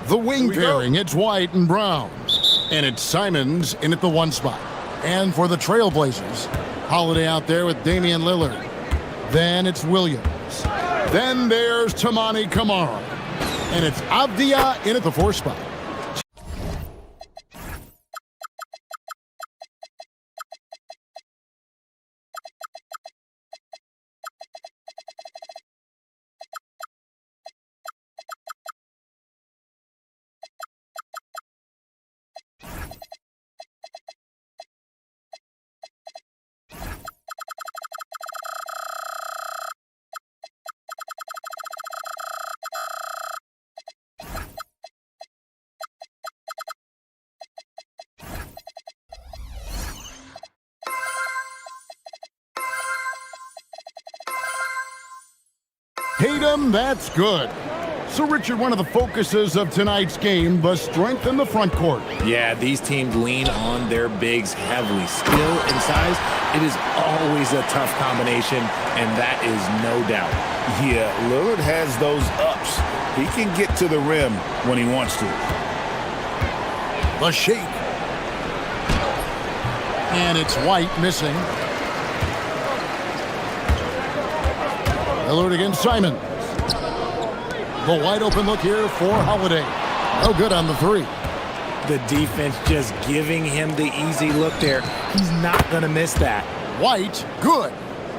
The wing pairing, it's White and Brown. And it's Simons in at the 1 spot. And for the Trailblazers, Holiday out there with Damian Lillard. Then it's Williams. Then there's Tamani Kamara. And it's Avdia in at the 4 spot. Tatum, that's good. So, Richard, one of the focuses of tonight's game was strength in the front court. Yeah, these teams lean on their bigs heavily. Skill and size, it is always a tough combination, and that is no doubt. Yeah, Lillard has those ups. He can get to the rim when he wants to. The shake. And it's White missing. Lillard against Simon. The wide open look here for Holiday. No good on the 3. The defense just giving him the easy look there. He's not going to miss that. White, good.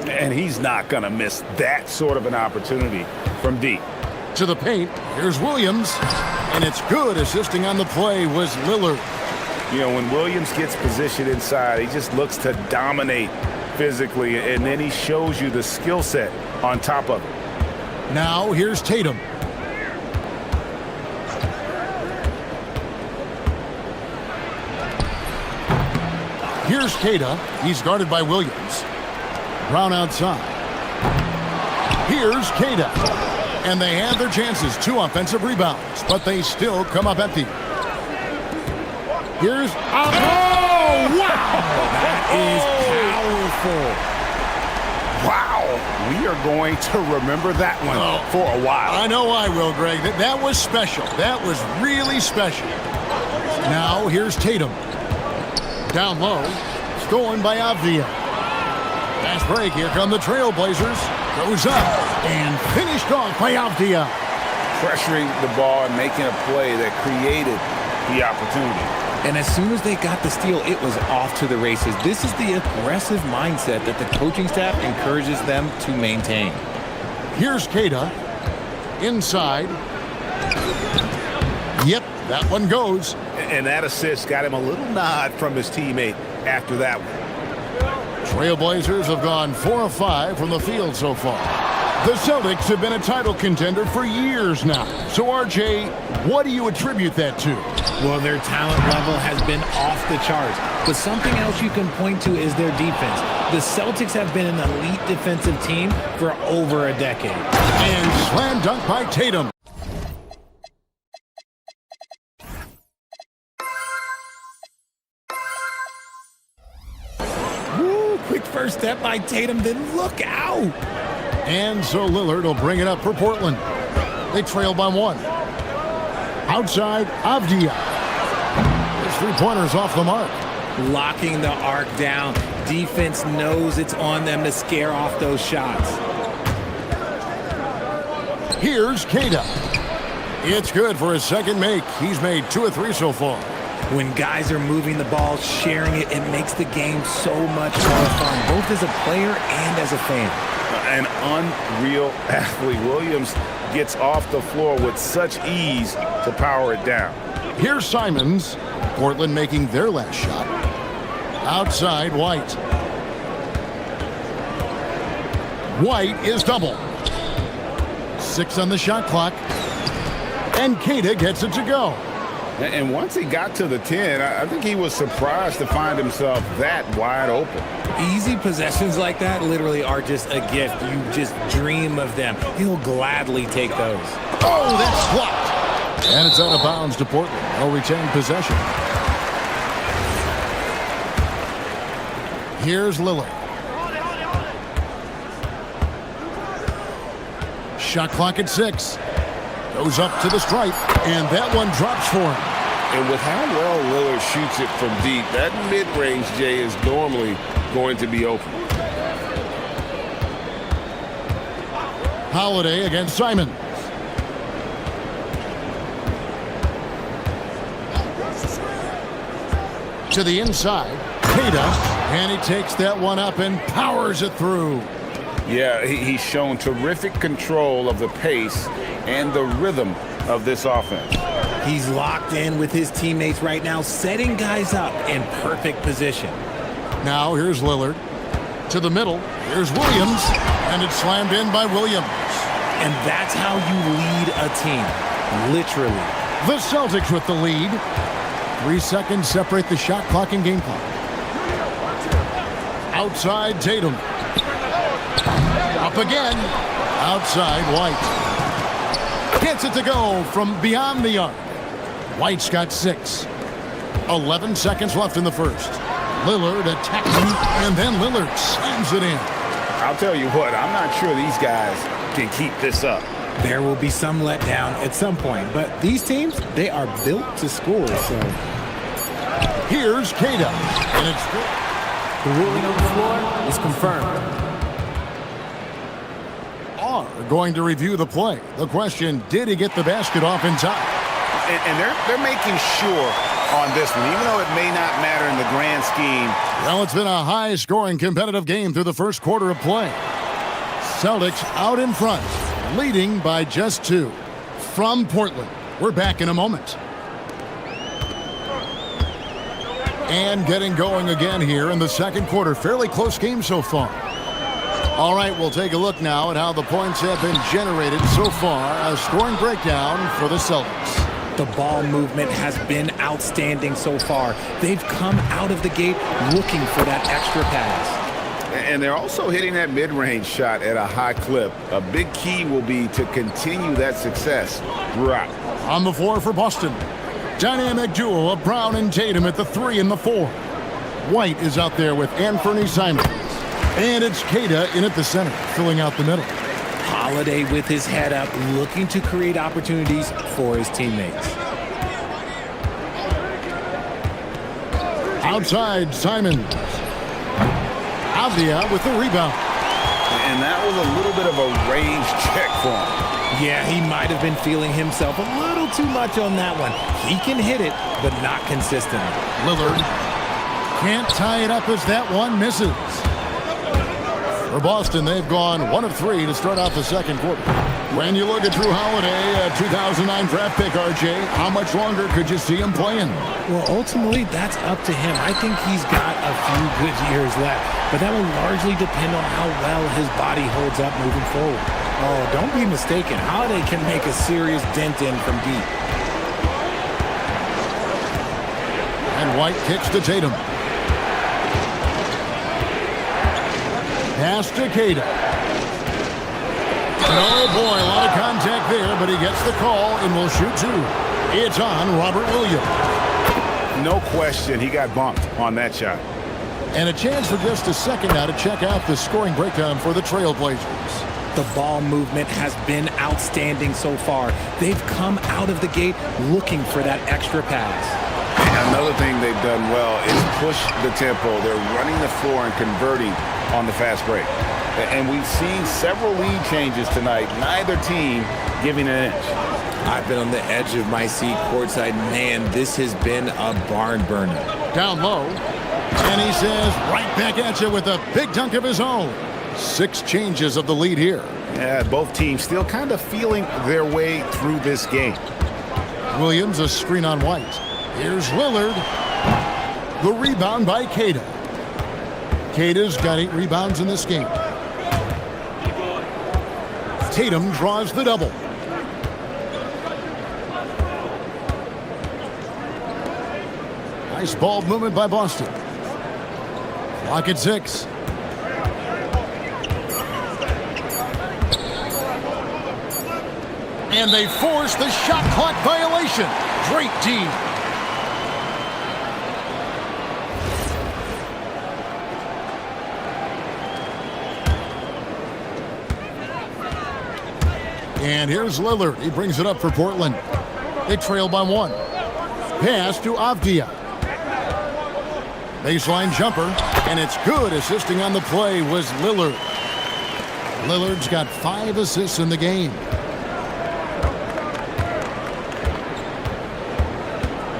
And he's not going to miss that sort of an opportunity from deep. To the paint, here's Williams. And it's good. Assisting on the play was Lillard. You know, when Williams gets positioned inside, he just looks to dominate physically, and then he shows you the skill set on top of it. Now here's Tatum. Here's Kata. He's guarded by Williams. Brown outside. Here's Kata. And they have their chances. 2 offensive rebounds, but they still come up empty. Here's... Oh, wow! That is powerful. Wow, we are going to remember that one for a while. I know I will, Greg. That was special. That was really special. Now, here's Tatum. Down low. Stolen by Avdia. Fast break. Here come the Trailblazers. Goes up and finished off by Avdia. Pressuring the ball and making a play that created the opportunity. And as soon as they got the steal, it was off to the races. This is the aggressive mindset that the coaching staff encourages them to maintain. Here's Kata. Inside. Yep, that one goes. And that assist got him a little nod from his teammate after that one. Trailblazers have gone 4 of 5 from the field so far. The Celtics have been a title contender for years now. So, RJ, what do you attribute that to? Well, their talent level has been off the charts. But something else you can point to is their defense. The Celtics have been an elite defensive team for over a decade. And slam dunk by Tatum. Woo, quick first step by Tatum, then look out. And so Lillard will bring it up for Portland. They trail by 1. Outside, Avdia. His 3-pointers off the mark. Locking the arc down. Defense knows it's on them to scare off those shots. Here's Kata. It's good for his second make. He's made 2 of 3 so far. When guys are moving the ball, sharing it, it makes the game so much more fun, both as a player and as a fan. An unreal athlete. Williams gets off the floor with such ease to power it down. Here's Simons. Portland making their last shot. Outside, White. White is double. 6 on the shot clock. And Kata gets it to go. And once he got to the 10, I think he was surprised to find himself that wide open. Easy possessions like that literally are just a gift. You just dream of them. He'll gladly take those. Oh, that's blocked. And it's out of bounds to Portland. They'll retain possession. Here's Lillard. Shot clock at 6. Goes up to the stripe, and that one drops for him. And with how well Lillard shoots it from deep, that mid-range, Jay, is normally going to be open. Holiday against Simons. To the inside, Queta, and he takes that one up and powers it through. Yeah, he's shown terrific control of the pace and the rhythm of this offense. He's locked in with his teammates right now, setting guys up in perfect position. Now here's Lillard. To the middle, here's Williams, and it's slammed in by Williams. And that's how you lead a team, literally. The Celtics with the lead. 3 seconds separate the shot clock and game clock. Outside Tatum. Up again. Outside White. Gets it to go from beyond the arc. White's got 6. 11 seconds left in the first. Lillard attacking, and then Lillard slams it in. I'll tell you what, I'm not sure these guys can keep this up. There will be some letdown at some point, but these teams, they are built to score, so. Here's Queta, and it's good. The ruling on the floor is confirmed. Are going to review the play. The question, did he get the basket off in time? And they're making sure on this one, even though it may not matter in the grand scheme. Well, it's been a high-scoring competitive game through the first quarter of play. Celtics out in front, leading by just 2. From Portland, we're back in a moment. And getting going again here in the second quarter. Fairly close game so far. All right, we'll take a look now at how the points have been generated so far. A scoring breakdown for the Celtics. The ball movement has been outstanding so far. They've come out of the gate looking for that extra pass. And they're also hitting that mid-range shot at a high clip. A big key will be to continue that success throughout. On the floor for Boston. Dynamic duo of Brown and Tatum at the 3 and the 4. White is out there with Anthony Simons. And it's Queta in at the center, filling out the middle. Holiday with his head up, looking to create opportunities for his teammates. Outside, Simons. Avdia with the rebound. And that was a little bit of a range check for him. Yeah, he might have been feeling himself a little too much on that one. He can hit it, but not consistently. Lillard can't tie it up as that one misses. For Boston, they've gone 1 of 3 to start out the second quarter. When you look at Drew Holiday, a 2009 draft pick, RJ, how much longer could you see him playing? Well, ultimately, that's up to him. I think he's got a few good years left, but that will largely depend on how well his body holds up moving forward. Oh, don't be mistaken. Holiday can make a serious dent in from deep. And White kicks to Tatum. Pass to Queta. Oh boy, a lot of contact there, but he gets the call and will shoot 2. It's on Robert Williams. No question, he got bumped on that shot. And a chance for just a second now to check out the scoring breakdown for the Trailblazers. The ball movement has been outstanding so far. They've come out of the gate looking for that extra pass. Another thing they've done well is push the tempo. They're running the floor and converting on the fast break. And we've seen several lead changes tonight, neither team giving an inch. I've been on the edge of my seat courtside. Man, this has been a barn burner. Down low. And he says right back at you with a big dunk of his own. 6 changes of the lead here. Yeah, both teams still kind of feeling their way through this game. Williams, a screen on White. Here's Lillard. The rebound by Queta. Queta's got 8 rebounds in this game. Tatum draws the double. Nice ball movement by Boston. Clock at 6. And they force the shot clock violation. Great D. And here's Lillard. He brings it up for Portland. They trail by 1. Pass to Avdia. Baseline jumper, and it's good. Assisting on the play was Lillard. Lillard's got 5 assists in the game.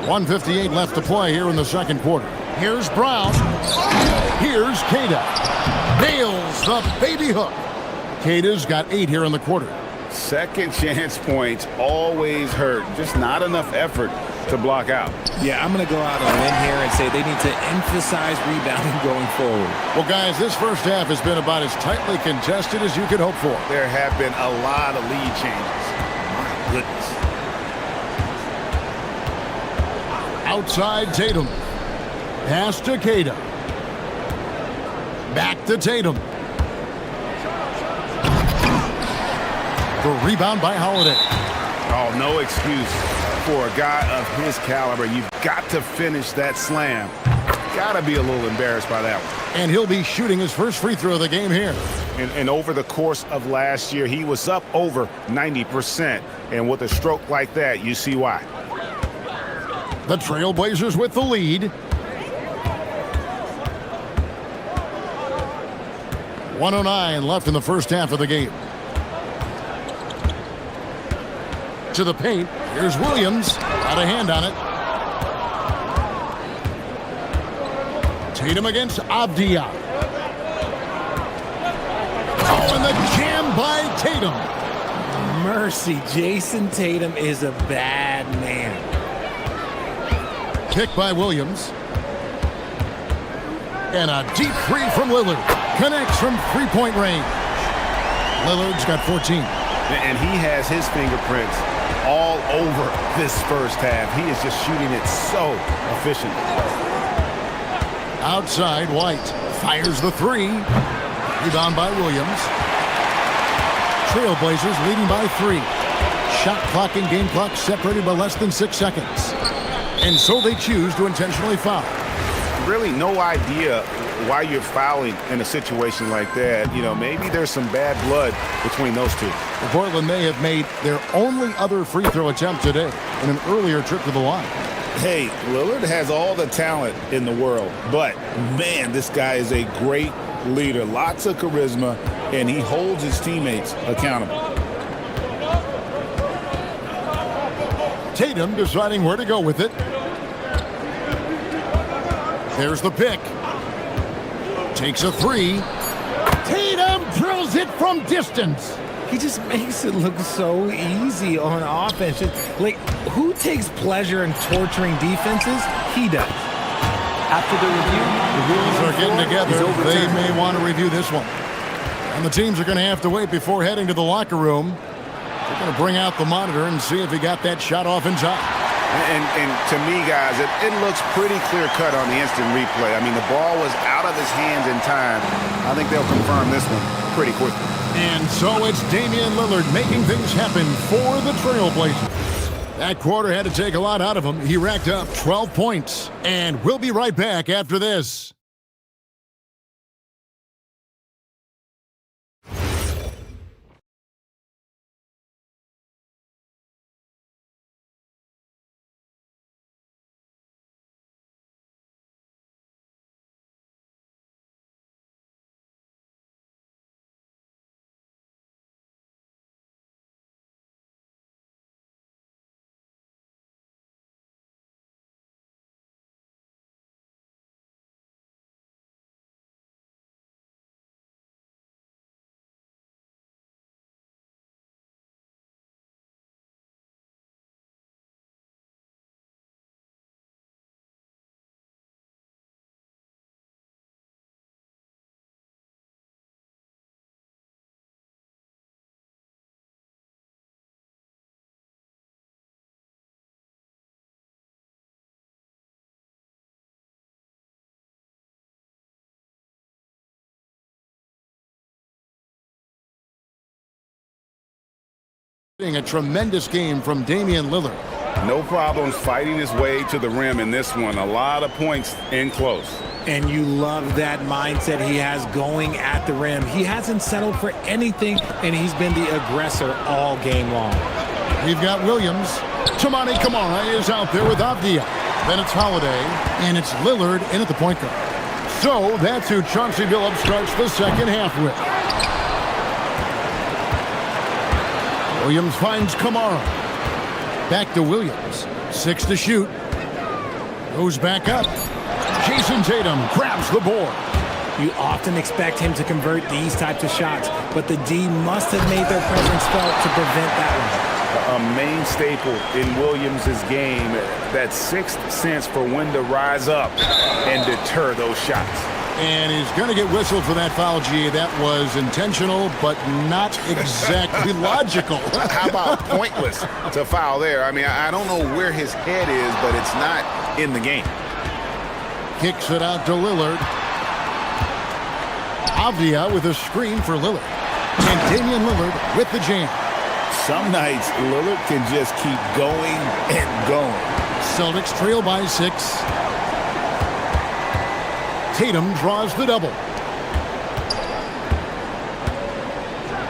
1:58 left to play here in the second quarter. Here's Brown. Here's Queta. Nails the baby hook. Queta's got 8 here in the quarter. Second chance points always hurt. Just not enough effort to block out. Yeah, I'm going to go out on a limb here and say they need to emphasize rebounding going forward. Well, guys, this first half has been about as tightly contested as you could hope for. There have been a lot of lead changes. My goodness. Outside Tatum. Pass to Queta. Back to Tatum. The rebound by Holiday. Oh, no excuse for a guy of his caliber. You've got to finish that slam. Got to be a little embarrassed by that one. And he'll be shooting his first free throw of the game here. And over the course of last year, he was up over 90%. And with a stroke like that, you see why. The Trailblazers with the lead. 1:09 left in the first half of the game. To the paint. Here's Williams. Got a hand on it. Tatum against Avdia. Oh, and the jam by Tatum. Mercy, Jason Tatum is a bad man. Pick by Williams. And a deep three from Lillard. Connects from three-point range. Lillard's got 14. And he has his fingerprints all over this first half. He is just shooting it so efficiently. Outside, White fires the three. Rebound by Williams. Trailblazers leading by 3. Shot clock and game clock separated by less than 6 seconds. And so they choose to intentionally foul. Really no idea why you're fouling in a situation like that. You know, maybe there's some bad blood between those two. Portland may have made their only other free throw attempt today in an earlier trip to the line. Hey, Lillard has all the talent in the world, but man, this guy is a great leader. Lots of charisma, and he holds his teammates accountable. Tatum deciding where to go with it. There's the pick. Takes a three. Tatum drills it from distance. He just makes it look so easy on offense. Like, who takes pleasure in torturing defenses? He does. After the review, the rules Are getting is together. overturned. They may want to review this one. And the teams are going to have to wait before heading to the locker room. They're going to bring out the monitor and see if he got that shot off in time. And to me, guys, it looks pretty clear-cut on the instant replay. I mean, the ball was out of his hands in time. I think they'll confirm this one pretty quickly. And so it's Damian Lillard making things happen for the Trailblazers. That quarter had to take a lot out of him. He racked up 12 points. And we'll be right back after this. A tremendous game from Damian Lillard. No problems fighting his way to the rim in this one. A lot of points in close. And you love that mindset he has going at the rim. He hasn't settled for anything, and he's been the aggressor all game long. We've got Williams. Tamani Kamara is out there with Avdia. Then it's Holiday, and it's Lillard in at the point guard. So that's who Chauncey Billups starts the second half with. Williams finds Kamara. Back to Williams. 6 to shoot. Goes back up. Jason Tatum grabs the board. You often expect him to convert these types of shots, but the D must have made their presence felt to prevent that one. A main staple in Williams' game, that sixth sense for when to rise up and deter those shots. And he's going to get whistled for that foul, G. That was intentional, but not exactly logical. How about pointless to foul there? I mean, I don't know where his head is, but it's not in the game. Kicks it out to Lillard. Avdia with a screen for Lillard. And Damian Lillard with the jam. Some nights, Lillard can just keep going and going. Celtics trail by 6. Tatum draws the double.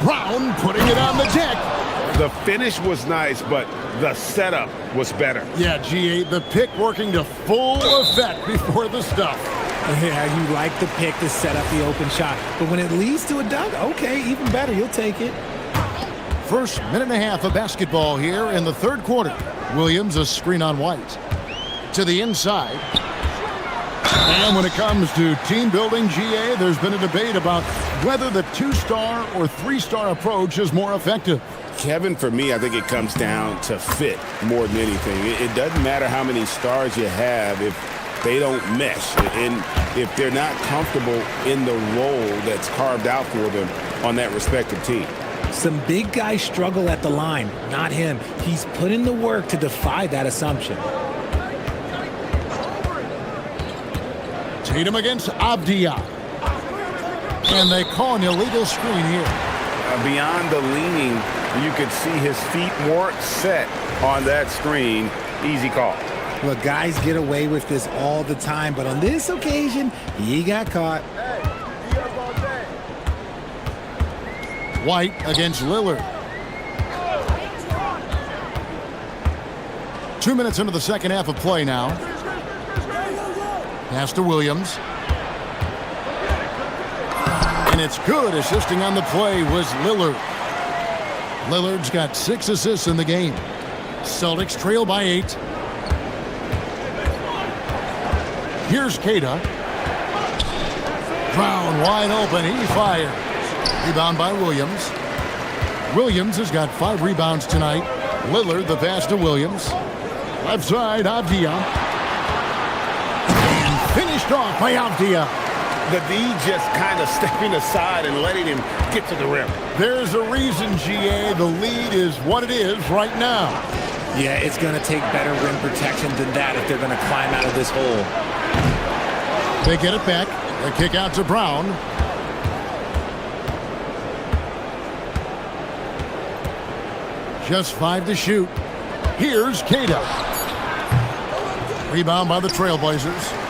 Brown putting it on the deck. The finish was nice, but the setup was better. Yeah, G8, the pick working to full effect before the stuff. Yeah, you like the pick to set up the open shot, but when it leads to a dunk, okay, even better, you'll take it. First minute and a half of basketball here in the third quarter. Williams a screen on White. To the inside. And when it comes to team building, GA, there's been a debate about whether the 2-star or 3-star approach is more effective. Kevin, for me, I think it comes down to fit more than anything. It doesn't matter how many stars you have if they don't mesh and if they're not comfortable in the role that's carved out for them on that respective team. Some big guys struggle at the line, not him. He's put in the work to defy that assumption. Tatum against Avdia. And they call an illegal screen here. Beyond the leaning, you could see his feet more set on that screen. Easy call. Look, guys get away with this all the time, but on this occasion, he got caught. White against Lillard. 2 minutes into the second half of play now. Pass to Williams. And it's good. Assisting on the play was Lillard. Lillard's got 6 assists in the game. Celtics trail by 8. Here's Keita. Brown wide open. He fires. Rebound by Williams. Williams has got 5 rebounds tonight. Lillard the pass to Williams. Left side, Avdia. And finished off by Avdia. The D just kind of stepping aside and letting him get to the rim. There's a reason, GA. The lead is what it is right now. Yeah, it's going to take better rim protection than that if they're going to climb out of this hole. They get it back. They kick out to Brown. Just 5 to shoot. Here's Keita. Rebound by the Trailblazers.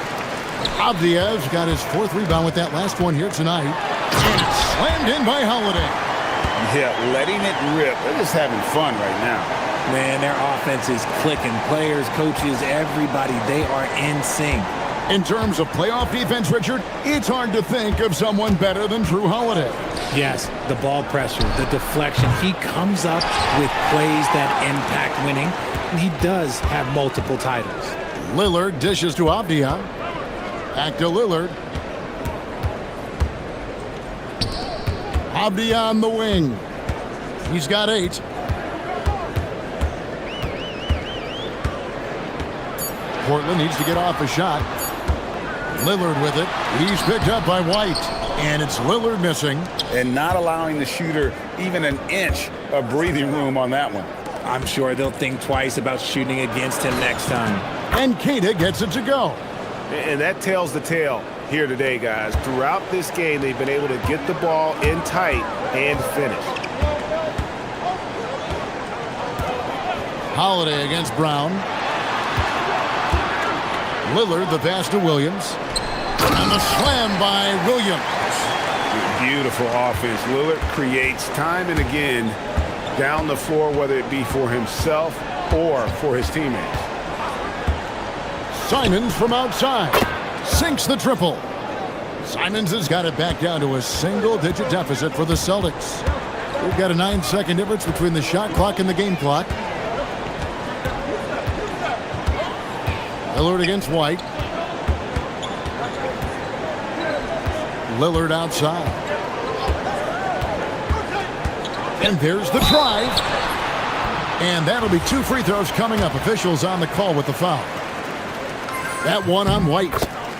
Avdia's got his 4th rebound with that last one here tonight. And it's slammed in by Holiday. Yeah, letting it rip. They're just having fun right now. Man, their offense is clicking. Players, coaches, everybody, they are in sync. In terms of playoff defense, Richard, it's hard to think of someone better than Drew Holiday. Yes, the ball pressure, the deflection. He comes up with plays that impact winning, and he does have multiple titles. Lillard dishes to Avdia. Back to Lillard. Avdia on the wing. He's got 8. Portland needs to get off a shot. Lillard with it. He's picked up by White. And it's Lillard missing. And not allowing the shooter even an inch of breathing room on that one. I'm sure they'll think twice about shooting against him next time. And Keita gets it to go. And that tells the tale here today, guys. Throughout this game, they've been able to get the ball in tight and finish. Holiday against Brown. Lillard the pass to Williams. And the slam by Williams. Beautiful offense. Lillard creates time and again down the floor, whether it be for himself or for his teammates. Simons from outside sinks the triple. Simons has got it back down to a single-digit deficit for the Celtics. We've got a 9-second difference between the shot clock and the game clock. Lillard against White. Lillard outside. And there's the drive. And that'll be 2 free throws coming up. Officials on the call with the foul. That one on White.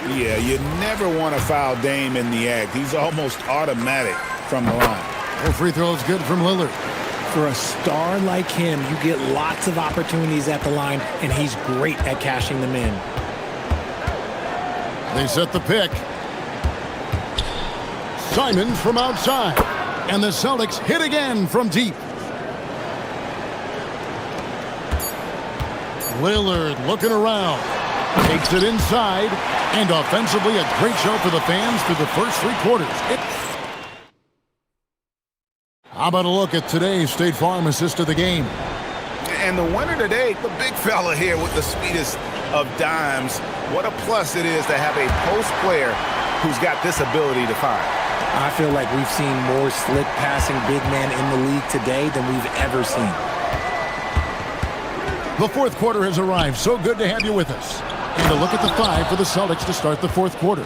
Yeah, you never want to foul Dame in the act. He's almost automatic from the line. No free throws good from Lillard. For a star like him, you get lots of opportunities at the line, and he's great at cashing them in. They set the pick. Simons from outside. And the Celtics hit again from deep. Lillard looking around. Takes it inside. And offensively, a great show for the fans through the first 3 quarters. How about a look at today's State Farm assist of the game? And the winner today, the big fella here with the sweetest of dimes. What a plus it is to have a post player who's got this ability to fire. I feel like we've seen more slick passing big men in the league today than we've ever seen. The fourth quarter has arrived. So good to have you with us. And a look at the 5 for the Celtics to start the fourth quarter.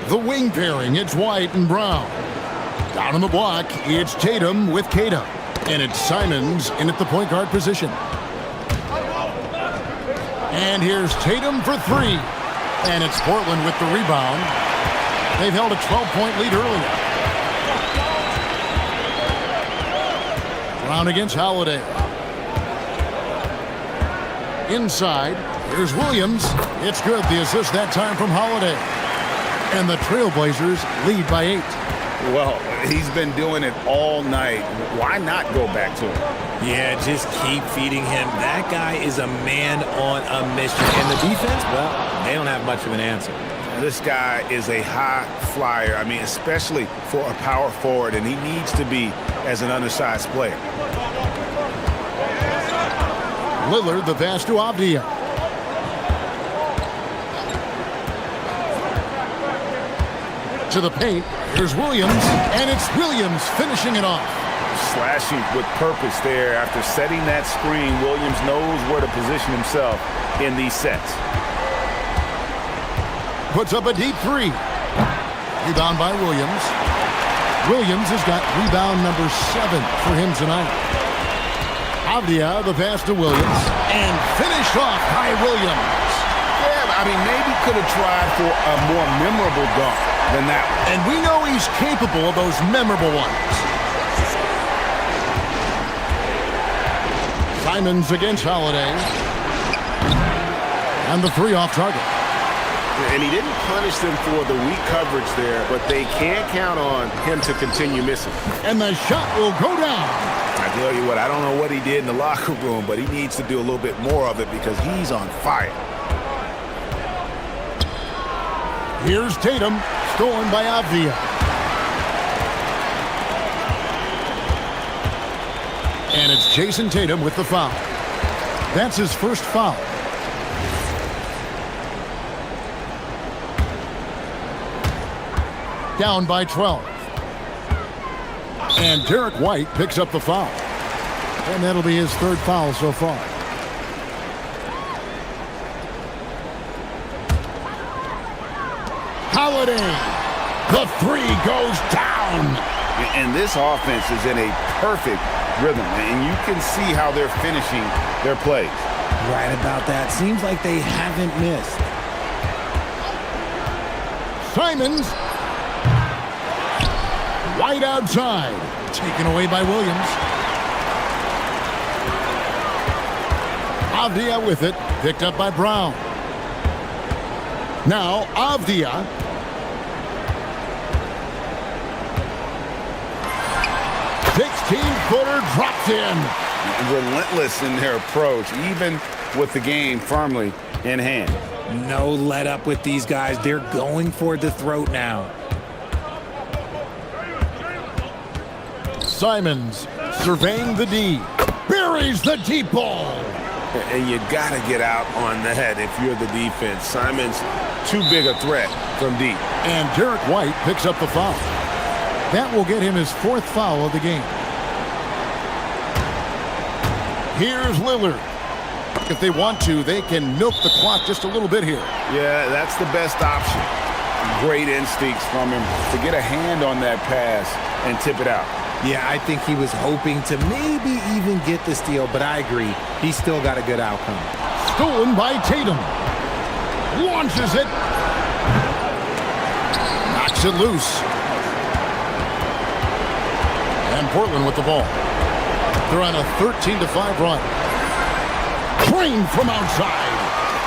The wing pairing, it's White and Brown. Down on the block, it's Tatum with Cato. And it's Simons in at the point guard position. And here's Tatum for 3. And it's Portland with the rebound. They've held a 12-point lead earlier. Brown against Holiday. Inside, here's Williams. It's good. The assist that time from Holiday. And the Trailblazers lead by 8. Well, he's been doing it all night. Why not go back to him? Yeah, just keep feeding him. That guy is a man on a mission. And the defense, well, they don't have much of an answer. This guy is a high flyer. I mean, especially for a power forward, and he needs to be as an undersized player. Lillard, the pass to Avdia. To the paint, here's Williams, and it's Williams finishing it off. Slashing with purpose there. After setting that screen, Williams knows where to position himself in these sets. Puts up a deep 3. Rebound by Williams. Williams has got rebound number 7 for him tonight. Avdia, the pass to Williams, and finished off by Williams. Yeah, I mean, maybe could have tried for a more memorable dunk than that one. And we know he's capable of those memorable ones. Simons against Holiday. And the 3 off target. And he didn't punish them for the weak coverage there, but they can't count on him to continue missing. And the shot will go down. I tell you what, I don't know what he did in the locker room, but he needs to do a little bit more of it because he's on fire. Here's Tatum, stolen by Avdia. And it's Jason Tatum with the foul. That's his first foul. Down by 12. And Derek White picks up the foul. And that'll be his 3rd foul so far. Holiday. The 3 goes down. And this offense is in a perfect rhythm, and you can see how they're finishing their plays. Right about that. Seems like they haven't missed. Simons. White outside. Taken away by Williams. Avdia with it. Picked up by Brown. Now Avdia. Footer drops in. Relentless in their approach, even with the game firmly in hand. No let up with these guys. They're going for the throat now. Simons surveying the D. Buries the deep ball. And you got to get out on the head if you're the defense. Simon's too big a threat from deep. And Derek White picks up the foul. That will get him his 4th foul of the game. Here's Lillard. If they want to, they can milk the clock just a little bit here. Yeah, that's the best option. Great instincts from him to get a hand on that pass and tip it out. Yeah, I think he was hoping to maybe even get the steal, but I agree. He still got a good outcome. Stolen by Tatum. Launches it. Knocks it loose. And Portland with the ball. They're on a 13-5 run. Trained from outside.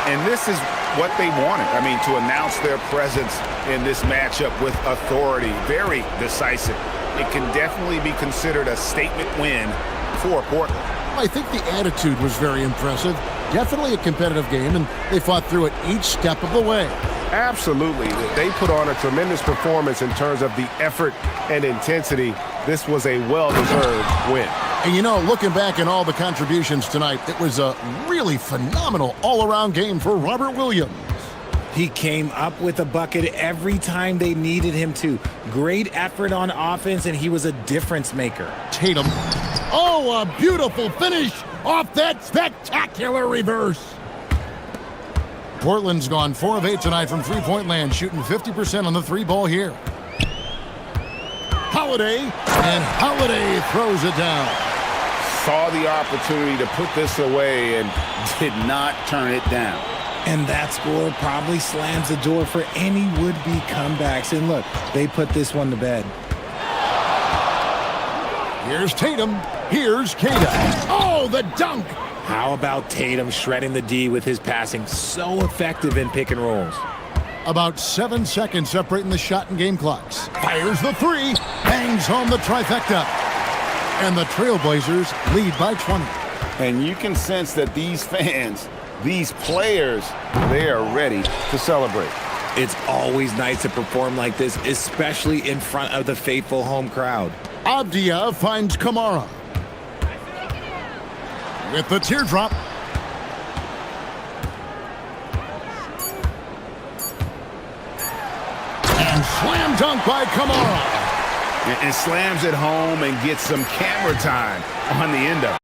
And this is what they wanted. I mean, to announce their presence in this matchup with authority. Very decisive. It can definitely be considered a statement win for Portland. I think the attitude was very impressive. Definitely a competitive game, and they fought through it each step of the way. Absolutely. They put on a tremendous performance in terms of the effort and intensity. This was a well-deserved win. And you know, looking back at all the contributions tonight, it was a really phenomenal all-around game for Robert Williams. He came up with a bucket every time they needed him to. Great effort on offense, and he was a difference maker. Tatum. Oh, a beautiful finish off that spectacular reverse. Portland's gone 4 of 8 tonight from three-point land, shooting 50% on the 3-ball here. Holiday, and Holiday throws it down. Saw the opportunity to put this away and did not turn it down. And that score probably slams the door for any would-be comebacks. And look, they put this one to bed. Here's Tatum. Here's Kata. Oh, the dunk. How about Tatum shredding the D with his passing? So effective in pick and rolls. About 7 seconds separating the shot and game clocks. Fires the 3. Bangs home the trifecta. And the Trailblazers lead by 20. And you can sense that these fans, these players, they are ready to celebrate. It's always nice to perform like this, especially in front of the faithful home crowd. Avdia finds Kamara. With the teardrop. And slam dunk by Kamara. And slams it home and gets some camera time on the end of it.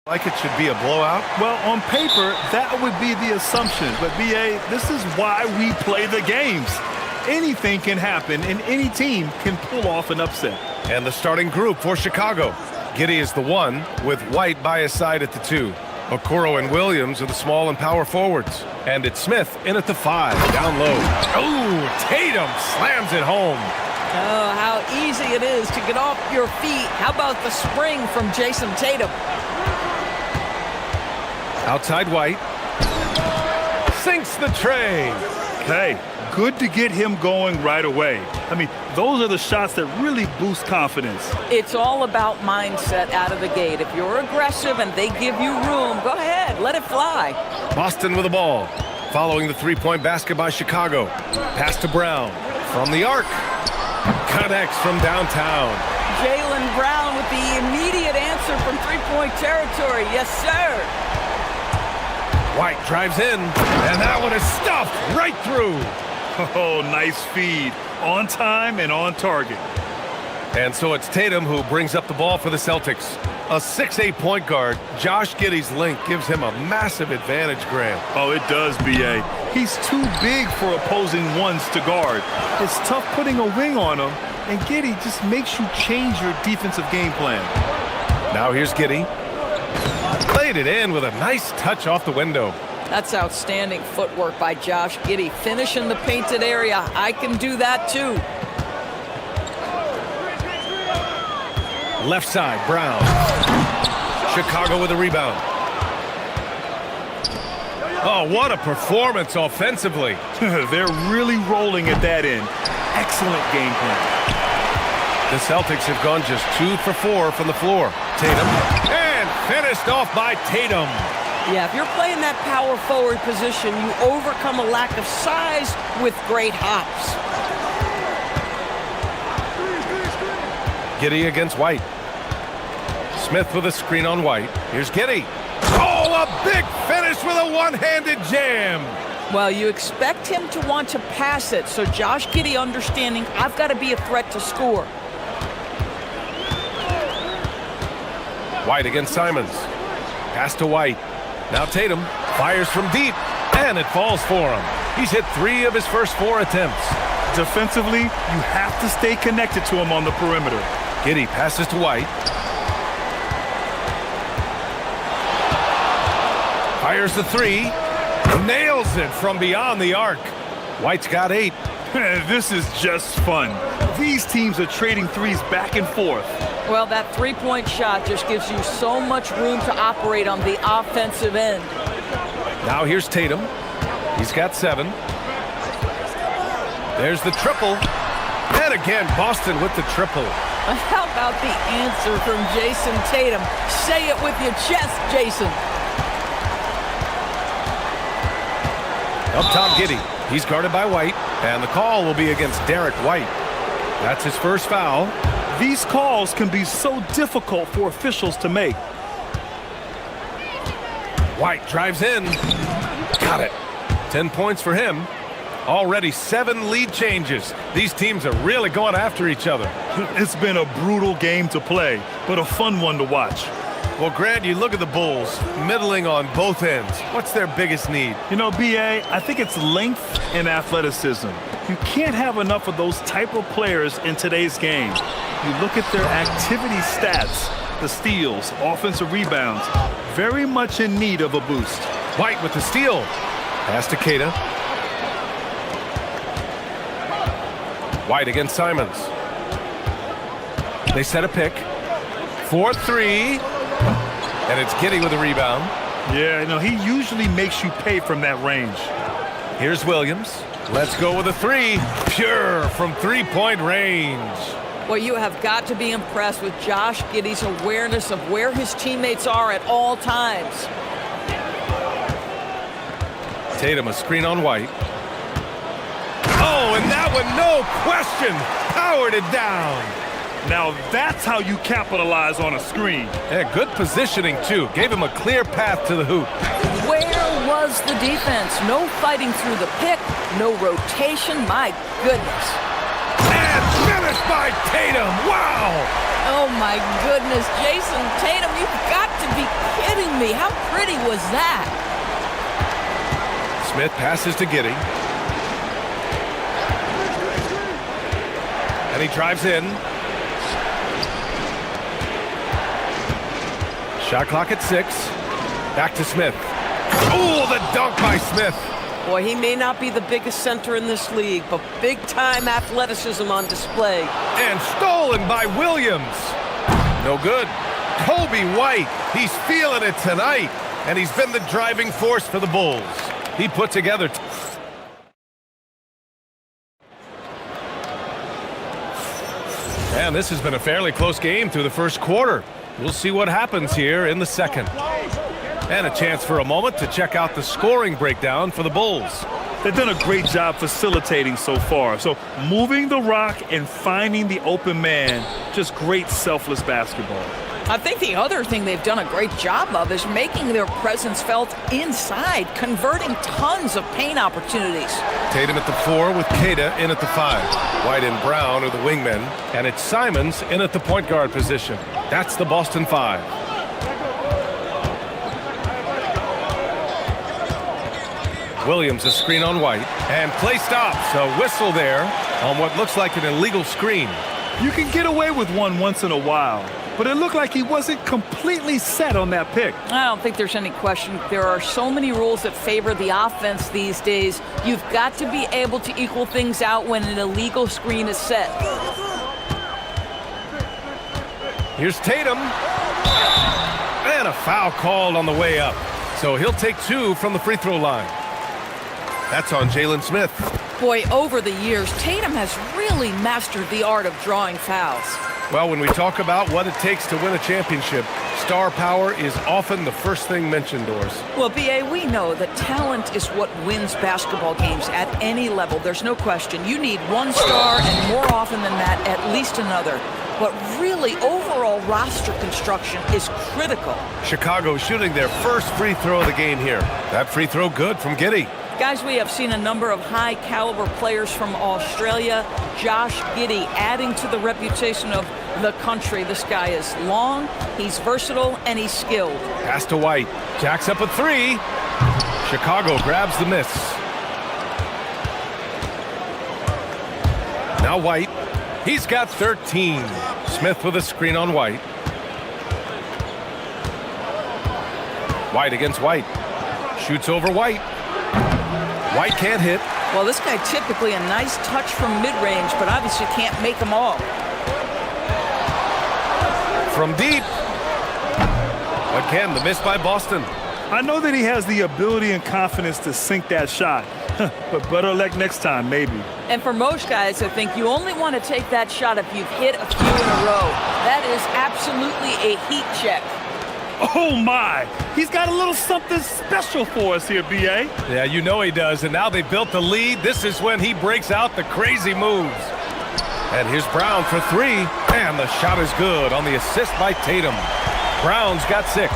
Like it should be a blowout? Well, on paper, that would be the assumption. But, B.A., this is why we play the games. Anything can happen, and any team can pull off an upset. And the starting group for Chicago. Giddy is the 1, with White by his side at the 2. Okoro and Williams are the small and power forwards. And it's Smith in at the 5, down low. Oh, Tatum slams it home. Oh, how easy it is to get off your feet. How about the spring from Jason Tatum? Outside White. Sinks the tray. Hey, good to get him going right away. I mean, those are the shots that really boost confidence. It's all about mindset out of the gate. If you're aggressive and they give you room, go ahead, let it fly. Boston with the ball. Following the three-point basket by Chicago. Pass to Brown. From the arc. Connects from downtown. Jaylen Brown with the immediate answer from three-point territory. Yes, sir. White drives in, and that one is stuffed right through. Oh, nice feed. On time and on target. And so it's Tatum who brings up the ball for the Celtics. A 6'8" point guard, Josh Giddey's length gives him a massive advantage, Graham. Oh, it does, B.A. He's too big for opposing ones to guard. It's tough putting a wing on him, and Giddey just makes you change your defensive game plan. Now here's Giddey. Played it in with a nice touch off the window. That's outstanding footwork by Josh Giddey. Finish in the painted area. I can do that too. Left side, Brown. Chicago with a rebound. Oh, what a performance offensively. They're really rolling at that end. Excellent game plan. The Celtics have gone just 2 for 4 from the floor. Tatum. And finished off by Tatum. Yeah, if you're playing that power forward position, you overcome a lack of size with great hops. Giddey against White. Smith with a screen on White. Here's Giddey. Oh, a big finish with a one-handed jam. Well, you expect him to want to pass it, so Josh Giddey understanding I've got to be a threat to score. White against Simons. Pass to White. Now Tatum fires from deep, and it falls for him. He's hit 3 of his first 4 attempts. Defensively, you have to stay connected to him on the perimeter. Giddey passes to White. Fires the 3. Nails it from beyond the arc. White's got 8. This is just fun. These teams are trading threes back and forth. Well, that three-point shot just gives you so much room to operate on the offensive end. Now here's Tatum. He's got 7. There's the triple. And again, Boston with the triple. How about the answer from Jason Tatum? Say it with your chest, Jason. Up top, Giddey. He's guarded by White, and the call will be against Derek White. That's his first foul. These calls can be so difficult for officials to make. White drives in. Got it. 10 points for him. Already 7 lead changes. These teams are really going after each other. It's been a brutal game to play, but a fun one to watch. Well, Grant, you look at the Bulls, middling on both ends. What's their biggest need? You know, B.A., I think it's length and athleticism. You can't have enough of those type of players in today's game. You look at their activity stats, the steals, offensive rebounds, very much in need of a boost. White with the steal. Pass to Keita. White against Simons. They set a pick. 4-3. And it's Giddey with a rebound. Yeah, you know, he usually makes you pay from that range. Here's Williams. Let's go with a 3. Pure from three-point range. Well, you have got to be impressed with Josh Giddey's awareness of where his teammates are at all times. Tatum, a screen on White. Oh, and that one, no question, powered it down. Now that's how you capitalize on a screen. Yeah, good positioning, too. Gave him a clear path to the hoop. Where was the defense? No fighting through the pick, no rotation. My goodness. And Service by Tatum. Wow! Oh, my goodness. Jason Tatum, you've got to be kidding me. How pretty was that? Smith passes to Giddey. And he drives in. Shot clock at 6. Back to Smith. Oh, the dunk by Smith. Boy, he may not be the biggest center in this league, but big-time athleticism on display. And stolen by Williams. No good. Kobe White, he's feeling it tonight, and he's been the driving force for the Bulls. He put together... And this has been a fairly close game through the first quarter. We'll see what happens here in the second. And a chance for a moment to check out the scoring breakdown for the Bulls. They've done a great job facilitating so far. So moving the rock and finding the open man, just great selfless basketball. I think the other thing they've done a great job of is making their presence felt inside, converting tons of paint opportunities. Tatum at the 4 with Queta in at the 5. White and Brown are the wingmen, and it's Simons in at the point guard position. That's the Boston 5. Williams a screen on White, and play stops. A whistle there on what looks like an illegal screen. You can get away with one once in a while, but it looked like he wasn't completely set on that pick. I don't think there's any question. There are so many rules that favor the offense these days. You've got to be able to equal things out when an illegal screen is set. Here's Tatum. And a foul called on the way up. So he'll take 2 from the free throw line. That's on Jalen Smith. Boy, over the years, Tatum has really mastered the art of drawing fouls. Well, when we talk about what it takes to win a championship, star power is often the first thing mentioned, Doris. Well, B.A., we know that talent is what wins basketball games at any level. There's no question. You need one star, and more often than that, at least another. But really, overall roster construction is critical. Chicago shooting their first free throw of the game here. That free throw good from Giddey. Guys, we have seen a number of high-caliber players from Australia. Josh Giddey adding to the reputation of the country. This guy is long, he's versatile, and he's skilled. Pass to White. Jacks up a 3. Chicago grabs the miss. Now White. He's got 13. Smith with a screen on White. White against White. Shoots over White. White can't hit. Well, this guy typically a nice touch from mid-range, but obviously can't make them all. From deep. Again, the miss by Boston. I know that he has the ability and confidence to sink that shot, but better luck next time, maybe. And for most guys, I think you only want to take that shot if you've hit a few in a row. That is absolutely a heat check. Oh, my. He's got a little something special for us here, B.A. Yeah, you know he does. And now they built the lead. This is when he breaks out the crazy moves. And here's Brown for 3. And the shot is good on the assist by Tatum. Brown's got 6.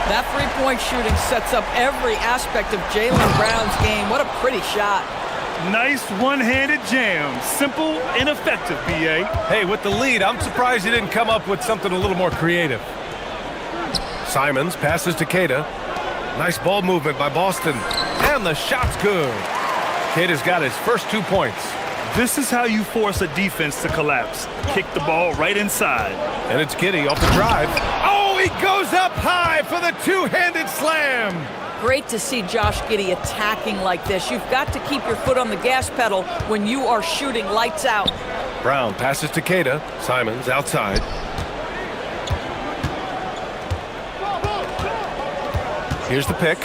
That three-point shooting sets up every aspect of Jaylen Brown's game. What a pretty shot. Nice one-handed jam. Simple and effective, B.A. Hey, with the lead, I'm surprised he didn't come up with something a little more creative. Simons passes to Queta. Nice ball movement by Boston. And the shot's good. Queta's got his first 2 points. This is how you force a defense to collapse. Kick the ball right inside. And it's Giddey off the drive. Oh, he goes up high for the two-handed slam. Great to see Josh Giddey attacking like this. You've got to keep your foot on the gas pedal when you are shooting lights out. Brown passes to Queta. Simons outside. Here's the pick.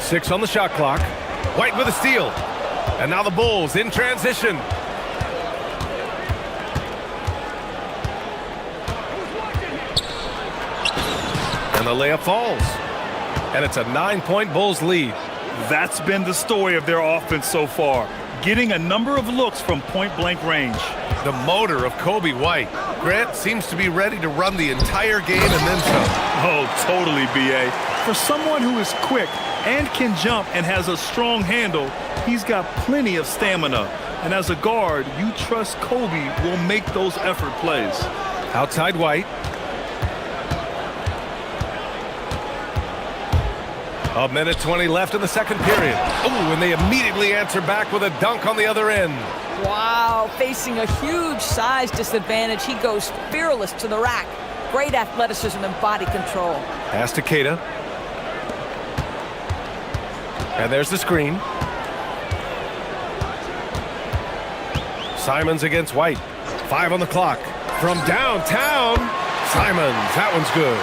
6 on the shot clock. White with a steal. And now the Bulls in transition. And the layup falls. And it's a 9-point Bulls lead. That's been the story of their offense so far. Getting a number of looks from point-blank range. The motor of Kobe White. Grant seems to be ready to run the entire game and then some. Oh, totally, B.A. For someone who is quick, and can jump and has a strong handle. He's got plenty of stamina. And as a guard, you trust Kobe will make those effort plays. Outside White. A minute 20 left in the second period. Oh, and they immediately answer back with a dunk on the other end. Wow, facing a huge size disadvantage, he goes fearless to the rack. Great athleticism and body control. Pass to Keita. And there's the screen. Simons against White. 5 on the clock. From downtown, Simons. That one's good.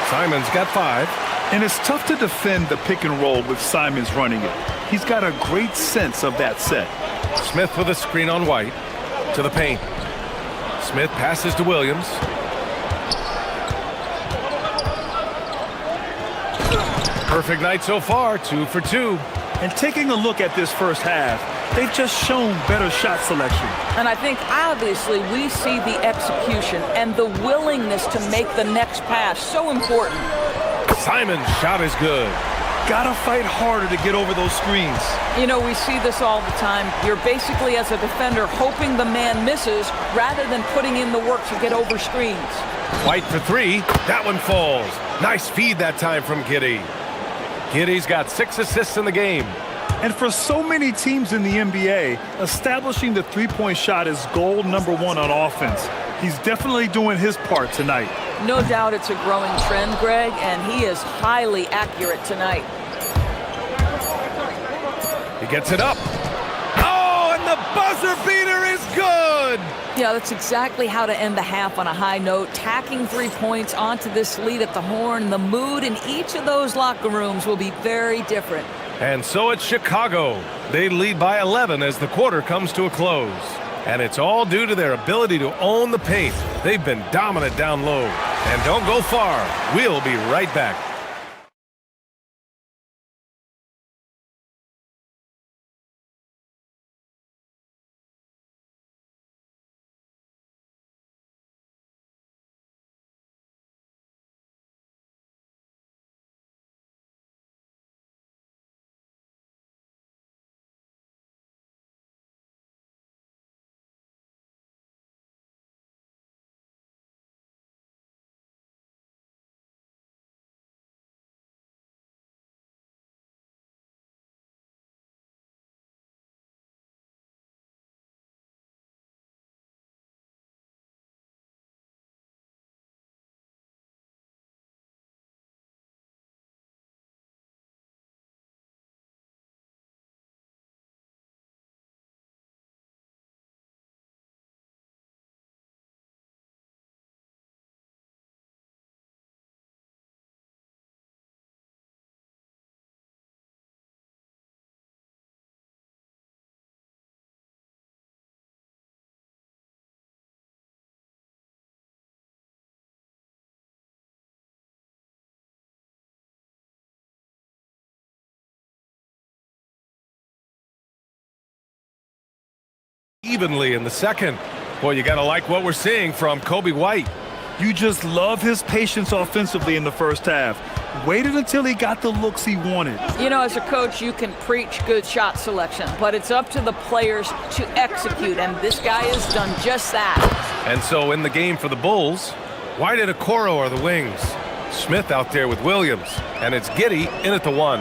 Simons got 5. And it's tough to defend the pick and roll with Simons running it. He's got a great sense of that set. Smith with a screen on White. To the paint. Smith passes to Williams. Perfect night so far, 2 for 2. And taking a look at this first half, they've just shown better shot selection. And I think obviously we see the execution and the willingness to make the next pass so important. Simon's shot is good. Gotta fight harder to get over those screens. You know, we see this all the time. You're basically, as a defender, hoping the man misses rather than putting in the work to get over screens. White for 3. That one falls. Nice feed that time from Giddey. Giddey's got 6 assists in the game. And for so many teams in the NBA, establishing the three-point shot is goal number 1 on offense. He's definitely doing his part tonight. No doubt it's a growing trend, Greg, and he is highly accurate tonight. He gets it up. Oh, and the buzzer beater is good! Yeah, that's exactly how to end the half on a high note. Tacking 3 points onto this lead at the horn. The mood in each of those locker rooms will be very different. And so it's Chicago. They lead by 11 as the quarter comes to a close. And it's all due to their ability to own the paint. They've been dominant down low. And don't go far. We'll be right back. Evenly in the second. Boy, you gotta like what we're seeing from Kobe White. You just love his patience offensively in the first half. Waited until he got the looks he wanted. You know, as a coach, you can preach good shot selection, but it's up to the players to execute, and this guy has done just that. And so in the game for the Bulls, White and Okoro are the wings. Smith out there with Williams, and it's Giddey in at the 1.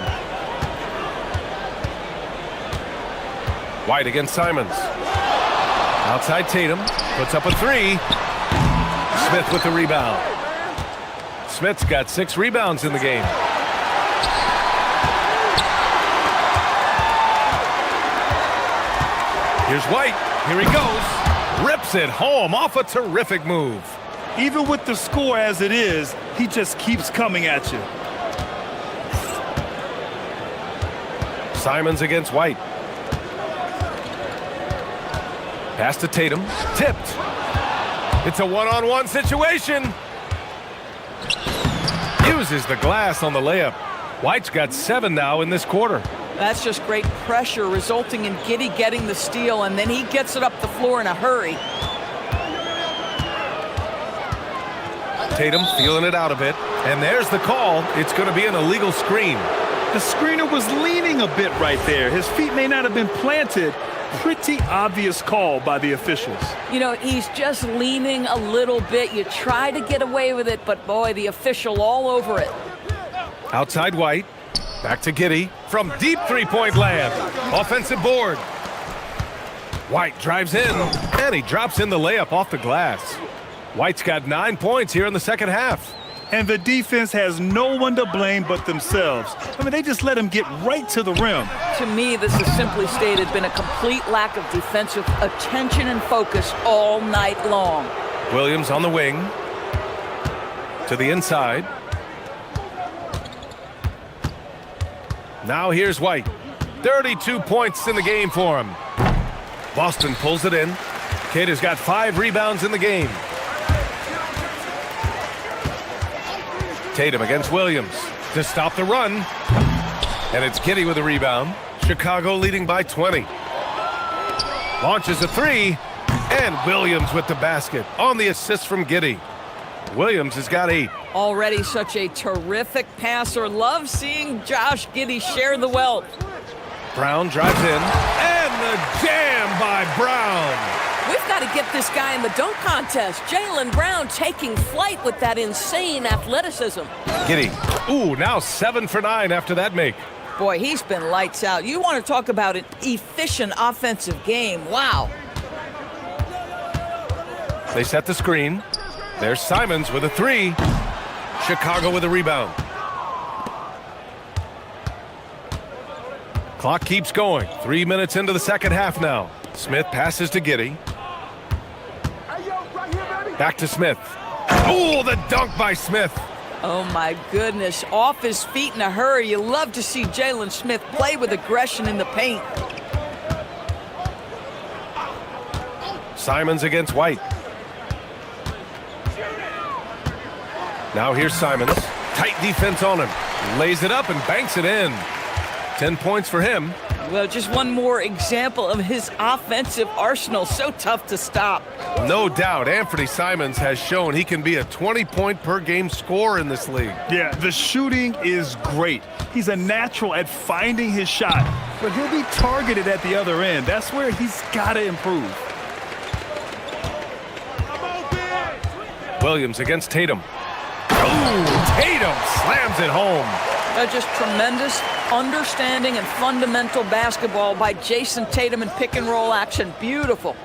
White against Simons. Outside Tatum, puts up a 3. Smith with the rebound. Smith's got 6 rebounds in the game. Here's White, here he goes. Rips it home off a terrific move. Even with the score as it is, he just keeps coming at you. Simons against White. Pass to Tatum, tipped. It's a one-on-one situation. Uses the glass on the layup. White's got 7 now in this quarter. That's just great pressure, resulting in Giddey getting the steal, and then he gets it up the floor in a hurry. Tatum feeling it out a bit, and there's the call. It's going to be an illegal screen. The screener was leaning a bit right there. His feet may not have been planted. Pretty obvious call by the officials. You know, he's just leaning a little bit. You try to get away with it, but boy, the official all over it. Outside White. Back to Giddey. From deep three-point land. Offensive board. White drives in, and he drops in the layup off the glass. White's got 9 points here in the second half. And the defense has no one to blame but themselves. I mean, they just let him get right to the rim. To me, this has simply stated been a complete lack of defensive attention and focus all night long. Williams on the wing. To the inside. Now here's White. 32 points in the game for him. Boston pulls it in. Kid has got 5 rebounds in the game. Tatum against Williams to stop the run. And it's Giddey with a rebound. Chicago leading by 20. Launches a 3. And Williams with the basket on the assist from Giddey. Williams has got 8. Already such a terrific passer. Love seeing Josh Giddey share the wealth. Brown drives in. And the jam by Brown. We've got to get this guy in the dunk contest. Jaylen Brown taking flight with that insane athleticism. Giddey. Ooh, now 7 for 9 after that make. Boy, he's been lights out. You want to talk about an efficient offensive game. Wow. They set the screen. There's Simons with a 3. Chicago with a rebound. Clock keeps going. 3 minutes into the second half now. Smith passes to Giddey. Back to Smith. Oh, the dunk by Smith. Oh, my goodness. Off his feet in a hurry. You love to see Jalen Smith play with aggression in the paint. Simons against White. Now here's Simons. Tight defense on him. Lays it up and banks it in. 10 points for him. Well, just one more example of his offensive arsenal. So tough to stop. No doubt, Anthony Simons has shown he can be a 20-point-per-game scorer in this league. Yeah, the shooting is great. He's a natural at finding his shot, but he'll be targeted at the other end. That's where he's got to improve. Williams against Tatum. Oh, Tatum slams it home. Just tremendous understanding and fundamental basketball by Jason Tatum in pick-and-roll action. Beautiful.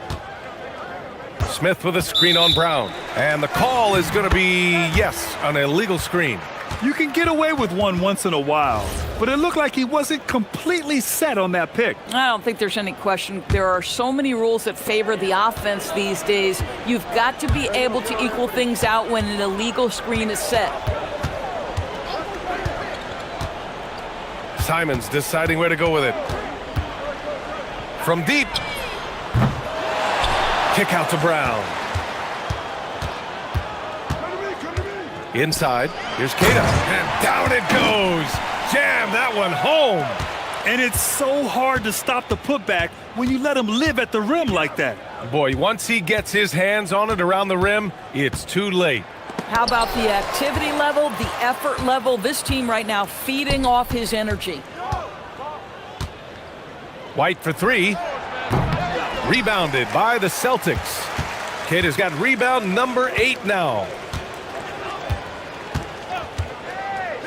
Smith with a screen on Brown. And the call is going to be, yes, an illegal screen. You can get away with one once in a while, but it looked like he wasn't completely set on that pick. I don't think there's any question. There are so many rules that favor the offense these days. You've got to be able to equal things out when an illegal screen is set. Simons deciding where to go with it. From deep. Kick out to Brown. Inside. Here's Kata. And down it goes. Jam that one home. And it's so hard to stop the putback when you let him live at the rim like that. Boy, once he gets his hands on it around the rim, it's too late. How about the activity level, the effort level? This team right now feeding off his energy. White for 3. Rebounded by the Celtics. Kata's got rebound number 8 now.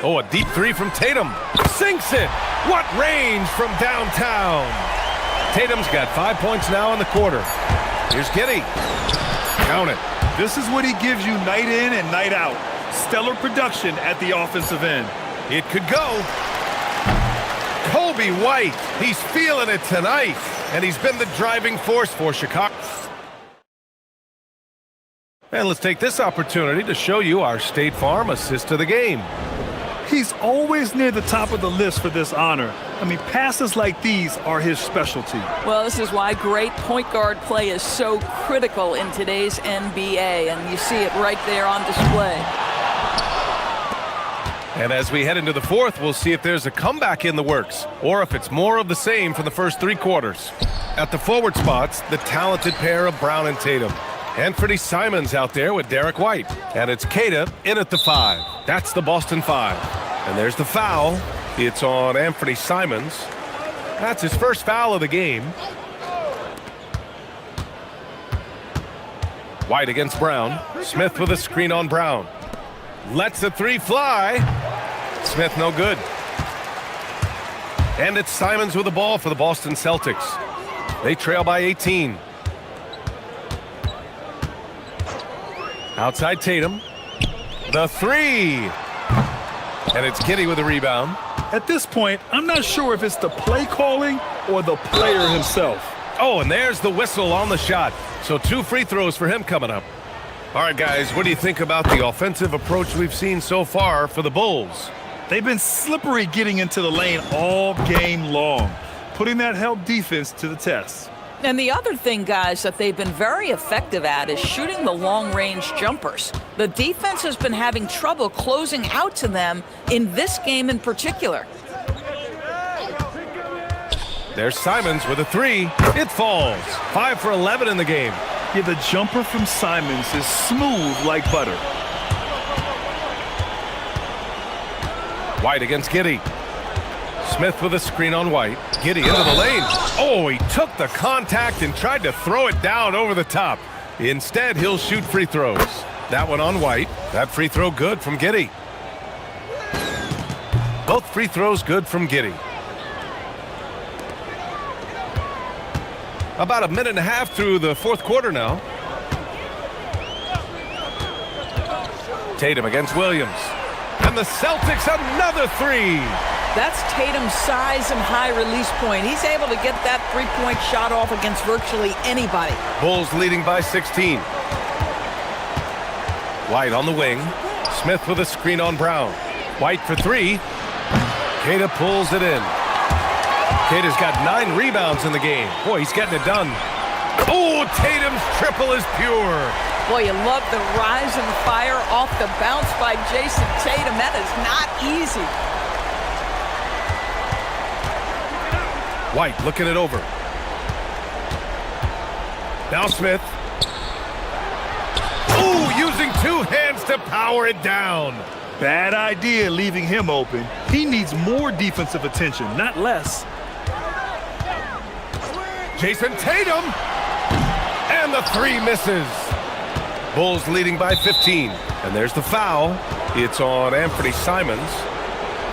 Oh, a deep 3 from Tatum. Sinks it. What range from downtown. Tatum's got 5 points now in the quarter. Here's Giddey. Count it. This is what he gives you night in and night out. Stellar production at the offensive end. It could go. Kobe White. He's feeling it tonight. And he's been the driving force for Chicago. And let's take this opportunity to show you our State Farm assist of the game. He's always near the top of the list for this honor. I mean, passes like these are his specialty. Well, this is why great point guard play is so critical in today's NBA, and you see it right there on display. And as we head into the fourth, we'll see if there's a comeback in the works, or if it's more of the same from the first 3 quarters. At the forward spots, the talented pair of Brown and Tatum. Anthony Simons out there with Derek White. And it's Kata in at the 5. That's the Boston 5. And there's the foul. It's on Anthony Simons. That's his first foul of the game. White against Brown. Smith with a screen on Brown. Lets the three fly. Smith no good. And it's Simons with the ball for the Boston Celtics. They trail by 18. Outside Tatum. The three. And it's Giddey with the rebound. At this point, I'm not sure if it's the play calling or the player himself. Oh, and there's the whistle on the shot. So 2 free throws for him coming up. All right, guys, what do you think about the offensive approach we've seen so far for the Bulls? They've been slippery getting into the lane all game long, putting that help defense to the test. And the other thing, guys, that they've been very effective at is shooting the long-range jumpers. The defense has been having trouble closing out to them in this game in particular. There's Simons with a three. It falls. 5 for 11 in the game. Yeah, the jumper from Simons is smooth like butter. White against Giddey. Smith with a screen on White. Giddey into the lane. Oh, he took the contact and tried to throw it down over the top. Instead, he'll shoot free throws. That one on White. That free throw good from Giddey. Both free throws good from Giddey. About a minute and a half through the fourth quarter now. Tatum against Williams. And the Celtics another three. That's Tatum's size and high release point. He's able to get that three-point shot off against virtually anybody. Bulls leading by 16. White on the wing. Smith with a screen on Brown. White for three. Queta pulls it in. Queta's got 9 rebounds in the game. Boy, he's getting it done. Oh, Tatum's triple is pure. Boy, you love the rise and fire off the bounce by Jason Tatum. That is not easy. White looking it over. Now Smith. Ooh, using 2 hands to power it down. Bad idea leaving him open. He needs more defensive attention, not less. Jason Tatum. And the three misses. Bulls leading by 15. And there's the foul. It's on Anthony Simons.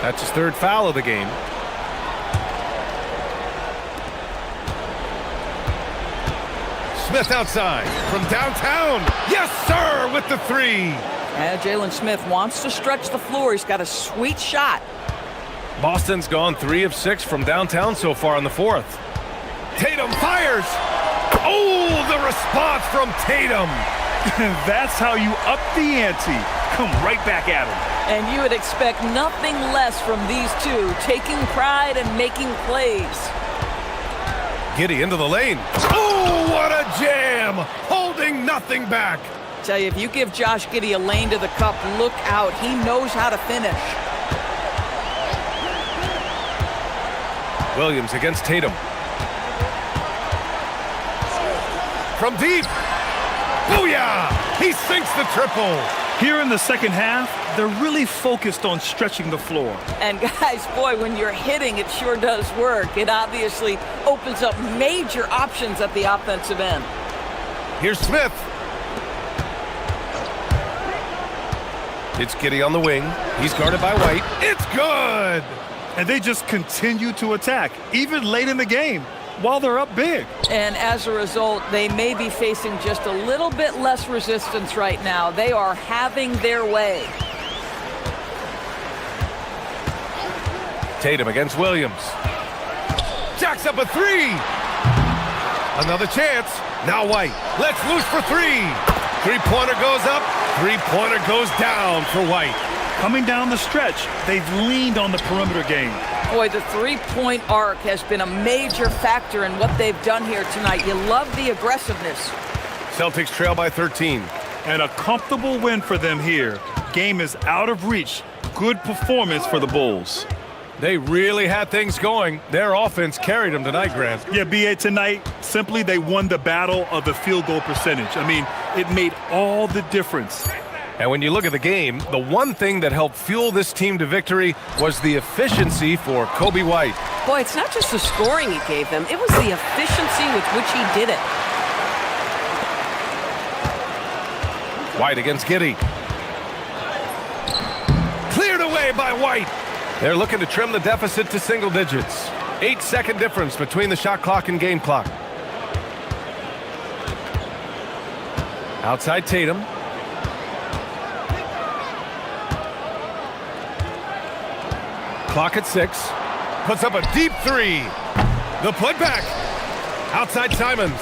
That's his 3rd foul of the game. Smith outside from downtown. Yes, sir, with the three. And Jalen Smith wants to stretch the floor. He's got a sweet shot. Boston's gone 3 of 6 from downtown so far in the 4th. Tatum fires. Oh, the response from Tatum. That's how you up the ante. Come right back at him. And you would expect nothing less from these two, taking pride and making plays. Giddey into the lane. Oh, what a jam! Holding nothing back. Tell you, if you give Josh Giddey a lane to the cup, look out. He knows how to finish. Williams against Tatum. From deep. Booyah! He sinks the triple. Here in the second half, they're really focused on stretching the floor. And guys, boy, when you're hitting, it sure does work. It obviously opens up major options at the offensive end. Here's Smith. It's Giddey on the wing. He's guarded by White. It's good! And they just continue to attack, even late in the game, while they're up big. And as a result, they may be facing just a little bit less resistance right now. They are having their way. Tatum against Williams. Jacks up a three. Another chance. Now White. Let's loose for three. Three-pointer goes up. Three-pointer goes down for White. Coming down the stretch, they've leaned on the perimeter game. Boy, the three-point arc has been a major factor in what they've done here tonight. You love the aggressiveness. Celtics trail by 13. And a comfortable win for them here. Game is out of reach. Good performance for the Bulls. They really had things going. Their offense carried them tonight, Grant. Yeah, B.A., tonight, simply they won the battle of the field goal percentage. I mean, it made all the difference. And when you look at the game, the one thing that helped fuel this team to victory was the efficiency for Kobe White. Boy, it's not just the scoring he gave them, it was the efficiency with which he did it. White against Giddey. Cleared away by White. They're looking to trim the deficit to single digits. 8-second difference between the shot clock and game clock. Outside Tatum. Clock at 6. Puts up a deep three. The putback. Outside Simons.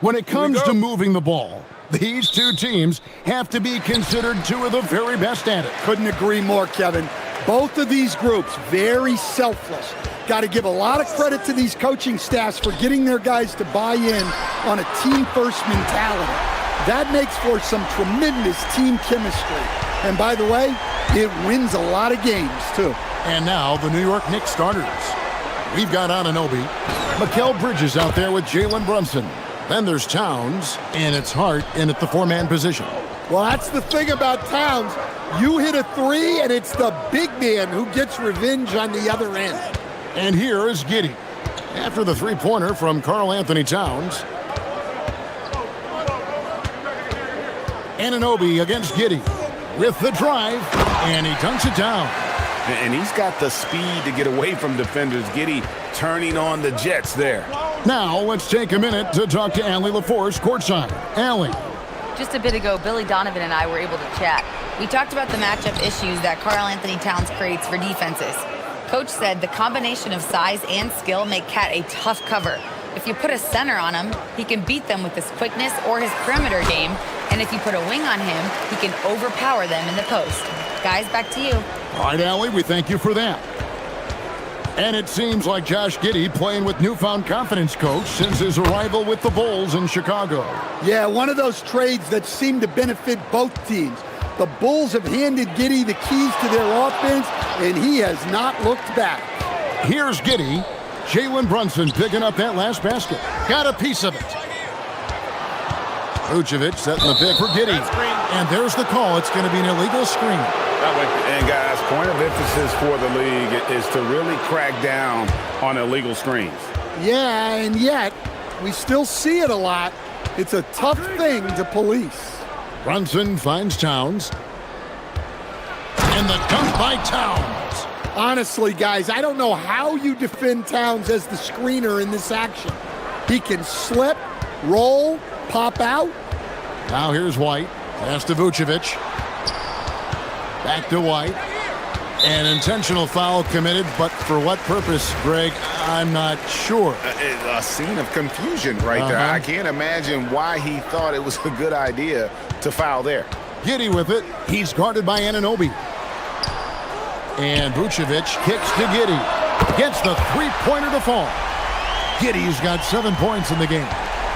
When it comes to moving the ball, these two teams have to be considered two of the very best at it. Couldn't agree more, Kevin. Both of these groups, very selfless. Got to give a lot of credit to these coaching staffs for getting their guys to buy in on a team-first mentality. That makes for some tremendous team chemistry. And by the way, it wins a lot of games, too. And now, the New York Knicks starters. We've got Anunoby. Mikal Bridges out there with Jalen Brunson. Then there's Towns, and it's Hart in at the four-man position. Well, that's the thing about Towns. You hit a three, and it's the big man who gets revenge on the other end. And here is Giddey. After the three-pointer from Karl Anthony Towns. Anunoby against Giddey with the drive, and he dunks it down. And he's got the speed to get away from defenders. Giddey turning on the Jets there. Now, let's take a minute to talk to Allie LaForce courtside. Allie. Just a bit ago, Billy Donovan and I were able to chat. We talked about the matchup issues that Karl Anthony Towns creates for defenses. Coach said the combination of size and skill make Cat a tough cover. If you put a center on him, he can beat them with his quickness or his perimeter game. And if you put a wing on him, he can overpower them in the post. Guys, back to you. All right, Allie, we thank you for that. And it seems like Josh Giddey playing with newfound confidence, Coach, since his arrival with the Bulls in Chicago. Yeah, one of those trades that seem to benefit both teams. The Bulls have handed Giddey the keys to their offense, and he has not looked back. Here's Giddey. Jalen Brunson picking up that last basket. Got a piece of it. Vucevic setting the pick for Giddey. And there's the call. It's going to be an illegal screen. And guys, point of emphasis for the league is to really crack down on illegal screens. Yeah, and yet we still see it a lot. It's a tough thing to police. Brunson finds Towns. And the dunk by Towns. Honestly, guys, I don't know how you defend Towns as the screener in this action. He can slip, roll, pop out. Now here's White. Pass to Vucevic. Back to White. An intentional foul committed, but for what purpose, Greg? I'm not sure. A scene of confusion right there. I can't imagine why he thought it was a good idea to foul there. Giddey with it. He's guarded by Anunoby. And Vucevic kicks to Giddey. Gets the three-pointer to fall. Giddey's got 7 points in the game.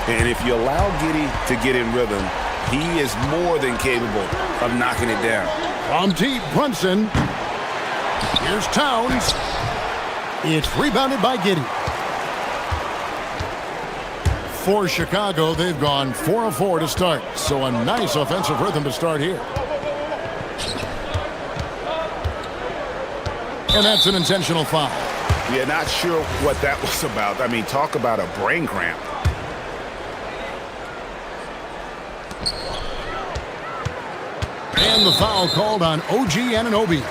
And if you allow Giddey to get in rhythm, he is more than capable of knocking it down. From deep, Brunson. Here's Towns. It's rebounded by Giddey. For Chicago, they've gone 4 of 4 to start. So a nice offensive rhythm to start here. And that's an intentional foul. Yeah, not sure what that was about. I mean, talk about a brain cramp. And the foul called on OG Anunoby.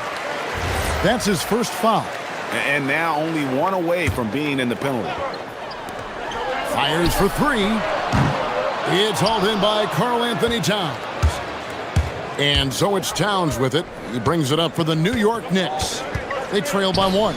That's his first foul. And now only one away from being in the penalty. Fires for three. It's hauled in by Karl Anthony Towns. And so it's Towns with it. He brings it up for the New York Knicks. They trail by 1.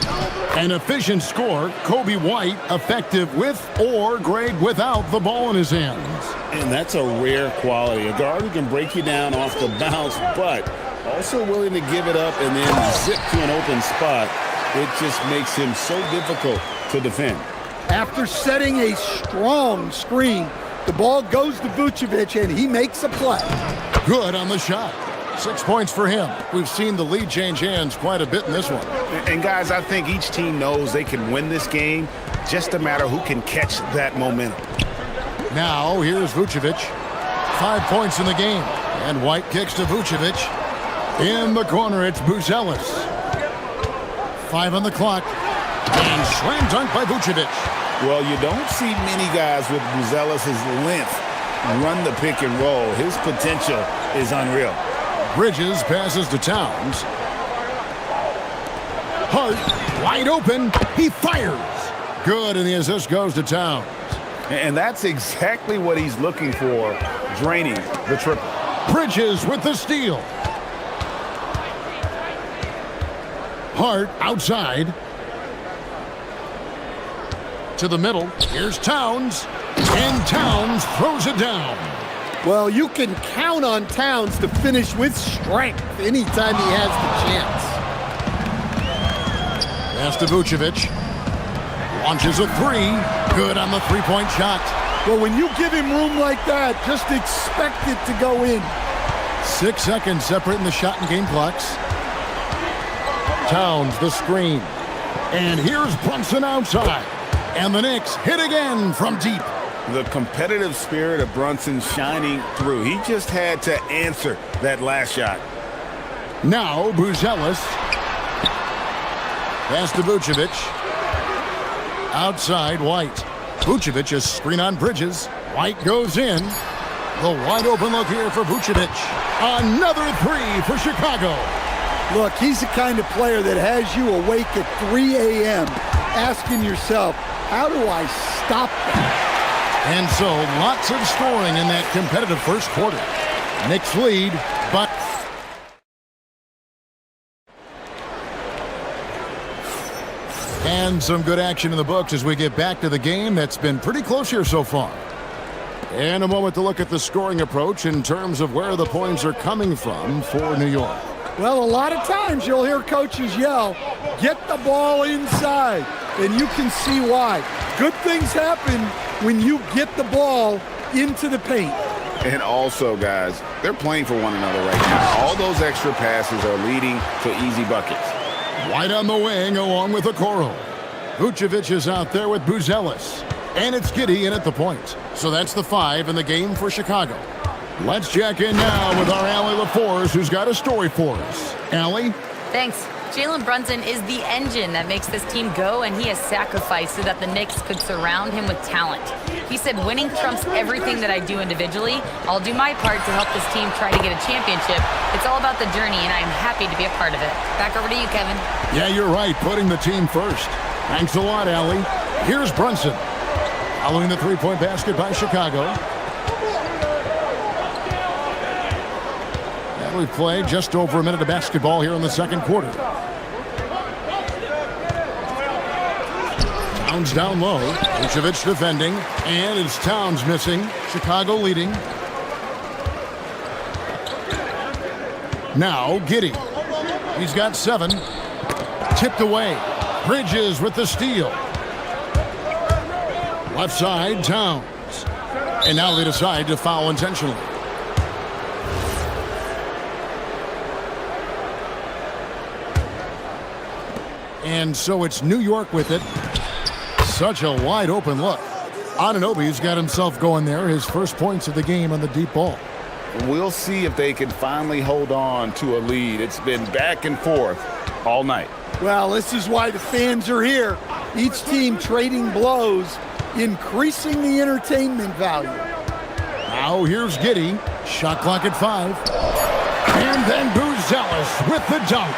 An efficient score. Kobe White effective with or Greg without the ball in his hands. And that's a rare quality. A guard who can break you down off the bounce, but also willing to give it up and then zip to an open spot. It just makes him so difficult to defend. After setting a strong screen, the ball goes to Vucevic, and he makes a play. Good on the shot. 6 points for him. We've seen the lead change hands quite a bit in this one. And guys, I think each team knows they can win this game. Just a matter who can catch that momentum. Now, here's Vucevic. 5 points in the game. And White kicks to Vucevic. In the corner, it's Buzelis. 5 on the clock. And slam dunk by Vucevic. Well, you don't see many guys with Buzelis' length run the pick and roll. His potential is unreal. Bridges passes to Towns. Hart, wide open. He fires. Good, and the assist goes to Towns. And that's exactly what he's looking for, draining the triple. Bridges with the steal. Hart outside. To the middle. Here's Towns. And Towns throws it down. Well, you can count on Towns to finish with strength anytime he has the chance. Pass to Vucevic. Launches a three. Good on the three-point shot. Well, when you give him room like that, just expect it to go in. 6 seconds separating the shot and game clocks. Towns, the screen. And here's Brunson outside. And the Knicks hit again from deep. The competitive spirit of Brunson shining through. He just had to answer that last shot. Now, Buzelis. Pass to Vucevic. Outside, White. Vucevic is screen on Bridges. White goes in. The wide open look here for Vucevic. Another three for Chicago. Look, he's the kind of player that has you awake at 3 a.m. asking yourself, how do I stop that? And so, lots of scoring in that competitive first quarter. Knicks lead, but... And some good action in the books as we get back to the game that's been pretty close here so far. And a moment to look at the scoring approach in terms of where the points are coming from for New York. Well, a lot of times you'll hear coaches yell, get the ball inside, and you can see why. Good things happen when you get the ball into the paint. And also, guys, they're playing for one another right now. All those extra passes are leading to easy buckets. White on the wing along with Okoro. Vucevic is out there with Buzelis. And it's Giddey in at the point. So that's the 5 in the game for Chicago. Let's check in now with our Allie LaForce, who's got a story for us. Allie? Thanks. Jalen Brunson is the engine that makes this team go, and he has sacrificed so that the Knicks could surround him with talent. He said, winning trumps everything that I do individually. I'll do my part to help this team try to get a championship. It's all about the journey, and I'm happy to be a part of it. Back over to you, Kevin. Yeah, you're right, putting the team first. Thanks a lot, Allie. Here's Brunson. Following the three-point basket by Chicago. And we've played just over a minute of basketball here in the second quarter. Towns down low. Vucevic defending. And it's Towns missing. Chicago leading. Now Giddey. He's got 7. Tipped away. Bridges with the steal. Left side, Towns. And now they decide to foul intentionally. And so it's New York with it. Such a wide open look. Anunoby's got himself going there. His first points of the game on the deep ball. We'll see if they can finally hold on to a lead. It's been back and forth all night. Well, this is why the fans are here. Each team trading blows, increasing the entertainment value. Now here's Giddey. Shot clock at 5. And then Buzelis with the dunk.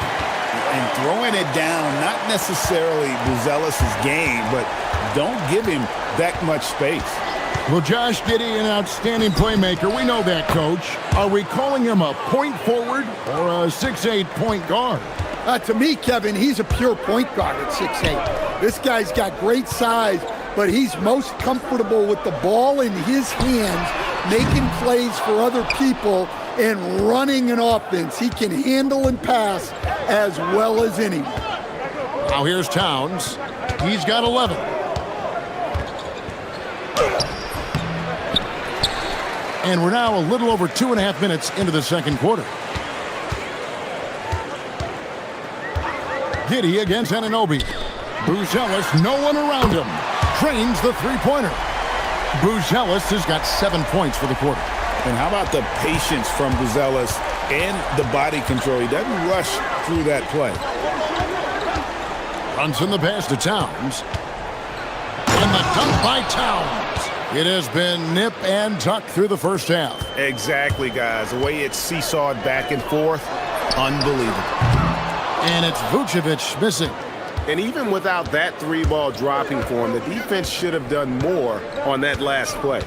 And throwing it down, not necessarily Buzelis' game, but don't give him that much space. Well, Josh Giddey, an outstanding playmaker. We know that, Coach. Are we calling him a point forward or a 6'8" point guard? To me, Kevin, he's a pure point guard at 6'8". This guy's got great size, but he's most comfortable with the ball in his hands, making plays for other people and running an offense. He can handle and pass as well as anyone. Now here's Towns. He's got 11. And we're now a little over 2.5 minutes into the second quarter. Giddey against Anunoby. Buzelis, no one around him. Trains the three-pointer. Buzelis has got 7 points for the quarter. And how about the patience from Buzelis and the body control? He doesn't rush through that play. Brunson the pass to Towns. And the dunk by Towns. It has been nip and tuck through the first half. Exactly, guys. The way it's seesawed back and forth, unbelievable. And it's Vucevic missing. And even without that 3-ball dropping for him, the defense should have done more on that last play.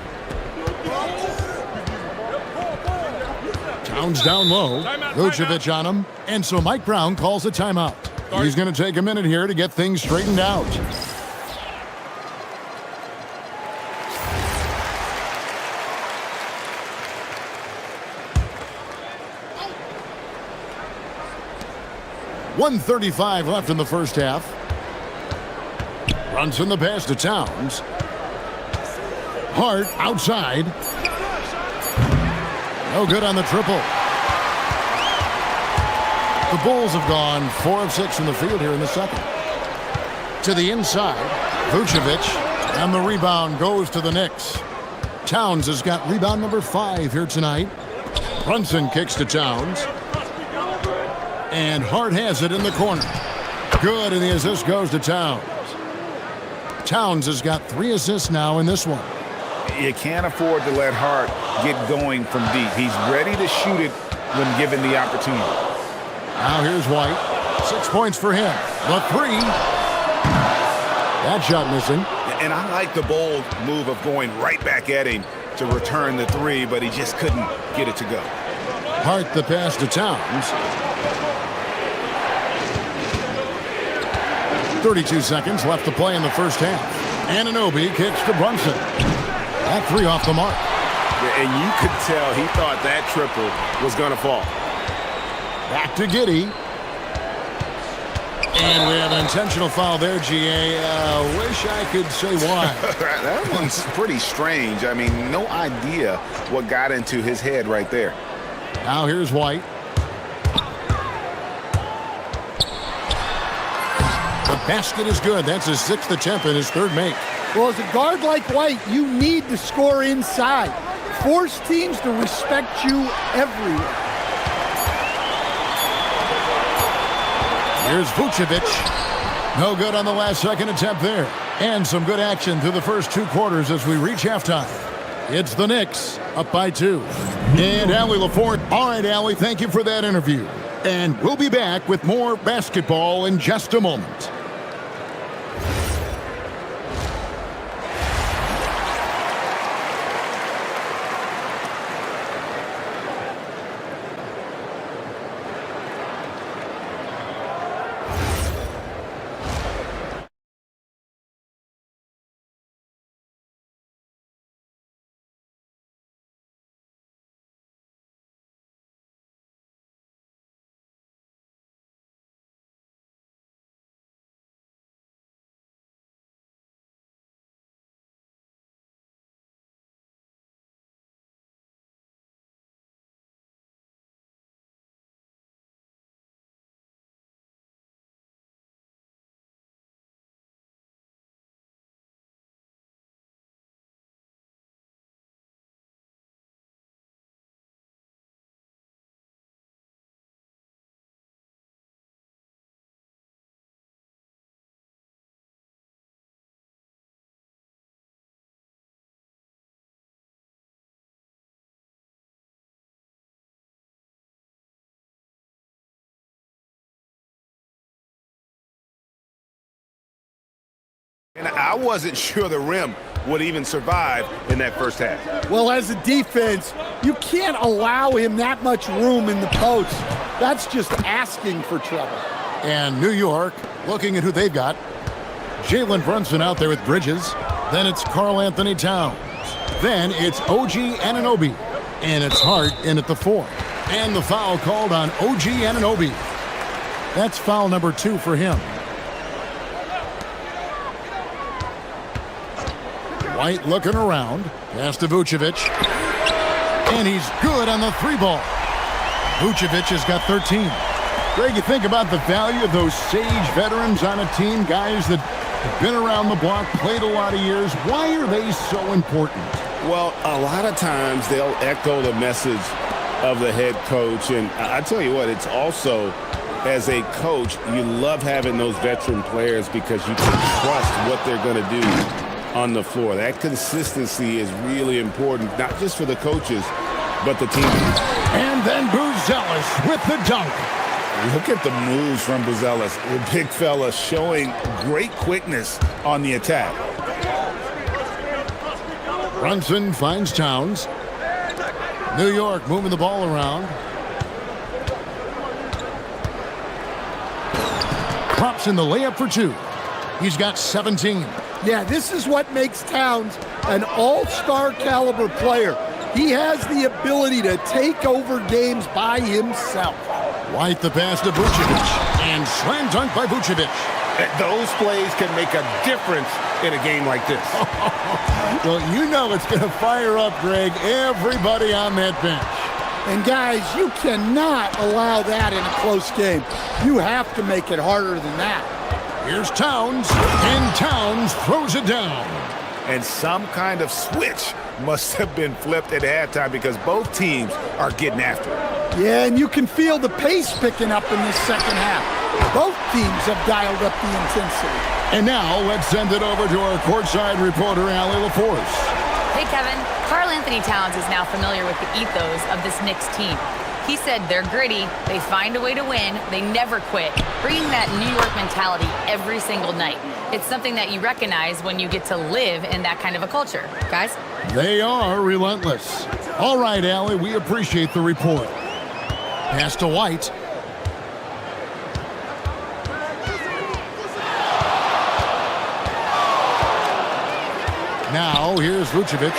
Towns down low. Vucevic on him. And so Mike Brown calls a timeout. He's going to take a minute here to get things straightened out. 1:35 left in the first half. Runs in the pass to Towns. Hart outside. No good on the triple. The Bulls have gone 4 of 6 from the field here in the second. To the inside, Vucevic, and the rebound goes to the Knicks. Towns has got rebound number 5 here tonight. Brunson kicks to Towns. And Hart has it in the corner. Good, and the assist goes to Towns. Towns has got 3 assists now in this one. You can't afford to let Hart get going from deep. He's ready to shoot it when given the opportunity. Now here's White. 6 points for him. The 3. That shot missing. And I like the bold move of going right back at him to return the 3, but he just couldn't get it to go. Hart the pass to Towns. 32 seconds left to play in the first half. Anunoby kicks to Brunson. That 3 off the mark. Yeah, and you could tell he thought that triple was going to fall. Back to Giddey. And we have an intentional foul there, GA. Wish I could say why. That one's pretty strange. I mean, no idea what got into his head right there. Now here's White. The basket is good. That's his 6th attempt and his 3rd make. Well, as a guard like White, you need to score inside. Force teams to respect you everywhere. Here's Vucevic. No good on the last second attempt there. And some good action through the first 2 quarters as we reach halftime. It's the Knicks up by 2. And Allie LaForte. All right, Allie, thank you for that interview. And we'll be back with more basketball in just a moment. And I wasn't sure the rim would even survive in that first half. Well, as a defense, you can't allow him that much room in the post. That's just asking for trouble. And New York, looking at who they've got. Jalen Brunson out there with Bridges. Then it's Karl Anthony Towns. Then it's OG Anunoby. And it's Hart in at the 4. And the foul called on OG Anunoby. That's foul number 2 for him. White looking around. Pass to Vucevic. And he's good on the 3-ball. Vucevic has got 13. Greg, you think about the value of those sage veterans on a team, guys that have been around the block, played a lot of years. Why are they so important? Well, a lot of times they'll echo the message of the head coach. And I tell you what, it's also, as a coach, you love having those veteran players because you can trust what they're going to do on the floor. That consistency is really important, not just for the coaches, but the team. And then Buzelis with the dunk. Look at the moves from Buzelis. The big fella showing great quickness on the attack. Brunson finds Towns. New York moving the ball around. Props in the layup for 2. He's got 17. Yeah, this is what makes Towns an all-star caliber player. He has the ability to take over games by himself. White the pass to Vucevic. And slam dunk by Vucevic. Those plays can make a difference in a game like this. Well, you know it's going to fire up, Greg, everybody on that bench. And guys, you cannot allow that in a close game. You have to make it harder than that. Here's Towns, and Towns throws it down. And some kind of switch must have been flipped at halftime because both teams are getting after it. Yeah, and you can feel the pace picking up in this second half. Both teams have dialed up the intensity. And now let's send it over to our courtside reporter, Allie LaForce. Hey, Kevin. Karl Anthony Towns is now familiar with the ethos of this Knicks team. He said they're gritty, they find a way to win, they never quit, bringing that New York mentality every single night. It's something that you recognize when you get to live in that kind of a culture. Guys? They are relentless. All right, Allie, we appreciate the report. Pass to White. Now, here's Vucevic.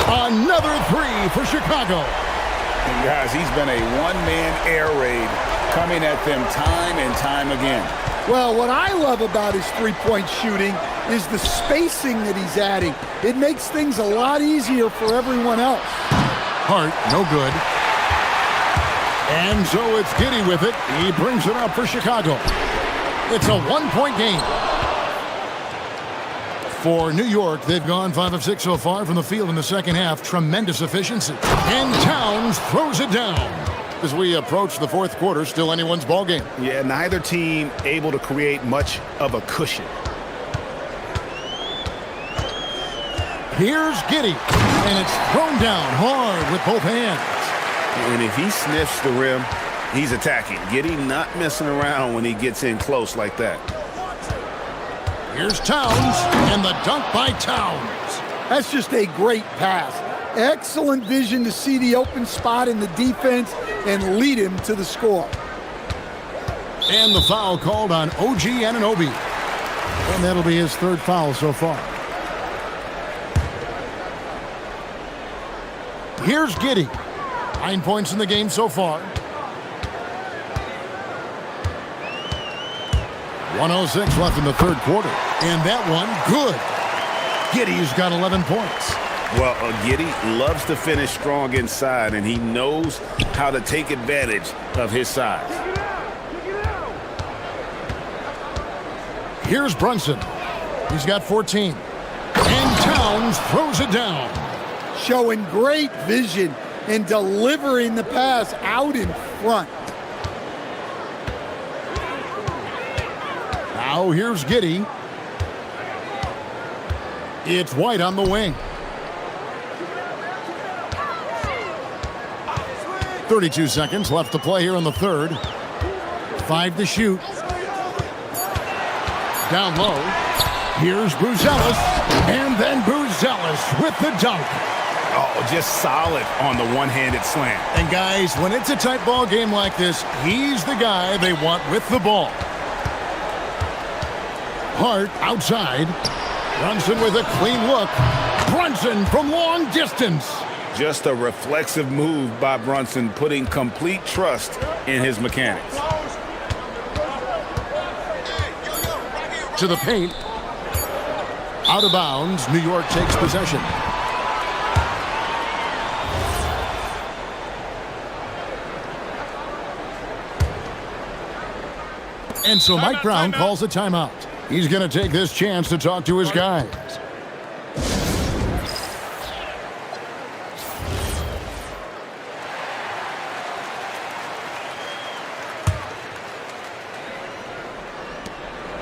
Another three for Chicago. And guys, he's been a one-man air raid coming at them time and time again. Well, what I love about his three-point shooting is the spacing that he's adding. It makes things a lot easier for everyone else. Hart, no good. And so it's Giddey with it. He brings it up for Chicago. It's a one-point game. For New York, they've gone 5 of 6 so far from the field in the second half. Tremendous efficiency. And Towns throws it down. As we approach the fourth quarter, still anyone's ball game. Yeah, neither team able to create much of a cushion. Here's Giddey. And it's thrown down hard with both hands. And if he sniffs the rim, he's attacking. Giddey not messing around when he gets in close like that. Here's Towns, and the dunk by Towns. That's just a great pass. Excellent vision to see the open spot in the defense and lead him to the score. And the foul called on OG Anunoby. And that'll be his third foul so far. Here's Giddey. 9 points in the game so far. 1:06 left in the third quarter. And that one, good. Giddey's got 11 points. Well, Giddey loves to finish strong inside, and he knows how to take advantage of his size. Here's Brunson. He's got 14. And Towns throws it down. Showing great vision and delivering the pass out in front. Now here's Giddey. It's White on the wing. 32 seconds left to play here in the third. 5 to shoot. Down low. Here's Buzelis. And then Buzelis with the dunk. Oh, just solid on the one-handed slam. And guys, when it's a tight ball game like this, he's the guy they want with the ball. Hart outside. Brunson with a clean look. Brunson from long distance. Just a reflexive move by Brunson, putting complete trust in his mechanics. To the paint. Out of bounds. New York takes possession. And so Mike Brown calls a timeout. He's going to take this chance to talk to his guys.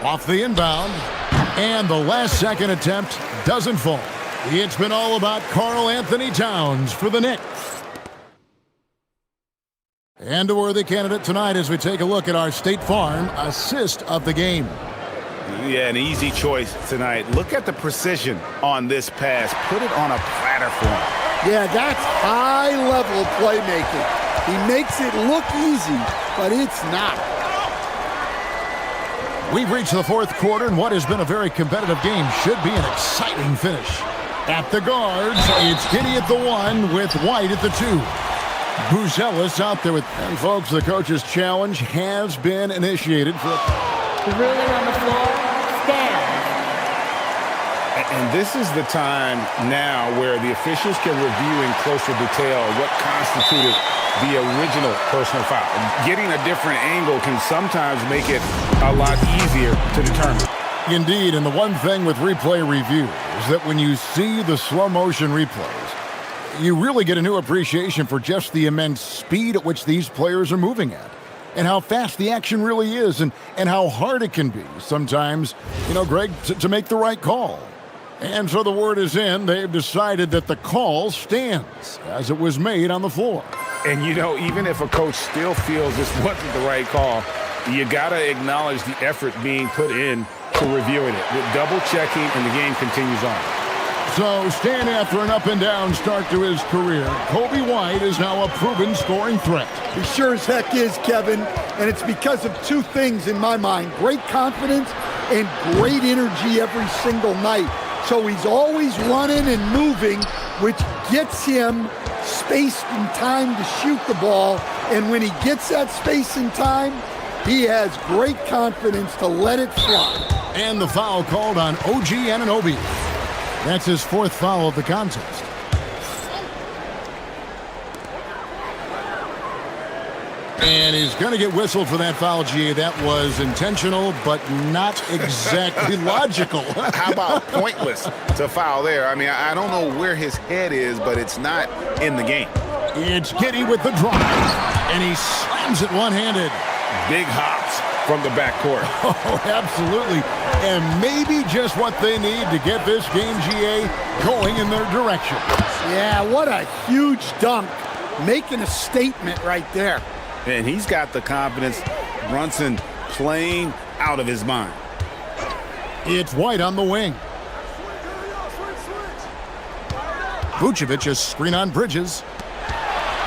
Off the inbound. And the last second attempt doesn't fall. It's been all about Karl Anthony Towns for the Knicks. And a worthy candidate tonight as we take a look at our State Farm assist of the game. Yeah, an easy choice tonight. Look at the precision on this pass. Put it on a platter for him. Yeah, that's high-level playmaking. He makes it look easy, but it's not. We've reached the fourth quarter, and what has been a very competitive game should be an exciting finish. At the guards, it's Giddey at the 1 with White at the 2. Buzelis out there with, and folks, the coach's challenge has been initiated. The ruling on the floor stands. And this is the time now where the officials can review in closer detail what constituted the original personal foul. Getting a different angle can sometimes make it a lot easier to determine. Indeed, and the one thing with replay review is that when you see the slow motion replays, you really get a new appreciation for just the immense speed at which these players are moving at, and how fast the action really is, and how hard it can be sometimes, Greg, to make the right call. And so the word is in. They've decided that the call stands as it was made on the floor. And, even if a coach still feels this wasn't the right call, you got to acknowledge the effort being put in to reviewing it, with double checking, and the game continues on. So, staying after an up-and-down start to his career, Kobe White is now a proven scoring threat. He sure as heck is, Kevin, and it's because of two things in my mind: great confidence and great energy every single night. So he's always running and moving, which gets him space and time to shoot the ball. And when he gets that space and time, he has great confidence to let it fly. And the foul called on OG Anunoby. That's his fourth foul of the contest. And he's going to get whistled for that foul, G. That was intentional, but not exactly logical. How about pointless to foul there? I mean, I don't know where his head is, but it's not in the game. It's Giddy with the drive, and he slams it one-handed. Big hops from the backcourt. Oh, absolutely. And maybe just what they need to get this game, GA, going in their direction. Yeah, what a huge dunk. Making a statement right there. And he's got the confidence. Brunson playing out of his mind. It's White on the wing. Vucevic is screen on Bridges.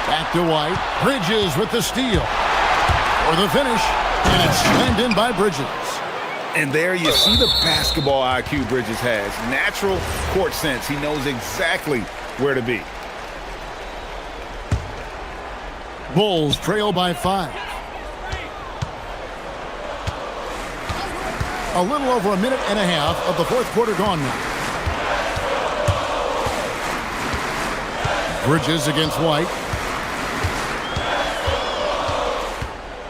Back to White. Bridges with the steal. For the finish. And it's slammed in by Bridges. And there you see the basketball IQ Bridges has. Natural court sense. He knows exactly where to be. Bulls trail by 5. A little over a minute and a half of the fourth quarter gone now. Bridges against White.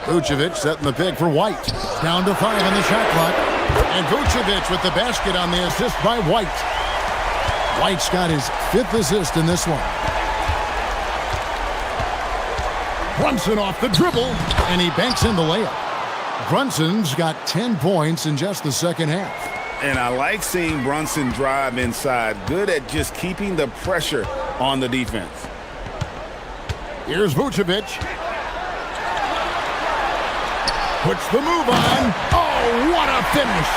Vucevic setting the pick for White. Down to 5 on the shot clock. And Vucevic with the basket on the assist by White. White's got his 5th assist in this one. Brunson off the dribble, and he banks in the layup. Brunson's got 10 points in just the second half. And I like seeing Brunson drive inside. Good at just keeping the pressure on the defense. Here's Vucevic. Puts the move on. Oh, what a finish.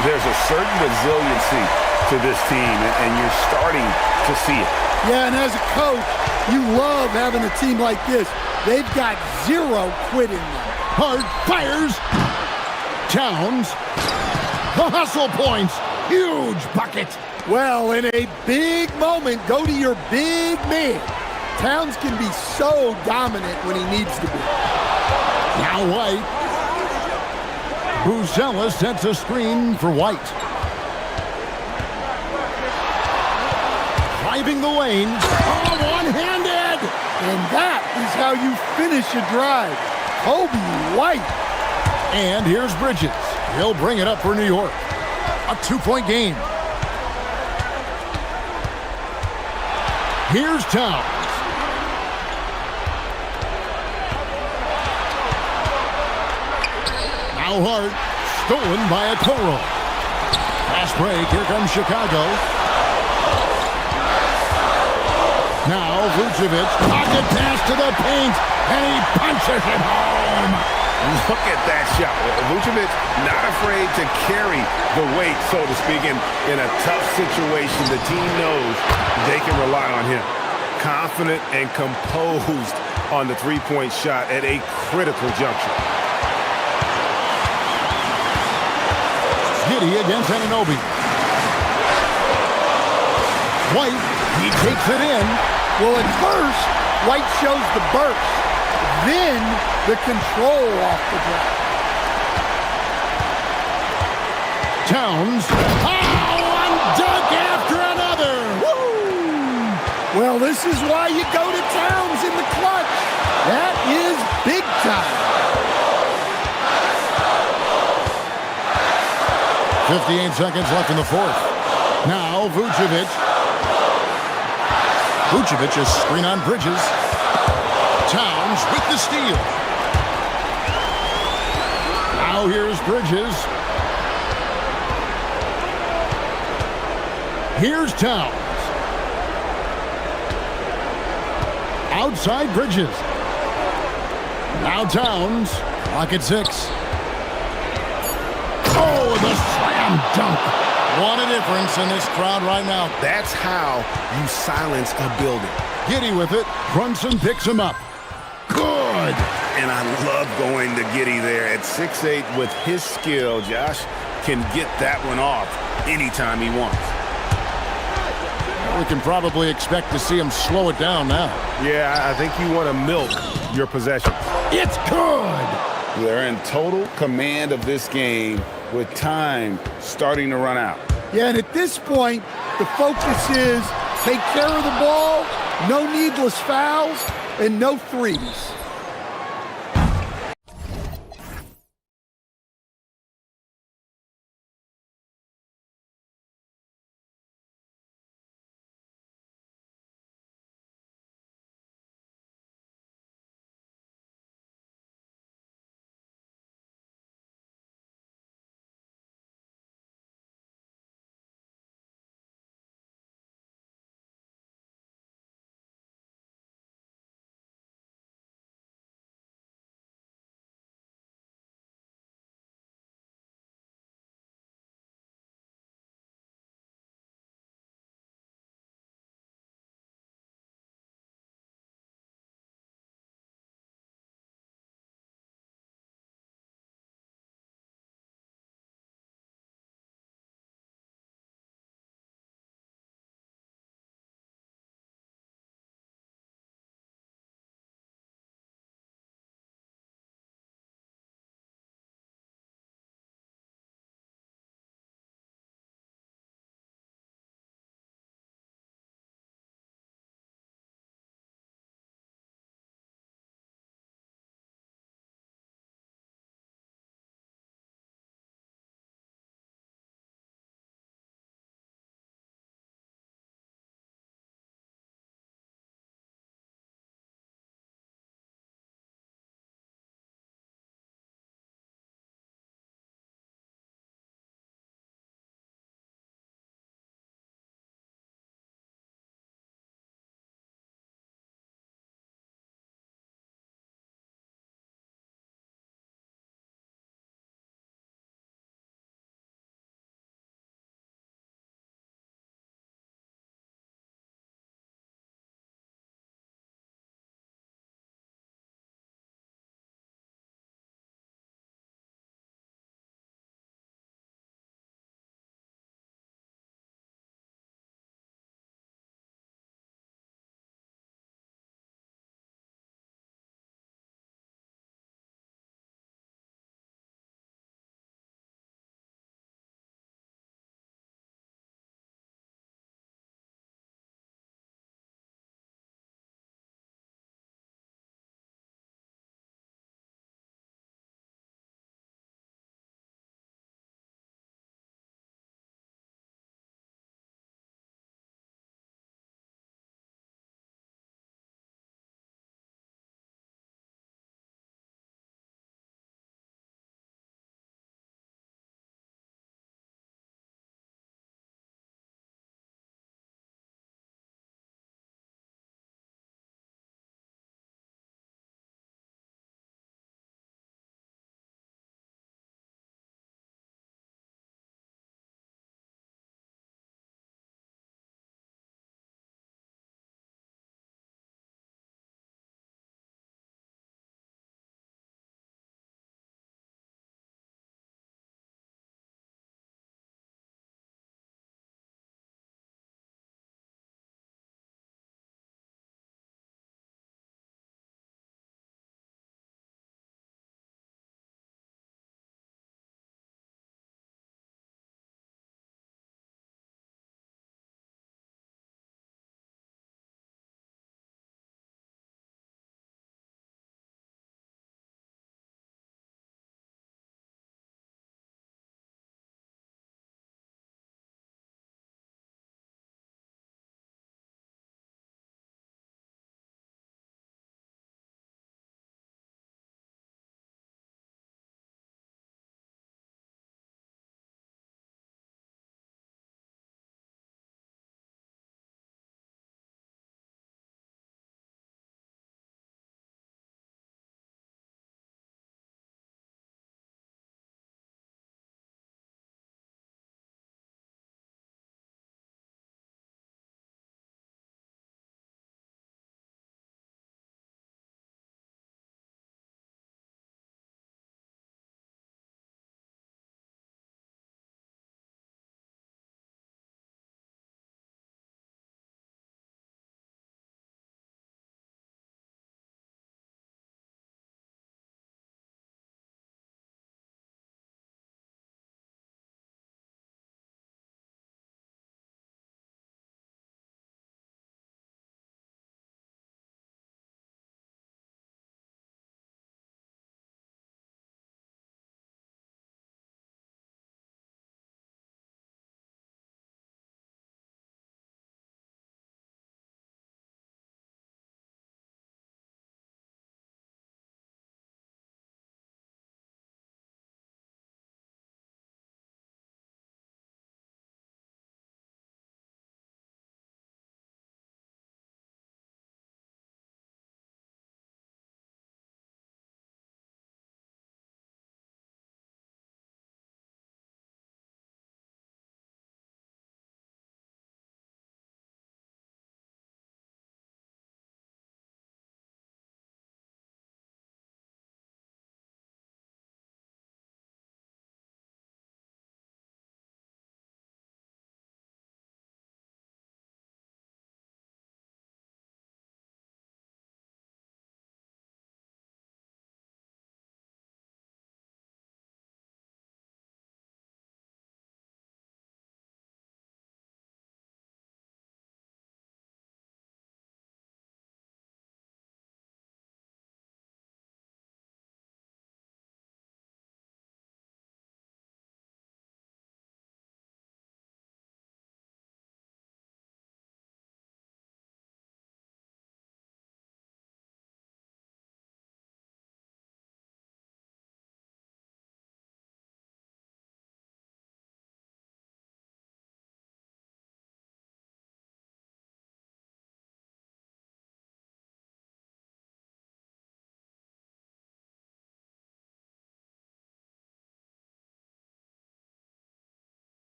There's a certain resiliency to this team, and you're starting to see it. Yeah, and as a coach, you love having a team like this. They've got zero quit in them. Hart fires. Towns. The hustle points. Huge bucket. Well, in a big moment, go to your big man. Towns can be so dominant when he needs to be. Now White. Buzelis sets a screen for White. Driving the lane. Oh, one-handed. And that is how you finish a drive. Kobe White. And here's Bridges. He'll bring it up for New York. A 2-point game. Here's Towns. Now Hart. Stolen by Okoro. Fast break. Here comes Chicago. Now Vucevic, pocket pass to the paint, and he punches it home. Look at that shot. Vucevic not afraid to carry the weight, so to speak, in a tough situation. The team knows they can rely on him. Confident and composed on the three-point shot at a critical juncture. Giddy against Anunoby. White, he takes it in. Well, at first, White shows the burst, then the control off the ground. Towns. Oh, one dunk after another. Woo! Well, this is why you go to Towns in the clutch. That is big time. 58 seconds left in the fourth. Now Vucevic. Vucevic is screen on Bridges. Towns with the steal. Now here's Bridges. Here's Towns. Outside Bridges. Now Towns. Clock at 6. Oh, the slam dunk. What a difference in this crowd right now. That's how you silence a building. Giddey with it. Brunson picks him up. Good. And I love going to Giddey there at 6'8" with his skill. Josh can get that one off anytime he wants. We can probably expect to see him slow it down now. Yeah, I think you want to milk your possession. It's good. They're in total command of this game with time starting to run out. Yeah, and at this point, the focus is take care of the ball, no needless fouls, and no threes.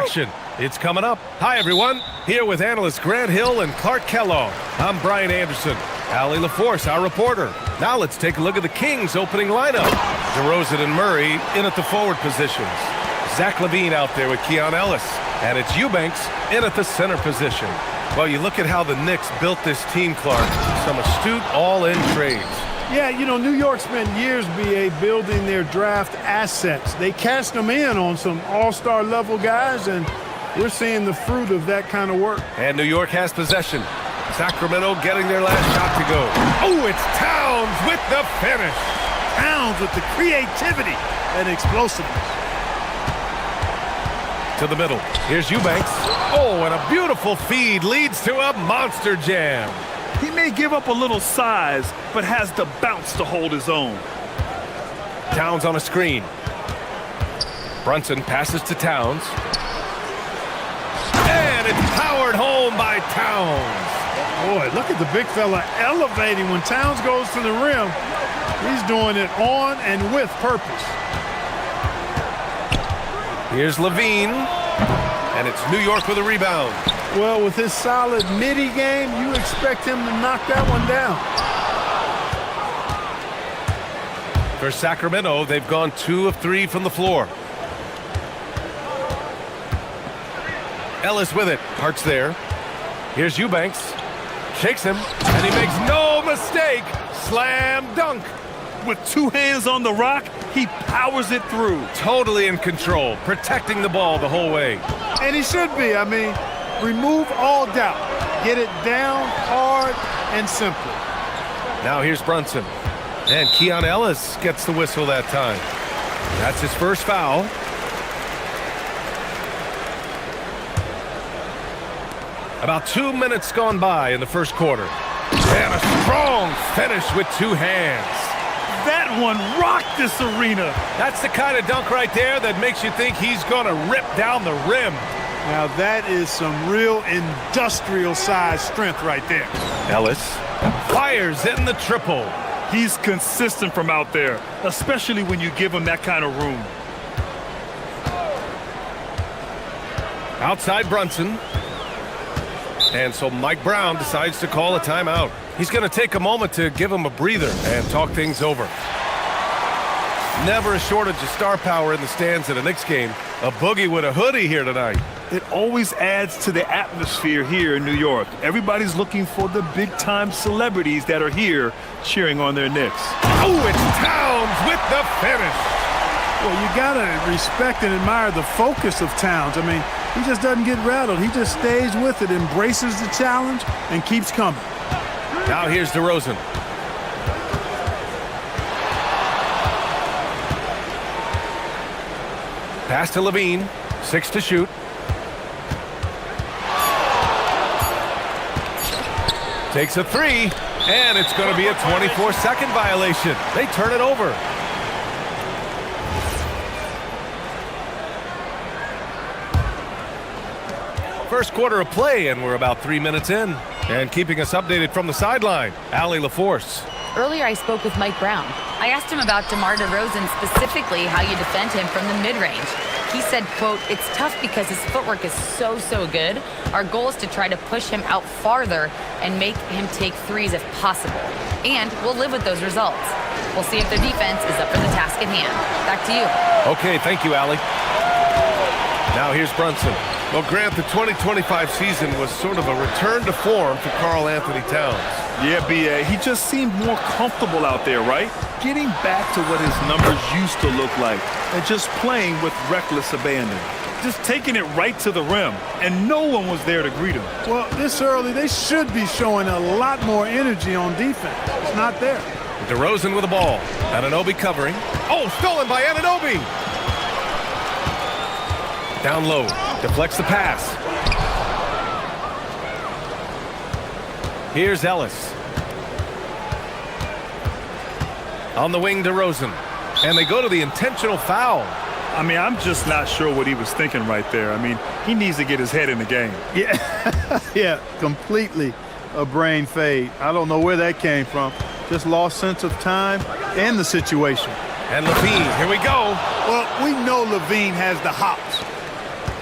Action. It's coming up. Hi, everyone. Here with analysts Grant Hill and Clark Kellogg. I'm Brian Anderson. Allie LaForce, our reporter. Now let's take a look at the Kings' opening lineup. DeRozan and Murray in at the forward positions. Zach LaVine out there with Keon Ellis. And it's Eubanks in at the center position. Well, you look at how the Knicks built this team, Clark. Some astute all-in trades. Yeah, you know, New York spent years, BA, building their draft assets. They cashed them in on some all-star level guys, and we're seeing the fruit of that kind of work. And New York has possession. Sacramento getting their last shot to go. Oh, it's Towns with the finish. Towns with the creativity and explosiveness. To the middle. Here's Eubanks. Oh, and a beautiful feed leads to a monster jam. He may give up a little size, but has the bounce to hold his own. Towns on a screen. Brunson passes to Towns. And it's powered home by Towns. Boy, look at the big fella elevating when Towns goes to the rim. He's doing it on and with purpose. Here's LaVine. And it's New York with a rebound. Well, with his solid midi game, you expect him to knock that one down. For Sacramento, they've gone 2 of 3 from the floor. Ellis with it. Hart's there. Here's Eubanks. Shakes him, and he makes no mistake. Slam dunk. With 2 hands on the rock, he powers it through. Totally in control, protecting the ball the whole way. And he should be. I mean, remove all doubt. Get it down hard and simple. Now here's Brunson. And Keon Ellis gets the whistle that time. That's his first foul. About 2 minutes gone by in the first quarter. And a strong finish with 2 hands. That one rocked this arena. That's the kind of dunk right there that makes you think he's going to rip down the rim. Now that is some real industrial size strength right there. Ellis fires in the triple. He's consistent from out there, especially when you give him that kind of room. Outside Brunson. And so Mike Brown decides to call a timeout. He's going to take a moment to give him a breather and talk things over. Never a shortage of star power in the stands at a Knicks game. A boogie with a hoodie here tonight. It always adds to the atmosphere here in New York. Everybody's looking for the big-time celebrities that are here cheering on their Knicks. Oh, it's Towns with the finish. Well, you got to respect and admire the focus of Towns. I mean, he just doesn't get rattled. He just stays with it, embraces the challenge, and keeps coming. Now here's DeRozan. Pass to LaVine. 6 to shoot. Takes a 3, and it's going to be a 24-second violation. They turn it over. First quarter of play, and we're about 3 minutes in. And keeping us updated from the sideline, Allie LaForce. Earlier, I spoke with Mike Brown. I asked him about DeMar DeRozan, specifically how you defend him from the mid-range. He said, quote, "It's tough because his footwork is so good. Our goal is to try to push him out farther and make him take threes if possible. And we'll live with those results. We'll see if their defense is up for the task at hand." Back to you. Okay, thank you, Allie. Now here's Brunson. Well, Grant, the 2025 season was sort of a return to form for Karl Anthony Towns. Yeah, B.A., he just seemed more comfortable out there, right? Getting back to what his numbers used to look like and just playing with reckless abandon. Just taking it right to the rim, and no one was there to greet him. Well, this early, they should be showing a lot more energy on defense. It's not there. DeRozan with the ball. Anunoby covering. Oh, stolen by Anunoby! Down low. Deflects the pass. Here's Ellis. On the wing, DeRozan. And they go to the intentional foul. I mean, I'm just not sure what he was thinking right there. I mean, he needs to get his head in the game. Yeah, yeah, completely a brain fade. I don't know where that came from. Just lost sense of time and the situation. And LaVine, here we go. Well, we know LaVine has the hops.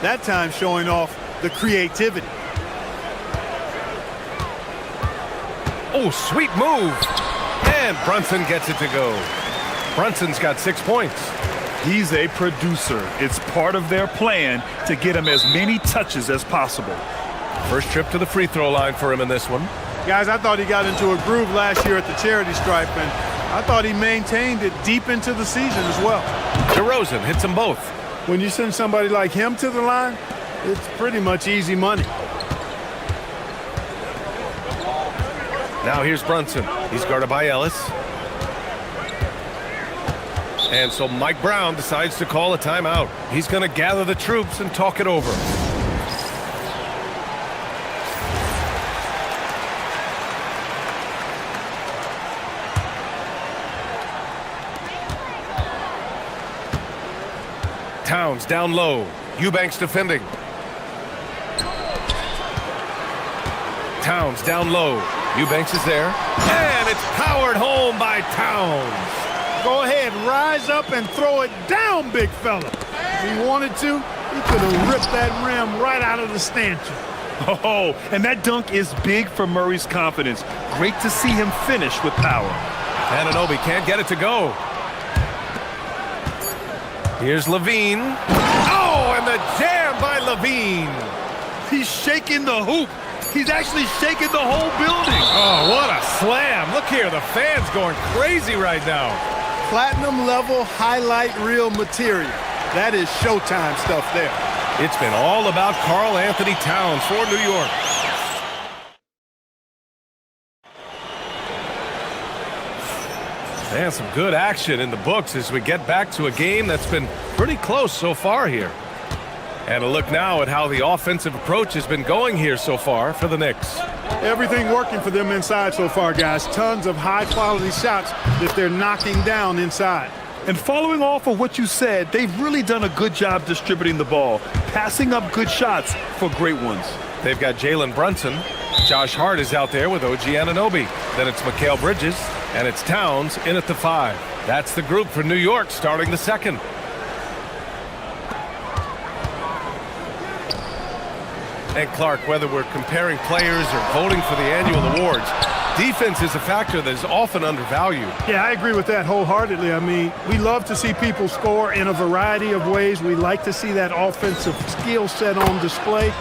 that time showing off the creativity. Oh, sweet move. And Brunson gets it to go. Brunson's got 6 points. He's a producer. It's part of their plan to get him as many touches as possible. First trip to the free throw line for him in this one. Guys, I thought he got into a groove last year at the charity stripe, and I thought he maintained it deep into the season as well. DeRozan hits them both. When you send somebody like him to the line, it's pretty much easy money. Now here's Brunson. He's guarded by Ellis. And so Mike Brown decides to call a timeout. He's going to gather the troops and talk it over. Towns down low. Eubanks defending. Towns down low. Eubanks is there. And it's powered home by Towns. Go ahead, rise up and throw it down, big fella. If he wanted to, he could have ripped that rim right out of the stanchion. Oh, and that dunk is big for Murray's confidence. Great to see him finish with power. Anunoby can't get it to go. Here's Levine. Oh, and the jam by Levine. He's shaking the hoop. He's actually shaking the whole building. Oh, what a slam. Look here, the fans going crazy right now. Platinum level highlight reel material. That is Showtime stuff there. It's been all about Karl Anthony Towns for New York. And some good action in the books as we get back to a game that's been pretty close so far here. And a look now at how the offensive approach has been going here so far for the Knicks. Everything working for them inside so far, guys. Tons of high-quality shots that they're knocking down inside. And following off of what you said, they've really done a good job distributing the ball, passing up good shots for great ones. They've got Jalen Brunson. Josh Hart is out there with OG Anunoby. Then it's Mikal Bridges, and it's Towns in at the 5. That's the group for New York starting the second. And Clark, whether we're comparing players or voting for the annual awards, defense is a factor that is often undervalued. Yeah, I agree with that wholeheartedly. I mean, we love to see people score in a variety of ways. We like to see that offensive skill set on display.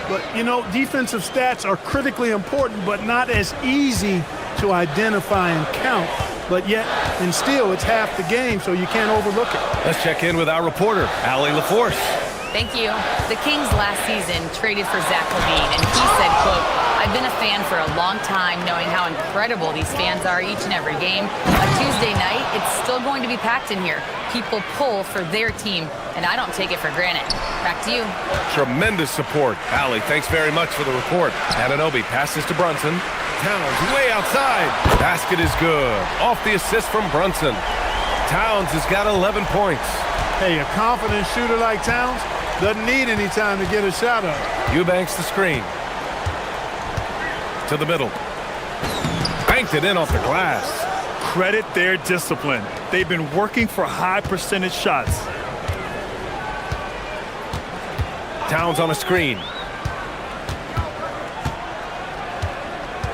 But, you know, defensive stats are critically important, but not as easy to identify and count. But yet, and still, it's half the game, so you can't overlook it. Let's check in with our reporter, Allie LaForce. Thank you. The Kings last season traded for Zach LaVine, and he said, quote, "I've been a fan for a long time, knowing how incredible these fans are each and every game. On Tuesday night, it's still going to be packed in here. People pull for their team, and I don't take it for granted." Back to you. Tremendous support. Allie, thanks very much for the report. Anunoby passes to Brunson. Towns way outside. Basket is good. Off the assist from Brunson. Towns has got 11 points. Hey, a confident shooter like Towns doesn't need any time to get a shot up. Eubanks the screen. To the middle. Banked it in off the glass. Credit their discipline. They've been working for high percentage shots. Towns on a screen.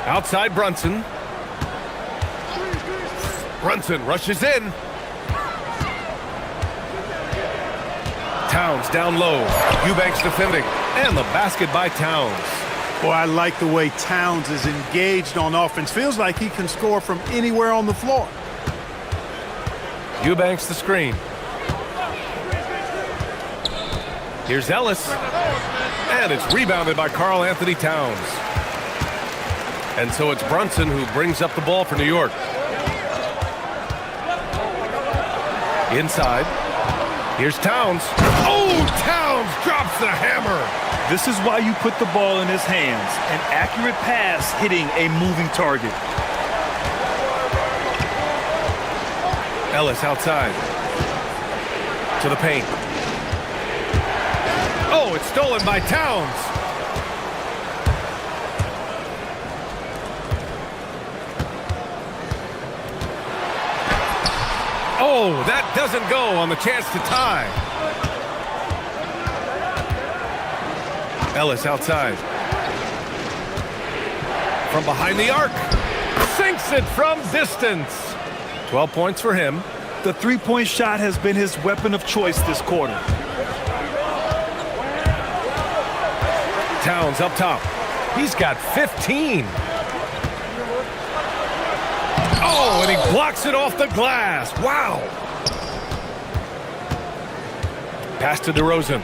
Outside Brunson. Brunson rushes in. Towns down low. Eubanks defending. And the basket by Towns. Boy, I like the way Towns is engaged on offense. Feels like he can score from anywhere on the floor. Eubanks the screen. Here's Ellis. And it's rebounded by Karl Anthony Towns. And so it's Brunson who brings up the ball for New York. Inside. Here's Towns. Oh, Towns drops the hammer. This is why you put the ball in his hands. An accurate pass hitting a moving target. Ellis outside. To the paint. Oh, it's stolen by Towns. Oh, that doesn't go on the chance to tie. Ellis outside. From behind the arc. Sinks it from distance. 12 points for him. The three-point shot has been his weapon of choice this quarter. Towns up top. He's got 15. Oh, and he blocks it off the glass. Wow. Pass to DeRozan.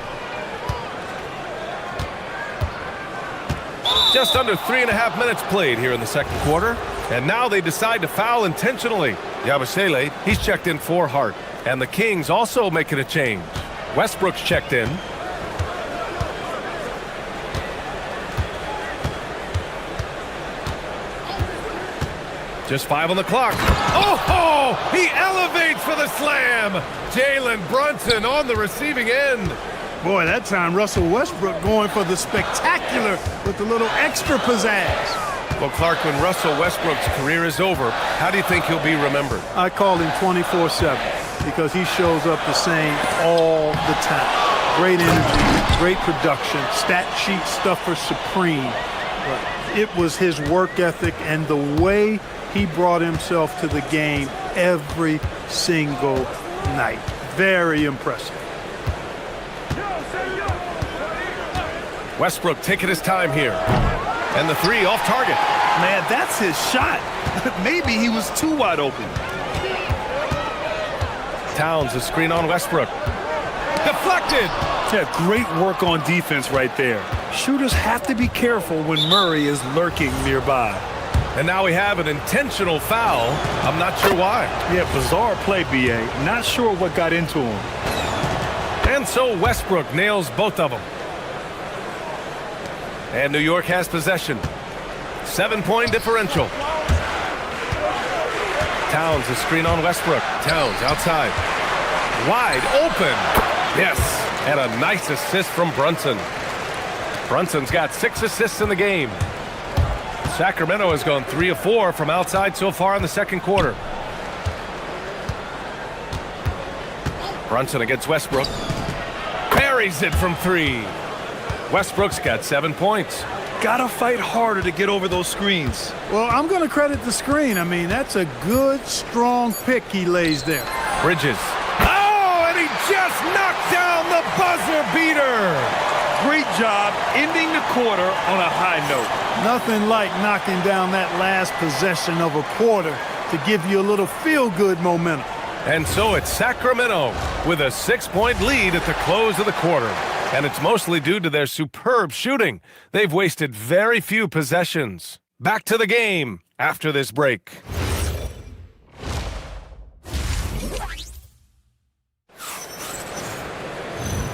Just under 3.5 minutes played here in the second quarter. And now they decide to foul intentionally. Yabusele, he's checked in for Hart. And the Kings also making a change. Westbrook's checked in. Just 5 on the clock. Oh, he elevates for the slam. Jalen Brunson on the receiving end. Boy, that time Russell Westbrook going for the spectacular with a little extra pizzazz. Well, Clark, when Russell Westbrook's career is over, how do you think he'll be remembered? I call him 24/7 because he shows up the same all the time. Great energy, great production, stat sheet stuffer supreme. But it was his work ethic and the way he brought himself to the game every single night. Very impressive. Westbrook taking his time here. And the three off target. Man, that's his shot. Maybe he was too wide open. Towns, a screen on Westbrook. Deflected. Yeah, great work on defense right there. Shooters have to be careful when Murray is lurking nearby. And now we have an intentional foul. I'm not sure why. Yeah, bizarre play, B.A. Not sure what got into him. And so Westbrook nails both of them. And New York has possession. 7-point differential. Towns, a screen on Westbrook. Towns outside. Wide open. Yes, and a nice assist from Brunson. Brunson's got 6 assists in the game. Sacramento has gone 3 of 4 from outside so far in the second quarter. Brunson against Westbrook. Parries it from 3. Westbrook's got 7 points. Gotta fight harder to get over those screens. Well, I'm going to credit the screen. I mean, that's a good, strong pick he lays there. Bridges. Oh, and he just knocked down the buzzer beater. Great job ending the quarter on a high note. Nothing like knocking down that last possession of a quarter to give you a little feel-good momentum. And so it's Sacramento with a 6-point lead at the close of the quarter. And it's mostly due to their superb shooting. They've wasted very few possessions. Back to the game after this break.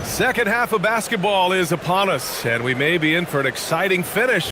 Second half of basketball is upon us, and we may be in for an exciting finish.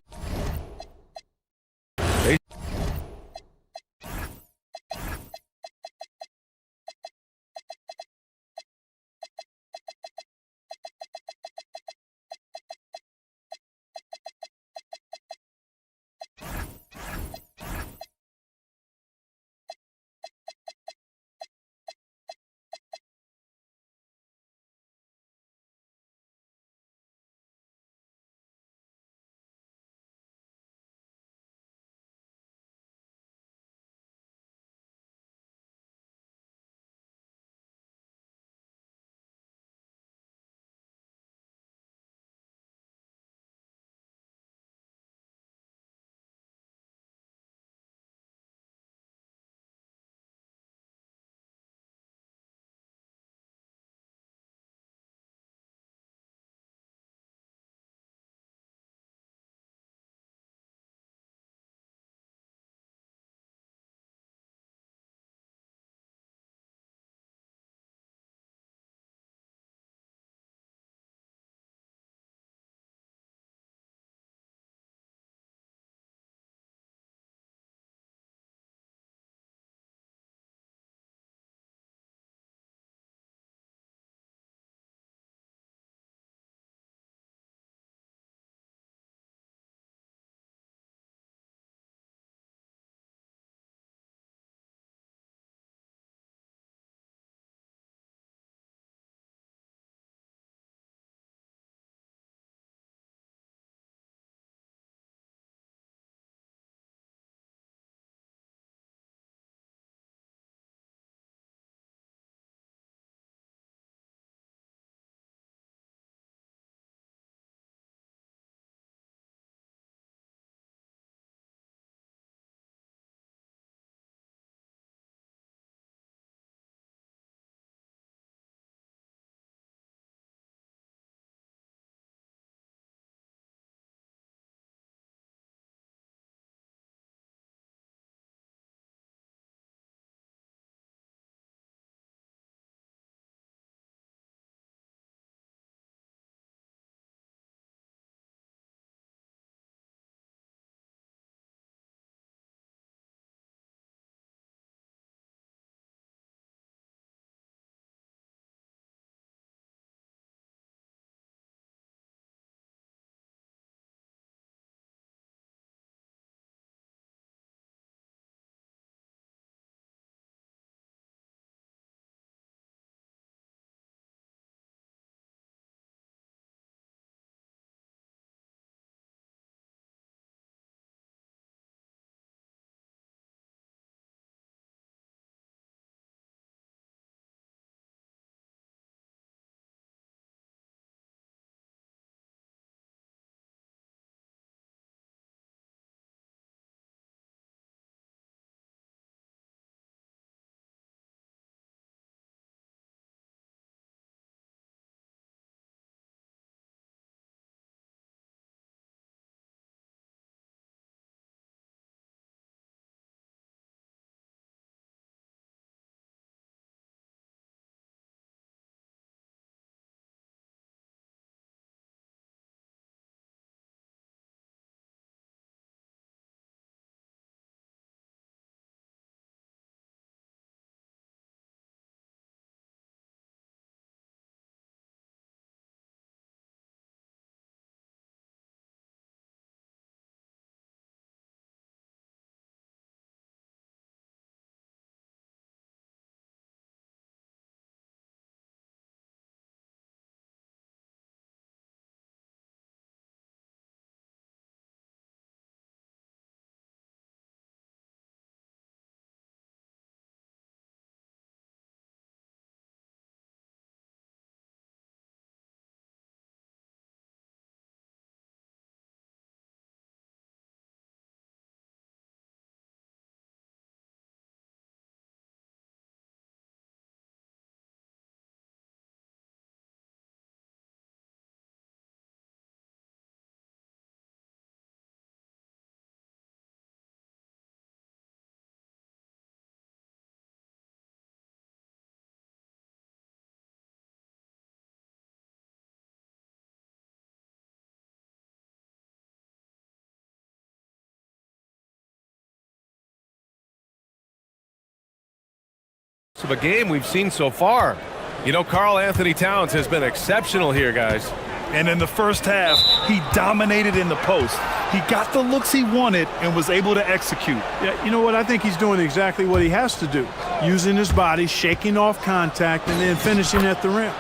of a game we've seen so far. You know, Karl Anthony Towns has been exceptional here, guys. And in the first half, he dominated in the post. He got the looks he wanted and was able to execute. Yeah, you know what? I think he's doing exactly what he has to do. Using his body, shaking off contact, and then finishing at the rim.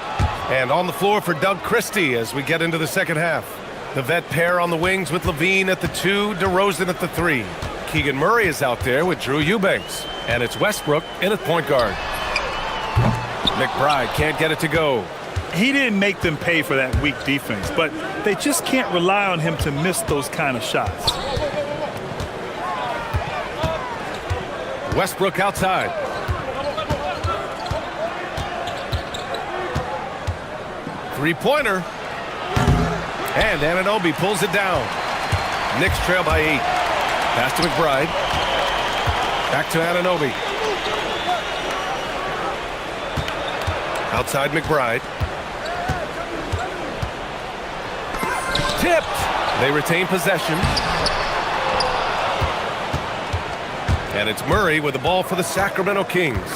And on the floor for Doug Christie as we get into the second half. The vet pair on the wings with Levine at the 2, DeRozan at the 3. Keegan Murray is out there with Drew Eubanks. And it's Westbrook in at point guard. McBride can't get it to go. He didn't make them pay for that weak defense, but they just can't rely on him to miss those kind of shots. Westbrook outside. Three-pointer. And Anunoby pulls it down. Knicks trail by 8. Pass to McBride. Back to Anunoby. Outside McBride. Tipped. They retain possession. And it's Murray with the ball for the Sacramento Kings.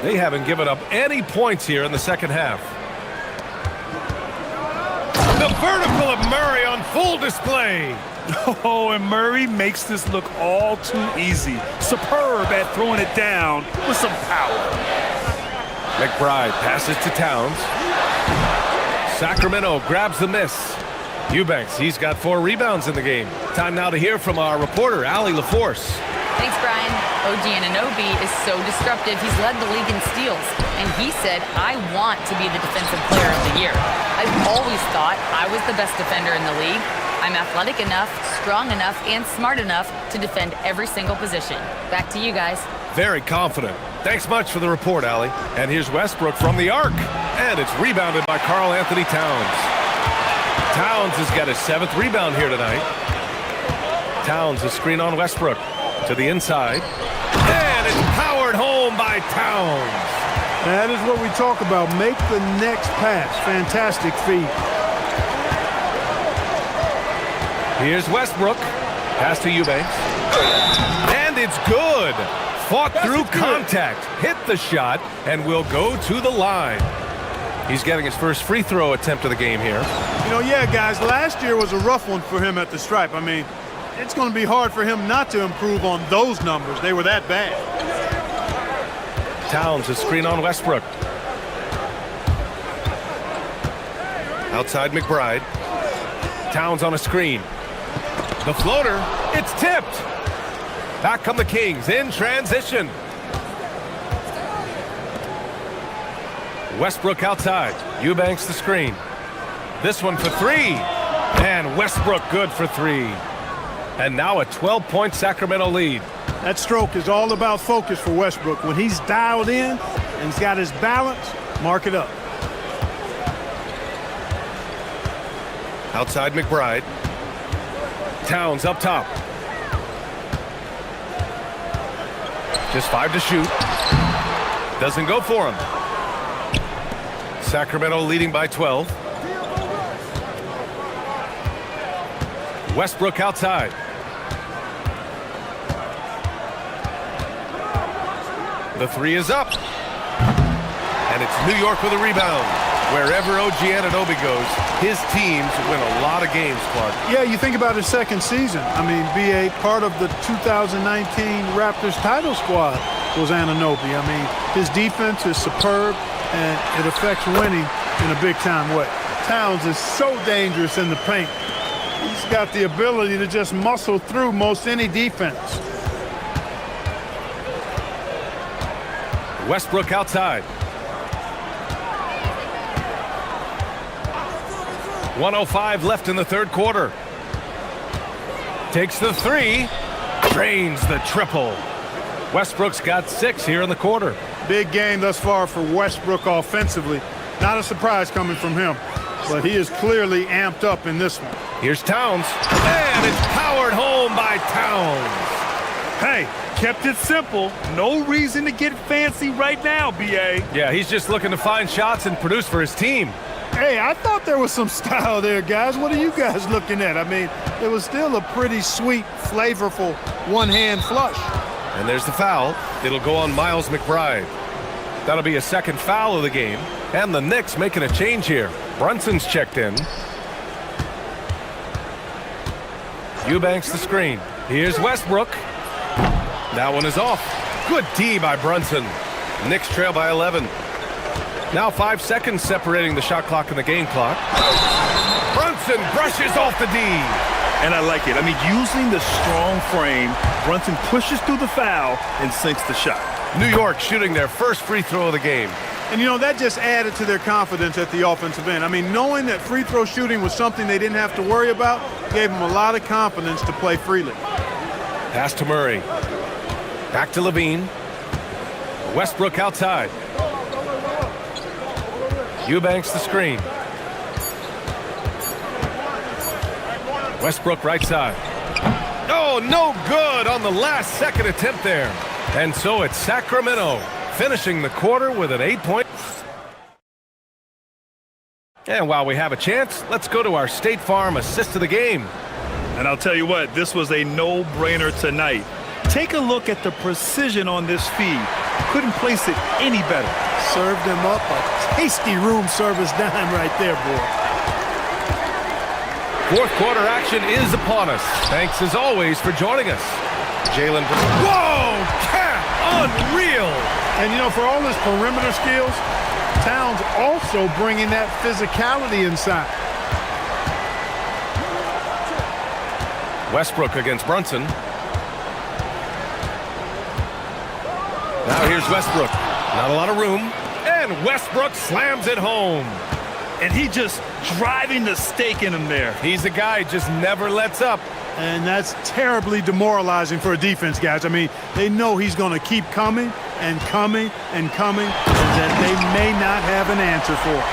They haven't given up any points here in the second half. The vertical of Murray on full display. Oh, and Murray makes this look all too easy. Superb at throwing it down with some power. McBride passes to Towns. Sacramento grabs the miss. Eubanks, he's got 4 rebounds in the game. Time now to hear from our reporter, Allie LaForce. Thanks, Brian. OG Anunoby is so disruptive. He's led the league in steals. And he said, I want to be the defensive player of the year. I've always thought I was the best defender in the league. I'm athletic enough, strong enough, and smart enough to defend every single position. Back to you guys. Very confident. Thanks much for the report, Allie. And here's Westbrook from the arc. And it's rebounded by Karl Anthony Towns. Towns has got his 7th rebound here tonight. Towns, a screen on Westbrook. To the inside. And it's powered home by Towns. That is what we talk about. Make the next pass. Fantastic feed. Here's Westbrook. Pass to Eubanks. And it's good. Fought through contact. Hit the shot and will go to the line. He's getting his first free throw attempt of the game here. You know, yeah, guys, last year was a rough one for him at the stripe. I mean, it's going to be hard for him not to improve on those numbers. They were that bad. Towns, a screen on Westbrook. Outside McBride. Towns on a screen. The floater, it's tipped. Back come the Kings in transition. Westbrook outside. Eubanks the screen. This one for 3. And Westbrook good for 3. And now a 12-point Sacramento lead. That stroke is all about focus for Westbrook. When he's dialed in and he's got his balance, mark it up. Outside McBride. Towns up top. Just 5 to shoot. Doesn't go for him. Sacramento leading by 12. Westbrook outside. The 3 is up. And it's New York with a rebound. Wherever OG Anunoby goes, his teams win a lot of games, Clark. Yeah, you think about his second season. I mean, BA, part of the 2019 Raptors title squad was Anunoby. I mean, his defense is superb, and it affects winning in a big-time way. Towns is so dangerous in the paint. He's got the ability to just muscle through most any defense. Westbrook outside. 1:05 left in the third quarter. Takes the 3. Drains the triple. Westbrook's got 6 here in the quarter. Big game thus far for Westbrook offensively. Not a surprise coming from him, but he is clearly amped up in this one. Here's Towns. And it's powered home by Towns. Hey, kept it simple. No reason to get fancy right now, BA. Yeah, he's just looking to find shots and produce for his team. Hey, I thought there was some style there, guys. What are you guys looking at? I mean, it was still a pretty sweet, flavorful one-hand flush. And there's the foul. It'll go on Miles McBride. That'll be a second foul of the game. And the Knicks making a change here. Brunson's checked in. Eubanks the screen. Here's Westbrook. That one is off. Good D by Brunson. Knicks trail by 11. Now 5 seconds separating the shot clock and the game clock. Brunson brushes off the D. And I like it. I mean, using the strong frame, Brunson pushes through the foul and sinks the shot. New York shooting their first free throw of the game. And, you know, that just added to their confidence at the offensive end. I mean, knowing that free throw shooting was something they didn't have to worry about gave them a lot of confidence to play freely. Pass to Murray. Back to Levine. Westbrook outside. Eubanks the screen. Westbrook right side. Oh, no good on the last second attempt there. And so it's Sacramento finishing the quarter with an 8-point. And while we have a chance, let's go to our State Farm assist of the game. And I'll tell you what, this was a no-brainer tonight. Take a look at the precision on this feed. Couldn't place it any better. Served him up a tasty room service dime right there, boy. Fourth quarter action is upon us. Thanks as always for joining us. Jalen. Whoa! Cat! Unreal! And you know, for all his perimeter skills, Towns also bringing that physicality inside. Westbrook against Brunson. Now here's Westbrook. Not a lot of room. And Westbrook slams it home. And he just driving the stake in him there. He's a guy who just never lets up. And that's terribly demoralizing for a defense, guys. I mean, they know he's going to keep coming and coming and coming, and that they may not have an answer for.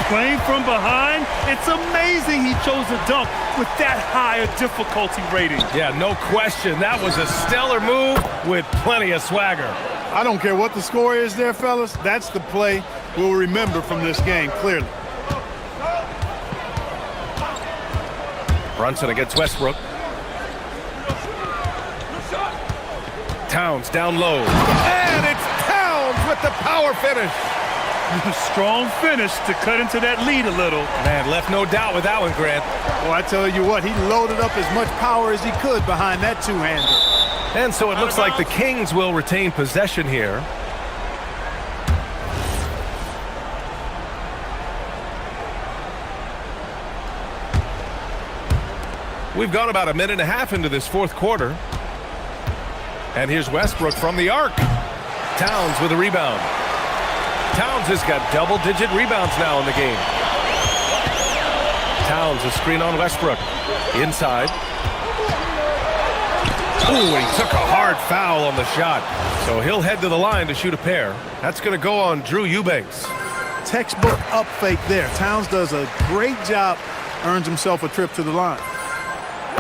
Playing from behind, it's amazing he chose to dunk with that higher difficulty rating. Yeah, no question. That was a stellar move with plenty of swagger. I don't care what the score is there, fellas. That's the play we'll remember from this game, clearly. Brunson against Westbrook. Towns down low. And it's Towns with the power finish. Strong finish to cut into that lead a little. Man, left no doubt with that one, Grant. Well, I tell you what, he loaded up as much power as he could behind that two-hander. And so it looks like the Kings will retain possession here. We've gone about a minute and a half into this fourth quarter. And here's Westbrook from the arc. Towns with a rebound. Towns has got double-digit rebounds now in the game. Towns a screen on Westbrook. Inside. Ooh, he took a hard foul on the shot. So he'll head to the line to shoot a pair. That's going to go on Drew Eubanks. Textbook up fake there. Towns does a great job, earns himself a trip to the line.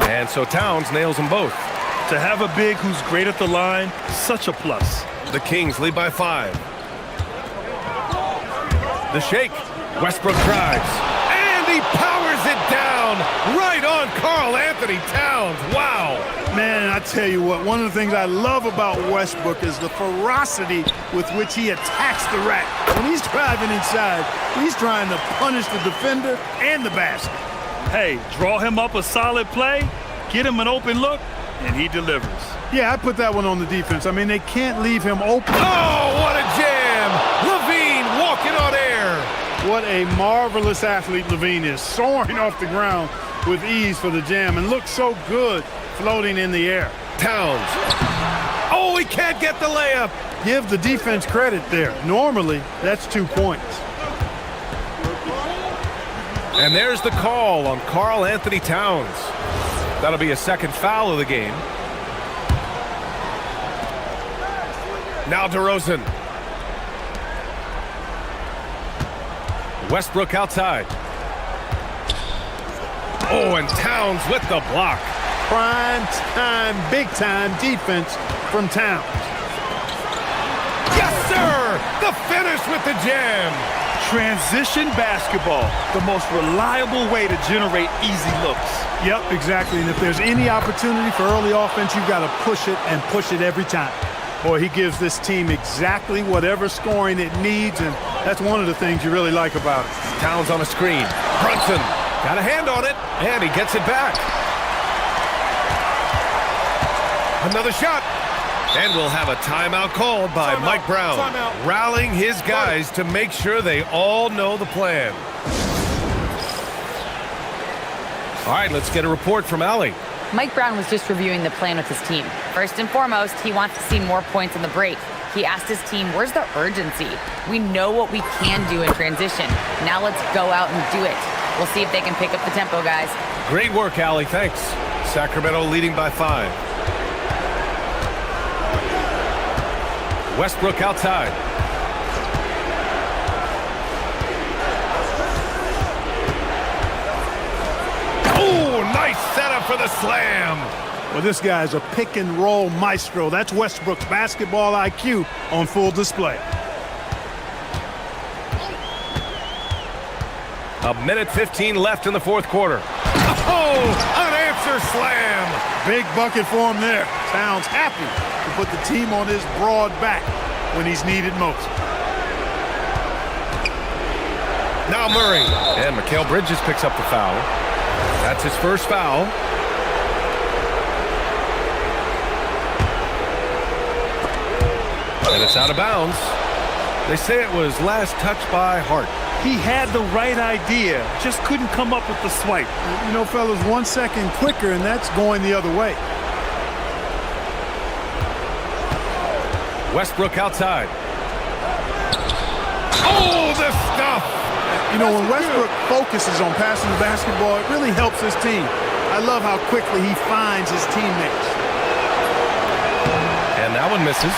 And so Towns nails them both. To have a big who's great at the line, such a plus. The Kings lead by 5. The shake. Westbrook drives. And he powers it down right on Karl Anthony Towns. Wow. Man, I tell you what, one of the things I love about Westbrook is the ferocity with which he attacks the rack. When he's driving inside, he's trying to punish the defender and the basket. Hey, draw him up a solid play, get him an open look, and he delivers. Yeah, I put that one on the defense. I mean, they can't leave him open. Oh, what a jam! Levine walking on air. What a marvelous athlete Levine is, soaring off the ground with ease for the jam, and looks so good floating in the air. Towns. Oh, he can't get the layup. Give the defense credit there. Normally, that's 2 points. And there's the call on Karl Anthony Towns. That'll be a second foul of the game. Now DeRozan. Westbrook outside. Oh, and Towns with the block. Prime time, big time defense from Towns. Yes, sir! The finish with the jam. Transition basketball, the most reliable way to generate easy looks. Yep, exactly. And if there's any opportunity for early offense, you've got to push it and push it every time. Boy, he gives this team exactly whatever scoring it needs, and that's one of the things you really like about it. Towns on a screen. Brunson got a hand on it, and he gets it back. Another shot. And we'll have a timeout called by Mike Brown, rallying his guys to make sure they all know the plan. All right, let's get a report from Allie. Mike Brown was just reviewing the plan with his team. First and foremost, he wants to see more points on the break. He asked his team, where's the urgency? We know what we can do in transition. Now let's go out and do it. We'll see if they can pick up the tempo, guys. Great work, Allie. Thanks. Sacramento leading by 5. Westbrook outside. Oh, nice setup for the slam. Well, this guy's a pick and roll maestro. That's Westbrook's basketball IQ on full display. A minute 15 left in the fourth quarter. Oh, unanswered slam. Big bucket for him there. Towns happy to put the team on his broad back when he's needed most. Now Murray. And Mikal Bridges picks up the foul. That's his first foul. And it's out of bounds. They say it was last touched by Hart. He had the right idea, just couldn't come up with the swipe. You know, fellas, 1 second quicker, and that's going the other way. Westbrook outside. Oh, the stuff! You know, when Westbrook focuses on passing the basketball, it really helps his team. I love how quickly he finds his teammates. And that one misses.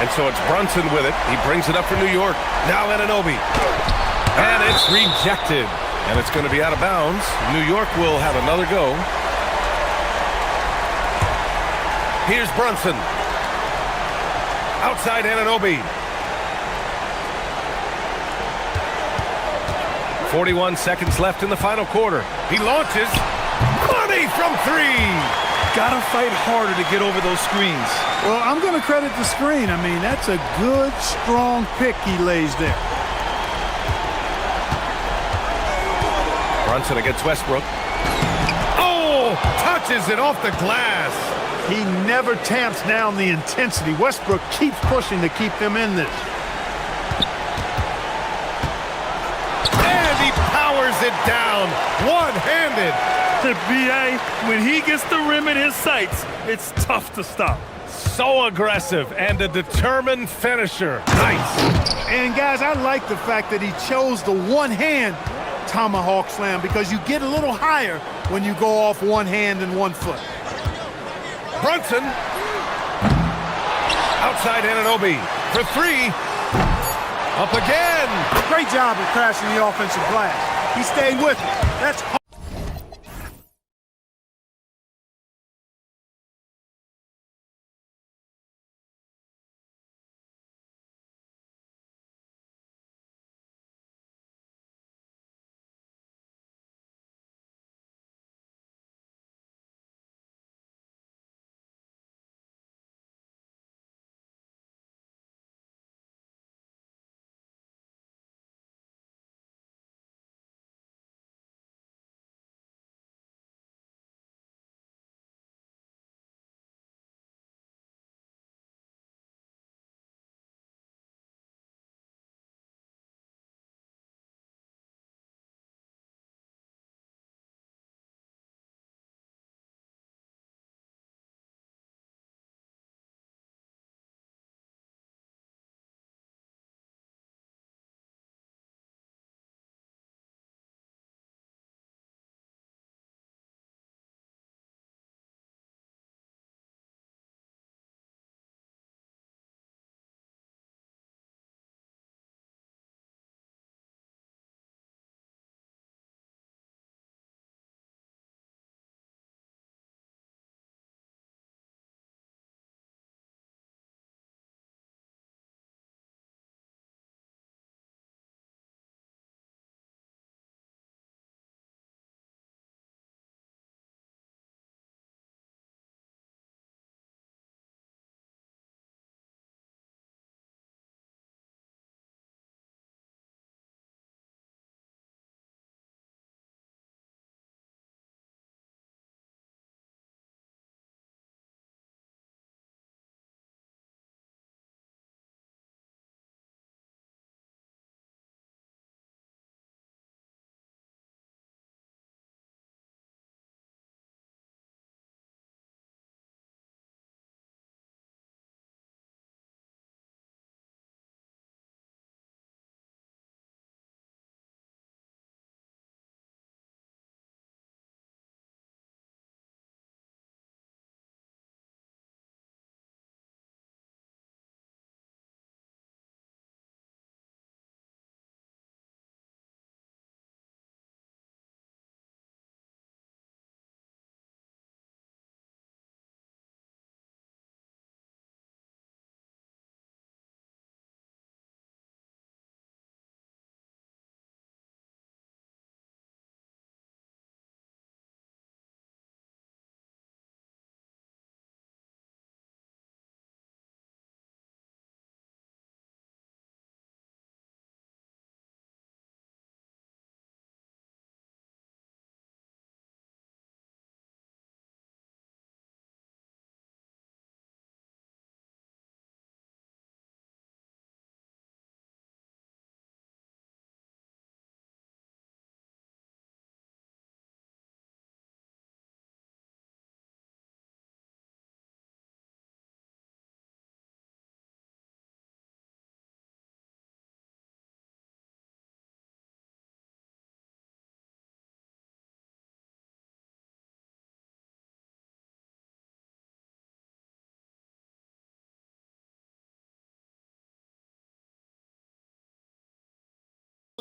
And so it's Brunson with it. He brings it up for New York. Now Anunoby. And it's rejected. And it's going to be out of bounds. New York will have another go. Here's Brunson. Outside Anunoby. 41 seconds left in the final quarter. He launches. Money from 3. Gotta fight harder to get over those screens. Well, I'm going to credit the screen. I mean, that's a good, strong pick he lays there. Brunson against Westbrook. Oh, touches it off the glass. He never tamps down the intensity. Westbrook keeps pushing to keep them in this. And he powers it down, one-handed. The BA, when he gets the rim in his sights, it's tough to stop. So aggressive and a determined finisher. Nice. And guys, I like the fact that he chose the one-hand tomahawk slam because you get a little higher when you go off one hand and 1 foot. Brunson. Outside Anunoby for 3. Up again. Great job of crashing the offensive glass. He stayed with it. That's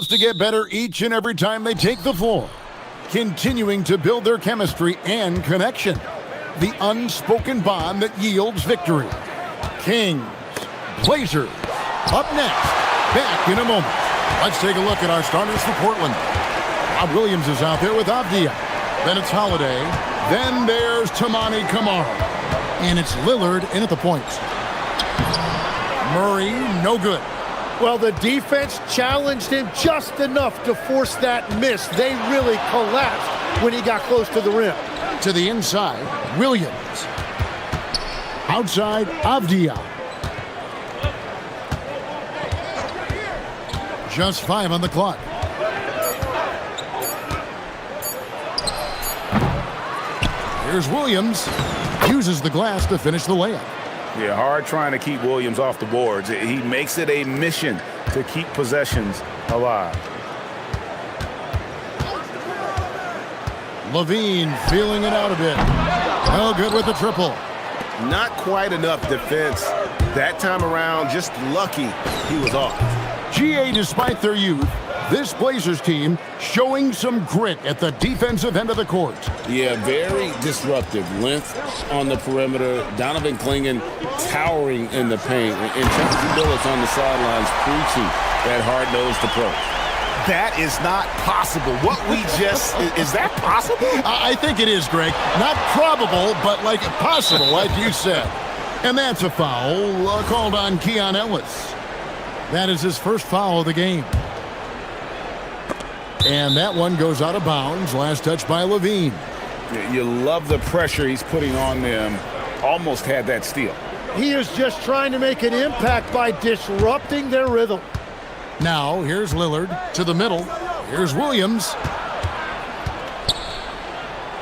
to get better each and every time they take the floor, continuing to build their chemistry and connection. The unspoken bond that yields victory. Kings, Blazers, up next. Back in a moment. Let's take a look at our starters for Portland. Rob Williams is out there with Avdia. Then it's Holiday. Then there's Tamani Kamara. And it's Lillard in at the points. Murray, no good. Well, the defense challenged him just enough to force that miss. They really collapsed when he got close to the rim. To the inside, Williams. Outside, Avdia. Just 5 on the clock. Here's Williams. Uses the glass to finish the layup. Yeah, hard trying to keep Williams off the boards. He makes it a mission to keep possessions alive. Levine feeling it out a bit. No good with the triple. Not quite enough defense that time around. Just lucky he was off. GA, despite their youth, this Blazers team showing some grit at the defensive end of the court. Yeah, very disruptive. Length on the perimeter. Donovan Clingan towering in the paint. And Chauncey Billups on the sidelines preaching that hard-nosed approach. That is not possible. What we just... is that possible? I think it is, Greg. Not probable, but like possible, like you said. And that's a foul called on Keon Ellis. That is his first foul of the game. And that one goes out of bounds. Last touch by Levine. You love the pressure he's putting on them. Almost had that steal. He is just trying to make an impact by disrupting their rhythm. Now, here's Lillard to the middle. Here's Williams.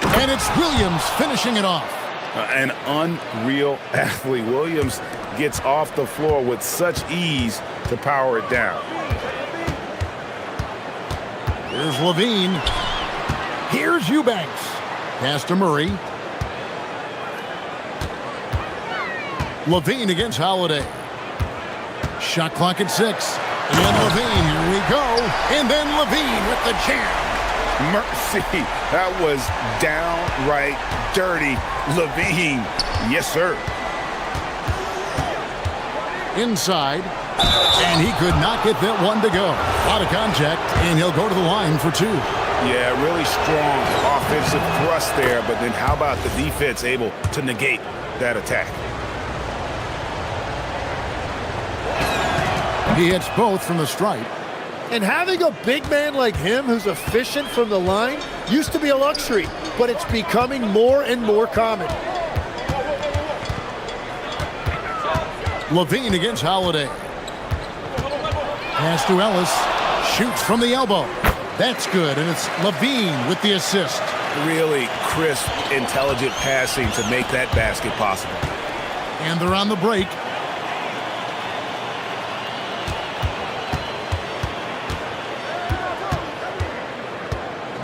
And it's Williams finishing it off. An unreal athlete. Williams gets off the floor with such ease to power it down. Here's Levine. Here's Eubanks. Pass to Murray. Levine against Holiday. Shot clock at 6. And Levine, here we go. And then Levine with the jam. Mercy. That was downright dirty. Levine. Yes, sir. Inside. And he could not get that one to go. A lot of contact, and he'll go to the line for 2. Yeah, really strong offensive thrust there, but then how about the defense able to negate that attack? He hits both from the stripe. And having a big man like him who's efficient from the line used to be a luxury, but it's becoming more and more common. Levine against Holiday. Pass to Ellis. Shoots from the elbow. That's good, and it's Levine with the assist. Really crisp, intelligent passing to make that basket possible. And they're on the break.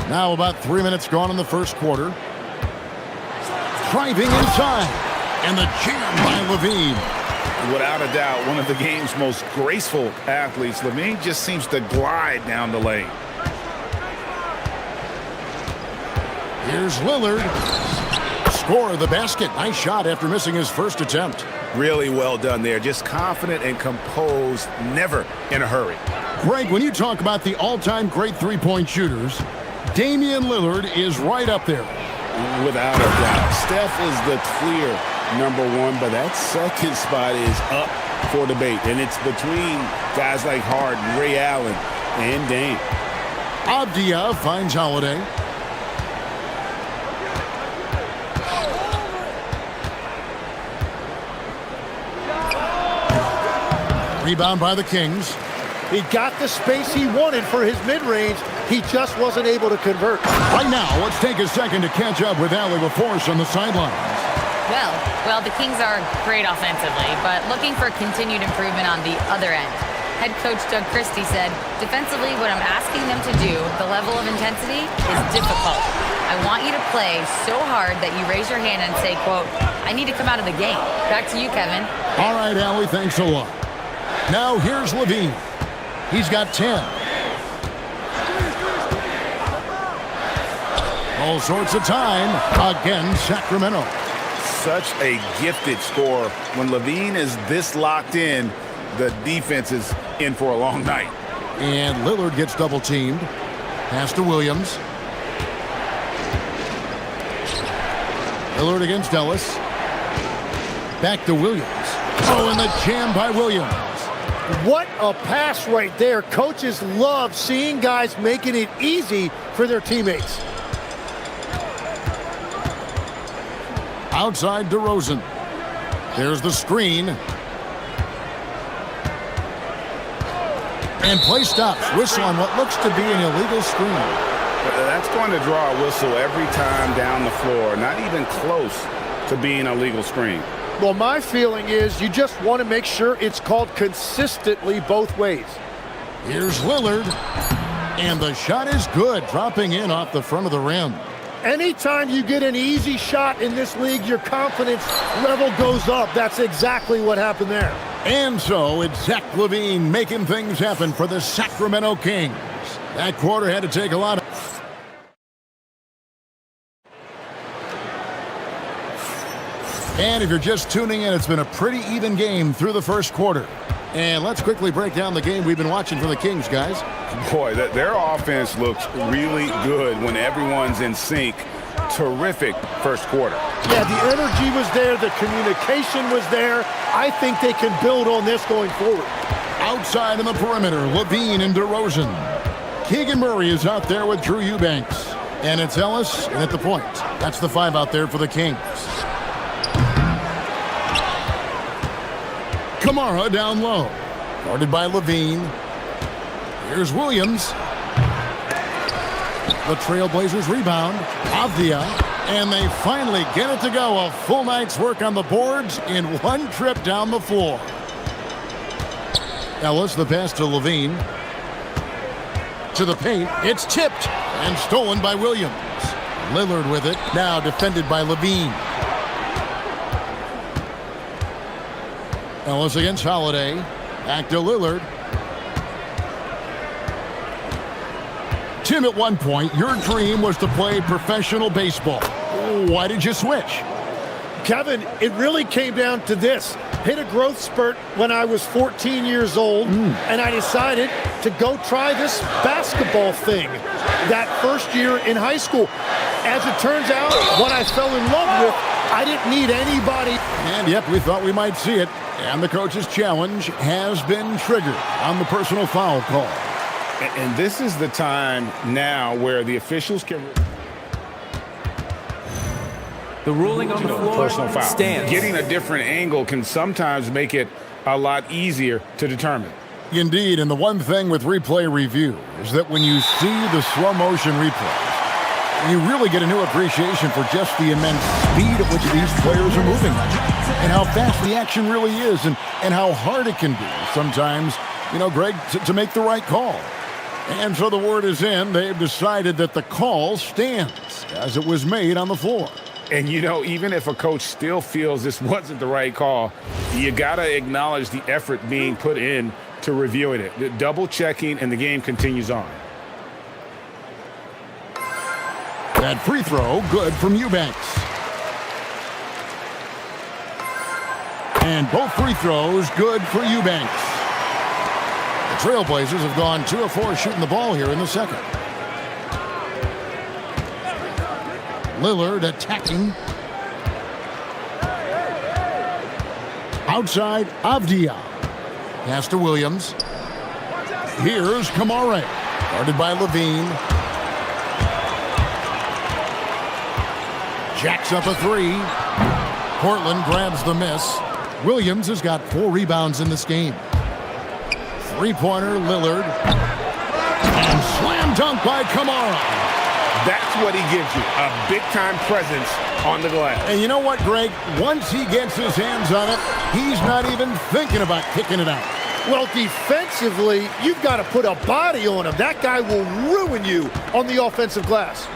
Now about 3 minutes gone in the first quarter. Driving inside. And the jam by Levine. Without a doubt, one of the game's most graceful athletes. Levine just seems to glide down the lane. Here's Lillard. Score the basket. Nice shot after missing his first attempt. Really well done there. Just confident and composed, never in a hurry. Greg, when you talk about the all-time great three-point shooters, Damian Lillard is right up there. Without a doubt. Steph is the clear #1, but that second spot is up for debate. And it's between guys like Harden, Ray Allen, and Dame. Avdia finds Holiday. Rebound by the Kings. He got the space he wanted for his mid-range. He just wasn't able to convert. Right now, let's take a second to catch up with Allie LaForce on the sidelines. Well, the Kings are great offensively, but looking for continued improvement on the other end. Head coach Doug Christie said, defensively, what I'm asking them to do, the level of intensity, is difficult. I want you to play so hard that you raise your hand and say, quote, I need to come out of the game. Back to you, Kevin. All right, Allie, thanks a lot. Now here's Levine. He's got 10. All sorts of time against Sacramento. Such a gifted scorer. When Levine is this locked in, the defense is in for a long night. And Lillard gets double teamed. Pass to Williams. Lillard against Ellis. Back to Williams. Oh, and the jam by Williams. What a pass right there. Coaches love seeing guys making it easy for their teammates. Outside DeRozan. There's the screen. And play stops. Whistle on what looks to be an illegal screen. That's going to draw a whistle every time down the floor. Not even close to being a legal screen. Well, my feeling is you just want to make sure it's called consistently both ways. Here's Lillard. And the shot is good, dropping in off the front of the rim. Anytime you get an easy shot in this league, your confidence level goes up. That's exactly what happened there. And so it's Zach LaVine making things happen for the Sacramento Kings. That quarter had to take a lot of... And if you're just tuning in, it's been a pretty even game through the first quarter. And let's quickly break down the game we've been watching for the Kings, guys. Boy, their offense looks really good when everyone's in sync. Terrific first quarter. Yeah, the energy was there. The communication was there. I think they can build on this going forward. Outside in the perimeter, Levine and DeRozan. Keegan Murray is out there with Drew Eubanks. And it's Ellis and at the point. That's the 5 out there for the Kings. Kamara down low. Guarded by Levine. Here's Williams. The Trailblazers rebound. Avdia. And they finally get it to go. A full night's work on the boards in one trip down the floor. Ellis, the pass to Levine. To the paint. It's tipped and stolen by Williams. Lillard with it. Now defended by Levine. Ellis against Holiday. Back to Lillard. Tim, at one point, your dream was to play professional baseball. Why did you switch? Kevin, it really came down to this. Hit a growth spurt when I was 14 years old, and I decided to go try this basketball thing that first year in high school. As it turns out, what I fell in love with, I didn't need anybody. And yep, we thought we might see it. And the coach's challenge has been triggered on the personal foul call. And this is the time now where the officials can... The ruling on the floor personal foul. stands. Getting a different angle can sometimes make it a lot easier to determine. Indeed, and the one thing with replay review is that when you see the slow motion replays, you really get a new appreciation for just the immense speed at which these players are moving and how fast the action really is and how hard it can be sometimes, you know, Greg, to make the right call. And so the word is in. They've decided that the call stands as it was made on the floor. And, you know, even if a coach still feels this wasn't the right call, you got to acknowledge the effort being put in to reviewing it. Double checking, and the game continues on. That free throw, good from Eubanks. And both free throws, good for Eubanks. The Trailblazers have gone 2 of 4 shooting the ball here in the second. Lillard attacking. Outside, Avdia. Pass to Williams. Here's Kamara. Guarded by Levine. Jacks up a 3. Portland grabs the miss. Williams has got 4 rebounds in this game. Three-pointer, Lillard. And slam dunk by Kamara. That's what he gives you, a big-time presence on the glass. And you know what, Greg? Once he gets his hands on it, he's not even thinking about kicking it out. Well, defensively, you've got to put a body on him. That guy will ruin you on the offensive glass.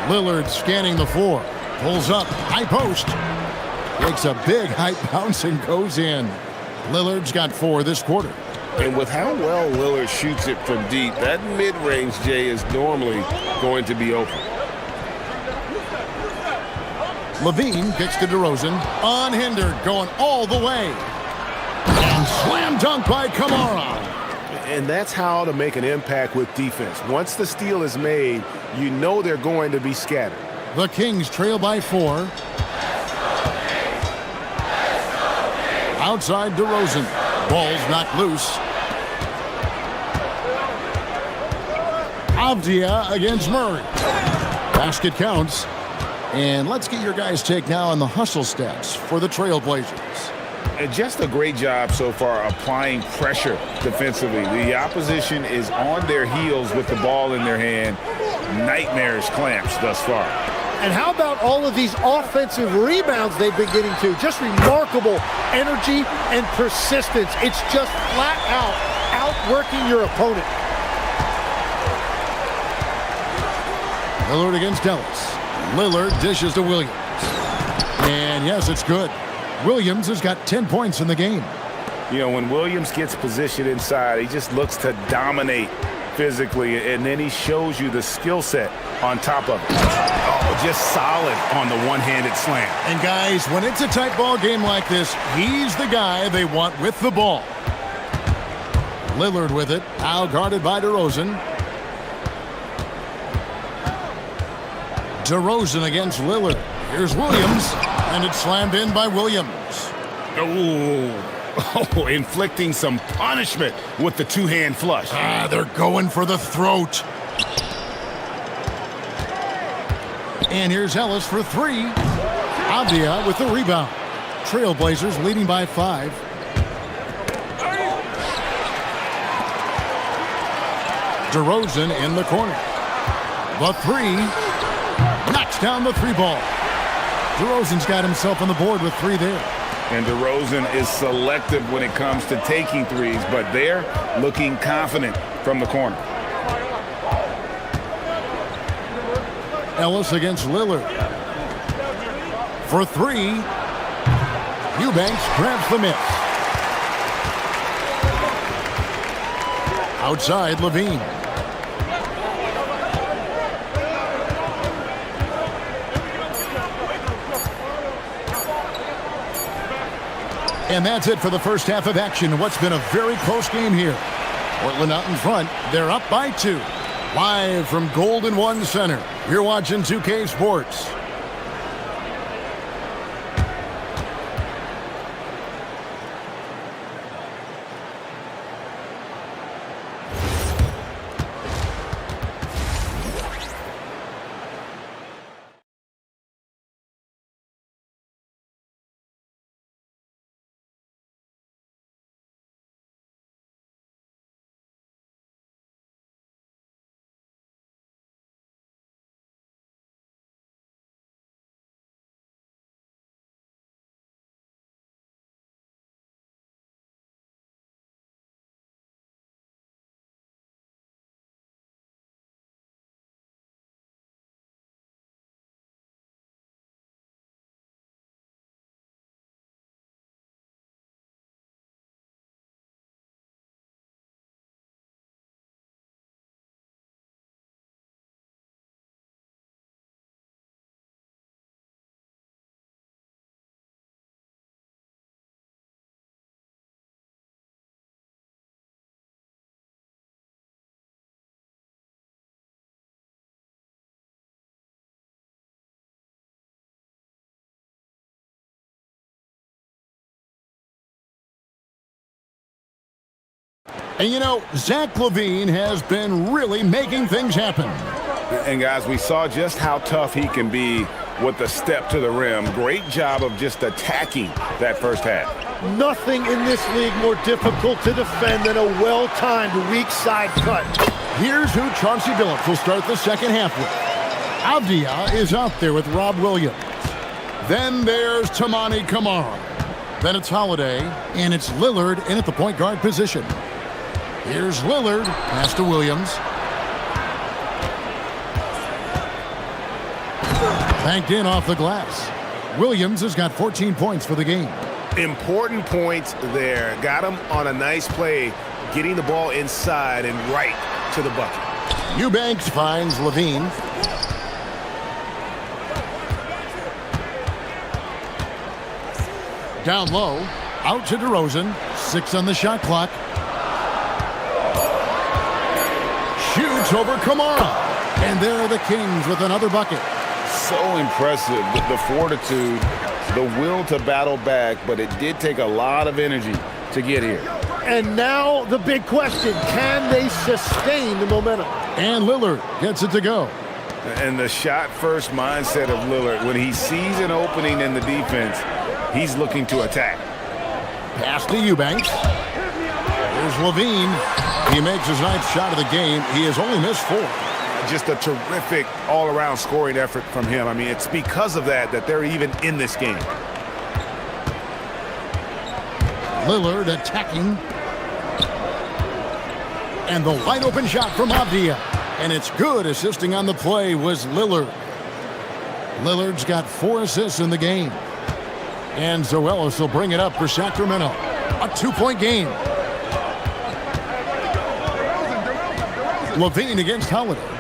Lillard scanning the floor. Pulls up, high post. Takes a big high bounce and goes in. Lillard's got 4 this quarter. And with how well Lillard shoots it from deep, that mid-range, Jay, is normally going to be open. Levine kicks to DeRozan. Unhindered, going all the way. And slam dunk by Kamara. And that's how to make an impact with defense. Once the steal is made, you know they're going to be scattered. The Kings trail by 4. Outside DeRozan. Ball's knocked loose. Avdia against Murray. Basket counts. And let's get your guys' take now on the hustle stats for the Trailblazers. And just a great job so far applying pressure defensively. The opposition is on their heels with the ball in their hand. Nightmarish clamps thus far. And how about all of these offensive rebounds they've been getting to? Just remarkable energy and persistence. It's just flat out outworking your opponent. Lillard against Ellis. Lillard dishes to Williams. And yes, it's good. Williams has got 10 points in the game. You know, when Williams gets positioned inside, he just looks to dominate physically, and then he shows you the skill set on top of it. Oh, just solid on the one-handed slam. And guys, when it's a tight ball game like this, he's the guy they want with the ball. Lillard with it, now guarded by DeRozan. DeRozan against Lillard. Here's Williams, and it's slammed in by Williams. Oh, inflicting some punishment with the two-hand flush. They're going for the throat. And here's Ellis for 3. Avdia with the rebound. Trailblazers leading by 5. DeRozan in the corner. The 3. Knocks down the 3 ball. DeRozan's got himself on the board with 3 there. And DeRozan is selective when it comes to taking threes, but they're looking confident from the corner. Ellis against Lillard. For 3. Eubanks grabs the miss. Outside, Levine. And that's it for the first half of action. What's been a very close game here. Portland out in front. They're up by 2. Live from Golden One Center. You're watching 2K Sports. And you know, Zach LaVine has been really making things happen. And guys, we saw just how tough he can be with the step to the rim. Great job of just attacking that first half. Nothing in this league more difficult to defend than a well-timed weak side cut. Here's who Chauncey Billups will start the second half with. Avdia is out there with Rob Williams. Then there's Tamani Kamara. Then it's Holiday, and it's Lillard in at the point guard position. Here's Lillard, pass to Williams. Banked in off the glass. Williams has got 14 points for the game. Important points there. Got him on a nice play, getting the ball inside and right to the bucket. Eubanks finds Levine. Down low, out to DeRozan. 6 on the shot clock. Shoots over Kamara. And there are the Kings with another bucket. So impressive, the fortitude, the will to battle back, but it did take a lot of energy to get here. And now the big question, can they sustain the momentum? And Lillard gets it to go. And the shot-first mindset of Lillard, when he sees an opening in the defense, he's looking to attack. Pass to Eubanks. Here's Levine. He makes his 9th shot of the game. He has only missed 4. Just a terrific all-around scoring effort from him. I mean, it's because of that they're even in this game. Lillard attacking. And the wide-open shot from Avdia. And it's good. Assisting on the play was Lillard. Lillard's got 4 assists in the game. And Zoelis will bring it up for Sacramento. A 2-point game. Levine against Holiday.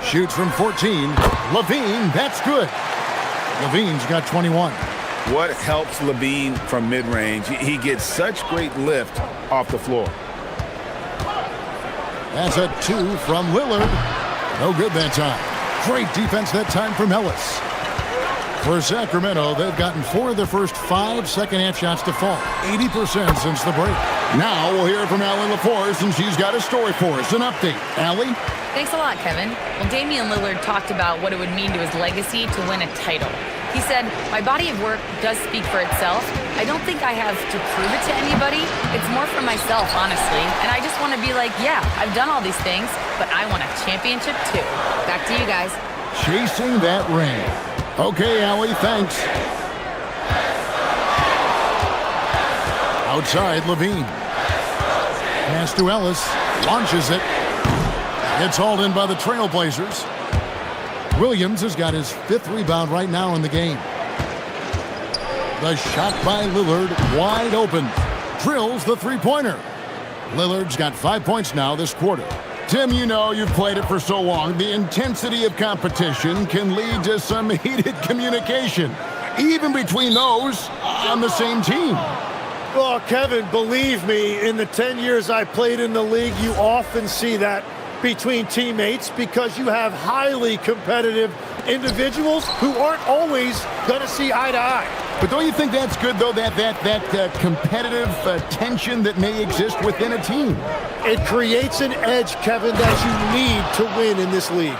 Shoots from 14. Levine, that's good. Levine's got 21. What helps Levine from mid-range? He gets such great lift off the floor. That's a 2 from Lillard. No good that time. Great defense that time from Ellis. For Sacramento, they've gotten 4 of their first 5 second-half shots to fall. 80% since the break. Now we'll hear from Allie LaForce, and she's got a story for us. An update. Allie? Thanks a lot, Kevin. Well, Damian Lillard talked about what it would mean to his legacy to win a title. He said, "My body of work does speak for itself. I don't think I have to prove it to anybody. It's more for myself, honestly. And I just want to be like, yeah, I've done all these things, but I want a championship too." Back to you guys. Chasing that ring. Okay, Allie, thanks. Outside, Levine. Pass to Ellis. Launches it. It's hauled in by the Trailblazers. Williams has got his 5th rebound right now in the game. The shot by Lillard, wide open. Drills the three-pointer. Lillard's got 5 points now this quarter. Tim, you know, you've played it for so long. The intensity of competition can lead to some heated communication, even between those on the same team. Well, Kevin, believe me, in the 10 years I played in the league, you often see that between teammates because you have highly competitive individuals who aren't always going to see eye to eye. But don't you think that's good, though, that competitive tension that may exist within a team? It creates an edge, Kevin, that you need to win in this league.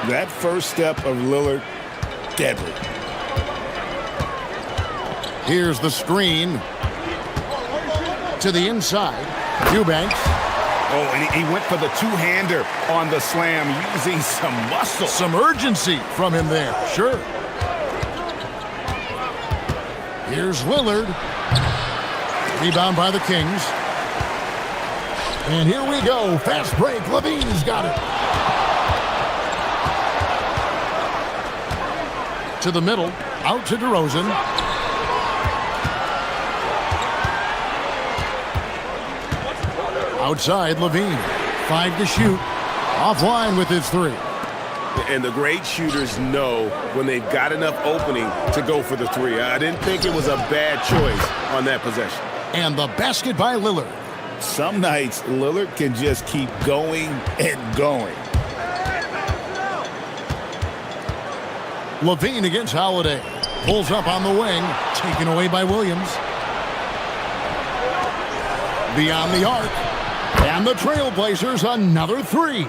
That first step of Lillard, deadly. Here's the screen. To the inside, Eubanks. Oh, and he went for the two-hander on the slam, using some muscle. Some urgency from him there, sure. Here's Lillard. Rebound by the Kings. And here we go. Fast break. Levine's got it. To the middle. Out to DeRozan. Outside, Levine. 5 to shoot. Offline with his 3. And the great shooters know when they've got enough opening to go for the 3. I didn't think it was a bad choice on that possession. And the basket by Lillard. Some nights, Lillard can just keep going and going. Levine against Holiday. Pulls up on the wing. Taken away by Williams. Beyond the arc. And the Trailblazers another 3.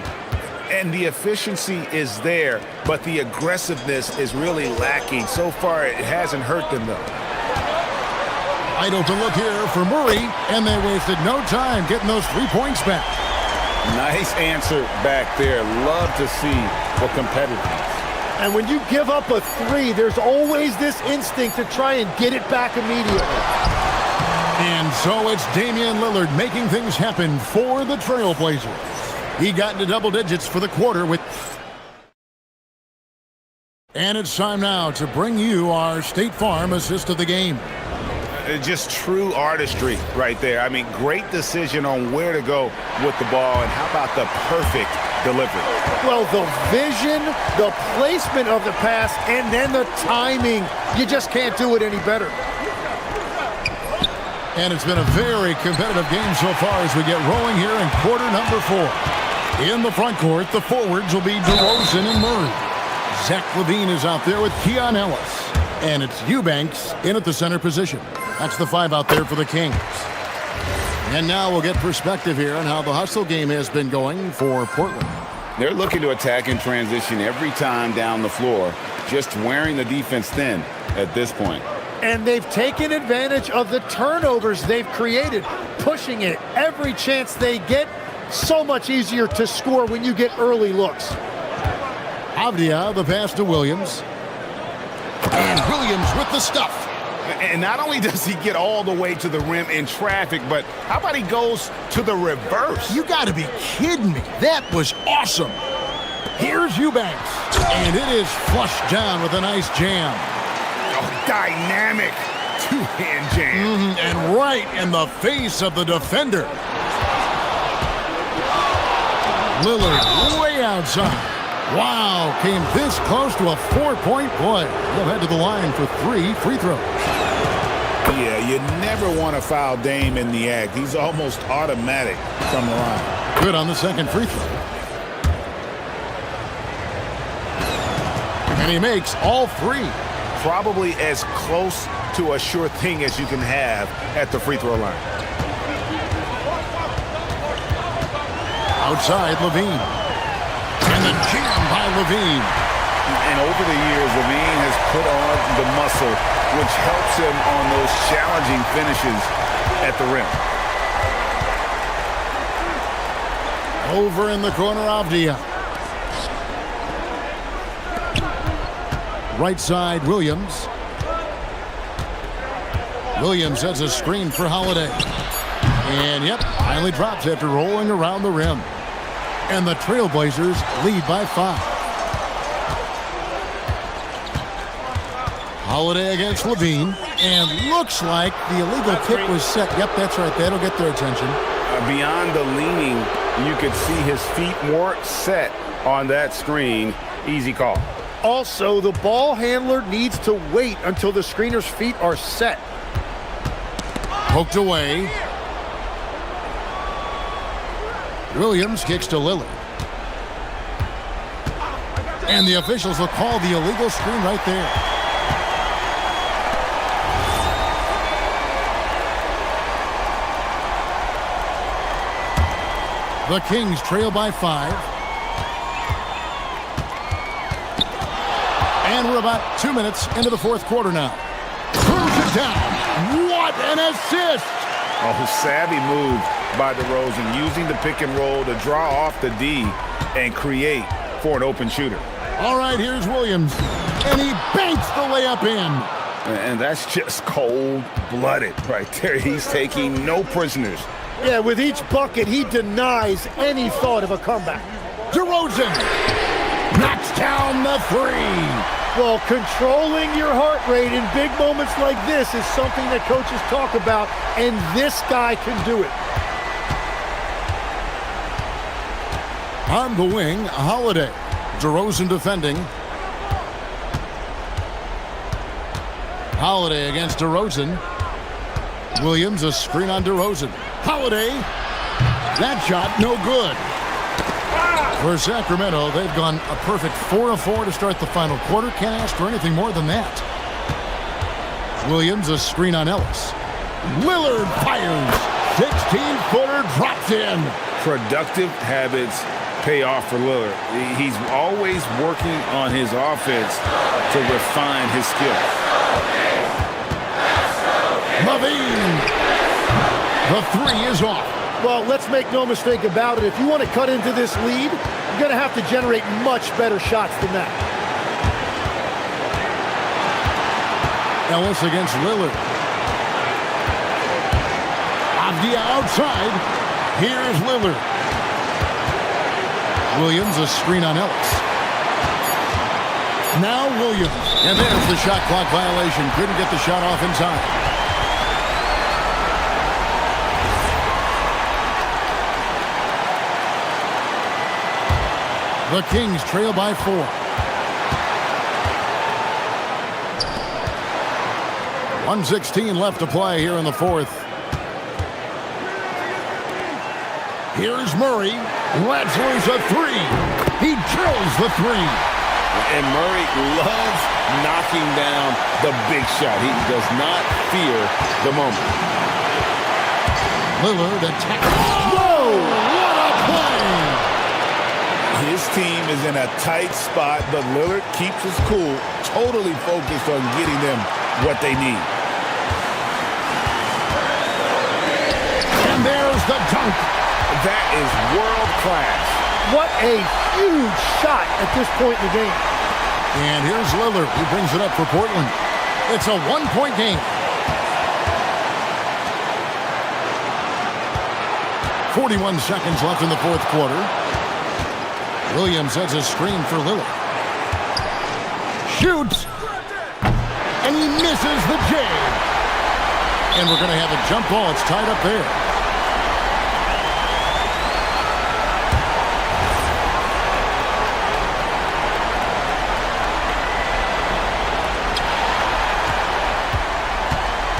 And the efficiency is there, but the aggressiveness is really lacking. So far, it hasn't hurt them, though. Wide open look here for Murray, and they wasted no time getting those 3 points back. Nice answer back there. Love to see the competitiveness. And when you give up a 3, there's always this instinct to try and get it back immediately. And so it's Damian Lillard making things happen for the Trailblazers. He got into double digits for the quarter with... And it's time now to bring you our State Farm assist of the game. Just true artistry right there. I mean, great decision on where to go with the ball, and how about the perfect delivery? Well, the vision, the placement of the pass, and then the timing. You just can't do it any better. And it's been a very competitive game so far as we get rolling here in quarter number 4. In the front court, the forwards will be DeRozan and Murray. Zach LaVine is out there with Keon Ellis. And it's Eubanks in at the center position. That's the 5 out there for the Kings. And now we'll get perspective here on how the hustle game has been going for Portland. They're looking to attack in transition every time down the floor, just wearing the defense thin at this point. And they've taken advantage of the turnovers they've created, pushing it every chance they get. So much easier to score when you get early looks. Avdia, the pass to Williams. And Williams with the stuff. And not only does he get all the way to the rim in traffic, but how about he goes to the reverse? You got to be kidding me. That was awesome. Here's Eubanks. And it is flushed down with a nice jam. Oh, dynamic two-hand jam. And right in the face of the defender. Lillard way outside. Wow, came this close to a 4-point play. He'll head to the line for 3 free throws. Yeah, you never want to foul Dame in the act. He's almost automatic from the line. Good on the second free throw. And he makes all 3. Probably as close to a sure thing as you can have at the free throw line. Outside, LaVine. And the jam by LaVine. And over the years, LaVine has put on the muscle, which helps him on those challenging finishes at the rim. Over in the corner, Avdia. Right side, Williams. Williams has a screen for Holiday. And, yep, finally drops after rolling around the rim. And the Trailblazers lead by 5. Holiday against LaVine. And looks like the illegal kick was set. Yep, that's right. That'll get their attention. Beyond the leaning, you could see his feet more set on that screen. Easy call. Also, the ball handler needs to wait until the screener's feet are set. Poked away. Williams kicks to Lillard. And the officials will call the illegal screen right there. The Kings trail by 5. And we're about 2 minutes into the fourth quarter now. Throws it down. What an assist! Oh, savvy move by DeRozan, using the pick and roll to draw off the D and create for an open shooter. All right, here's Williams. And he banks the layup in. And that's just cold-blooded right there. He's taking no prisoners. Yeah, with each bucket, he denies any thought of a comeback. DeRozan knocks down the 3. Well, controlling your heart rate in big moments like this is something that coaches talk about, and this guy can do it. On the wing, Holiday. DeRozan defending. Holiday against DeRozan. Williams, a screen on DeRozan. Holiday. That shot, no good. For Sacramento, they've gone a perfect 4 of 4 to start the final quarter. Can't ask for anything more than that. Williams, a screen on Ellis. Lillard fires. 16-footer drops in. Productive habits pay off for Lillard. He's always working on his offense to refine his skill. LaVine. The 3 is off. Well, let's make no mistake about it. If you want to cut into this lead, you're going to have to generate much better shots than that. Ellis against Lillard. Avdia outside. Here's Lillard. Williams, a screen on Ellis. Now Williams. And there's the shot clock violation. Couldn't get the shot off in time. The Kings trail by 4. .116 left to play here in the fourth. Here's Murray. Lets loose a three. He drills the three. And Murray loves knocking down the big shot. He does not fear the moment. Lillard attacks. Whoa! What a play! His team is in a tight spot, but Lillard keeps his cool, totally focused on getting them what they need. And there's the dunk. That is world class. What a huge shot at this point in the game. And here's Lillard. He brings it up for Portland. It's a one-point game. 41 seconds left in the fourth quarter. Williams has a screen for Lillard. Shoots. And he misses the J. And we're going to have a jump ball. It's tied up there.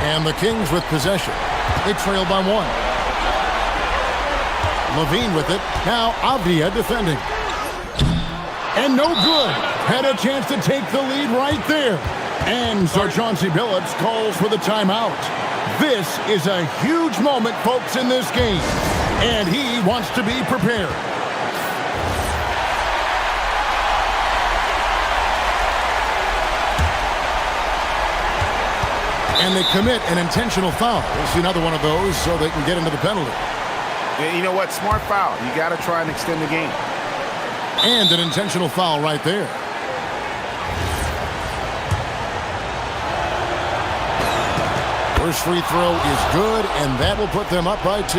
And the Kings with possession. They trail by 1. Levine with it. Now Avdia defending. And no good. Had a chance to take the lead right there. And Sir Chauncey Billups calls for the timeout. This is a huge moment, folks, in this game. And he wants to be prepared. And they commit an intentional foul. We'll see another one of those so they can get into the penalty. And you know what? Smart foul. You got to try and extend the game. And an intentional foul right there. First free throw is good, and that will put them up by 2.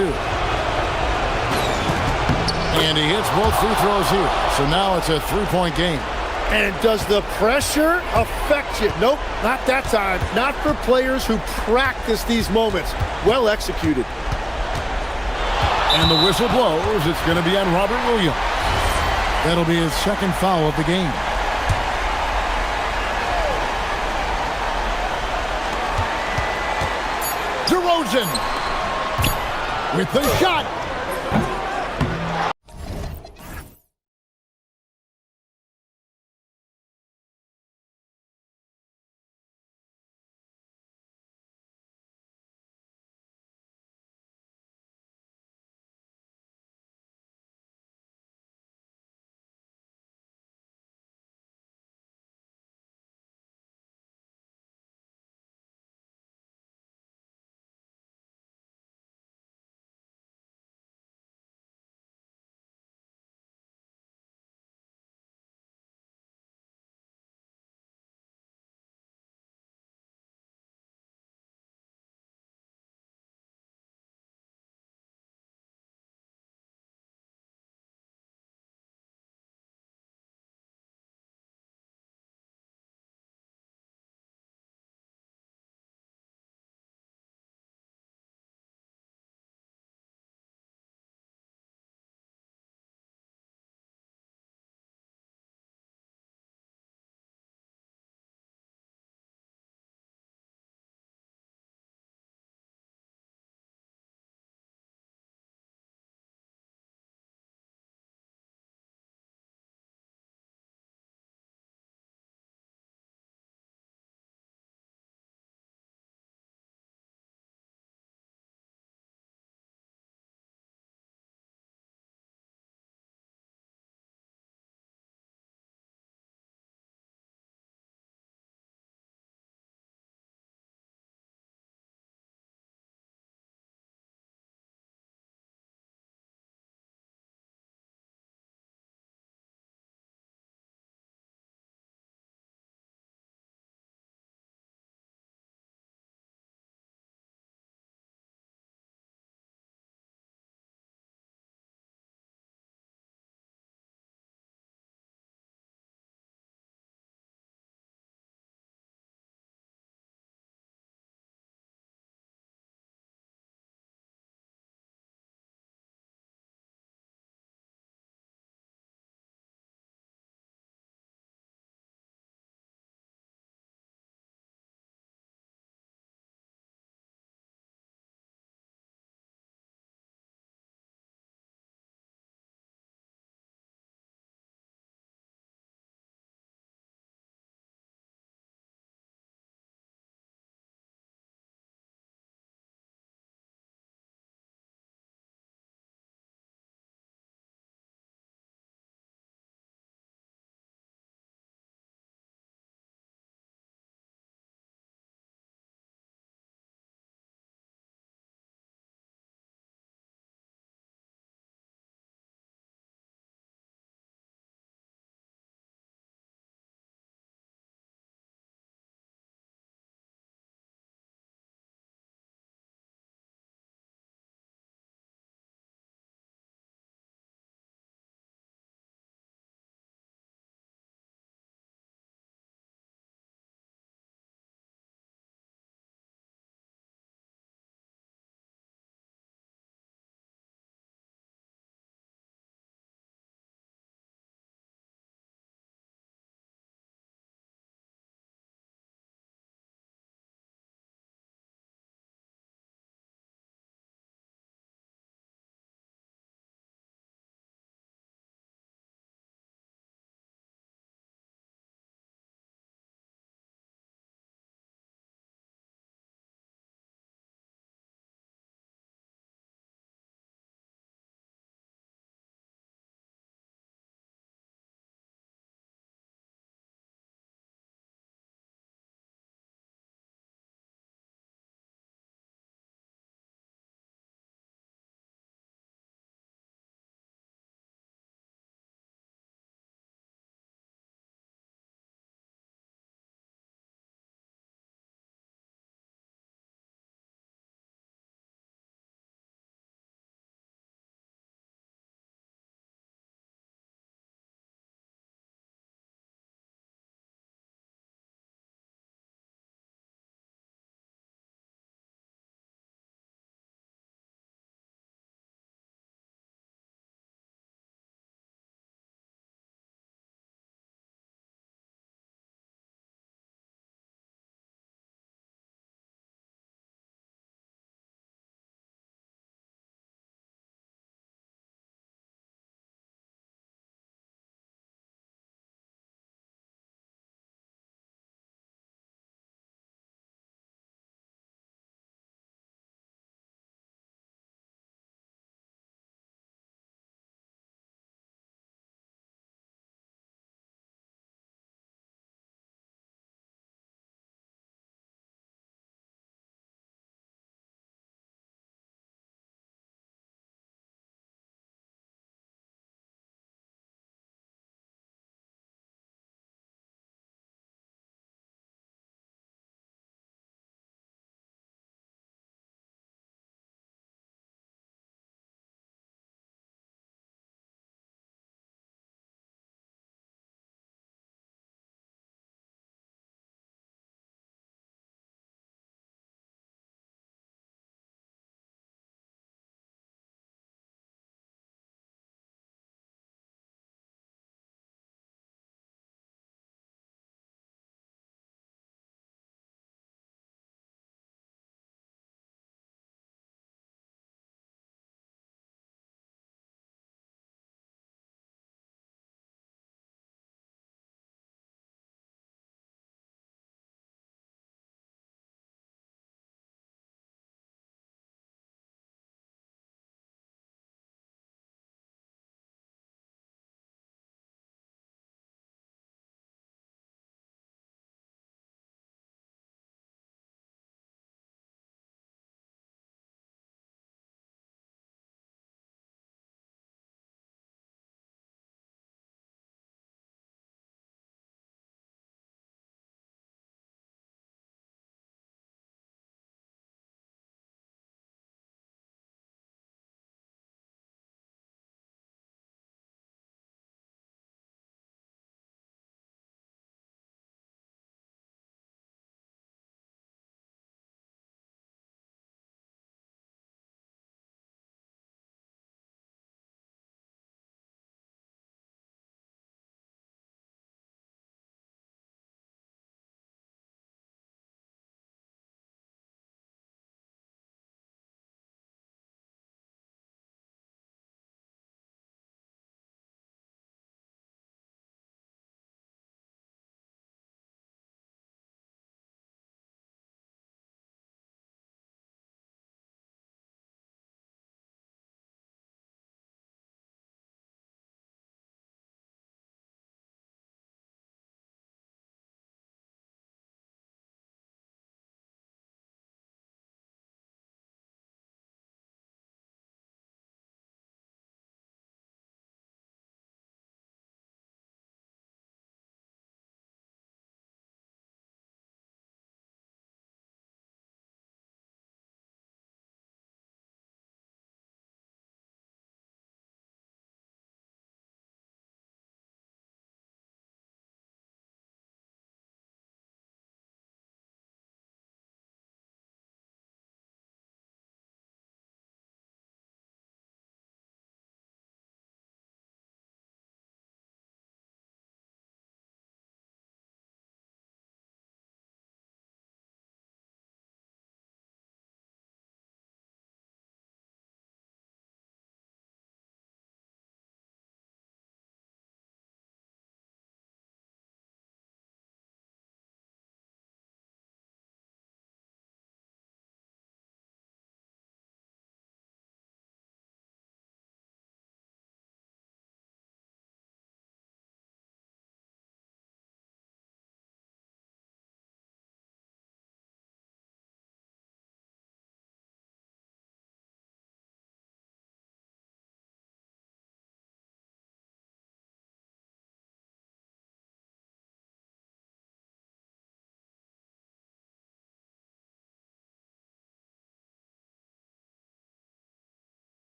And he hits both free throws here. So now it's a 3-point game. And does the pressure affect you? Nope, not that time. Not for players who practice these moments. Well executed. And the whistle blows. It's going to be on Robert Williams. That'll be his second foul of the game. DeRozan with the shot.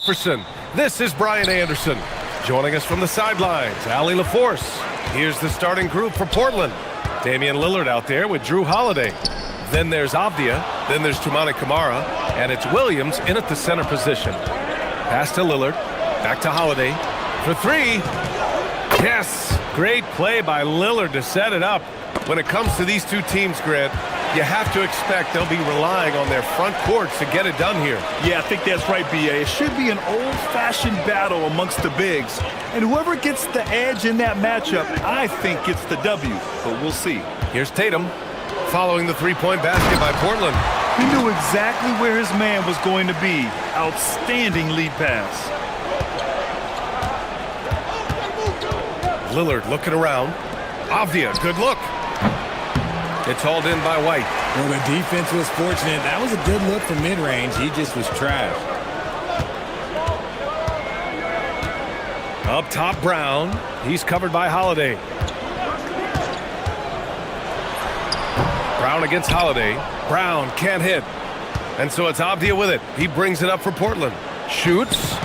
Jefferson. This is Brian Anderson. Joining us from the sidelines, Allie LaForce. Here's the starting group for Portland. Damian Lillard out there with Drew Holiday. Then there's Avdia. Then there's Toumani Camara. And it's Williams in at the center position. Pass to Lillard. Back to Holiday. For three. Yes. Great play by Lillard to set it up. When it comes to these two teams, Grant, you have to expect they'll be relying on their front courts to get it done here. Yeah, I think that's right, B.A. It should be an old-fashioned battle amongst the bigs. And whoever gets the edge in that matchup, I think gets the W. But we'll see. Here's Tatum following the three-point basket by Portland. He knew exactly where his man was going to be. Outstanding lead pass. Lillard looking around. Avdia, good look. It's hauled in by White. Well, the defense was fortunate. That was a good look from mid-range. He just was trash. Up top, Brown. He's covered by Holiday. Brown against Holiday. Brown can't hit. And so it's Avdia with it. He brings it up for Portland. Shoots.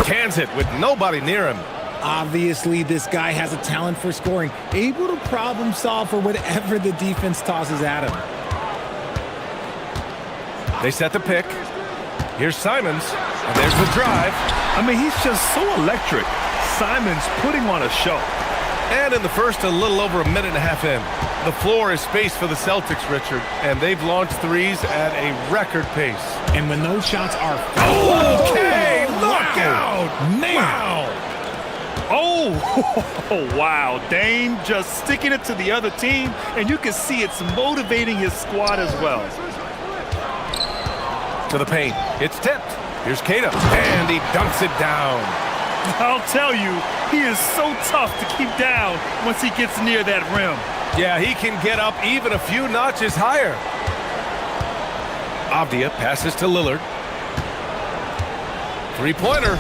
Cans it with nobody near him. Obviously, this guy has a talent for scoring, able to problem solve for whatever the defense tosses at him. They set the pick. Here's Simons, and there's the drive. I mean, he's just so electric. Simons putting on a show. And in the first, a little over a minute and a half in. The floor is space for the Celtics, Richard, and they've launched threes at a record pace. And when those shots are... Okay, look out! Wow! Oh, wow. Dame just sticking it to the other team, and you can see it's motivating his squad as well. To the paint. It's tipped. Here's Keita, and he dunks it down. I'll tell you, he is so tough to keep down once he gets near that rim. Yeah, he can get up even a few notches higher. Avdia passes to Lillard. Three-pointer.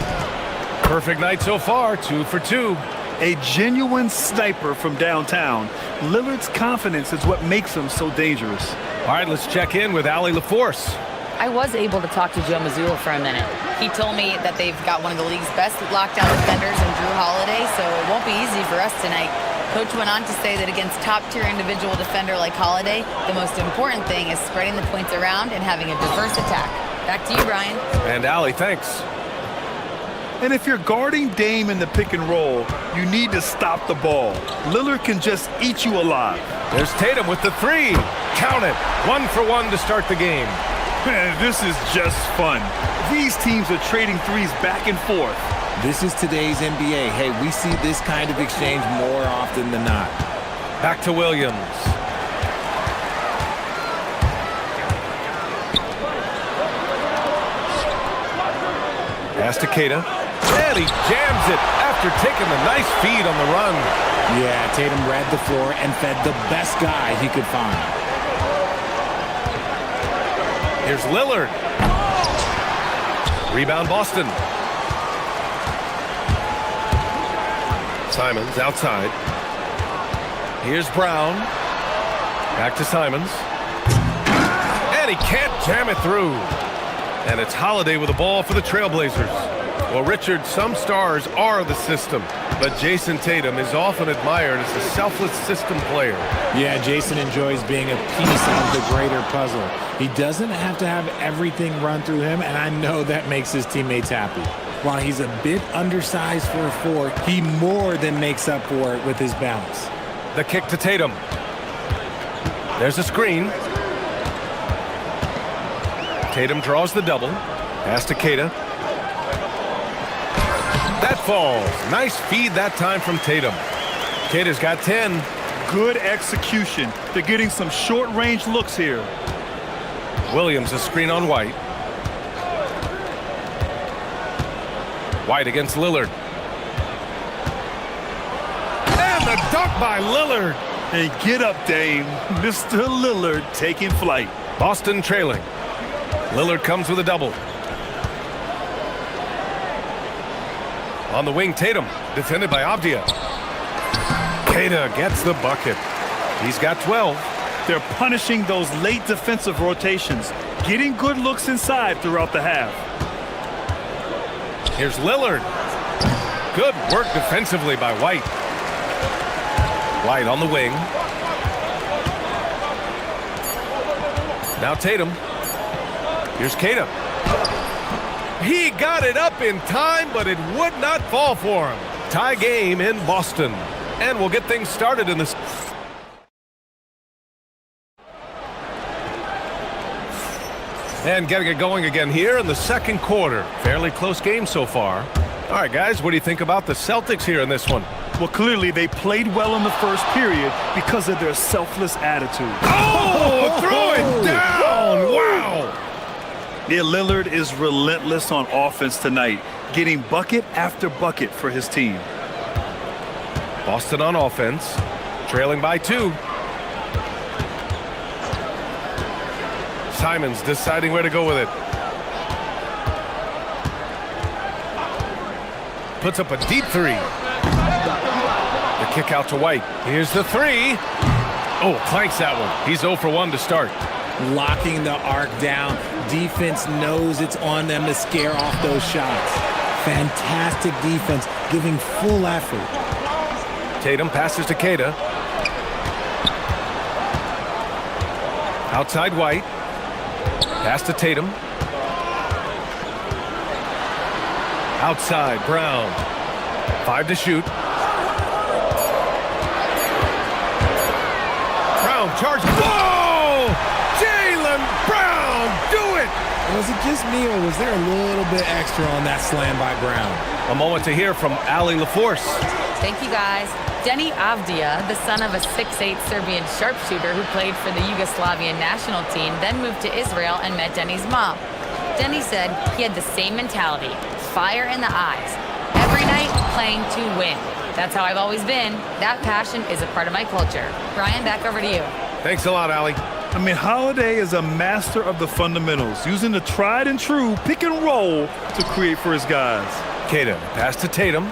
Perfect night so far, 2 for 2. A genuine sniper from downtown. Lillard's confidence is what makes him so dangerous. All right, let's check in with Allie LaForce. I was able to talk to Joe Mazzulla for a minute. He told me that they've got one of the league's best lockdown defenders in Drew Holiday, so it won't be easy for us tonight. Coach went on to say that against top-tier individual defender like Holiday, the most important thing is spreading the points around and having a diverse attack. Back to you, Brian. And Allie, thanks. And if you're guarding Dame in the pick and roll, you need to stop the ball. Lillard can just eat you alive. There's Tatum with the three. Count it. 1 for 1 to start the game. Man, this is just fun. These teams are trading threes back and forth. This is today's NBA. Hey, we see this kind of exchange more often than not. Back to Williams. Pass to Keita. And he jams it after taking the nice feed on the run. Yeah, Tatum read the floor and fed the best guy he could find. Here's Lillard. Rebound Boston. Simons outside. Here's Brown. Back to Simons. And he can't jam it through. And it's Holiday with the ball for the Trailblazers. Well, Richard, some stars are the system, but Jason Tatum is often admired as a selfless system player. Yeah, Jason enjoys being a piece of the greater puzzle. He doesn't have to have everything run through him, and I know that makes his teammates happy. While he's a bit undersized for a 4, he more than makes up for it with his bounce. The kick to Tatum. There's a screen. Tatum draws the double. Pass to Keita. That falls. Nice feed that time from Tatum. Keita's got 10. Good execution. They're getting some short-range looks here. Williams a screen on White. White against Lillard. And the dunk by Lillard. Hey, get up, Dame. Mr. Lillard taking flight. Boston trailing. Lillard comes with a double. On the wing, Tatum, defended by Avdia. Keita gets the bucket. He's got 12. They're punishing those late defensive rotations, getting good looks inside throughout the half. Here's Lillard. Good work defensively by White. White on the wing. Now Tatum. Here's Kata. He got it up in time, but it would not fall for him. Tie game in Boston. And we'll get things started in this. And getting it going again here in the second quarter. Fairly close game so far. All right, guys, what do you think about the Celtics here in this one? Well, clearly they played well in the first period because of their selfless attitude. Oh, throw it down! Wow! Yeah, Lillard is relentless on offense tonight, getting bucket after bucket for his team. Boston on offense, trailing by 2. Simons deciding where to go with it. Puts up a deep 3. The kick out to White. Here's the 3. Oh, clanks that one. He's 0 for 1 to start. Locking the arc down. Defense knows it's on them to scare off those shots. Fantastic defense, giving full effort. Tatum passes to Kata. Outside White. Pass to Tatum. Outside Brown. 5 to shoot. Brown charges. Whoa! Jaylen Brown, do it! Was it just me, or was there a little bit extra on that slam by Brown? A moment to hear from Ali LaForce. Thank you, guys. Denny Avdia, the son of a 6'8" Serbian sharpshooter who played for the Yugoslavian national team, then moved to Israel and met Denny's mom. Denny said he had the same mentality, fire in the eyes. Every night, playing to win. That's how I've always been. That passion is a part of my culture. Brian, back over to you. Thanks a lot, Ali. I mean, Holiday is a master of the fundamentals, using the tried and true pick and roll to create for his guys. Kata, pass to Tatum.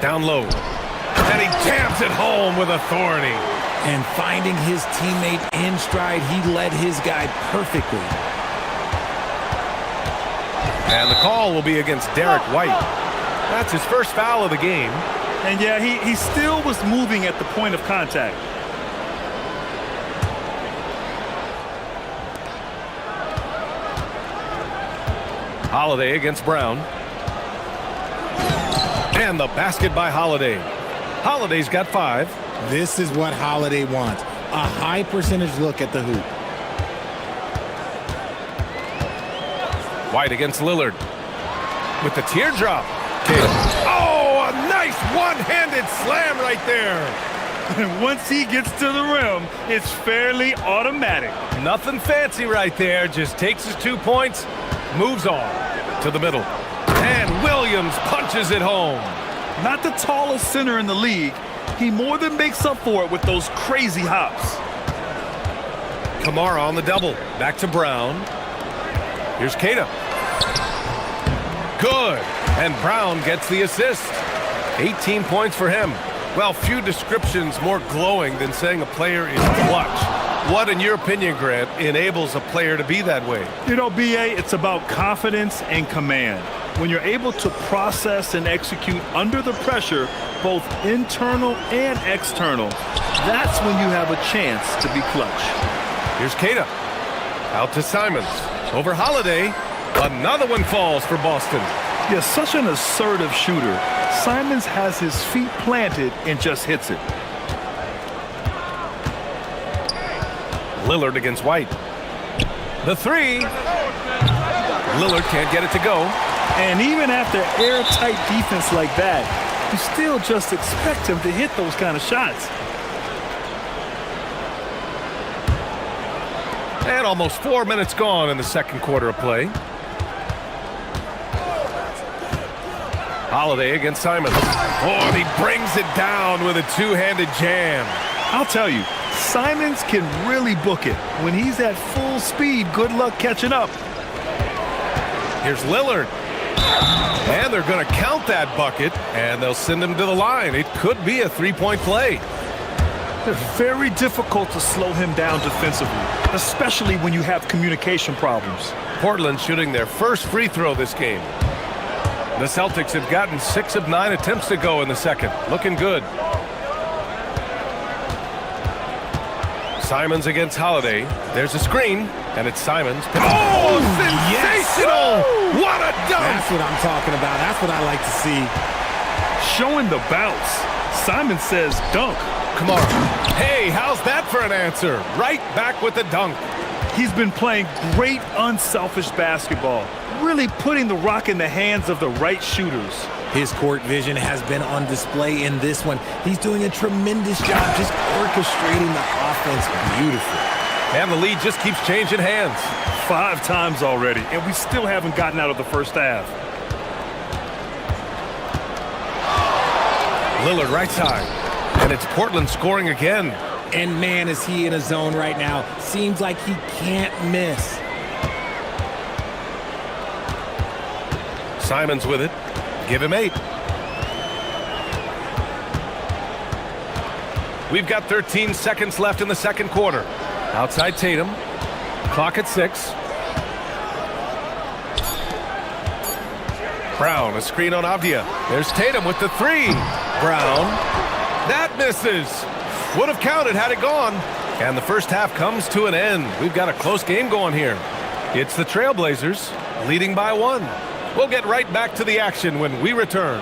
Down low. And he jams it home with authority. And finding his teammate in stride, he led his guy perfectly. And the call will be against Derek White. That's his first foul of the game. And yeah, he still was moving at the point of contact. Holiday against Brown. And the basket by Holiday. Holiday's got 5. This is what Holiday wants. A high percentage look at the hoop. White against Lillard. With the teardrop. Oh, a nice one-handed slam right there. And once he gets to the rim, it's fairly automatic. Nothing fancy right there. Just takes his 2 points, moves on to the middle. And Williams punches it home. Not the tallest center in the league. He more than makes up for it with those crazy hops. Kamara on the double. Back to Brown. Here's Kata. Good. And Brown gets the assist. 18 points for him. Well, few descriptions more glowing than saying a player is clutch. What, in your opinion, Grant, enables a player to be that way? You know, B.A., it's about confidence and command. When you're able to process and execute under the pressure, both internal and external, that's when you have a chance to be clutch. Here's Kata. Out to Simons. Over Holiday. Another one falls for Boston. Yeah, such an assertive shooter. Simons has his feet planted and just hits it. Lillard against White. The 3. Lillard can't get it to go. And even after airtight defense like that, you still just expect him to hit those kind of shots. And almost 4 minutes gone in the second quarter of play. Holiday against Simons. Oh, and he brings it down with a two-handed jam. I'll tell you, Simons can really book it. When he's at full speed, good luck catching up. Here's Lillard. And they're going to count that bucket, and they'll send him to the line. It could be a three-point play. Very difficult to slow him down defensively, especially when you have communication problems. Portland shooting their first free throw this game. The Celtics have gotten 6 of 9 attempts to go in the second. Looking good. Simons against Holiday. There's a screen, and it's Simons. Oh, sensational! Yes. What a dunk! That's what I'm talking about. That's what I like to see. Showing the bounce. Simon says dunk. Come on. Hey, how's that for an answer? Right back with the dunk. He's been playing great unselfish basketball, really putting the rock in the hands of the right shooters. His court vision has been on display in this one. He's doing a tremendous job just orchestrating the offense beautifully. And the lead just keeps changing hands. 5 times already, and we still haven't gotten out of the first half. Lillard right side. And it's Portland scoring again. And man, is he in a zone right now. Seems like he can't miss. Simons with it. Give him 8. We've got 13 seconds left in the second quarter. Outside Tatum. Clock at 6. Brown, a screen on Avdia. There's Tatum with the 3. Brown. That misses. Would have counted had it gone. And the first half comes to an end. We've got a close game going here. It's the Trailblazers leading by 1. We'll get right back to the action when we return.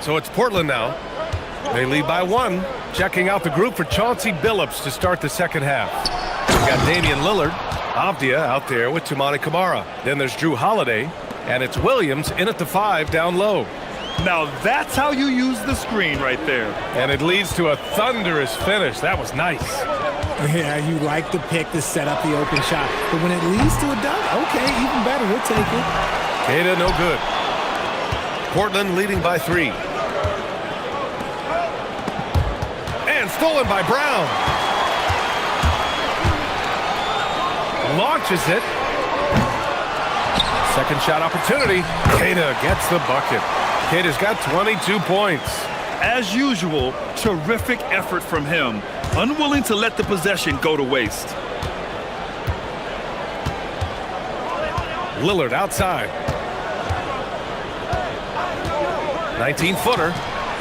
So it's Portland now. They lead by 1. Checking out the group for Chauncey Billups to start the second half. We've got Damian Lillard. Avdia out there with Toumani Camara. Then there's Drew Holiday. And it's Williams in at the 5 down low. Now that's how you use the screen right there. And it leads to a thunderous finish. That was nice. Yeah, you like the pick to set up the open shot. But when it leads to a dunk, okay, even better. We'll take it. Queta, no good. Portland leading by 3. And stolen by Brown. Launches it. Second shot opportunity. Queta gets the bucket. Queta's got 22 points. As usual, terrific effort from him. Unwilling to let the possession go to waste. Lillard outside. 19-footer.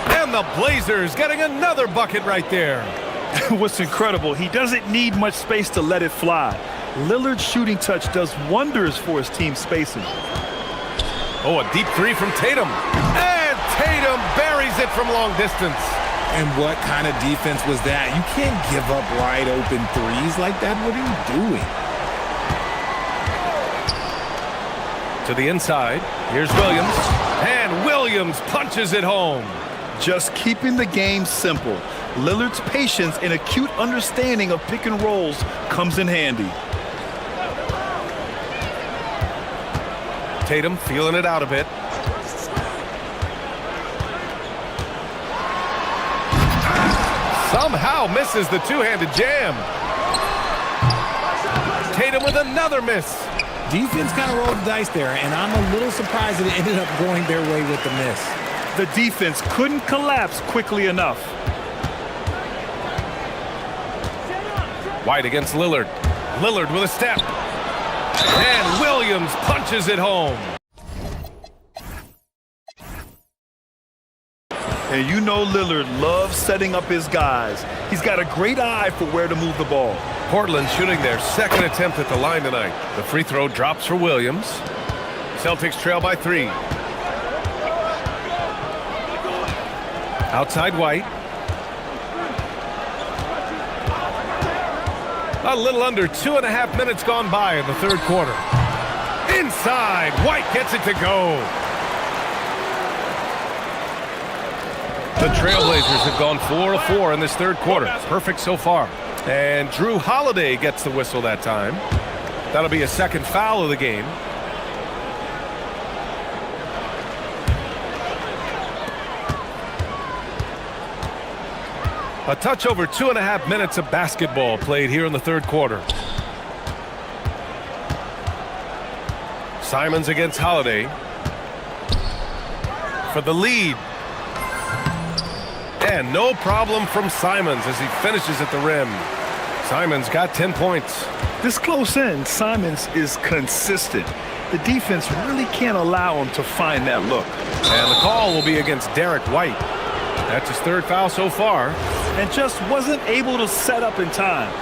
And the Blazers getting another bucket right there. What's incredible, he doesn't need much space to let it fly. Lillard's shooting touch does wonders for his team spacing. Oh, a deep 3 from Tatum. And Tatum buries it from long distance. And what kind of defense was that? You can't give up wide open threes like that. What are you doing? To the inside. Here's Williams. And Williams punches it home. Just keeping the game simple. Lillard's patience and acute understanding of pick and rolls comes in handy. Tatum feeling it out a bit. Somehow misses the two-handed jam. Tatum with another miss. Defense kind of rolled the dice there, and I'm a little surprised that it ended up going their way with the miss. The defense couldn't collapse quickly enough. White against Lillard. Lillard with a step. And Williams punches it home. And you know Lillard loves setting up his guys. He's got a great eye for where to move the ball. Portland shooting their second attempt at the line tonight. The free throw drops for Williams. Celtics trail by 3. Outside White. A little under 2.5 minutes gone by in the third quarter. Inside, White gets it to go. The Trailblazers have gone 4 of 4 in this third quarter. Perfect so far. And Drew Holiday gets the whistle that time. That'll be a second foul of the game. A touch over 2.5 minutes of basketball played here in the third quarter. Simons against Holiday. For the lead. And no problem from Simons as he finishes at the rim. Simons got 10 points. This close in, Simons is consistent. The defense really can't allow him to find that look. And the call will be against Derek White. That's his third foul so far. And just wasn't able to set up in time.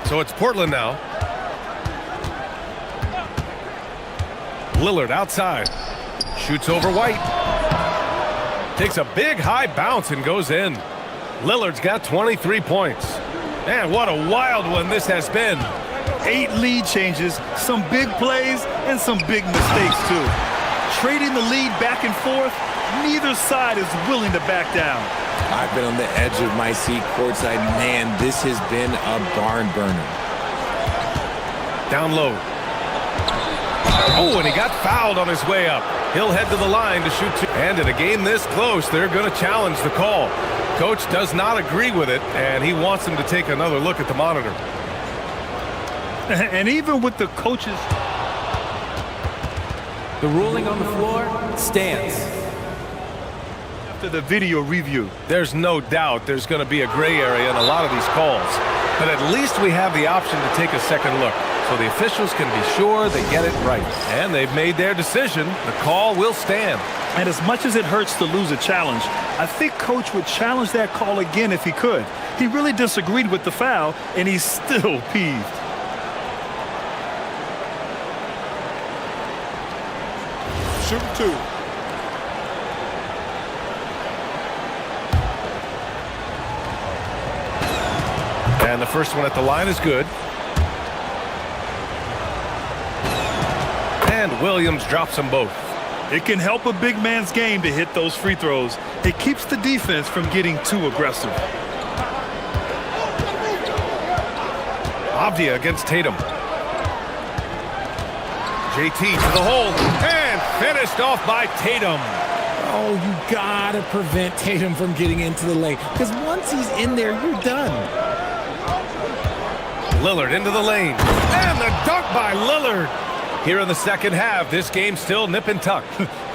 So it's Portland now. Lillard outside. Shoots over White. Takes a big high bounce and goes in. Lillard's got 23 points. Man, what a wild one this has been. 8 lead changes, some big plays, and some big mistakes too. Trading the lead back and forth, neither side is willing to back down. I've been on the edge of my seat courtside. Man, this has been a barn burner. Down low. Oh, and he got fouled on his way up. He'll head to the line to shoot 2. And in a game this close, they're going to challenge the call. Coach does not agree with it, and he wants him to take another look at the monitor. And even with the coaches... The ruling on the floor stands. After the video review. There's no doubt there's going to be a gray area in a lot of these calls. But at least we have the option to take a second look. So the officials can be sure they get it right. And they've made their decision. The call will stand. And as much as it hurts to lose a challenge, I think Coach would challenge that call again if he could. He really disagreed with the foul, and he's still peeved. Shoot 2. And the first one at the line is good. And Williams drops them both. It can help a big man's game to hit those free throws. It keeps the defense from getting too aggressive. Avdia against Tatum. JT to the hole. And finished off by Tatum. Oh, you gotta prevent Tatum from getting into the lane, because once he's in there, you're done. Lillard into the lane. And the dunk by Lillard. Here in the second half, this game still nip and tuck.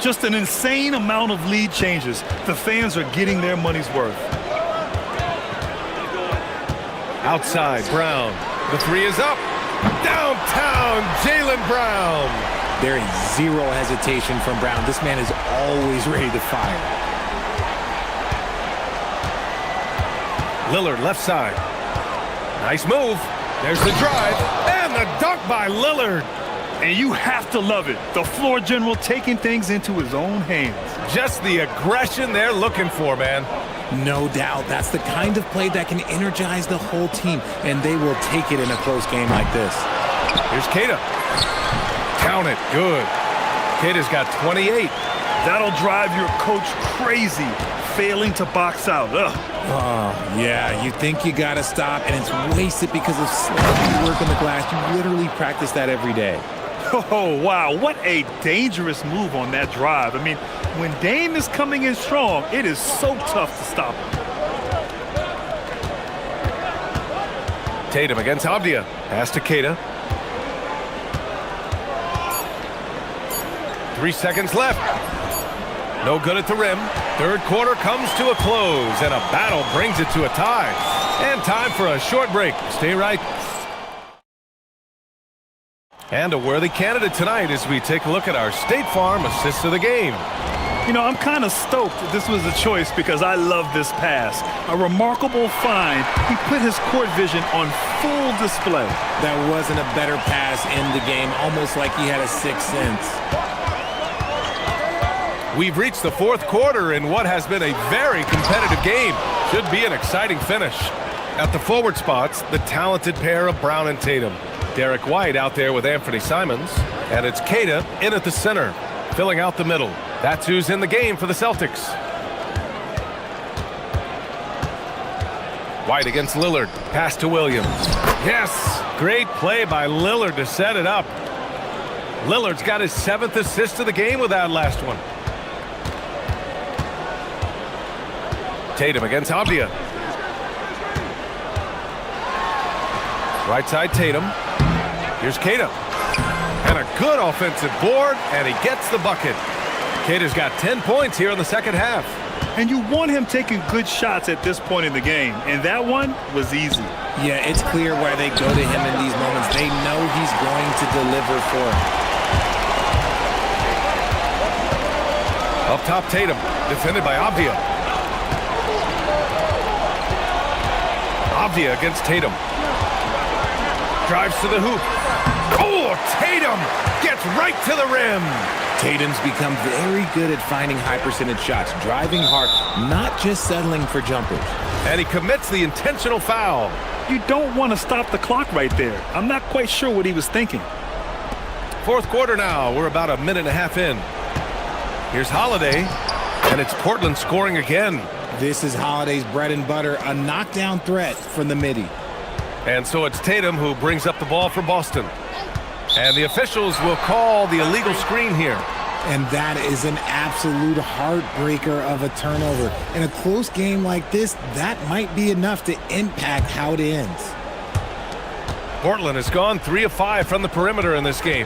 Just an insane amount of lead changes. The fans are getting their money's worth. Outside, Brown. The 3 is up. Downtown, Jaylen Brown. There is zero hesitation from Brown. This man is always ready to fire. Lillard left side. Nice move. There's the drive. And the dunk by Lillard. And you have to love it. The floor general taking things into his own hands. Just the aggression they're looking for, man. No doubt. That's the kind of play that can energize the whole team, and they will take it in a close game like this. Here's Keita. Count it. Good. Keita's got 28. That'll drive your coach crazy, failing to box out. Ugh. Oh, yeah. You think you got to stop, and it's wasted because of sloppy work on the glass. You literally practice that every day. Oh, wow. What a dangerous move on that drive. I mean, when Dame is coming in strong, it is so tough to stop him. Tatum against Avdia. Pass to Keita. 3 seconds left. No good at the rim. Third quarter comes to a close, and a battle brings it to a tie. And time for a short break. Stay right. And a worthy candidate tonight as we take a look at our State Farm assist of the game. You know, I'm kind of stoked this was a choice because I love this pass. A remarkable find. He put his court vision on full display. That wasn't a better pass in the game, almost like he had a sixth sense. We've reached the fourth quarter in what has been a very competitive game. Should be an exciting finish. At the forward spots, the talented pair of Brown and Tatum. Derek White out there with Anthony Simons. And it's Keita in at the center, filling out the middle. That's who's in the game for the Celtics. White against Lillard. Pass to Williams. Yes! Great play by Lillard to set it up. Lillard's got his 7th assist of the game with that last one. Tatum against Avdia. Right side Tatum. Here's Keita. And a good offensive board, and he gets the bucket. Keita's got 10 points here in the second half. And you want him taking good shots at this point in the game, and that one was easy. Yeah, it's clear why they go to him in these moments. They know he's going to deliver for him. Up top, Tatum, defended by Avdia. Avdia against Tatum. Drives to the hoop. Oh, Tatum gets right to the rim. Tatum's become very good at finding high percentage shots, driving hard, not just settling for jumpers. And he commits the intentional foul. You don't want to stop the clock right there. I'm not quite sure what he was thinking. Fourth quarter now. We're about a minute and a half in. Here's Holiday, and it's Portland scoring again. This is Holiday's bread and butter, a knockdown threat from the midi. And so it's Tatum who brings up the ball for Boston. And the officials will call the illegal screen here. And that is an absolute heartbreaker of a turnover. In a close game like this, that might be enough to impact how it ends. Portland has gone 3 of 5 from the perimeter in this game.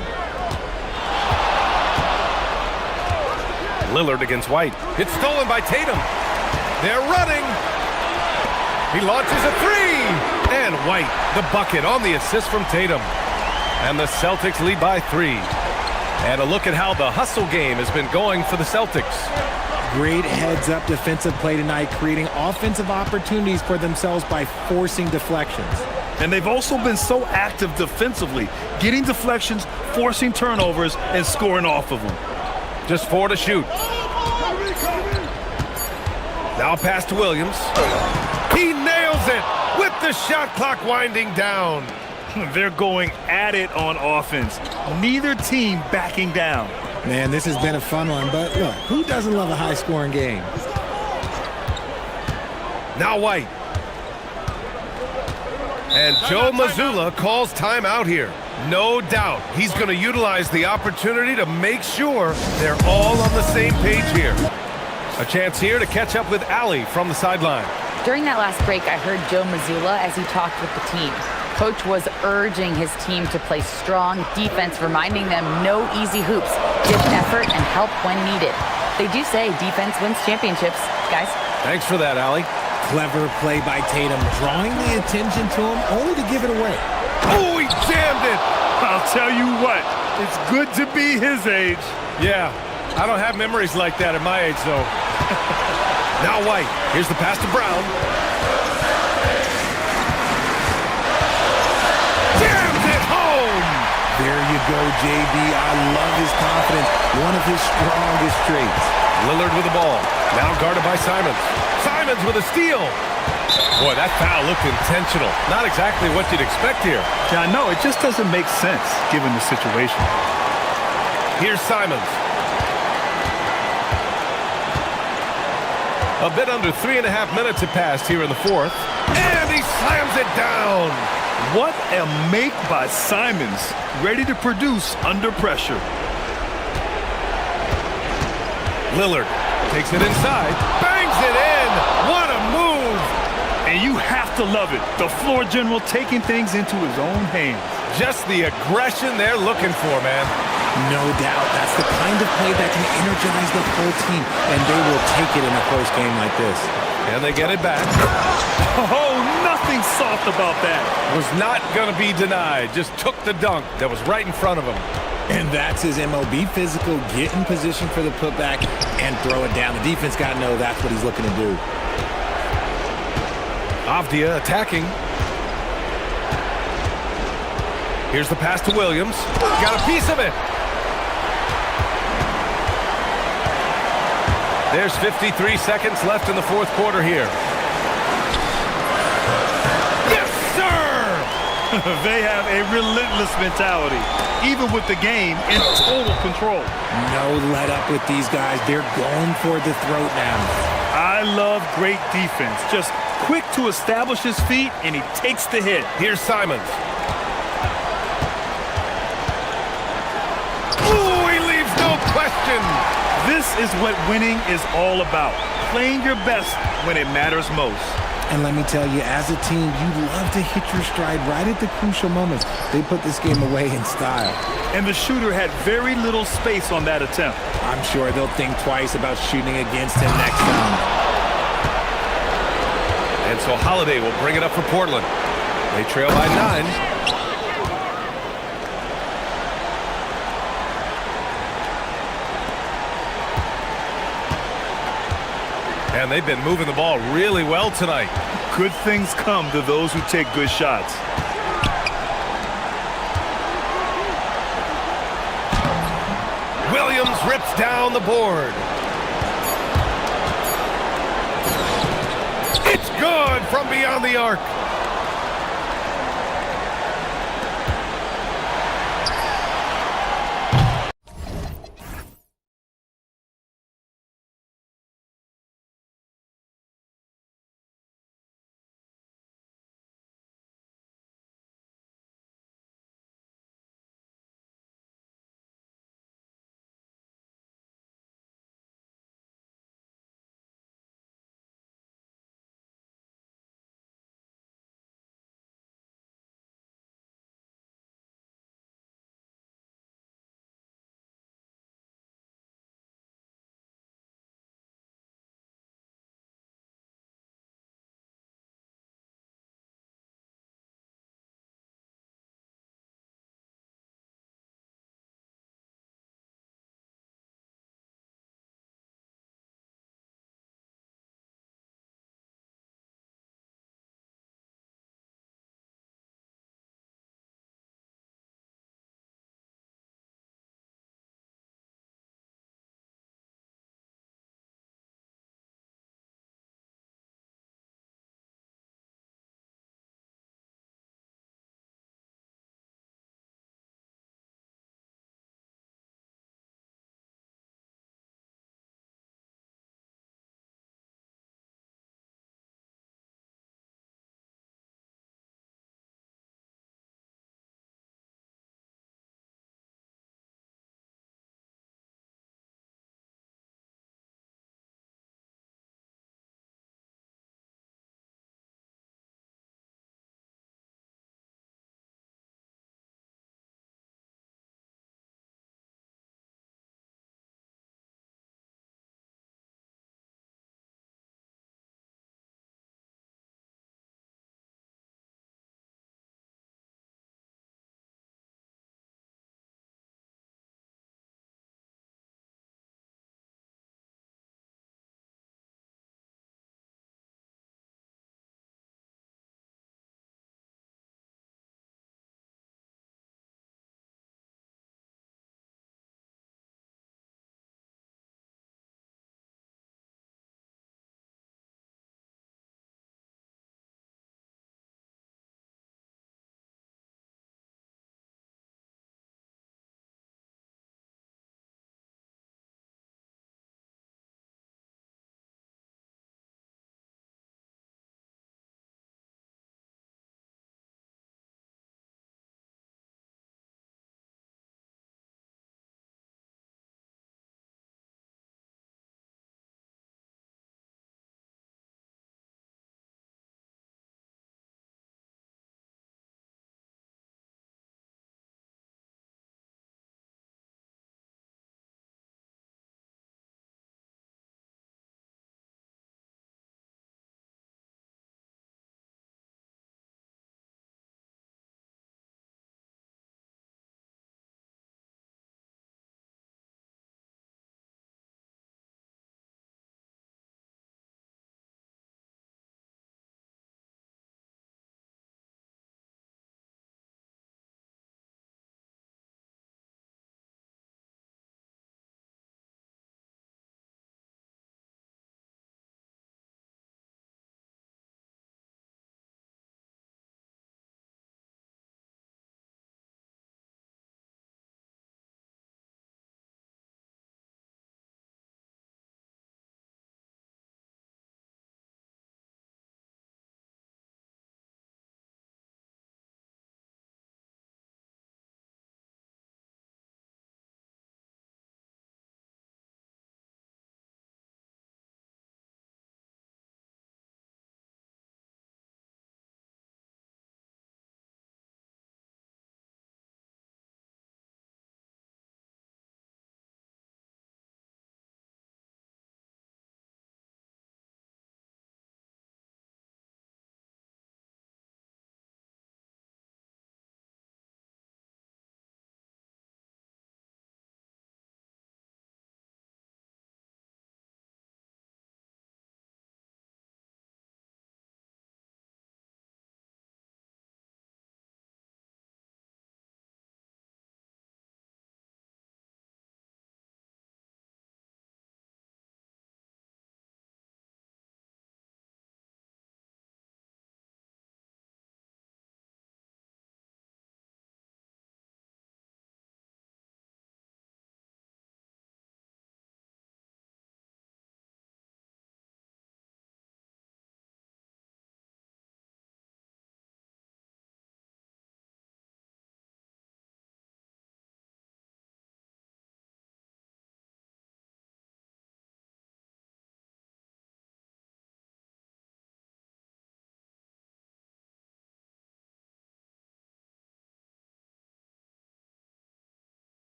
Lillard against White. It's stolen by Tatum. They're running. He launches a 3. And White, the bucket on the assist from Tatum. And the Celtics lead by 3. And a look at how the hustle game has been going for the Celtics. Great heads-up defensive play tonight, creating offensive opportunities for themselves by forcing deflections. And they've also been so active defensively, getting deflections, forcing turnovers, and scoring off of them. Just 4 to shoot. Now pass to Williams. He nails it with the shot clock winding down. They're going at it on offense. Neither team backing down. Man, this has been a fun one, but look, who doesn't love a high-scoring game? Now White. And Joe Mazzulla calls timeout here. No doubt he's going to utilize the opportunity to make sure they're all on the same page here. A chance here to catch up with Allie from the sideline. During that last break, I heard Joe Mazzulla as he talked with the team. Coach was urging his team to play strong defense, reminding them no easy hoops, give effort and help when needed. They do say defense wins championships, guys. Thanks for that, Allie. Clever play by Tatum, drawing the attention to him only to give it away. Oh, he jammed it! I'll tell you what, it's good to be his age. Yeah, I don't have memories like that at my age, though. Now White, here's the pass to Brown. Jams it home! There you go, JB. I love his confidence, one of his strongest traits. Lillard with the ball, now guarded by Simons. Simons with a steal. Boy, that foul looked intentional. Not exactly what you'd expect here. Yeah, I know. It just doesn't make sense given the situation. Here's Simons. A bit under 3.5 minutes have passed here in the fourth. And he slams it down. What a make by Simons. Ready to produce under pressure. Lillard takes it inside. Bangs it in. What a move. And you have to love it. The floor general taking things into his own hands. Just the aggression they're looking for, man. No doubt. That's the kind of play that can energize the whole team, and they will take it in a close game like this. And they get it back. Oh, nothing soft about that. Was not going to be denied. Just took the dunk that was right in front of him. And that's his MO. Be physical, get in position for the putback, and throw it down. The defense got to know that's what he's looking to do. Avdia attacking. Here's the pass to Williams. Got a piece of it. There's 53 seconds left in the fourth quarter here. Yes, sir! They have a relentless mentality, even with the game in total control. No let up with these guys. They're going for the throat now. I love great defense. Just quick to establish his feet, and he takes the hit. Here's Simons. Ooh, he leaves no question. This is what winning is all about. Playing your best when it matters most. And let me tell you, as a team, you love to hit your stride right at the crucial moments. They put this game away in style. And the shooter had very little space on that attempt. I'm sure they'll think twice about shooting against him next time. And so Holiday will bring it up for Portland. They trail by 9. And they've been moving the ball really well tonight. Good things come to those who take good shots. Williams rips down the board. It's good from beyond the arc.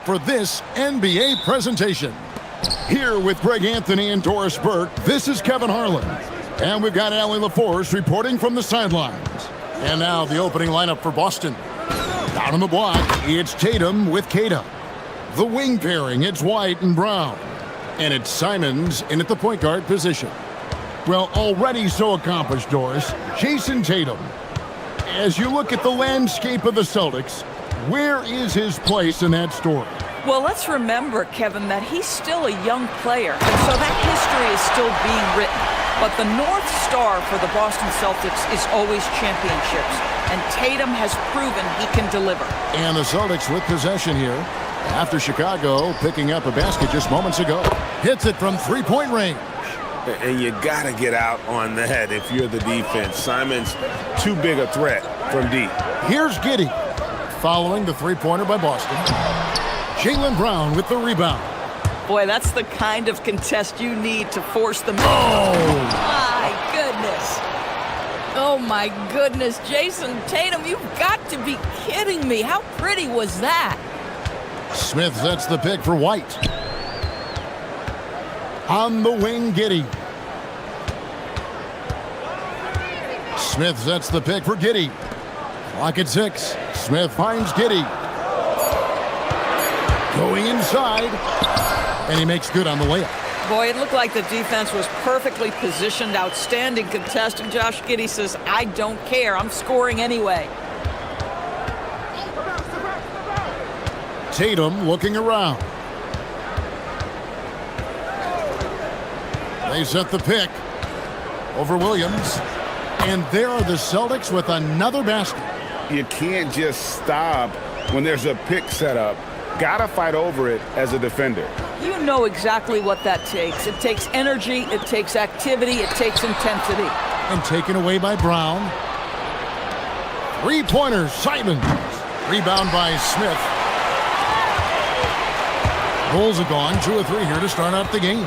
for this NBA presentation. Here with Greg Anthony and Doris Burke, this is Kevin Harlan. And we've got Allie LaForce reporting from the sidelines. And now the opening lineup for Boston. Down on the block, it's Tatum with Kata. The wing pairing, it's White and Brown. And it's Simons in at the point guard position. Well, already so accomplished, Doris. Jason Tatum. As you look at the landscape of the Celtics, where is his place in that story? Well, let's remember, Kevin, that he's still a young player, and so that history is still being written. But the North Star for the Boston Celtics is always championships, and Tatum has proven he can deliver. And the Celtics with possession here after Chicago picking up a basket just moments ago. Hits it from three-point range. And you got to get out on that if you're the defense. Simons, too big a threat from deep. Here's Giddey following the three-pointer by Boston. Jaylen Brown with the rebound. Boy, that's the kind of contest you need to force them. Oh! My goodness. Oh, my goodness. Jason Tatum, you've got to be kidding me. How pretty was that? Smith sets the pick for White. On the wing, Giddey. Smith sets the pick for Giddey. Clock at 6. Smith finds Giddey. Going inside. And he makes good on the layup. Boy, it looked like the defense was perfectly positioned. Outstanding contest. And Josh Giddey says, I don't care. I'm scoring anyway. Tatum looking around. They set the pick over Williams. And there are the Celtics with another basket. You can't just stop when there's a pick set up. Gotta fight over it as a defender. You know exactly what that takes. It takes energy, it takes activity, it takes intensity. And taken away by Brown. Three-pointer, Simons. Rebound by Smith. Bulls are gone, 2 of 3 here to start out the game.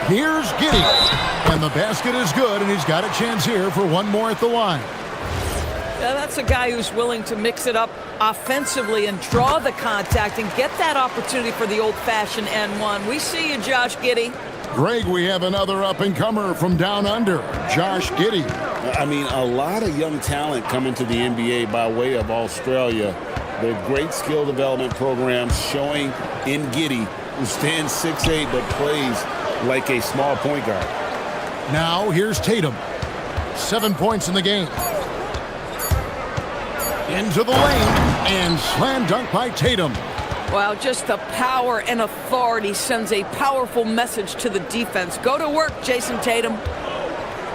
Here's Giddey. And the basket is good, and he's got a chance here for one more at the line. Yeah, that's a guy who's willing to mix it up offensively and draw the contact and get that opportunity for the old-fashioned N1. We see you, Josh Giddey. Greg, we have another up-and-comer from down under, Josh Giddey. I mean, a lot of young talent coming to the NBA by way of Australia. They're great skill development programs showing in Giddey, who stands 6'8", but plays like a small point guard. Now, here's Tatum. 7 points in the game. Into the lane, and slam dunk by Tatum. Wow, just the power and authority sends a powerful message to the defense. Go to work, Jason Tatum.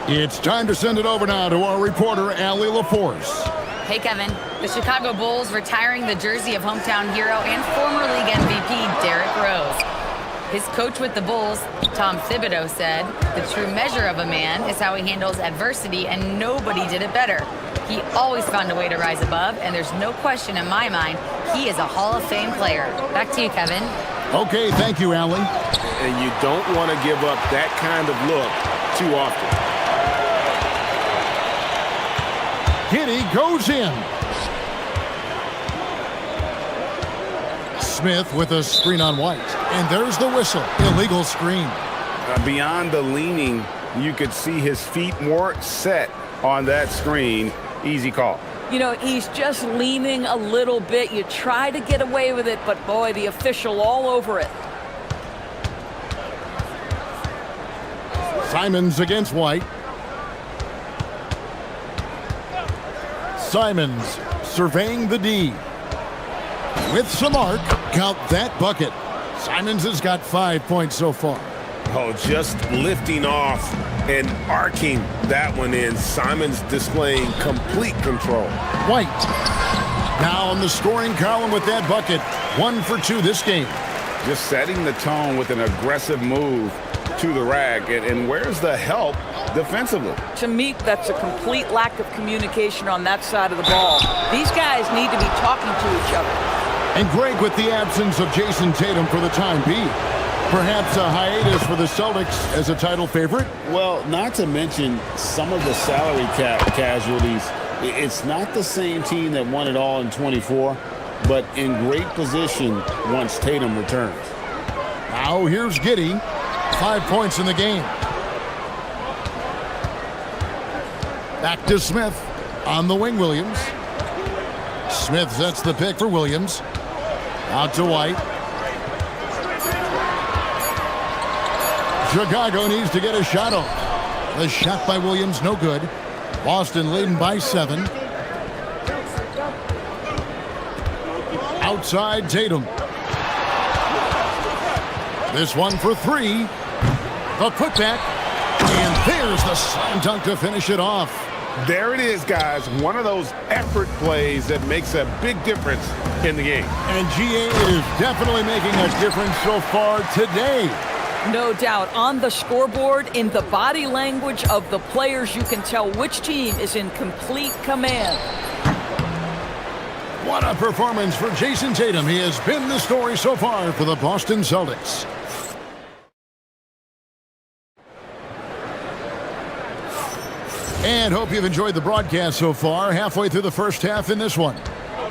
It's time to send it over now to our reporter, Allie LaForce. Hey, Kevin. The Chicago Bulls retiring the jersey of hometown hero and former league MVP Derrick Rose. His coach with the Bulls, Tom Thibodeau, said, the true measure of a man is how he handles adversity, and nobody did it better. He always found a way to rise above, and there's no question in my mind he is a Hall of Fame player. Back to you, Kevin. Okay, thank you, Allie. And you don't want to give up that kind of look too often. Giddey goes in. Smith with a screen on White. And there's the whistle. Illegal screen. Beyond the leaning, you could see his feet more set on that screen. Easy call. You know, he's just leaning a little bit. You try to get away with it, but boy, the official all over it. Simons against White. Simons surveying the D. With some arc, count that bucket. Simons has got 5 points so far. Oh, just lifting off and arcing that one in. Simons displaying complete control. White now on the scoring column with that bucket. 1 for 2 this game. Just setting the tone with an aggressive move to the rack. And where's the help defensively? To me, that's a complete lack of communication on that side of the ball. These guys need to be talking to each other. And Greg, with the absence of Jason Tatum for the time being, perhaps a hiatus for the Celtics as a title favorite? Well, not to mention some of the salary cap casualties It's not the same team that won it all in 24, but in great position once Tatum returns. Now here's Giddey. 5 points in the game. Back to Smith on the wing, Williams. Smith sets the pick for Williams. Out to White. Chicago needs to get a shot off. The shot by Williams, no good. Boston leading by 7. Outside Tatum. This one for 3. The putback. And there's the slam dunk to finish it off. There it is, guys. One of those effort plays that makes a big difference in the game. And GA is definitely making a difference so far today. No doubt. On the scoreboard, in the body language of the players, you can tell which team is in complete command. What a performance for Jason Tatum. He has been the story so far for the Boston Celtics. And hope you've enjoyed the broadcast so far. Halfway through the first half in this one.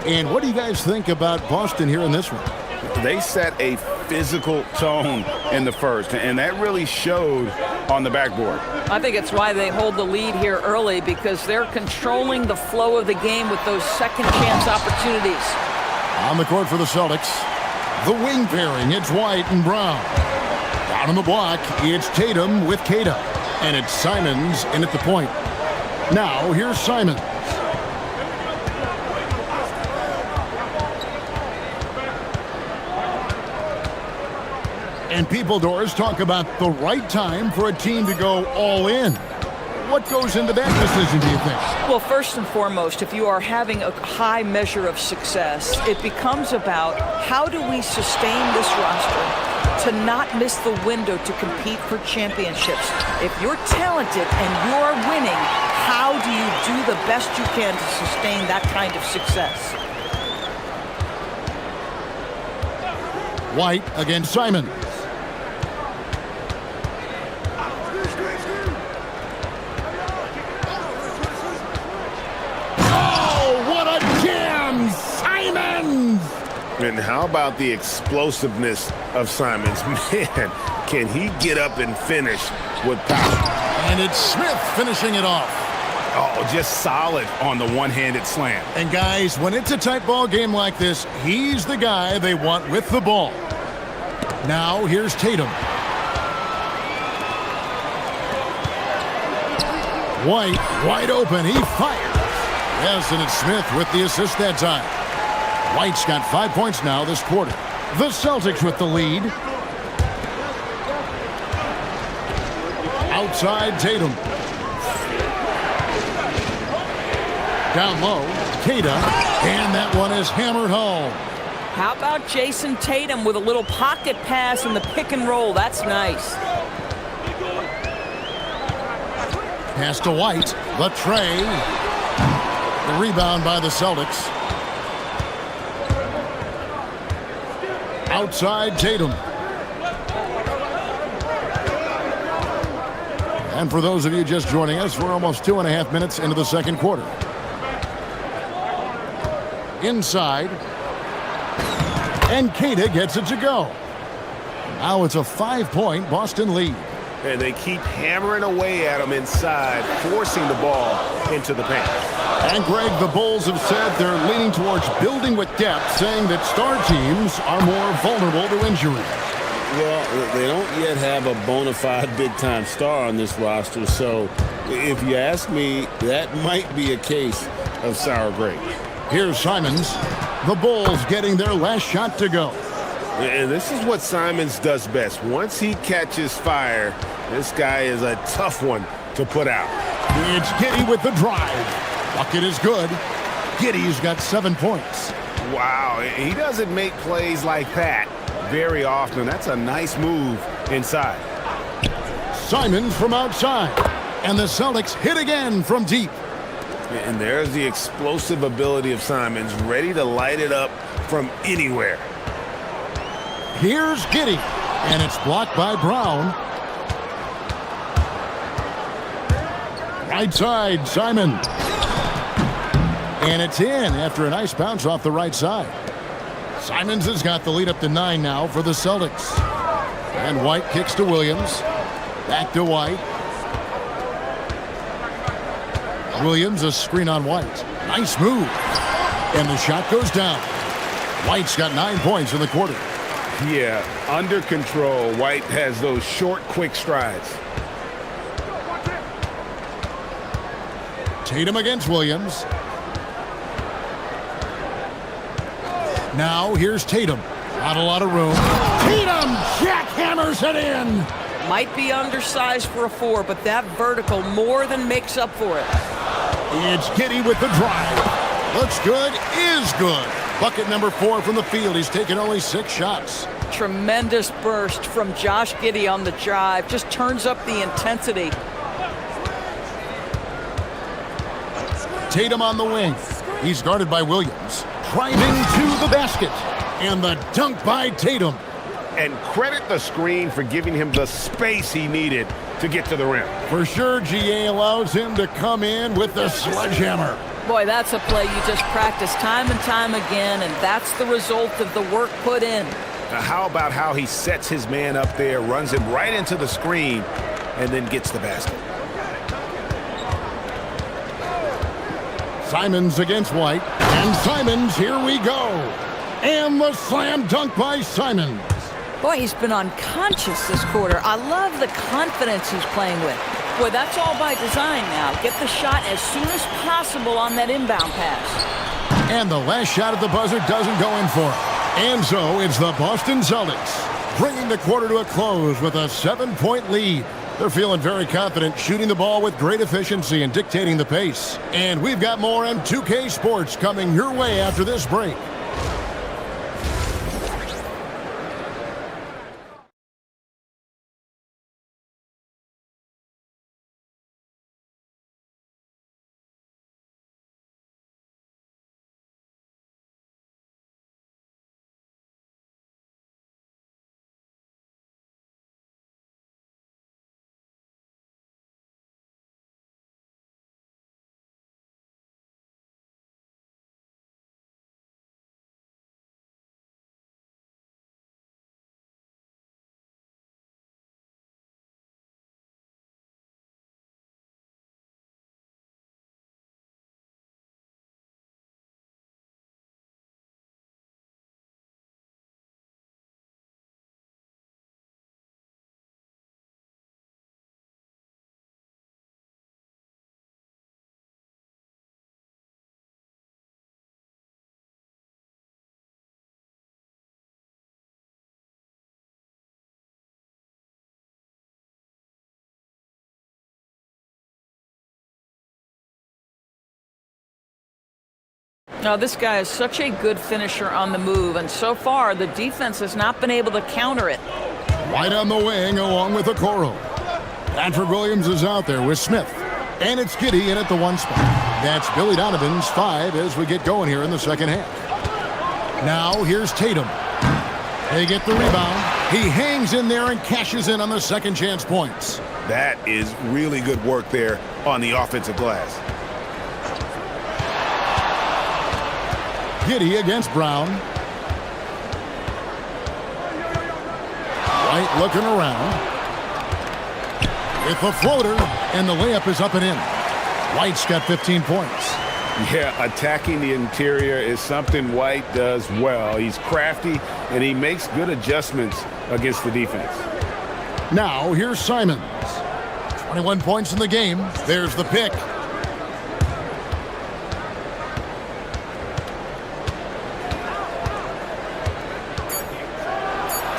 And what do you guys think about Boston here in this one? They set a physical tone in the first, and that really showed on the backboard. I think it's why they hold the lead here early, because they're controlling the flow of the game with those second chance opportunities. On the court for the Celtics, the wing pairing, it's White and Brown. Down on the block, it's Tatum with Keita. And it's Simons in at the point. Now, here's Simons. And people, Doris, talk about the right time for a team to go all in. What goes into that decision, do you think? Well, first and foremost, if you are having a high measure of success, it becomes about how do we sustain this roster to not miss the window to compete for championships. If you're talented and you're winning, how do you do the best you can to sustain that kind of success? White against Simons. And how about the explosiveness of Simons? Man, can he get up and finish with power? And it's Smith finishing it off. Oh, just solid on the one-handed slam. And guys, when it's a tight ball game like this, he's the guy they want with the ball. Now here's Tatum. White, wide open, he fires. Yes, and it's Smith with the assist that time. White's got 5 points now this quarter. The Celtics with the lead. Outside Tatum. Down low, Keita, and that one is hammered home. How about Jason Tatum with a little pocket pass in the pick and roll? That's nice. Pass to White, the tray. The rebound by the Celtics. Outside Tatum. And for those of you just joining us, we're almost 2.5 minutes into the second quarter. Inside. And Keita gets it to go. Now it's a 5-point Boston lead. And they keep hammering away at him inside, forcing the ball into the paint. And Greg, the Bulls have said they're leaning towards building with depth, saying that star teams are more vulnerable to injury. Well, they don't yet have a bona fide big-time star on this roster, so if you ask me, that might be a case of sour grapes. Here's Simons. The Bulls getting their last shot to go. And this is what Simons does best. Once he catches fire, this guy is a tough one to put out. It's Giddey with the drive. Bucket is good. Giddey's got 7 points. Wow, he doesn't make plays like that very often. That's a nice move inside. Simons from outside. And the Celtics hit again from deep. And there's the explosive ability of Simons, ready to light it up from anywhere. Here's Giddey. And it's blocked by Brown. Right side, Simon. And it's in after a nice bounce off the right side. Simons has got the lead up to 9 now for the Celtics. And White kicks to Williams. Back to White. Williams, a screen on White. Nice move. And the shot goes down. White's got 9 points in the quarter. Yeah, under control. White has those short, quick strides. Tatum against Williams. Now here's Tatum. Not a lot of room. Tatum jackhammers it in. Might be undersized for a 4, but that vertical more than makes up for it. It's Giddey with the drive. Looks good, is good. Bucket number 4 from the field. He's taken only 6 shots. Tremendous burst from Josh Giddey on the drive. Just turns up the intensity. Tatum on the wing. He's guarded by Williams. Driving to the basket. And the dunk by Tatum. And credit the screen for giving him the space he needed to get to the rim. For sure, GA allows him to come in with the sledgehammer. Boy, that's a play you just practice time and time again, and that's the result of the work put in. Now, how about how he sets his man up there, runs him right into the screen, and then gets the basket? Simons against White. And Simons, here we go. And the slam dunk by Simons. Boy, he's been unconscious this quarter. I love the confidence he's playing with. Boy, that's all by design now. Get the shot as soon as possible on that inbound pass. And the last shot at the buzzer doesn't go in for it. And so it's the Boston Celtics bringing the quarter to a close with a 7-point lead. They're feeling very confident, shooting the ball with great efficiency and dictating the pace. And we've got more on 2K Sports coming your way after this break. Now, this guy is such a good finisher on the move, and so far the defense has not been able to counter it. White on the wing along with Okoro. Patrick Williams is out there with Smith. And it's Giddey in at the 1 spot. That's Billy Donovan's 5 as we get going here in the second half. Now here's Tatum. They get the rebound. He hangs in there and cashes in on the second chance points. That is really good work there on the offensive glass. Giddey against Brown. White looking around. With the floater, and the layup is up and in. White's got 15 points. Yeah, attacking the interior is something White does well. He's crafty, and he makes good adjustments against the defense. Now, here's Simons. 21 points in the game. There's the pick.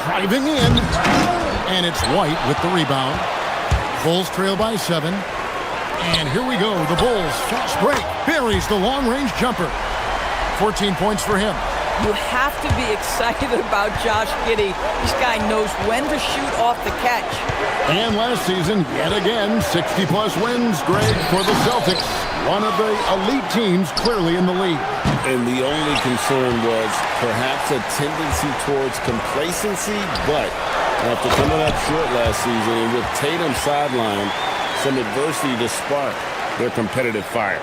Driving in, and it's White with the rebound. Bulls trail by 7. And here we go. The Bulls fast break. Buries the long-range jumper. 14 points for him. You have to be excited about Josh Giddey. This guy knows when to shoot off the catch. And last season, yet again, 60-plus wins, Greg, for the Celtics. One of the elite teams clearly in the league. And the only concern was perhaps a tendency towards complacency, but after coming up short last season and with Tatum sidelined, some adversity to spark their competitive fire.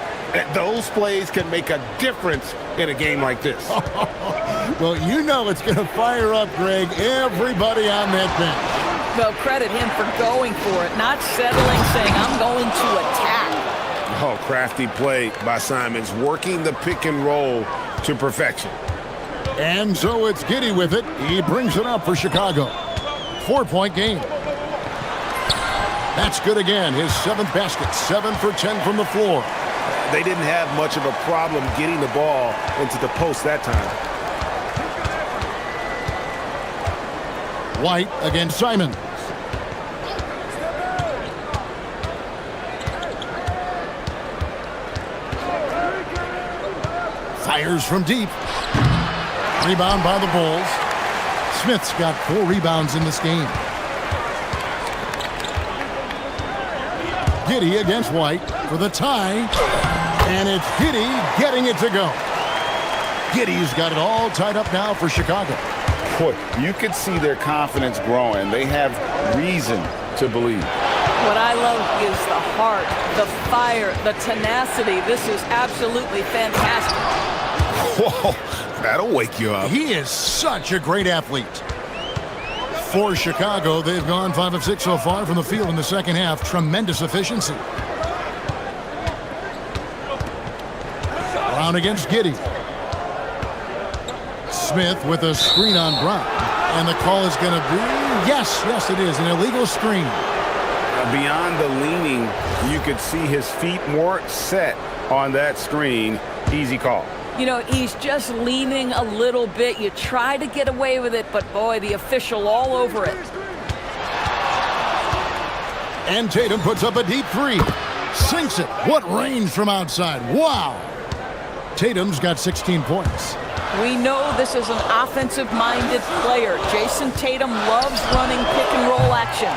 Those plays can make a difference in a game like this. Well, you know it's going to fire up, Greg, everybody on that bench. Well, credit him for going for it, not settling, saying, I'm going to attack. Oh, crafty play by Simons, working the pick and roll to perfection. And so it's Giddey with it. He brings it up for Chicago. 4-point game. That's good again. His 7th basket, 7 for 10 from the floor. They didn't have much of a problem getting the ball into the post that time. White against Simons. Fires from deep. Rebound by the Bulls. Smith's got 4 rebounds in this game. Giddey against White for the tie. And it's Giddey getting it to go. Giddey's got it all tied up now for Chicago. Boy, you could see their confidence growing. They have reason to believe. What I love is the heart, the fire, the tenacity. This is absolutely fantastic. Whoa, that'll wake you up. He is such a great athlete. For Chicago, they've gone 5 of 6 so far from the field in the second half. Tremendous efficiency. Brown against Giddey. Smith with a screen on Brown. And the call is going to be, yes, it is, an illegal screen. Beyond the leaning, you could see his feet more set on that screen. Easy call. You know, he's just leaning a little bit. You try to get away with it, but boy, the official all over it. And Tatum puts up a deep 3. Sinks it. What range from outside. Wow. Tatum's got 16 points. We know this is an offensive-minded player. Jason Tatum loves running pick-and-roll action.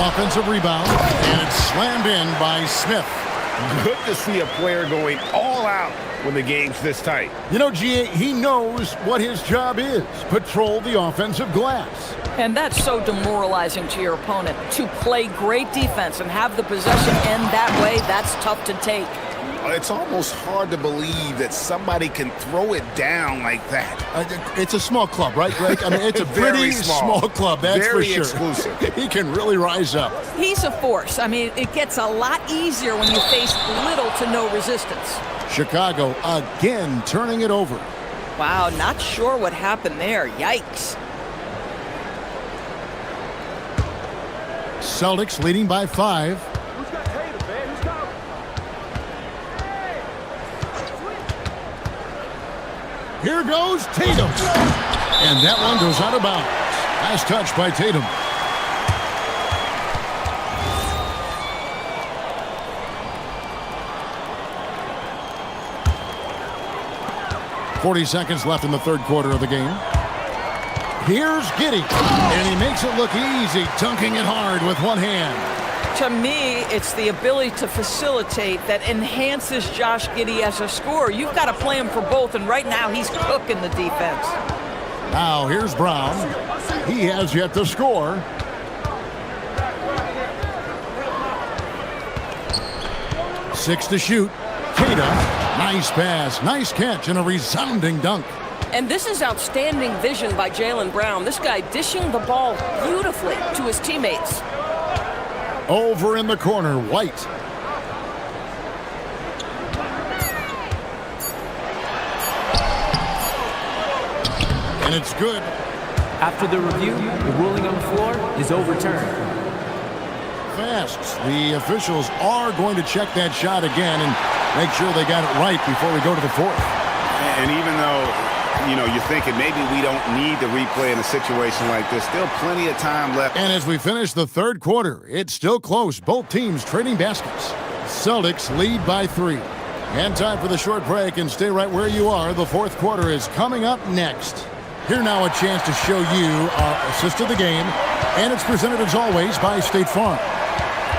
Offensive rebound, and it's slammed in by Smith. Good to see a player going all out when the game's this tight. You know, GA, he knows what his job is. Patrol the offensive glass. And that's so demoralizing to your opponent. To play great defense and have the possession end that way, that's tough to take. It's almost hard to believe that somebody can throw it down like that. It's a small club, right, Greg? I mean, it's a pretty small club, that's for sure. Very exclusive. He can really rise up. He's a force. I mean, it gets a lot easier when you face little to no resistance. Chicago again turning it over. Wow, not sure what happened there. Yikes. Celtics leading by 5. Here goes Tatum. And that one goes out of bounds. Nice touch by Tatum. .40 seconds left in the third quarter of the game. Here's Giddey. And he makes it look easy, dunking it hard with one hand. To me, it's the ability to facilitate that enhances Josh Giddey as a scorer. You've got to play him for both, and right now he's cooking the defense. Now here's Brown. He has yet to score. Six to shoot. Tatum, nice pass, nice catch, and a resounding dunk. And this is outstanding vision by Jaylen Brown. This guy dishing the ball beautifully to his teammates. Over in the corner, White. And it's good. After the review, the ruling on the floor is overturned. Fast. The officials are going to check that shot again and make sure they got it right before we go to the fourth. And even though, you know, you're thinking maybe we don't need the replay in a situation like this, still plenty of time left. And as we finish the third quarter, it's still close. Both teams trading baskets. Celtics lead by 3. And time for the short break, and stay right where you are. The fourth quarter is coming up next. Here now a chance to show you our assist of the game, and it's presented as always by State Farm.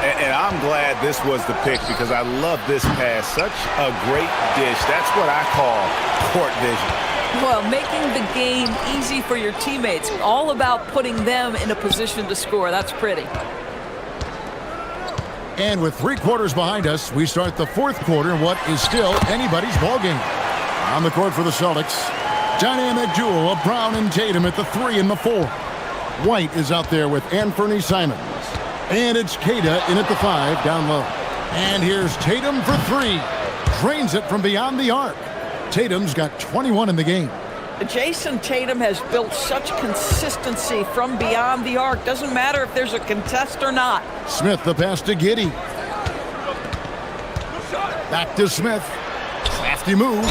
And I'm glad this was the pick because I love this pass. Such a great dish. That's what I call court vision. Well, making the game easy for your teammates. All about putting them in a position to score. That's pretty. And with 3 quarters behind us, we start the 4th quarter in what is still anybody's ball game. On the court for the Celtics, dynamic duo of Brown and Tatum at the 3 and the 4. White is out there with Anthony Simons. And it's Queta in at the 5, down low. And here's Tatum for 3. Drains it from beyond the arc. Tatum's got 21 in the game. Jason Tatum has built such consistency from beyond the arc. Doesn't matter if there's a contest or not. Smith the pass to Giddey. Back to Smith. Crafty move.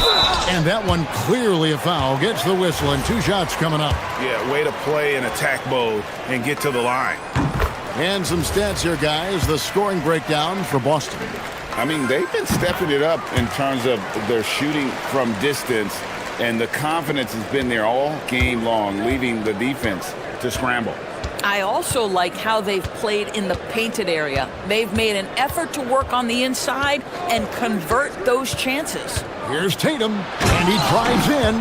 And that one clearly a foul. Gets the whistle and 2 shots coming up. Yeah, way to play in attack mode and get to the line. And some stats here, guys. The scoring breakdown for Boston. I mean, they've been stepping it up in terms of their shooting from distance, and the confidence has been there all game long, leaving the defense to scramble. I also like how they've played in the painted area. They've made an effort to work on the inside and convert those chances. Here's Tatum, and he drives in.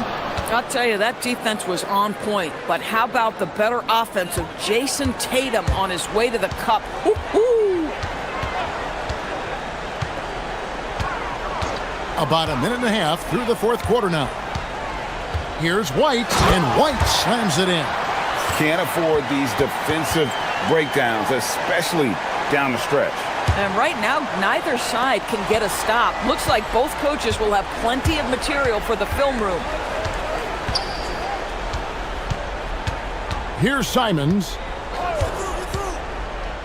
I'll tell you, that defense was on point. But how about the better offense of Jason Tatum on his way to the cup? Woo-hoo! About a minute and a half through the 4th quarter now. Here's White, and White slams it in. Can't afford these defensive breakdowns, especially down the stretch. And right now, neither side can get a stop. Looks like both coaches will have plenty of material for the film room. Here's Simons.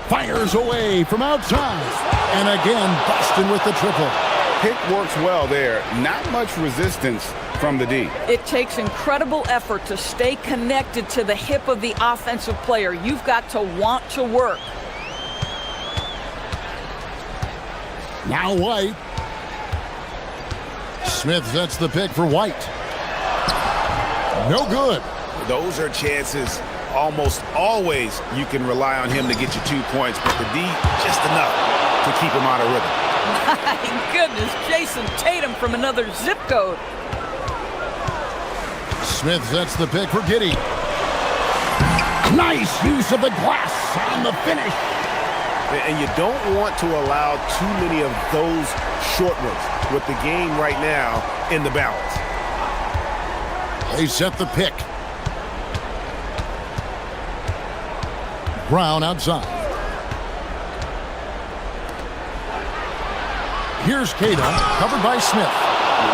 Fires away from outside. And again, Boston with the triple. Pick works well there. Not much resistance from the D. It takes incredible effort to stay connected to the hip of the offensive player. You've got to want to work. Now White. Smith sets the pick for White. No good. Those are chances almost always you can rely on him to get you 2 points, but the D just enough to keep him out of rhythm. My goodness, Jason Tatum from another zip code. Smith sets the pick for Giddey. Nice use of the glass on the finish. And you don't want to allow too many of those short ones with the game right now in the balance. They set the pick. Brown outside. Here's Queta, covered by Smith.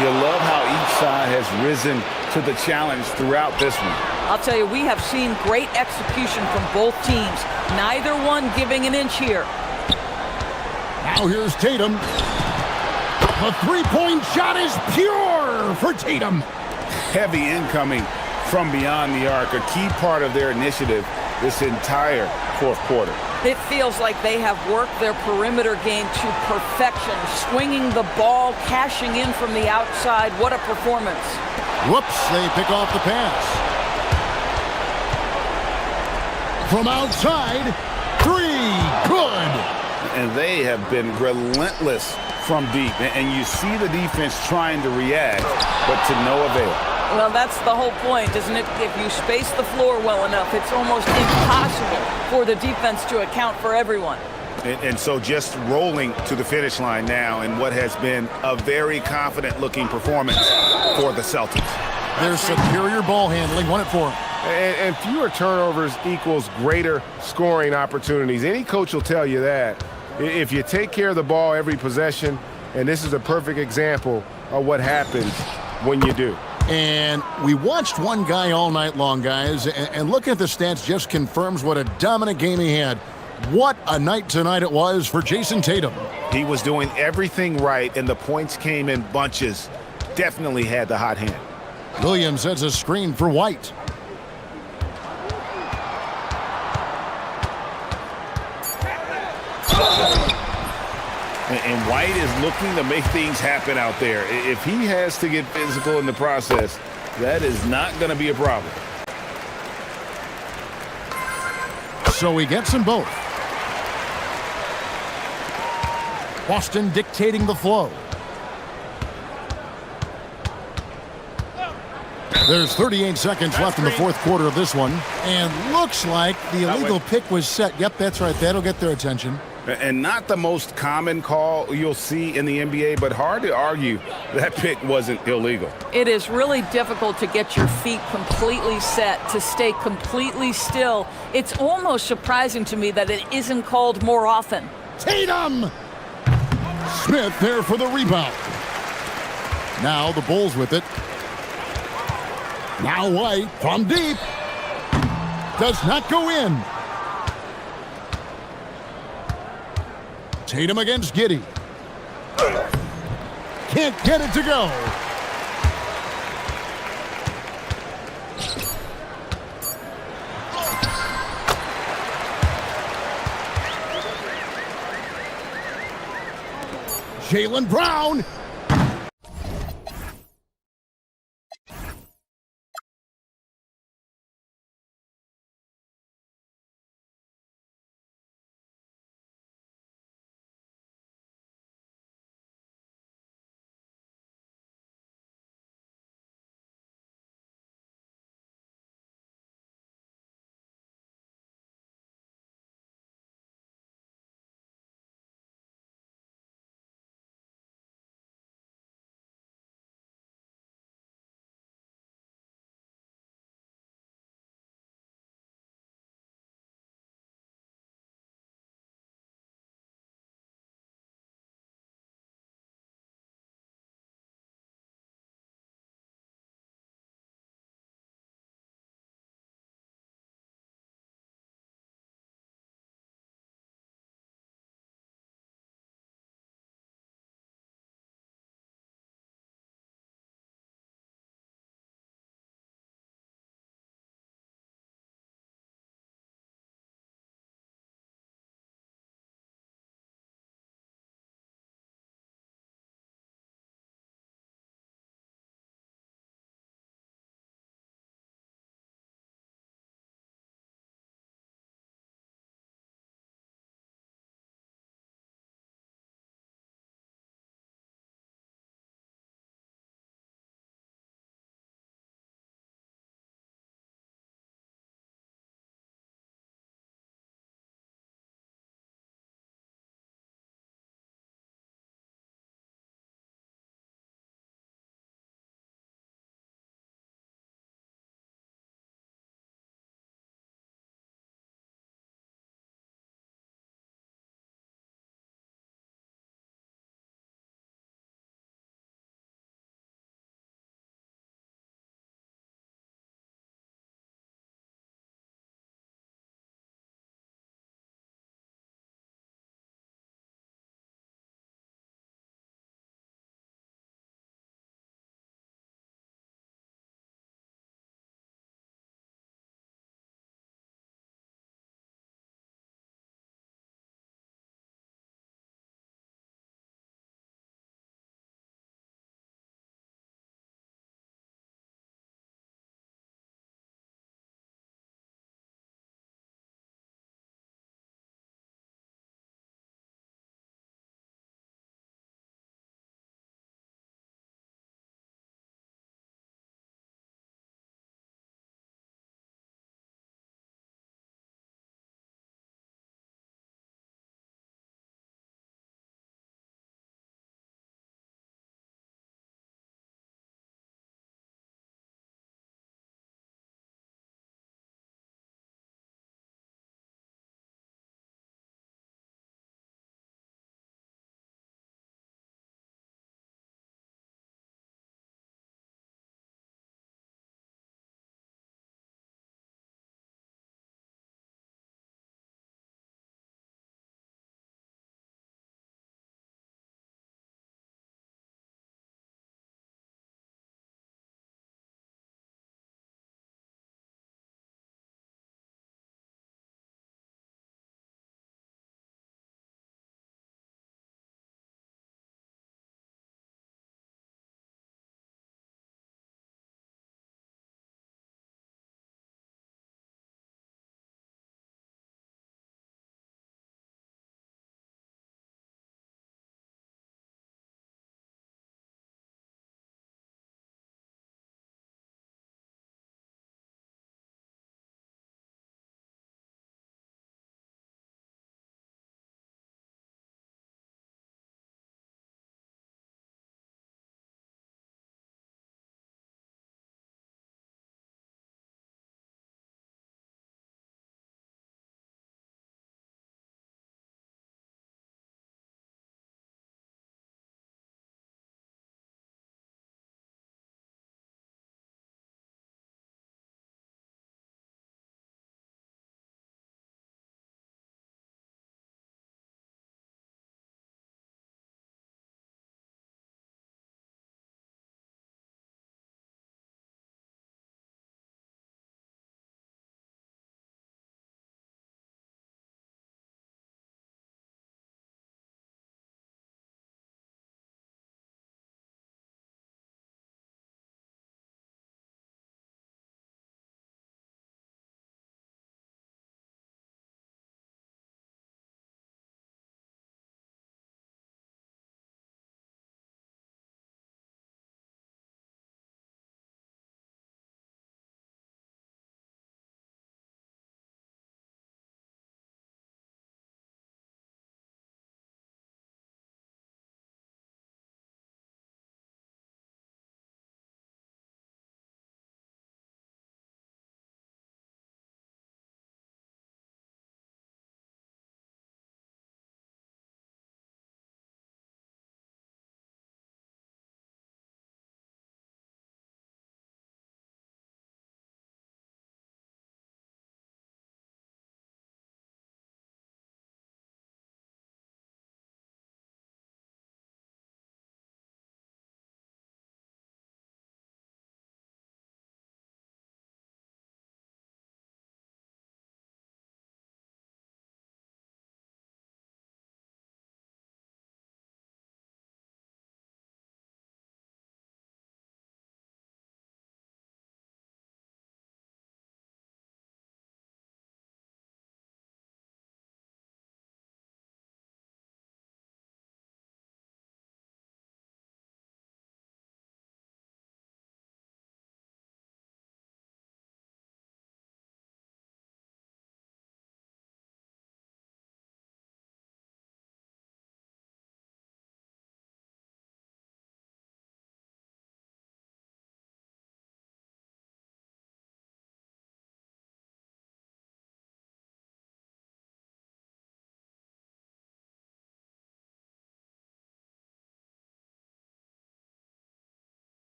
You love how each side has risen to the challenge throughout this one. I'll tell you, we have seen great execution from both teams. Neither one giving an inch here. Now here's Tatum. The 3-point shot is pure for Tatum. Heavy incoming from beyond the arc, a key part of their initiative this entire 4th quarter. It feels like they have worked their perimeter game to perfection, swinging the ball, cashing in from the outside. What a performance. Whoops, they pick off the pass. From outside, 3, good. And they have been relentless from deep. And you see the defense trying to react, but to no avail. Well, that's the whole point, isn't it? If you space the floor well enough, it's almost impossible for the defense to account for everyone. And so just rolling to the finish line now in what has been a very confident-looking performance for the Celtics. Their superior ball handling won it for them. And fewer turnovers equals greater scoring opportunities. Any coach will tell you that. If you take care of the ball every possession, and this is a perfect example of what happens when you do. And we watched one guy all night long, guys, and looking at the stats just confirms what a dominant game he had. What a night tonight it was for Jason Tatum. He was doing everything right, and the points came in bunches. Definitely had the hot hand. Williams sets a screen for White. And White is looking to make things happen out there. If he has to get physical in the process, that is not going to be a problem. So he gets them both. Boston dictating the flow. There's 38 seconds left in the 4th quarter of this one. And looks like the illegal pick was set. Yep, that's right. That'll get their attention. And not the most common call you'll see in the NBA, but hard to argue that pick wasn't illegal. It is really difficult to get your feet completely set, to stay completely still. It's almost surprising to me that it isn't called more often. Tatum! Smith there for the rebound. Now the Bulls with it. Now White from deep. Does not go in. Tatum against Giddey. Can't get it to go. Jaylen Brown.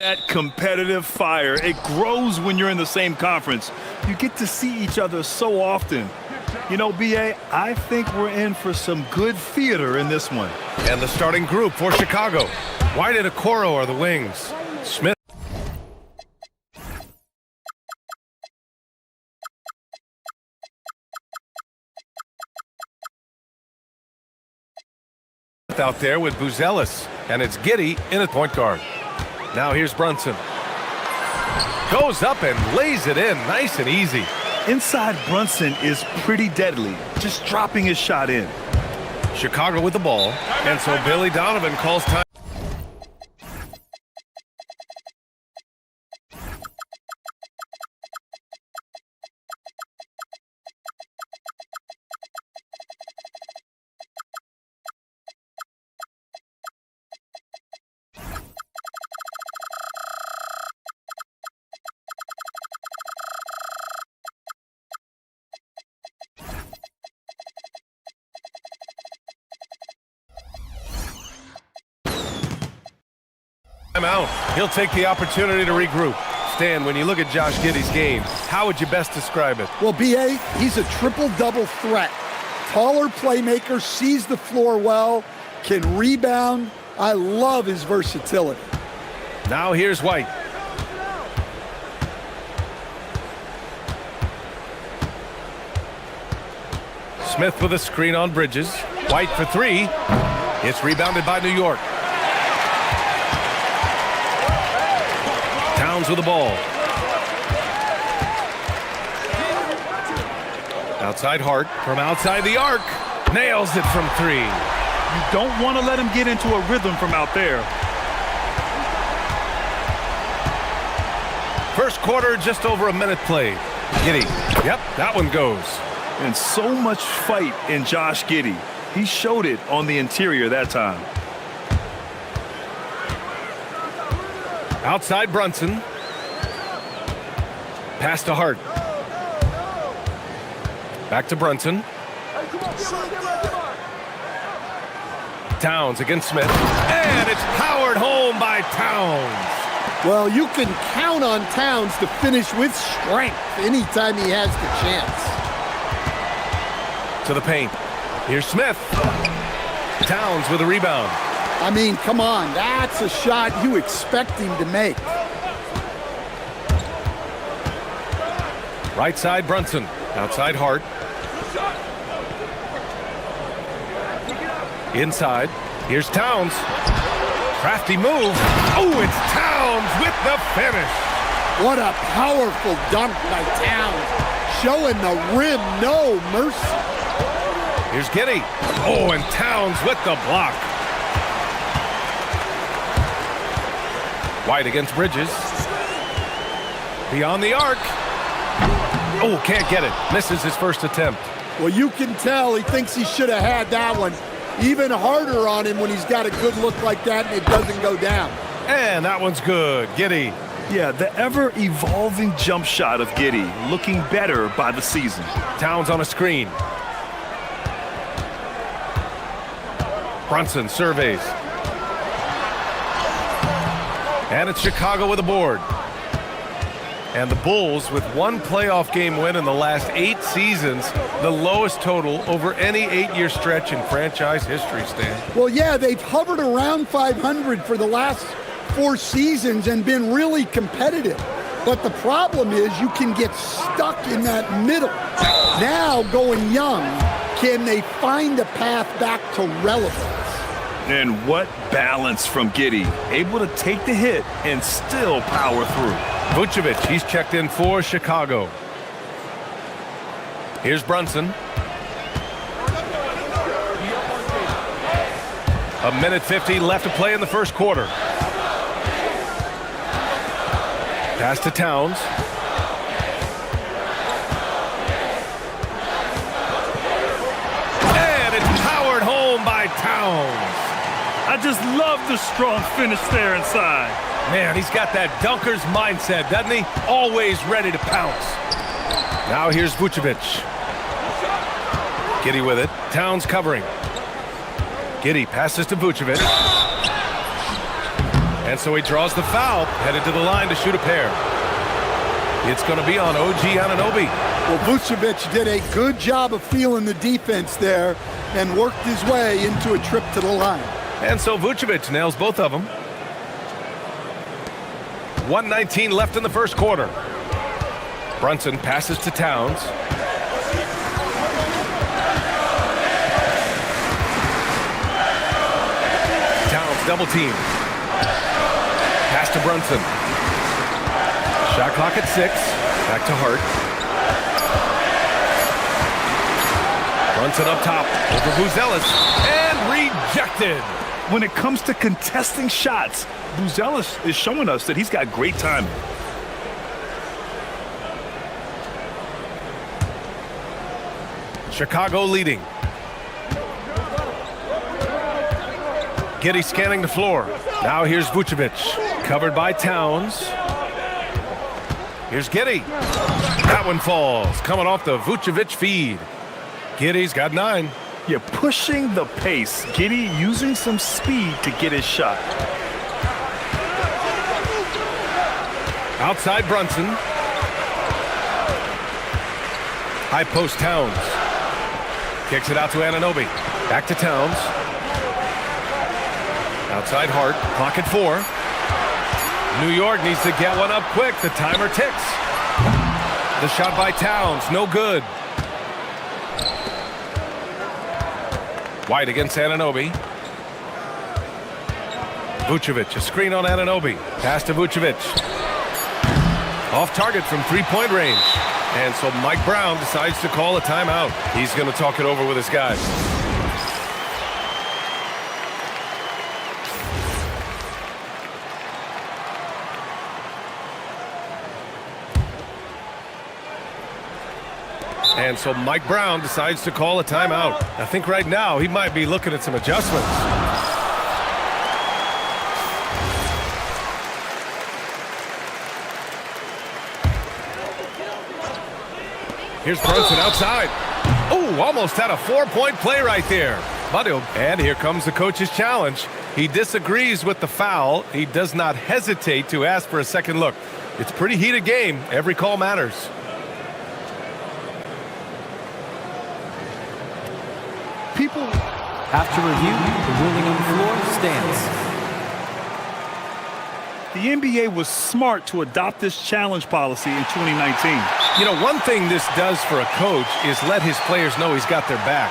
That competitive fire, it grows when you're in the same conference. You get to see each other so often. You know, BA, I think we're in for some good theater in this one. And the starting group for Chicago. White and Okoro are the wings. Smith out there with Buzelis, and it's Giddy in at point guard. Now here's Brunson. Goes up and lays it in, nice and easy. Inside Brunson is pretty deadly, just dropping his shot in. Chicago with the ball, and so Billy Donovan calls time. Out. He'll take the opportunity to regroup. Stan, when you look at Josh Giddey's game, how would you best describe it? Well, BA, he's a triple-double threat. Taller playmaker, sees the floor well, can rebound. I love his versatility. Now here's White. Smith with a screen on Bridges. White for three. It's rebounded by New York. Towns with the ball. Outside Hart from outside the arc. Nails it from three. You don't want to let him get into a rhythm from out there. First quarter, just over a minute played. Giddey. Yep, that one goes. And so much fight in Josh Giddey. He showed it on the interior that time. Outside Brunson. Pass to Hart. Back to Brunson. Towns against Smith. And it's powered home by Towns. Well, you can count on Towns to finish with strength anytime he has the chance. To the paint. Here's Smith. Towns with a rebound. I mean, come on, that's a shot you expect him to make. Right side Brunson. Outside Hart. Inside. Here's Towns. Crafty move. Oh, it's Towns with the finish. What a powerful dunk by Towns. Showing the rim no mercy. Here's Giddey. Oh, and Towns with the block. White against Bridges. Beyond the arc. Oh, can't get it. Misses his first attempt. Well, you can tell he thinks he should have had that one. Even harder on him when he's got a good look like that and it doesn't go down. And that one's good. Giddey. Yeah, the ever-evolving jump shot of Giddey looking better by the season. Towns on a screen. Brunson surveys. And it's Chicago with a board. And the Bulls, with one playoff game win in the last 8 seasons, the lowest total over any 8-year stretch in franchise history, Stan. Well, yeah, they've hovered around 500 for the last 4 seasons and been really competitive. But the problem is you can get stuck in that middle. Now, going young, can they find a path back to relevance? And what balance from Giddey. Able to take the hit and still power through. Vucevic, he's checked in for Chicago. Here's Brunson. A minute 50 left to play in the first quarter. Pass to Towns. And it's powered home by Towns. I just love the strong finish there inside. Man, he's got that dunker's mindset, doesn't he? Always ready to pounce. Now here's Vucevic. Giddey with it. Towns covering. Giddey passes to Vucevic. And so he draws the foul, headed to the line to shoot a pair. It's going to be on OG Anunoby. Well, Vucevic did a good job of feeling the defense there and worked his way into a trip to the line. And so Vucevic nails both of them. 1:19 left in the first quarter. Brunson passes to Towns. Towns double team. Pass to Brunson. Shot clock at 6. Back to Hart. Brunson up top over Buzelis and rejected. When it comes to contesting shots, Buzelis is showing us that he's got great timing. Chicago leading. Giddey scanning the floor. Now here's Vucevic. Covered by Towns. Here's Giddey. That one falls. Coming off the Vucevic feed. Giddey's got 9. You're pushing the pace. Giddey using some speed to get his shot. Outside Brunson. High post Towns. Kicks it out to Anunoby. Back to Towns. Outside Hart. Clock at 4. New York needs to get one up quick. The timer ticks. The shot by Towns. No good. White against Anunoby. Vucevic, a screen on Anunoby. Pass to Vucevic. Off target from three-point range. And so Mike Brown decides to call a timeout. He's going to talk it over with his guys. And so Mike Brown decides to call a timeout. I think right now he might be looking at some adjustments. Here's Brunson outside. Oh, almost had a 4-point play right there. And here comes the coach's challenge. He disagrees with the foul. He does not hesitate to ask for a second look. It's a pretty heated game. Every call matters. People After review, the ruling on the floor stands. The NBA was smart to adopt this challenge policy in 2019. You know, one thing this does for a coach is let his players know he's got their back.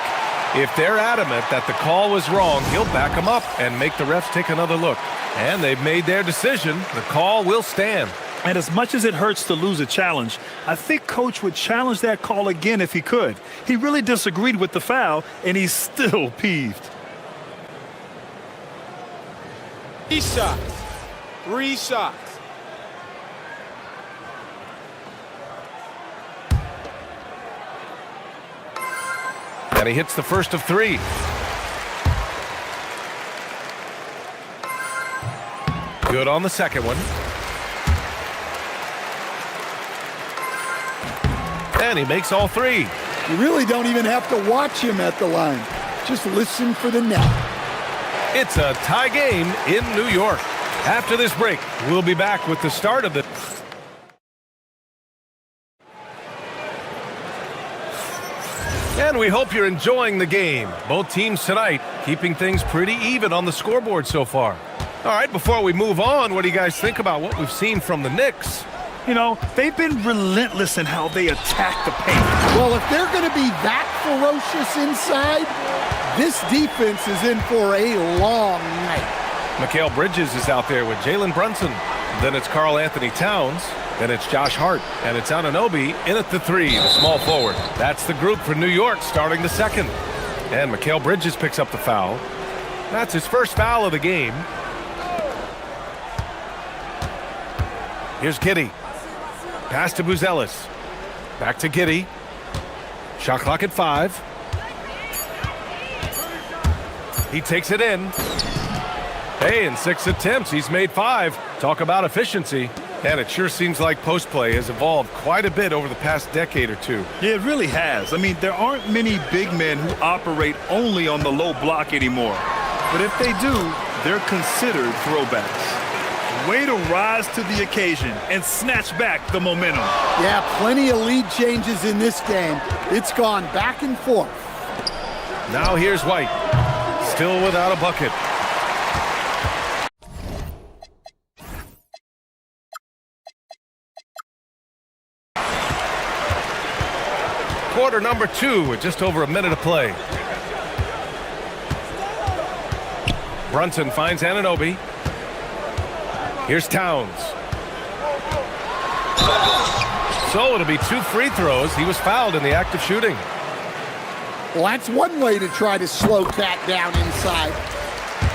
If they're adamant that the call was wrong, he'll back them up and make the refs take another look. And they've made their decision. The call will stand. And as much as it hurts to lose a challenge, I think Coach would challenge that call again if he could. He really disagreed with the foul, and he's still peeved. 3 shots. 3 shots. And he hits the first of 3. Good on the second one. And he makes all 3. You really don't even have to watch him at the line. Just listen for the net. It's a tie game in New York. After this break, we'll be back with the start of the... And we hope you're enjoying the game. Both teams tonight keeping things pretty even on the scoreboard so far. All right, before we move on, what do you guys think about what we've seen from the Knicks? You know, they've been relentless in how they attack the paint. Well, if they're going to be that ferocious inside, this defense is in for a long night. Mikal Bridges is out there with Jalen Brunson. Then it's Karl Anthony Towns. Then it's Josh Hart. And it's Anunoby in at the 3, the small forward. That's the group for New York starting the second. And Mikal Bridges picks up the foul. That's his first foul of the game. Here's Giddey. Pass to Buzelis. Back to Giddey. Shot clock at 5. He takes it in. Hey, in 6 attempts, he's made 5. Talk about efficiency. And it sure seems like post play has evolved quite a bit over the past decade or two. Yeah, it really has. I mean, there aren't many big men who operate only on the low block anymore. But if they do, they're considered throwbacks. Way to rise to the occasion and snatch back the momentum. Yeah, plenty of lead changes in this game. It's gone back and forth. Now here's White, still without a bucket. Quarter number 2 with just over a minute of play. Brunson finds Anunoby. Here's Towns. So it'll be 2 free throws. He was fouled in the act of shooting. Well, that's one way to try to slow Cat down inside.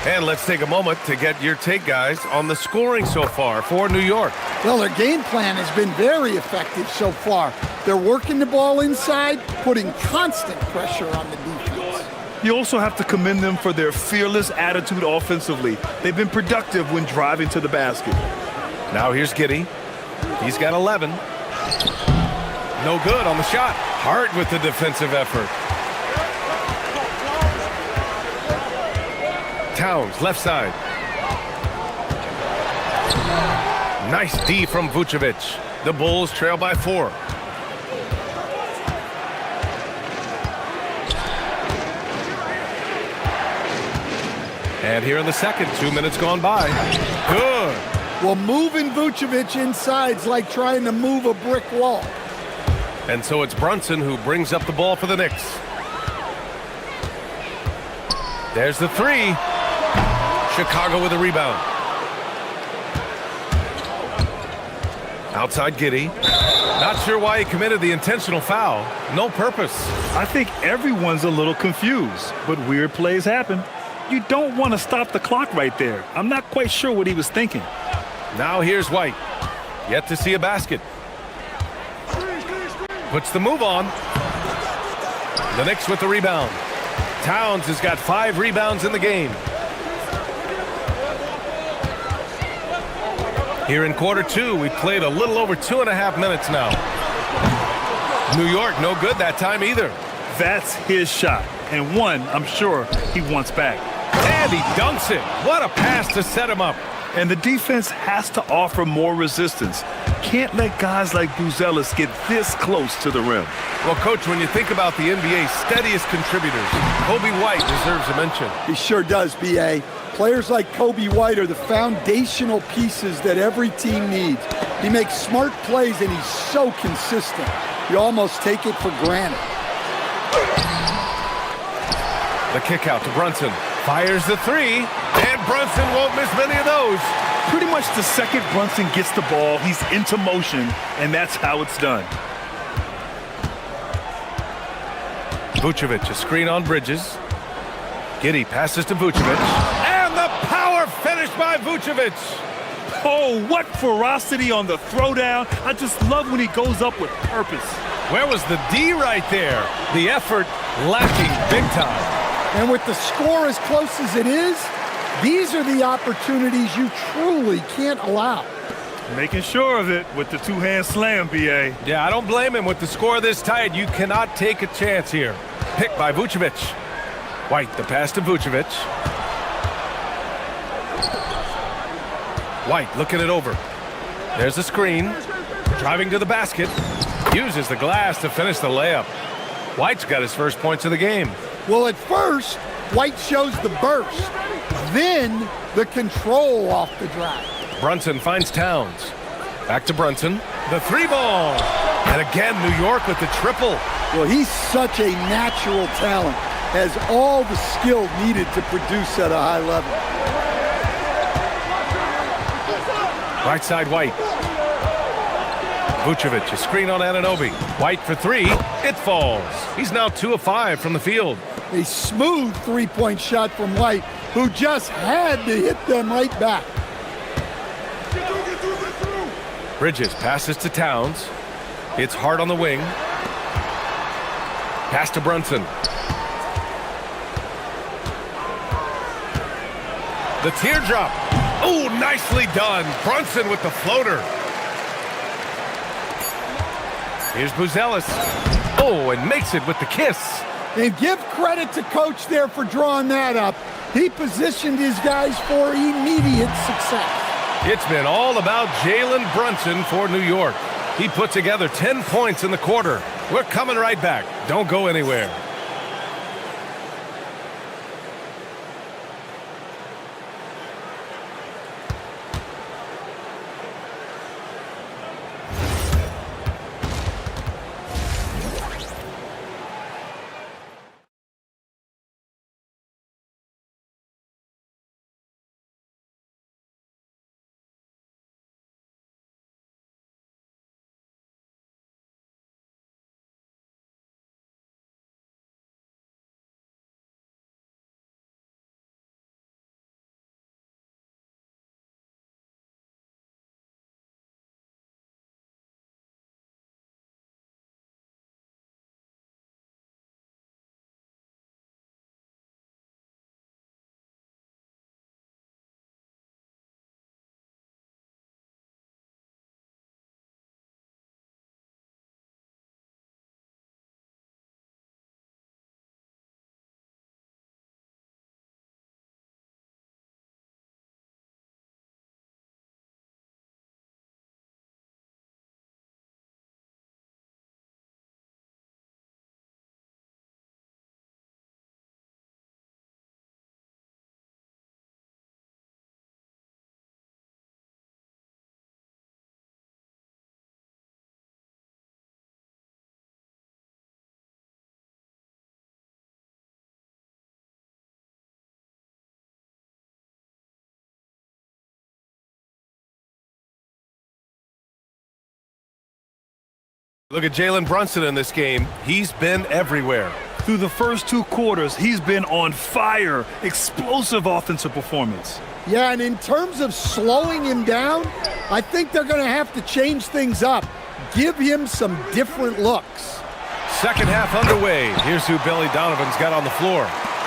And let's take a moment to get your take, guys, on the scoring so far for New York. Well, their game plan has been very effective so far. They're working the ball inside, putting constant pressure on the defense. You also have to commend them for their fearless attitude offensively. They've been productive when driving to the basket. Now here's Giddey. He's got 11. No good on the shot. Hart with the defensive effort. Towns, left side. Nice D from Vucevic. The Bulls trail by 4. And here in the second, 2 minutes gone by. Good. Well, moving Vucevic inside's like trying to move a brick wall. And so it's Brunson who brings up the ball for the Knicks. There's the 3. Chicago with a rebound. Outside Giddey. Not sure why he committed the intentional foul. No purpose. I think everyone's a little confused, but weird plays happen. You don't want to stop the clock right there. I'm not quite sure what he was thinking. Now here's White. Yet to see a basket. Puts the move on. The Knicks with the rebound. Towns has got 5 rebounds in the game. Here in quarter 2, we played a little over 2.5 minutes now. New York, no good that time either. That's his shot, and one I'm sure he wants back. And he dunks it. What a pass to set him up. And the defense has to offer more resistance. Can't let guys like Buzelis get this close to the rim. Well, Coach, when you think about the NBA's steadiest contributors, Kobe White deserves a mention. He sure does, B.A. Players like Kobe White are the foundational pieces that every team needs. He makes smart plays, and he's so consistent. You almost take it for granted. The kick out to Brunson. Fires the 3, and Brunson won't miss many of those. Pretty much the second Brunson gets the ball, he's into motion, and that's how it's done. Vucevic, a screen on Bridges. Giddey passes to Vucevic. And the power finish by Vucevic. Oh, what ferocity on the throwdown. I just love when he goes up with purpose. Where was the D right there? The effort lacking big time. And with the score as close as it is, these are the opportunities you truly can't allow. Making sure of it with the two-hand slam, B.A. Yeah, I don't blame him. With the score this tight, you cannot take a chance here. Picked by Vucevic. White, the pass to Vucevic. White looking it over. There's the screen. Driving to the basket. Uses the glass to finish the layup. White's got his first points of the game. Well, at first, White shows the burst, then the control off the drive. Brunson finds Towns. Back to Brunson. The 3 ball. And again, New York with the triple. Well, he's such a natural talent. Has all the skill needed to produce at a high level. Right side, White. Vucevic, a screen on Anunoby. White for 3. It falls. He's now 2 of 5 from the field. A smooth three-point shot from White, who just had to hit them right back. Bridges passes to Towns. It's Hart on the wing. Pass to Brunson. The teardrop. Oh, nicely done. Brunson with the floater. Here's Buzelis. Oh, and makes it with the kiss. And give credit to Coach there for drawing that up. He positioned his guys for immediate success. It's been all about Jalen Brunson for New York. He put together 10 points in the quarter. We're coming right back. Don't go anywhere. Look at Jalen Brunson in this game. He's been everywhere. Through the first 2 quarters, he's been on fire. Explosive offensive performance. Yeah, and in terms of slowing him down, I think they're going to have to change things up. Give him some different looks. Second half underway. Here's who Billy Donovan's got on the floor.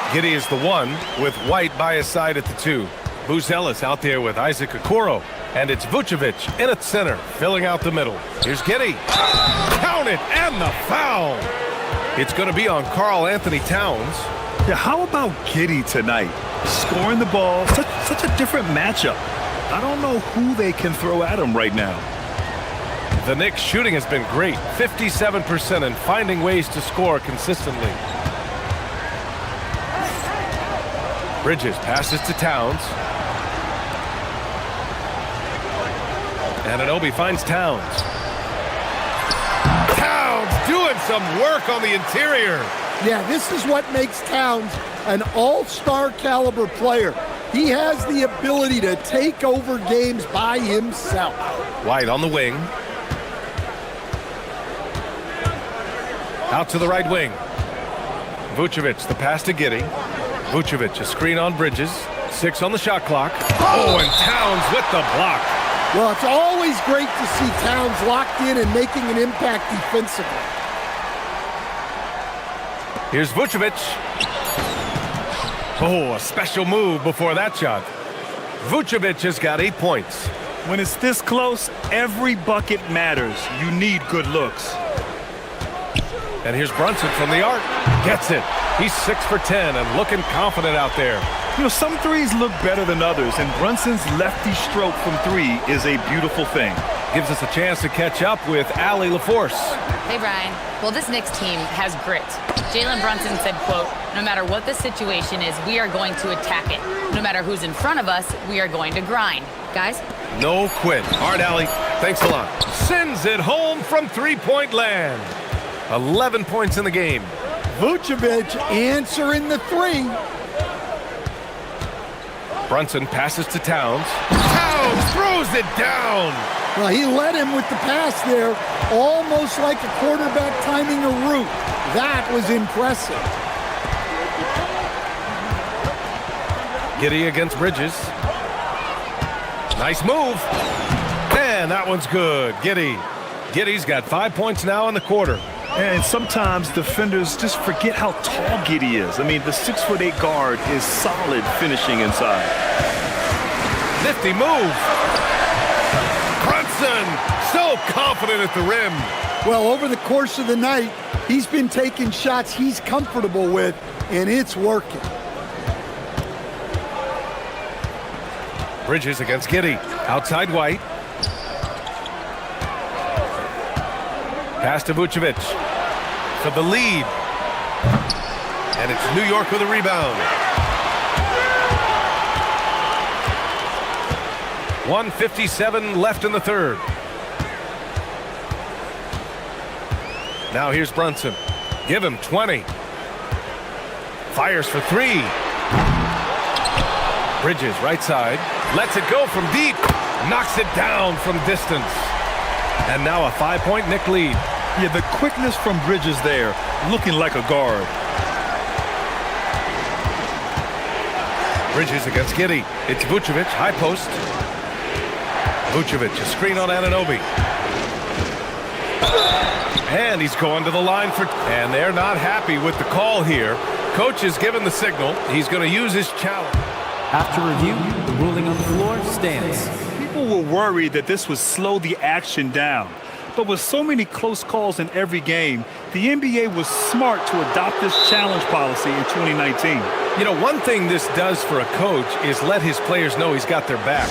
Giddey is the 1 with White by his side at the 2. Buzelis out there with Isaac Okoro. And it's Vucevic in at center, filling out the middle. Here's Giddey. Count it, and the foul. It's going to be on Karl Anthony Towns. Yeah, how about Giddey tonight? Scoring the ball, such a different matchup. I don't know who they can throw at him right now. The Knicks' shooting has been great, 57%, and finding ways to score consistently. Bridges passes to Towns. Anunoby finds Towns. Towns doing some work on the interior. Yeah, this is what makes Towns an all-star caliber player. He has the ability to take over games by himself. White on the wing. Out to the right wing. Vucevic, the pass to Giddey. Vucevic, a screen on Bridges. 6 on the shot clock. Oh, and Towns with the block. Well, it's always great to see Towns locked in and making an impact defensively. Here's Vucevic. Oh, a special move before that shot. Vucevic has got 8 points. When it's this close, every bucket matters. You need good looks. And here's Brunson from the arc. Gets it. He's 6 for 10 and looking confident out there. You know, some threes look better than others, and Brunson's lefty stroke from 3 is a beautiful thing. Gives us a chance to catch up with Allie LaForce. Hey, Brian. Well, this Knicks team has grit. Jalen Brunson said, quote, no matter what the situation is, we are going to attack it. No matter who's in front of us, we are going to grind. Guys? No quit. All right, Allie. Thanks a lot. Sends it home from three-point land. 11 points in the game. Vucevic answering the 3. Brunson passes to Towns. Towns throws it down. Well, he led him with the pass there, almost like a quarterback timing a route. That was impressive. Giddey against Bridges. Nice move. And that one's good. Giddey's got 5 points now in the quarter. And sometimes defenders just forget how tall Giddey is. I mean, the 6'8" guard is solid finishing inside. Nifty move. Brunson, so confident at the rim. Well, over the course of the night, he's been taking shots he's comfortable with, and it's working. Bridges against Giddy. Outside White. Pass to Vucevic for the lead. And it's New York with a rebound. 1:57 left in the third. Now here's Brunson. Give him 20. Fires for three. Bridges, right side. Lets it go from deep. Knocks it down from distance. And now a 5-point Knick lead. Yeah, the quickness from Bridges there, looking like a guard. Bridges against Giddy. It's Vucevic, high post. Vucevic, a screen on Anunoby. And he's going to the line for... And they're not happy with the call here. Coach has given the signal. He's going to use his challenge. After review, the ruling on the floor stands. People were worried that this would slow the action down. But with so many close calls in every game, the NBA was smart to adopt this challenge policy in 2019. You know, one thing this does for a coach is let his players know he's got their back.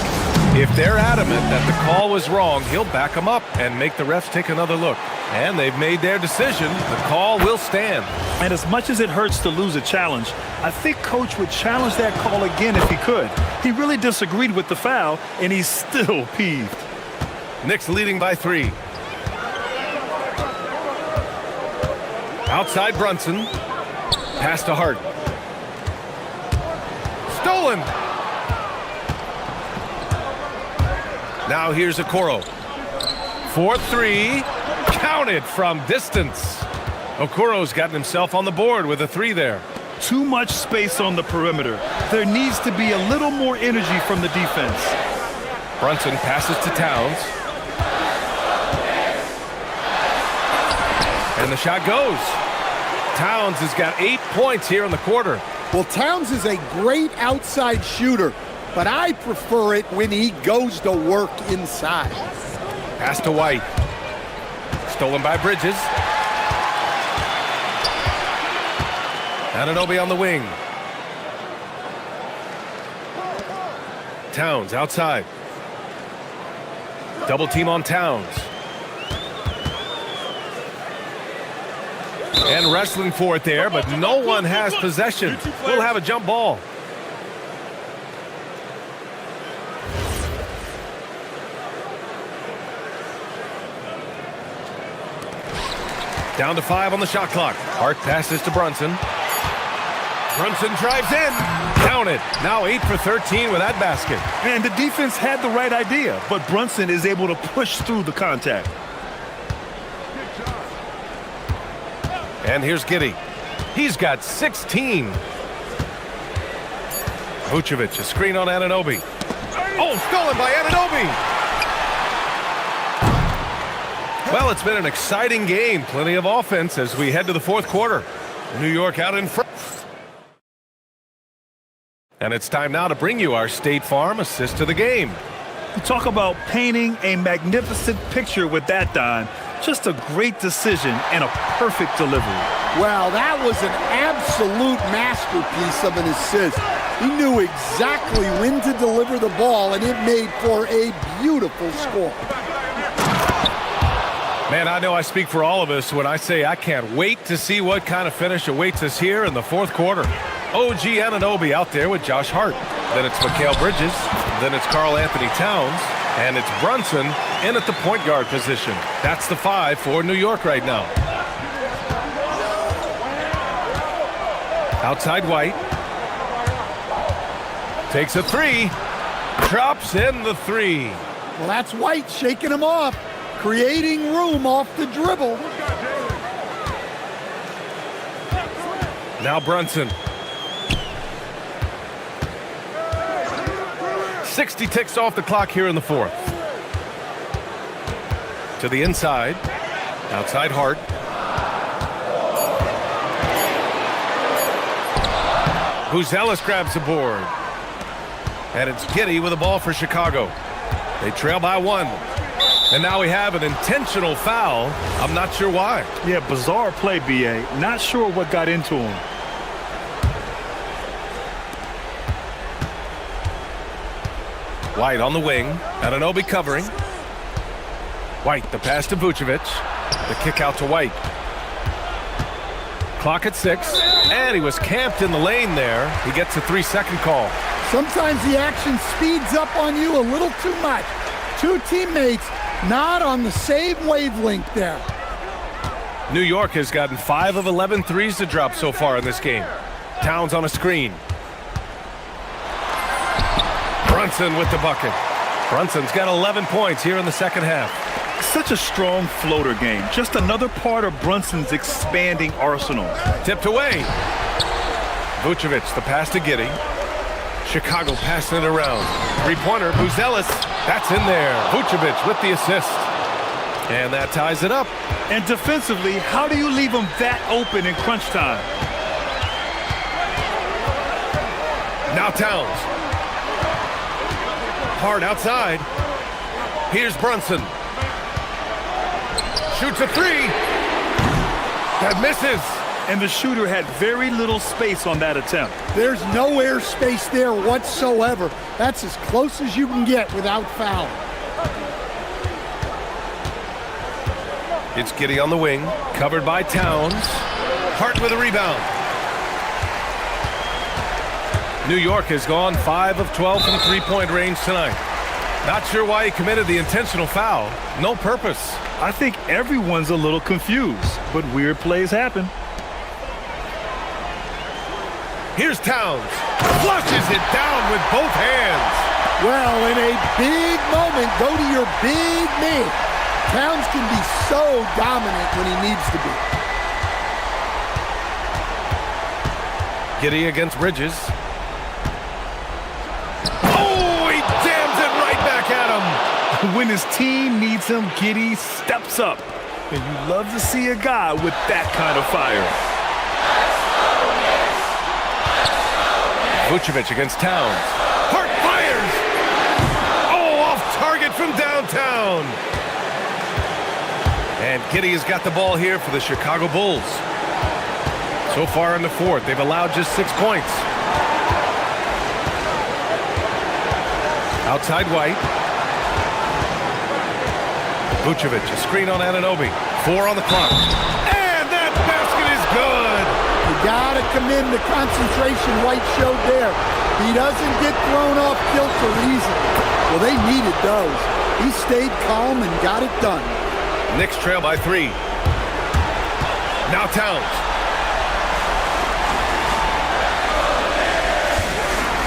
If they're adamant that the call was wrong, he'll back them up and make the refs take another look. And they've made their decision. The call will stand. And as much as it hurts to lose a challenge, I think Coach would challenge that call again if he could. He really disagreed with the foul, and he's still peeved. Knicks leading by 3. Outside Brunson. Pass to Hart. Stolen. Now here's Okoro. 4-3. Counted from distance. Okoro's gotten himself on the board with a 3 there. Too much space on the perimeter. There needs to be a little more energy from the defense. Brunson passes to Towns. And the shot goes. Towns has got 8 points here in the quarter. Well, Towns is a great outside shooter, but I prefer it when he goes to work inside. Pass to White. Stolen by Bridges. Anunoby on the wing. Towns outside. Double team on Towns. And wrestling for it there, but no one has possession. We'll have a jump ball. Down to 5 on the shot clock. Hart passes to Brunson. Brunson drives in. Counted. Now 8 for 13 with that basket. And the defense had the right idea, but Brunson is able to push through the contact. And here's Giddy. He's got 16. Vucevic, a screen on Anunoby. Oh, stolen by Anunoby. Well, it's been an exciting game. Plenty of offense as we head to the fourth quarter. New York out in front. And it's time now to bring you our State Farm assist to the game. You talk about painting a magnificent picture with that dime. Just a great decision and a perfect delivery. Well, that was an absolute masterpiece of an assist. He knew exactly when to deliver the ball, and it made for a beautiful score. Man, I know I speak for all of us when I say I can't wait to see what kind of finish awaits us here in the fourth quarter. OG Anunoby out there with Josh Hart. Then it's Mikal Bridges. Then it's Karl Anthony Towns. And it's Brunson in at the point guard position. That's the 5 for New York right now. Outside White. Takes a 3. Drops in the 3. Well, that's White shaking him off. Creating room off the dribble. Now Brunson. 60 ticks off the clock here in the fourth. To the inside. Outside Hart. Buzelis grabs the board. And it's Giddy with the ball for Chicago. They trail by 1. And now we have an intentional foul. I'm not sure why. Yeah, bizarre play, B.A. Not sure what got into him. White on the wing. Anunoby covering. White, the pass to Vucevic. The kick out to White. Clock at 6. And he was camped in the lane there. He gets a 3-second call. Sometimes the action speeds up on you a little too much. Two teammates not on the same wavelength there. New York has gotten 5 of 11 threes to drop so far in this game. Towns on a screen. Brunson with the bucket. Brunson's got 11 points here in the second half. Such a strong floater game. Just another part of Brunson's expanding arsenal. Tipped away. Vucevic, the pass to Giddey. Chicago passing it around. Three-pointer, Buzelis. That's in there. Vucevic with the assist. And that ties it up. And defensively, how do you leave them that open in crunch time? Now Towns. Hard outside. Here's Brunson. Shoots a 3. That misses. And the shooter had very little space on that attempt. There's no air space there whatsoever. That's as close as you can get without foul. It's Giddey on the wing, covered by Towns. Hart with a rebound. New York has gone 5 of 12 from three-point range tonight. Not sure why he committed the intentional foul. No purpose. I think everyone's a little confused, but weird plays happen. Here's Towns. Flushes it down with both hands. Well, in a big moment, go to your big man. Towns can be so dominant when he needs to be. Giddey against Bridges. Oh, he jams it right back at him. When his team needs him, Giddey steps up. And you love to see a guy with that kind of fire. Vucevic against Towns. Hart fires! Oh, off target from downtown. And Giddey has got the ball here for the Chicago Bulls. So far in the fourth, they've allowed just 6 points. Outside White. Vucevic, a screen on Anunoby. 4 on the clock. And that basket is good! You gotta commend the concentration White showed there. He doesn't get thrown off kilter easily. Well, they needed those. He stayed calm and got it done. Knicks trail by 3. Now Towns.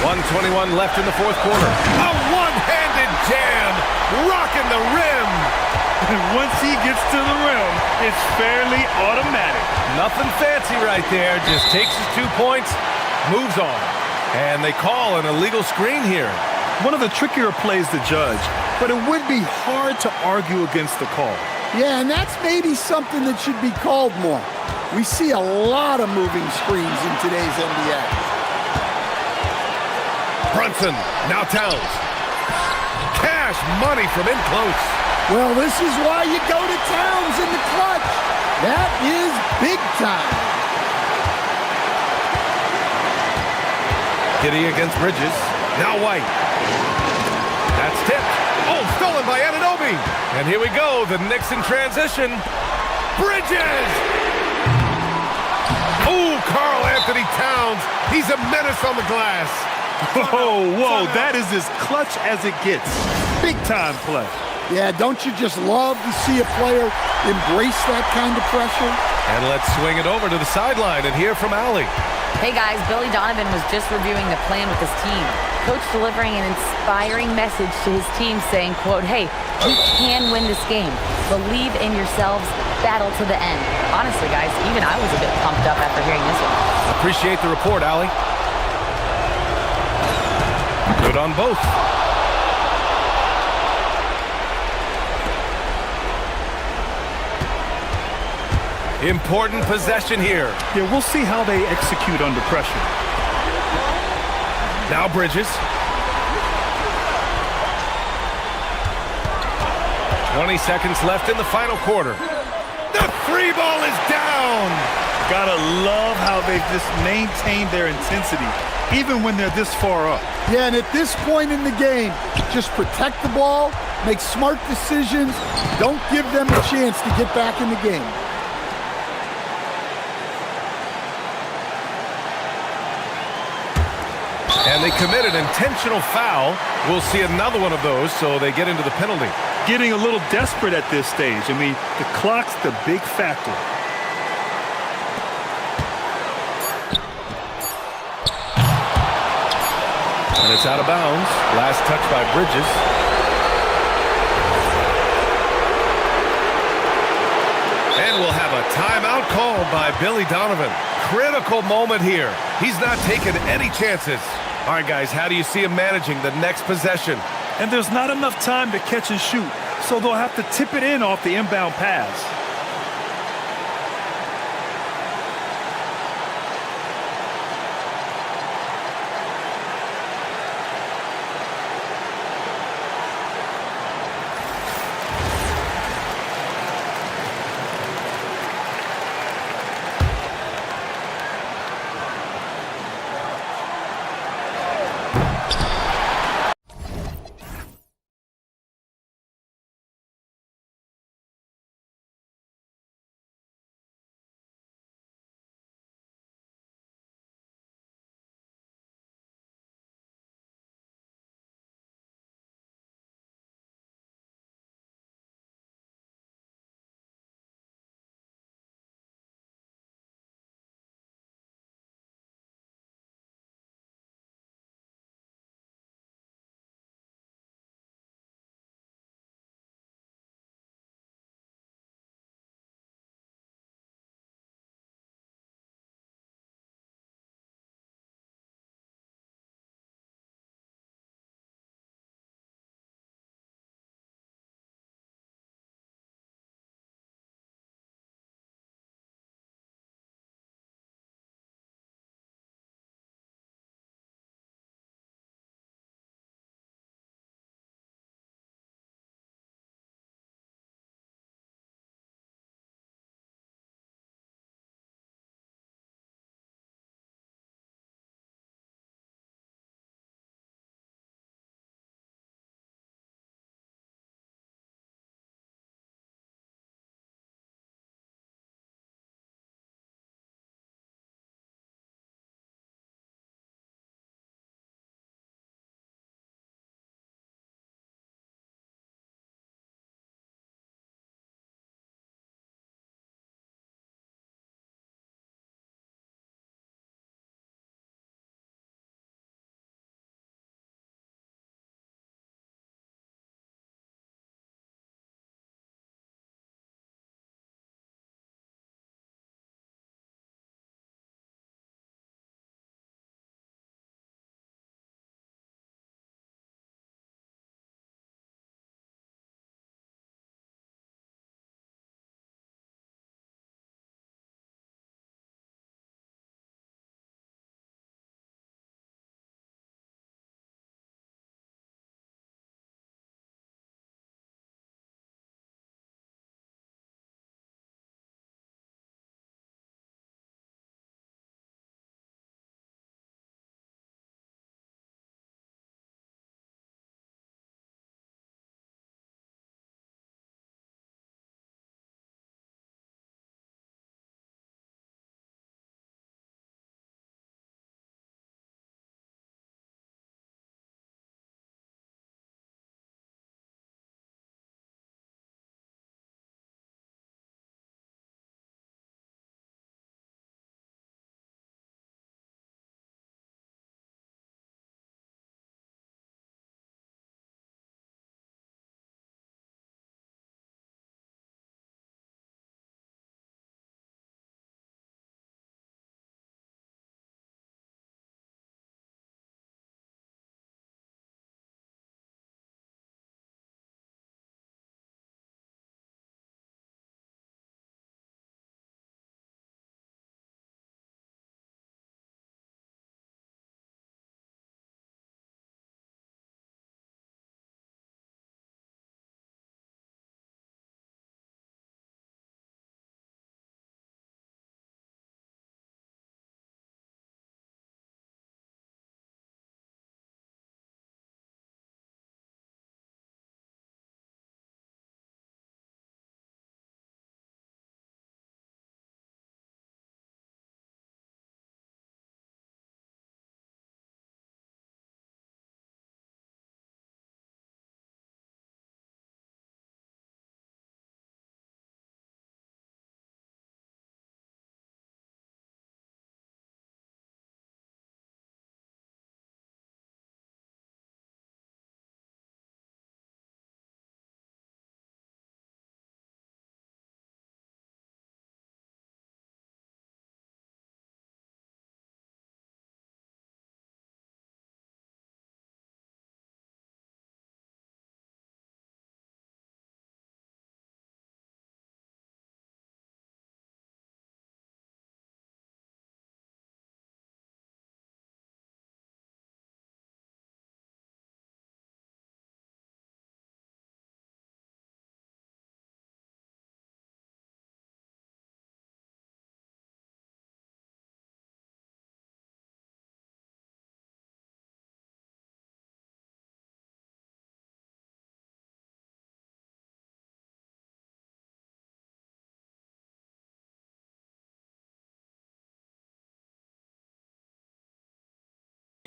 1:21 left in the fourth quarter. A one-handed jam, rocking the rim. And once he gets to the rim, it's fairly automatic. Nothing fancy right there. Just takes his 2 points, moves on. And they call an illegal screen here. One of the trickier plays to judge, but it would be hard to argue against the call. Yeah, and that's maybe something that should be called more. We see a lot of moving screens in today's NBA. Brunson, now Towns. Cash money from in close. Well, this is why you go to Towns in the clutch. That is big time. Giddey against Bridges. Now White. That's tipped. Oh, stolen by Anunoby. And here we go, the Knicks in transition. Bridges! Oh, Karl Anthony Towns. He's a menace on the glass. Oh, whoa, that is as clutch as it gets. Big time play. Yeah, don't you just love to see a player embrace that kind of pressure? And let's swing it over to the sideline and hear from Allie. Hey guys, Billy Donovan was just reviewing the plan with his team. Coach delivering an inspiring message to his team saying, quote, hey, we can win this game. Believe in yourselves, battle to the end. Honestly, guys, even I was a bit pumped up after hearing this one. Appreciate the report, Allie. Good on both. Important possession here. Yeah, we'll see how they execute under pressure. Now Bridges. 20 seconds left in the final quarter. The free ball is down. Gotta love how they've just maintained their intensity, even when they're this far up. Yeah, and at this point in the game, just protect the ball, make smart decisions, don't give them a chance to get back in the game. And they commit an intentional foul. We'll see another one of those, so they get into the penalty. Getting a little desperate at this stage. I mean, the clock's the big factor. And it's out of bounds. Last touch by Bridges. And we'll have a timeout called by Billy Donovan. Critical moment here. He's not taking any chances. All right, guys, how do you see him managing the next possession? And there's not enough time to catch and shoot, so they'll have to tip it in off the inbound pass.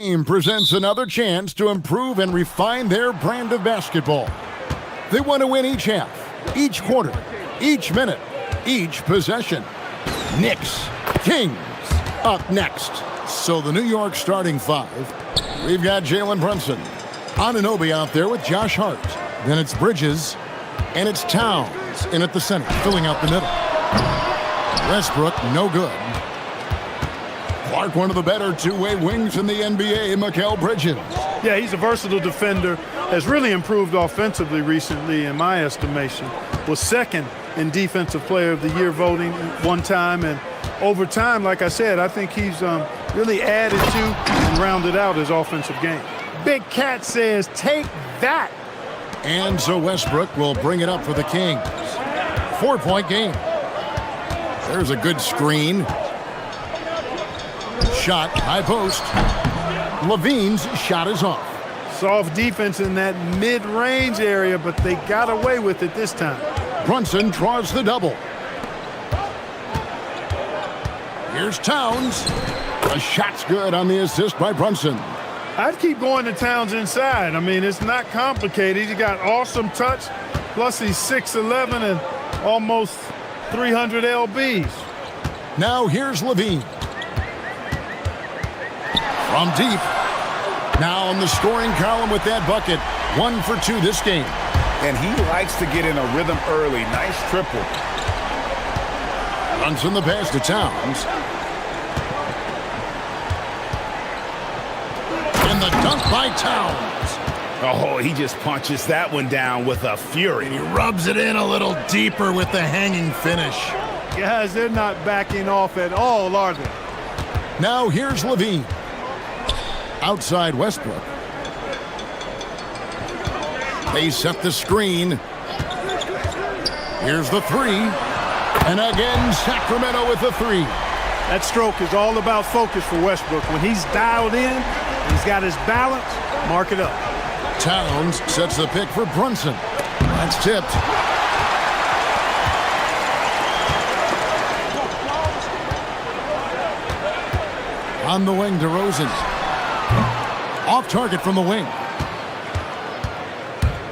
Team presents another chance to improve and refine their brand of basketball. They want to win each half, each quarter, each minute, each possession. Knicks, Kings, up next. So the New York starting five, we've got Jalen Brunson, Anunoby out there with Josh Hart. Then it's Bridges, and it's Towns in at the center, filling out the middle. Westbrook, no good. Clark, one of the better two-way wings in the NBA, Mikal Bridges. Yeah, he's a versatile defender, has really improved offensively recently, in my estimation. Was second in Defensive Player of the Year voting one time, and over time, like I said, I think he's really added to and rounded out his offensive game. Big Cat says, take that. And so Westbrook will bring it up for the Kings. 4-point game. There's a good screen. Shot, high post. Levine's shot is off. Soft defense in that mid-range area, but they got away with it this time. Brunson draws the double. Here's Towns. The shot's good on the assist by Brunson. I'd keep going to Towns inside. I mean, it's not complicated. He got awesome touch, plus he's 6'11" and almost 300 lbs. Now here's Levine. From deep. Now on the scoring column with that bucket. 1 for 2 this game. And he likes to get in a rhythm early. Nice triple. Brunson the pass to Towns. And the dunk by Towns. Oh, he just punches that one down with a fury. And he rubs it in a little deeper with the hanging finish. Guys, they're not backing off at all, are they? Now here's Levine. Outside Westbrook. They set the screen. Here's the three. And again, Sacramento with the three. That stroke is all about focus for Westbrook. When he's dialed in, he's got his balance, mark it up. Towns sets the pick for Brunson. That's tipped. On the wing to Rosen. Off target from the wing.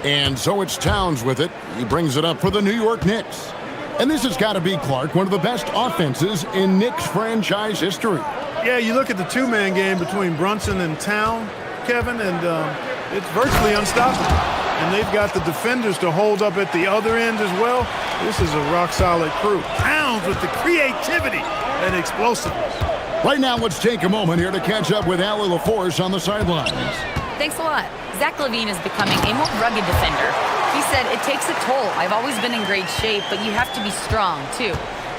And so it's Towns with it. He brings it up for the New York Knicks. And this has got to be, Clark, one of the best offenses in Knicks franchise history. Yeah, you look at the two-man game between Brunson and Towns, Kevin, and it's virtually unstoppable. And they've got the defenders to hold up at the other end as well. This is a rock-solid crew. Towns with the creativity and explosiveness. Right now, let's take a moment here to catch up with Allie LaForce on the sidelines. Thanks a lot. Zach LaVine is becoming a more rugged defender. He said, it takes a toll. I've always been in great shape, but you have to be strong, too.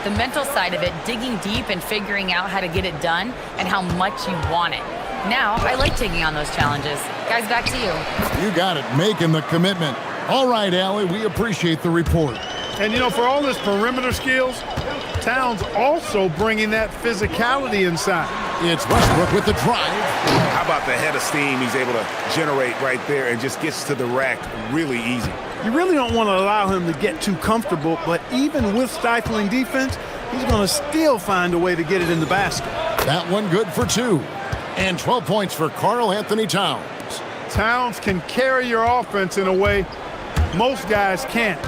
The mental side of it, digging deep and figuring out how to get it done and how much you want it. Now, I like taking on those challenges. Guys, back to you. You got it, making the commitment. All right, Allie, we appreciate the report. And, you know, for all his perimeter skills, Towns also bringing that physicality inside. It's Westbrook with the drive. How about the head of steam he's able to generate right there and just gets to the rack really easy. You really don't want to allow him to get too comfortable, but even with stifling defense, he's going to still find a way to get it in the basket. That one good for 2. And 12 points for Karl Anthony Towns. Towns can carry your offense in a way most guys can't.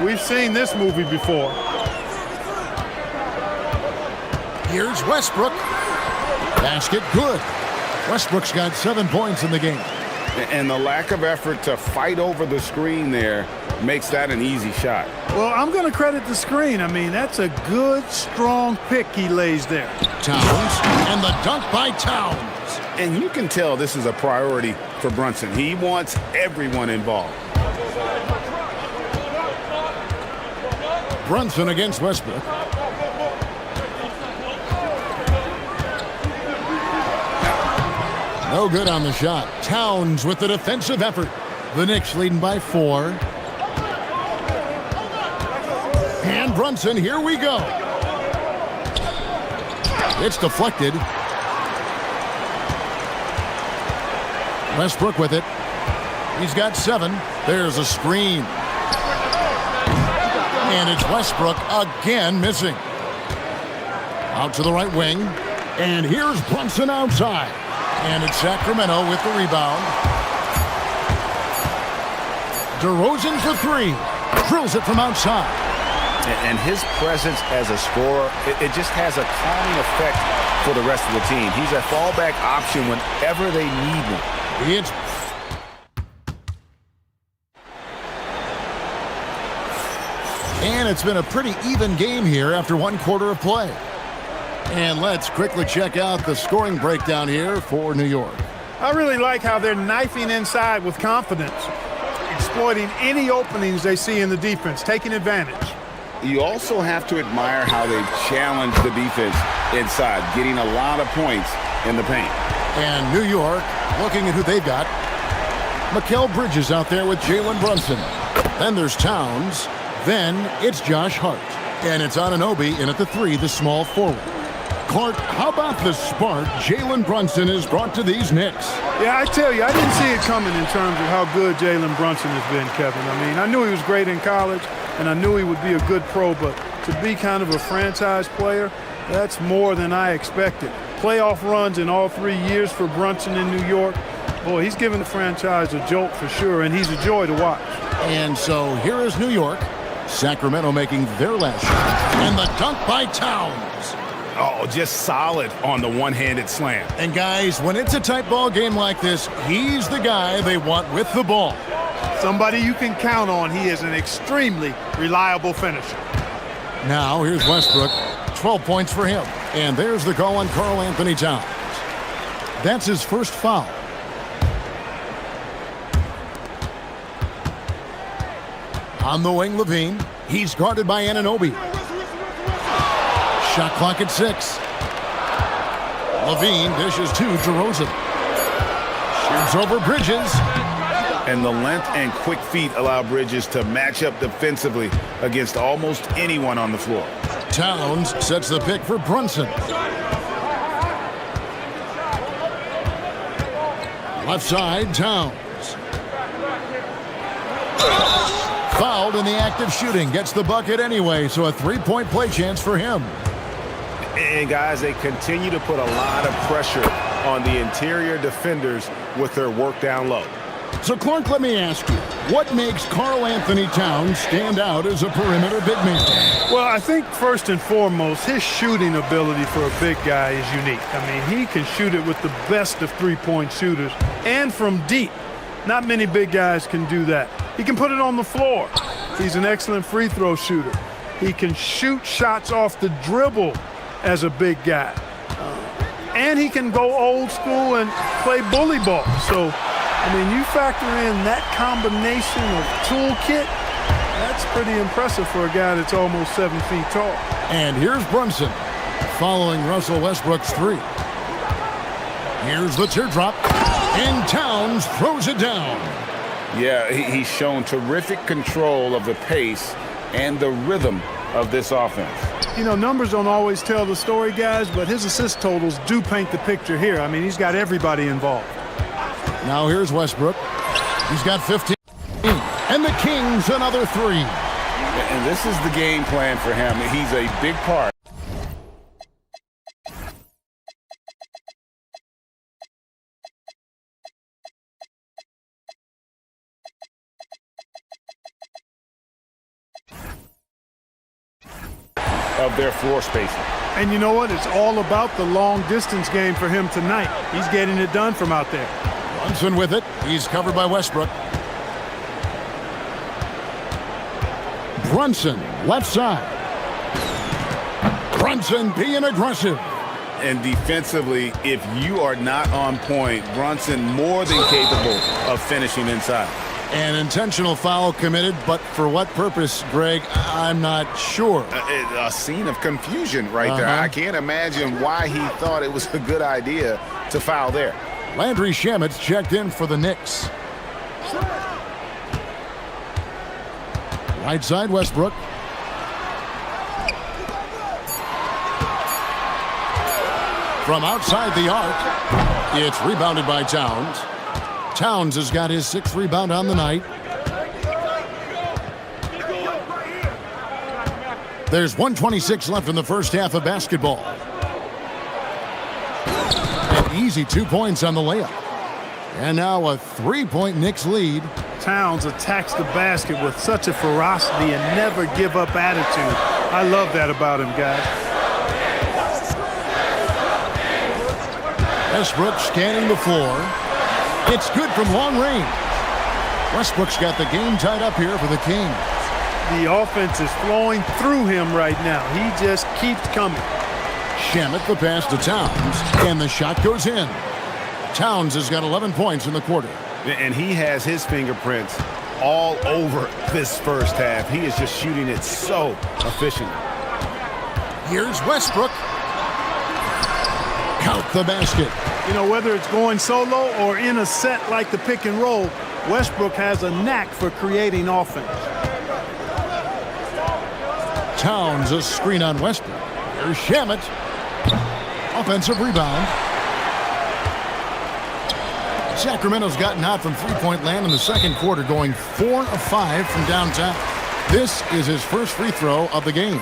We've seen this movie before. Here's Westbrook. Basket good. Westbrook's got 7 points in the game. And the lack of effort to fight over the screen there makes that an easy shot. Well, I'm going to credit the screen. I mean, that's a good, strong pick he lays there. Towns, and the dunk by Towns. And you can tell this is a priority for Brunson. He wants everyone involved. Brunson against Westbrook. No good on the shot. Towns with the defensive effort. The Knicks leading by 4. And Brunson, here we go. It's deflected. Westbrook with it. He's got 7. There's a screen. And it's Westbrook again missing. Out to the right wing. And here's Brunson outside. And it's Sacramento with the rebound. DeRozan for three. Drills it from outside. And his presence as a scorer, it just has a calming effect for the rest of the team. He's a fallback option whenever they need one. It's and it's been a pretty even game here after one quarter of play. And let's quickly check out the scoring breakdown here for New York. I really like how they're knifing inside with confidence, exploiting any openings they see in the defense, taking advantage. You also have to admire how they've challenged the defense inside, getting a lot of points in the paint. And New York, looking at who they've got. Mikal Bridges out there with Jalen Brunson. Then there's Towns. Then it's Josh Hart. And it's Anunoby in at the three, the small forward. Clark, how about the spark Jalen Brunson has brought to these Knicks? Yeah, I tell you, I didn't see it coming in terms of how good Jalen Brunson has been, Kevin. I mean, I knew he was great in college, and I knew he would be a good pro, but to be kind of a franchise player, that's more than I expected. Playoff runs in all 3 years for Brunson in New York. Boy, he's given the franchise a jolt for sure, and he's a joy to watch. And so here is New York. Sacramento making their last shot. And the dunk by Towns. Oh, just solid on the one-handed slam. And guys, when it's a tight ball game like this, he's the guy they want with the ball. Somebody you can count on. He is an extremely reliable finisher. Now here's Westbrook. 12 points for him. And there's the call on Karl Anthony Towns. That's his first foul. On the wing, Levine. He's guarded by Anunoby. Shot clock at 6. Levine dishes to DeRozan. Shoots over Bridges. And the length and quick feet allow Bridges to match up defensively against almost anyone on the floor. Towns sets the pick for Brunson. Left side, Towns. Fouled in the act of shooting. Gets the bucket anyway, so a three-point play chance for him. And guys, they continue to put a lot of pressure on the interior defenders with their work down low. So, Clark, let me ask you, what makes Karl Anthony Towns stand out as a perimeter big man? Well, I think first and foremost, his shooting ability for a big guy is unique. I mean, he can shoot it with the best of three-point shooters and from deep. Not many big guys can do that. He can put it on the floor. He's an excellent free throw shooter. He can shoot shots off the dribble as a big guy. And he can go old school and play bully ball. So, I mean, you factor in that combination of toolkit, that's pretty impressive for a guy that's almost 7 feet tall. And here's Brunson following Russell Westbrook's three. Here's the teardrop, and Towns throws it down. Yeah, he's shown terrific control of the pace and the rhythm of this offense. You know, numbers don't always tell the story, guys, but his assist totals do paint the picture here. I mean, he's got everybody involved. Now here's Westbrook. He's got 15. And the Kings another three. And this is the game plan for him. He's a big part. Of their floor spacing. And you know what? It's all about the long distance game for him tonight. He's getting it done from out there. Brunson with it. He's covered by Westbrook. Brunson, left side. Brunson being aggressive. And defensively, if you are not on point, Brunson more than capable of finishing inside. An intentional foul committed, but for what purpose, Greg, I'm not sure. A scene of confusion right there. I can't imagine why he thought it was a good idea to foul there. Landry Shamet's checked in for the Knicks. Right side, Westbrook. From outside the arc, it's rebounded by Towns. Towns has got his 6th rebound on the night. There's 1:26 left in the first half of basketball. And Easy 2 points on the layup. And now a 3-point Knicks lead. Towns attacks the basket with such a ferocity and never give up attitude. I love that about him, guys. Westbrook scanning the floor. It's good from long range. Westbrook's got the game tied up here for the Kings. The offense is flowing through him right now. He just keeps coming. Shamet the pass to Towns, and the shot goes in. Towns has got 11 points in the quarter. And he has his fingerprints all over this first half. He is just shooting it so efficiently. Here's Westbrook. Count the basket. You know, whether it's going solo or in a set like the pick and roll, Westbrook has a knack for creating offense. Towns a screen on Westbrook. Here's Shamet. Offensive rebound. Sacramento's gotten hot from three-point land in the second quarter, going 4 of 5 from downtown. This is his first free throw of the game.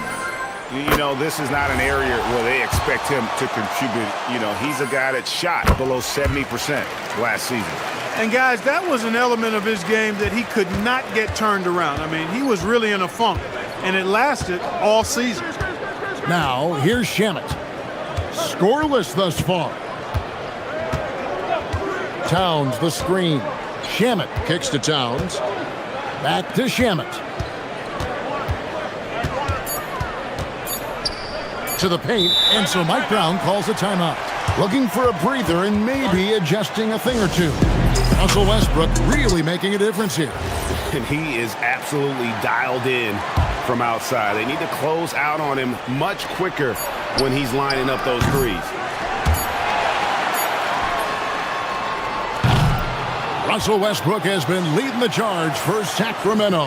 You know, this is not an area where they expect him to contribute. You know, he's a guy that shot below 70% last season. And guys, that was an element of his game that he could not get turned around. I mean, he was really in a funk, and it lasted all season. Now, here's Shamet. Scoreless thus far. Towns the screen. Shamet kicks to Towns. Back to Shamet. To the paint, and so Mike Brown calls a timeout. Looking for a breather and maybe adjusting a thing or two. Russell Westbrook really making a difference here. And he is absolutely dialed in from outside. They need to close out on him much quicker when he's lining up those threes. Russell Westbrook has been leading the charge for Sacramento.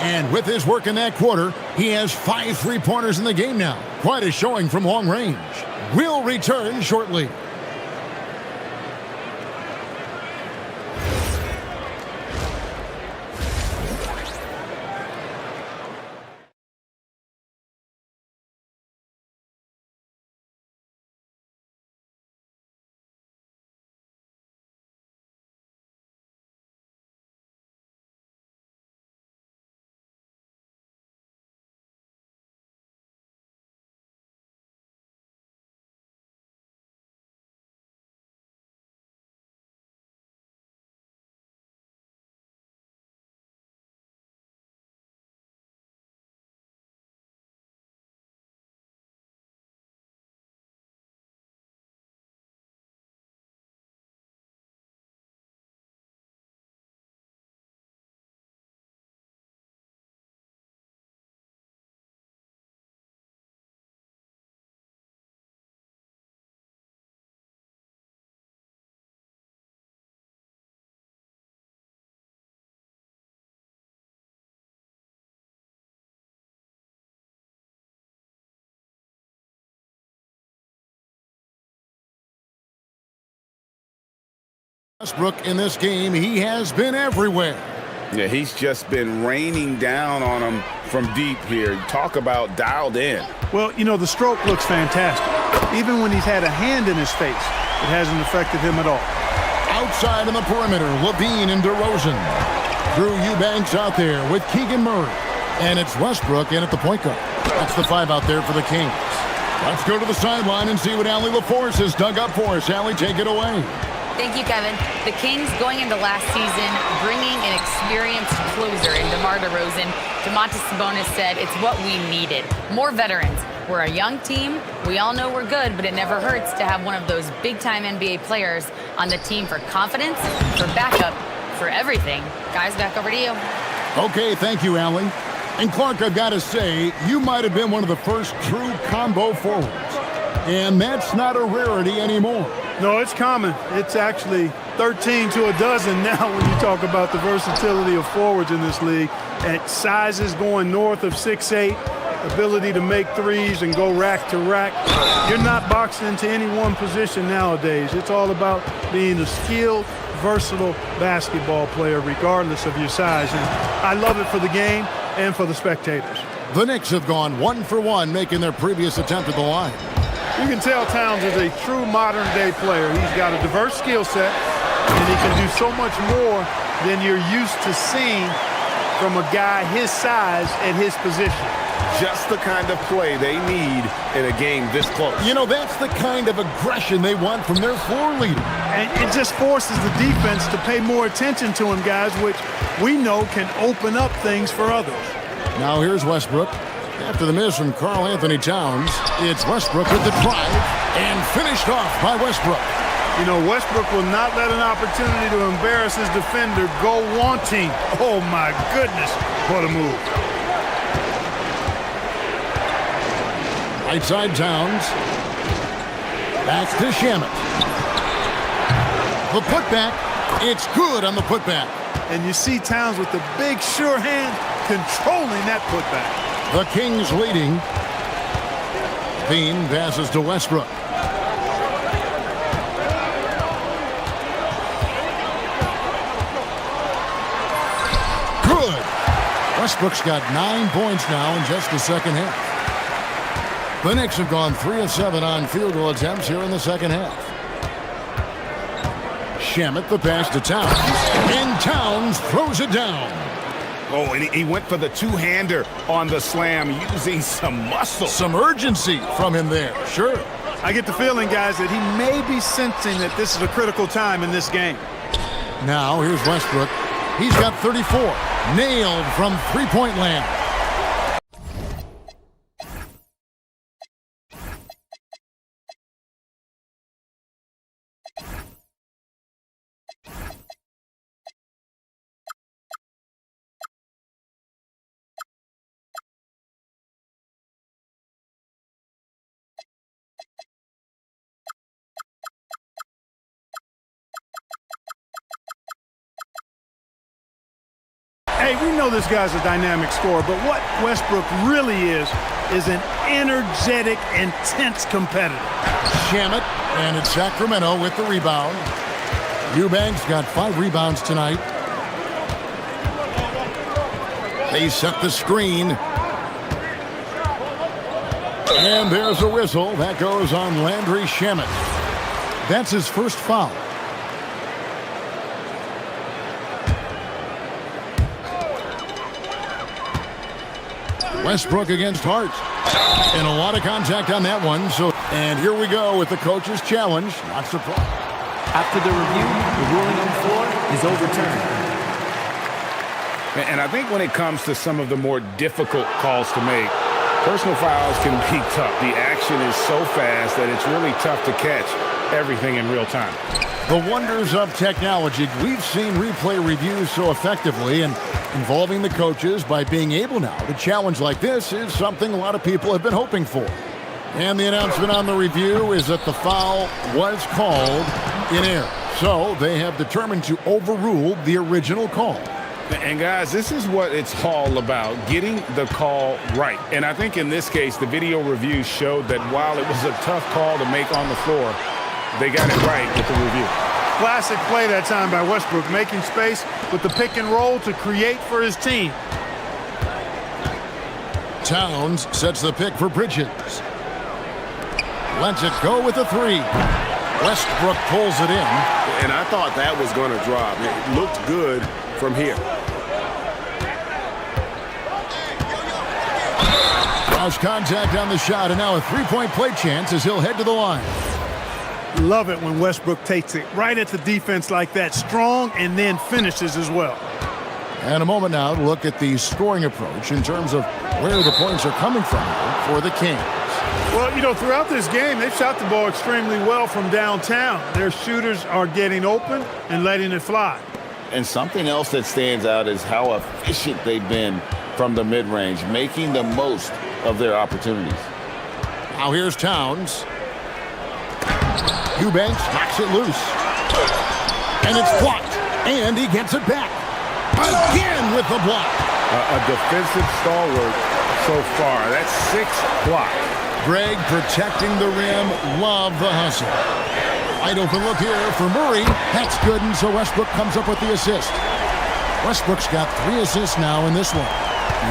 And with his work in that quarter, he has 5 three-pointers in the game now. Quite a showing from long range. We'll return shortly. Westbrook in this game, he has been everywhere. Yeah, he's just been raining down on him from deep here. Talk about dialed in. Well, you know, the stroke looks fantastic. Even when he's had a hand in his face, it hasn't affected him at all. Outside on the perimeter, Levine and DeRozan. Drew Eubanks out there with Keegan Murray. And it's Westbrook in at the point guard. That's the 5 out there for the Kings. Let's go to the sideline and see what Allie LaForce has dug up for us. Allie, take it away. Thank you, Kevin. The Kings going into last season, bringing an experienced closer in DeMar DeRozan. Domantas Sabonis said it's what we needed. More veterans. We're a young team. We all know we're good, but it never hurts to have one of those big-time NBA players on the team for confidence, for backup, for everything. Guys, back over to you. Okay, thank you, Allie. And Clark, I've got to say, you might have been one of the first true combo forwards. And that's not a rarity anymore. No, it's common. It's actually 13 to a dozen now when you talk about the versatility of forwards in this league. At sizes going north of 6'8", ability to make threes and go rack to rack. You're not boxed into any one position nowadays. It's all about being a skilled, versatile basketball player regardless of your size. And I love it for the game and for the spectators. The Knicks have gone 1 for 1, making their previous attempt at the line. You can tell Towns is a true modern-day player. He's got a diverse skill set, and he can do so much more than you're used to seeing from a guy his size at his position. Just the kind of play they need in a game this close. You know, that's the kind of aggression they want from their floor leader. And it just forces the defense to pay more attention to him, guys, which we know can open up things for others. Now here's Westbrook. After the miss from Karl Anthony Towns, it's Westbrook with the drive and finished off by Westbrook. You know, Westbrook will not let an opportunity to embarrass his defender go wanting. Oh, my goodness, what a move. Right side Towns. Back to Shamet. The putback. It's good on the putback. And you see Towns with the big, sure hand controlling that putback. The Kings leading. Bean passes to Westbrook. Good. Westbrook's got 9 points now in just the second half. The Knicks have gone 3 of 7 on field goal attempts here in the second half. Shamet the pass to Towns, and Towns throws it down. Oh, and he went for the two-hander on the slam using some muscle. Some urgency from him there, sure. I get the feeling, guys, that he may be sensing that this is a critical time in this game. Now here's Westbrook. He's got 34. Nailed from three-point land. Hey, we know this guy's a dynamic scorer, but what Westbrook really is an energetic, intense competitor. Shamet, and it's Sacramento with the rebound. Eubanks got 5 rebounds tonight. They set the screen. And there's a whistle. That goes on Landry Shamet. That's his first foul. Westbrook against Hart. And a lot of contact on that one. And here we go with the coach's challenge. Not surprised. After the review, the ruling on the floor is overturned. And I think when it comes to some of the more difficult calls to make, personal fouls can be tough. The action is so fast that it's really tough to catch everything in real time. The wonders of technology. We've seen replay reviews so effectively, and involving the coaches by being able now to challenge like this is something a lot of people have been hoping for. And the announcement on the review is that the foul was called in error. So they have determined to overrule the original call. And guys, this is what it's all about, getting the call right. And I think in this case, the video review showed that while it was a tough call to make on the floor, they got it right with the review. Classic play that time by Westbrook, making space with the pick and roll to create for his team. Towns sets the pick for Bridges. Lets it go with a 3. Westbrook pulls it in. And I thought that was going to drop. It looked good from here. Cross contact on the shot, and now a 3-point play chance as he'll head to the line. Love it when Westbrook takes it right at the defense like that, strong, and then finishes as well. And a moment now to look at the scoring approach in terms of where the points are coming from for the Kings. Well, you know, throughout this game, they've shot the ball extremely well from downtown. Their shooters are getting open and letting it fly. And something else that stands out is how efficient they've been from the mid-range, making the most of their opportunities. Now here's Towns. Eubanks knocks it loose. And it's blocked. And he gets it back. Again with the block. A defensive stalwart so far. That's 6 blocks. Greg protecting the rim. Love the hustle. Wide open look here for Murray. That's good, and so Westbrook comes up with the assist. Westbrook's got 3 assists now in this one.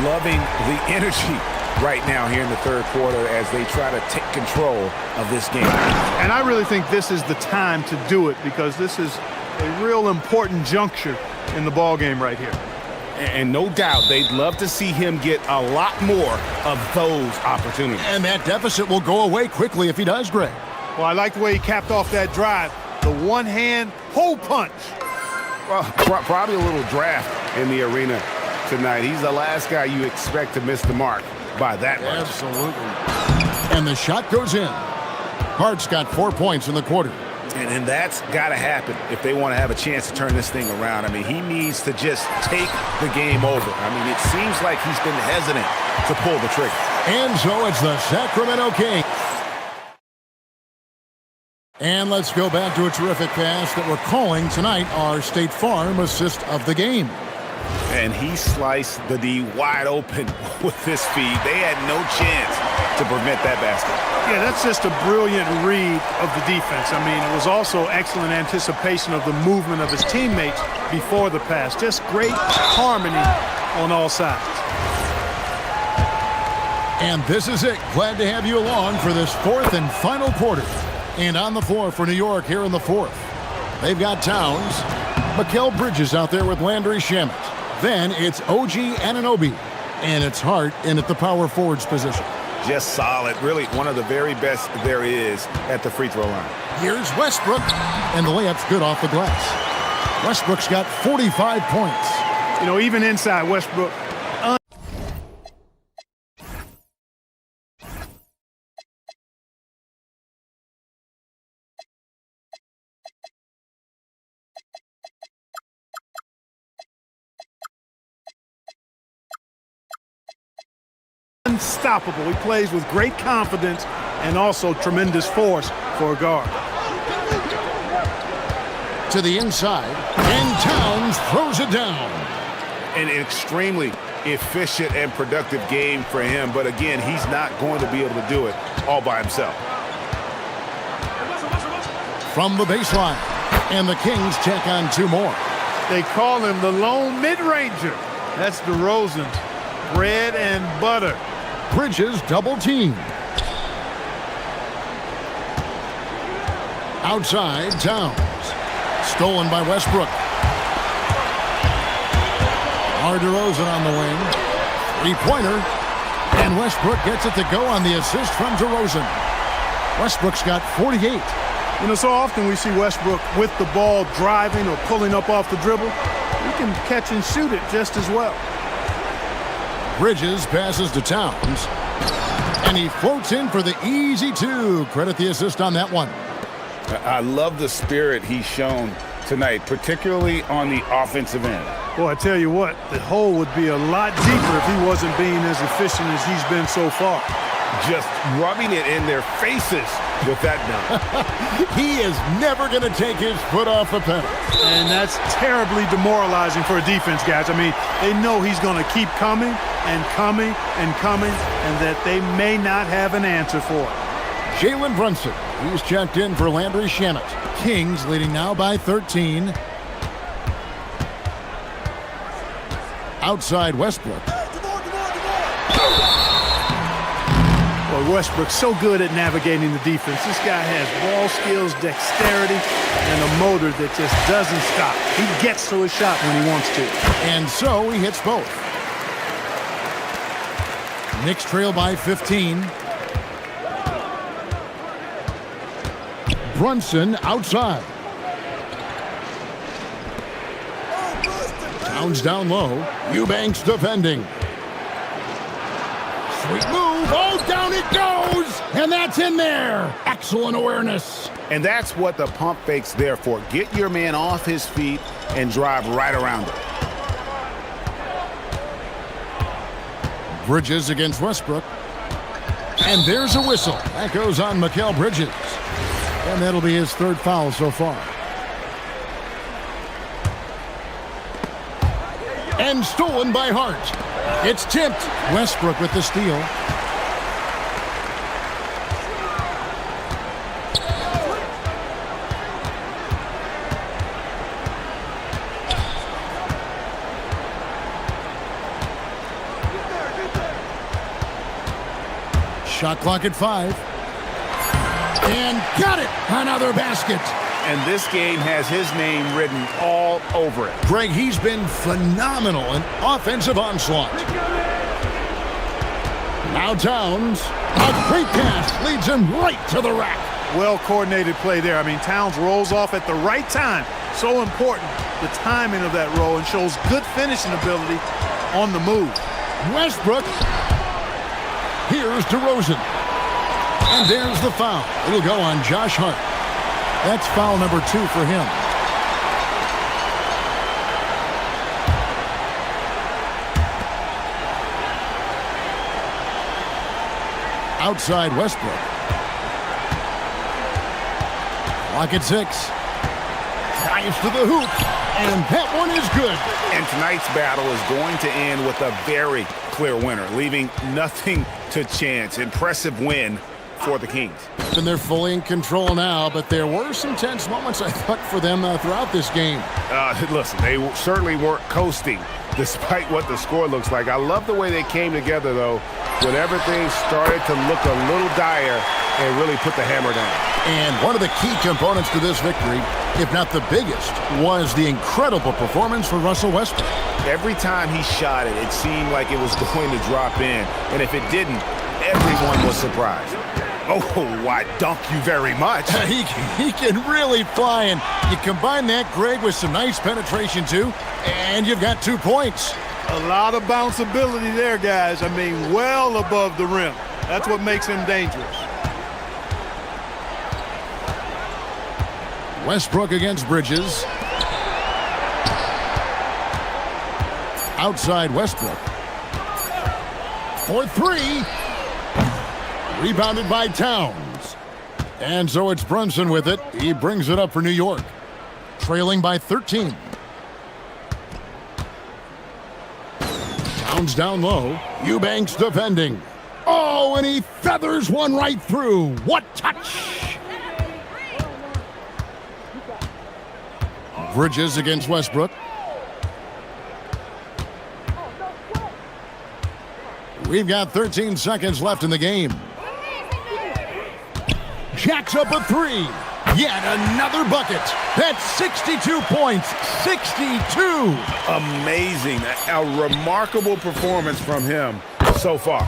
Loving the energy right now here in the third quarter as they try to take control of this game. And I really think this is the time to do it because this is a real important juncture in the ball game right here. And no doubt they'd love to see him get a lot more of those opportunities. And that deficit will go away quickly if he does, Greg. Well, I like the way he capped off that drive. The one-hand hole punch. Well, probably a little draft in the arena tonight. He's the last guy you expect to miss the mark by that much. Absolutely. And the shot goes in. Hart's got 4 points in the quarter. And that's got to happen if they want to have a chance to turn this thing around. I mean, he needs to just take the game over. I mean, it seems like he's been hesitant to pull the trigger. And so it's the Sacramento Kings. And let's go back to a terrific pass that we're calling tonight our State Farm assist of the game. And he sliced the D wide open with his feet. They had no chance to prevent that basket. Yeah, that's just a brilliant read of the defense. I mean, it was also excellent anticipation of the movement of his teammates before the pass. Just great harmony on all sides. And this is it. Glad to have you along for this fourth and final quarter. And on the floor for New York here in the fourth, they've got Towns, Mikal Bridges out there with Landry Shamet. Then it's OG Anunoby, and it's Hart in at the power forwards position. Just solid. Really one of the very best there is at the free throw line. Here's Westbrook, and the layup's good off the glass. Westbrook's got 45 points. You know, even inside Westbrook, unstoppable. He plays with great confidence and also tremendous force for a guard. To the inside, and Towns throws it down. An extremely efficient and productive game for him, but again, he's not going to be able to do it all by himself. From the baseline, and the Kings check on two more. They call him the lone mid-ranger. That's DeRozan's bread and butter. Bridges double team. Outside, Towns. Stolen by Westbrook. DeRozan on the wing. Three-pointer. And Westbrook gets it to go on the assist from DeRozan. Westbrook's got 48. You know, so often we see Westbrook with the ball driving or pulling up off the dribble. He can catch and shoot it just as well. Bridges passes to Towns. And he floats in for the easy two. Credit the assist on that one. I love the spirit he's shown tonight, particularly on the offensive end. Well, I tell you what, the hole would be a lot deeper if he wasn't being as efficient as he's been so far. Just rubbing it in their faces with that dunk. He is never going to take his foot off the pedal. And that's terribly demoralizing for a defense, guys. I mean, they know he's going to keep coming and coming and coming, and that they may not have an answer for it. Jalen Brunson, he's checked in for Landry Shamet. Kings leading now by 13. Outside Westbrook. Well, Westbrook's so good at navigating the defense. This guy has ball skills, dexterity, and a motor that just doesn't stop. He gets to his shot when he wants to. And so he hits both. Knicks trail by 15. Brunson outside. Towns down low. Eubanks defending. Sweet move. Oh, down it goes. And that's in there. Excellent awareness. And that's what the pump fake's there for. Get your man off his feet and drive right around him. Bridges against Westbrook. And there's a whistle. That goes on Mikal Bridges. And that'll be his third foul so far. And stolen by Hart. It's tipped. Westbrook with the steal. Shot clock at 5. And got it! Another basket. And this game has his name written all over it. Greg, he's been phenomenal in offensive onslaught. Now Towns, a great pass leads him right to the rack. Well-coordinated play there. I mean, Towns rolls off at the right time. So important, the timing of that roll, and shows good finishing ability on the move. Westbrook. Here's DeRozan. And there's the foul. It'll go on Josh Hart. That's foul number 2 for him. Outside Westbrook. Clock at 6. Drives to the hoop. And that one is good. And tonight's battle is going to end with a very clear winner, leaving nothing to chance. Impressive win for the Kings. And they're fully in control now, but there were some tense moments, I thought, for them throughout this game. Listen, they certainly weren't coasting, despite what the score looks like. I love the way they came together, though, when everything started to look a little dire and really put the hammer down. And one of the key components to this victory, if not the biggest, was the incredible performance for Russell Westbrook. Every time he shot it, it seemed like it was going to drop in. And if it didn't, everyone was surprised. Oh, I dunk you very much. He can really fly, and you combine that, Greg, with some nice penetration, too, and you've got 2 points. A lot of bounceability there, guys. I mean, well above the rim. That's what makes him dangerous. Westbrook against Bridges. Outside Westbrook. For 3. Rebounded by Towns. And so it's Brunson with it. He brings it up for New York. Trailing by 13. Towns down low. Eubanks defending. Oh, and he feathers one right through. What touch! Bridges against Westbrook. We've got 13 seconds left in the game. Jacks up a 3. Yet another bucket. That's 62 points. 62. Amazing. A remarkable performance from him so far.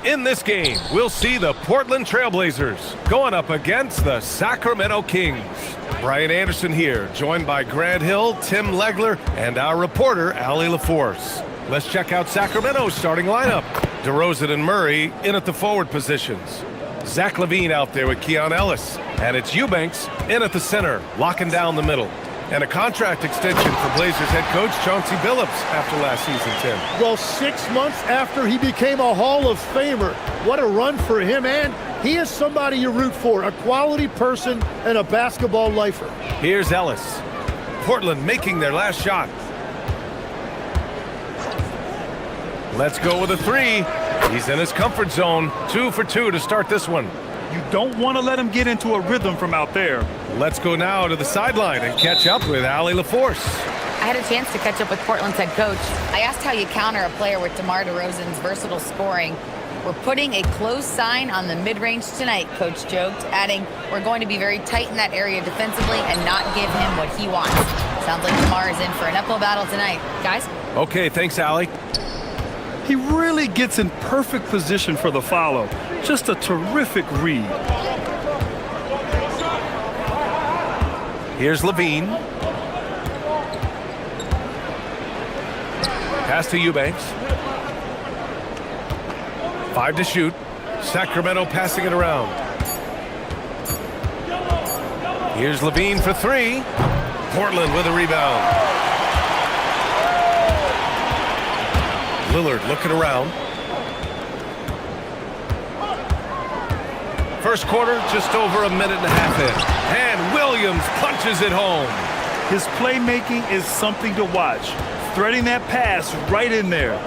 In this game, we'll see the Portland Trailblazers going up against the Sacramento Kings. Brian Anderson here, joined by Grant Hill, Tim Legler, and our reporter, Allie LaForce. Let's check out Sacramento's starting lineup. DeRozan and Murray in at the forward positions. Zach LaVine out there with Keon Ellis. And it's Eubanks in at the center, locking down the middle. And a contract extension for Blazers head coach Chauncey Billups after last season, Tim. Well, 6 months after he became a Hall of Famer, what a run for him, and he is somebody you root for, a quality person and a basketball lifer. Here's Ellis. Portland making their last shot. Let's go with a three. He's in his comfort zone. 2 for 2 to start this one. You don't want to let him get into a rhythm from out there. Let's go now to the sideline and catch up with Allie LaForce. I had a chance to catch up with Portland's head coach. I asked how you counter a player with DeMar DeRozan's versatile scoring. We're putting a close sign on the mid-range tonight, Coach joked, adding, we're going to be very tight in that area defensively and not give him what he wants. Sounds like DeMar is in for an uphill battle tonight. Guys? Okay, thanks, Allie. He really gets in perfect position for the follow. Just a terrific read. Here's LaVine. Pass to Eubanks. 5 to shoot. Sacramento passing it around. Here's LaVine for 3. Portland with a rebound. Lillard looking around. First quarter, just over a minute and a half in. And Williams punches it home. His playmaking is something to watch. Threading that pass right in there.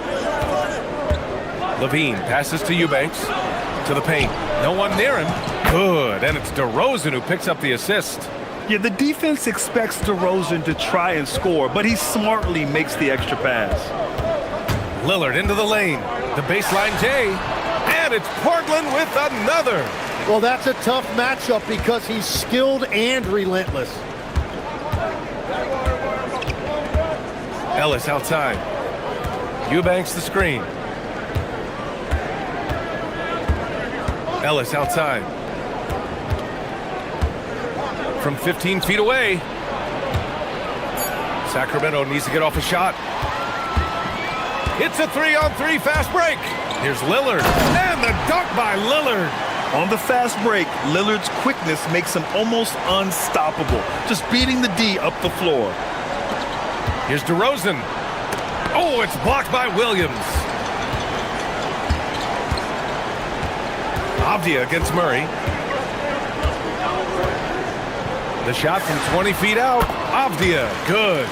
LaVine passes to Eubanks. To the paint. No one near him. Good. And it's DeRozan who picks up the assist. Yeah, the defense expects DeRozan to try and score, but he smartly makes the extra pass. Lillard into the lane. The baseline J. And it's Portland with another. Well, that's a tough matchup because he's skilled and relentless. Ellis outside. Eubanks the screen. Ellis outside. From 15 feet away. Sacramento needs to get off a shot. It's a 3-on-3 fast break. Here's Lillard. And the dunk by Lillard. On the fast break, Lillard's quickness makes him almost unstoppable. Just beating the D up the floor. Here's DeRozan. Oh, it's blocked by Williams. Avdia against Murray. The shot from 20 feet out. Avdia, good.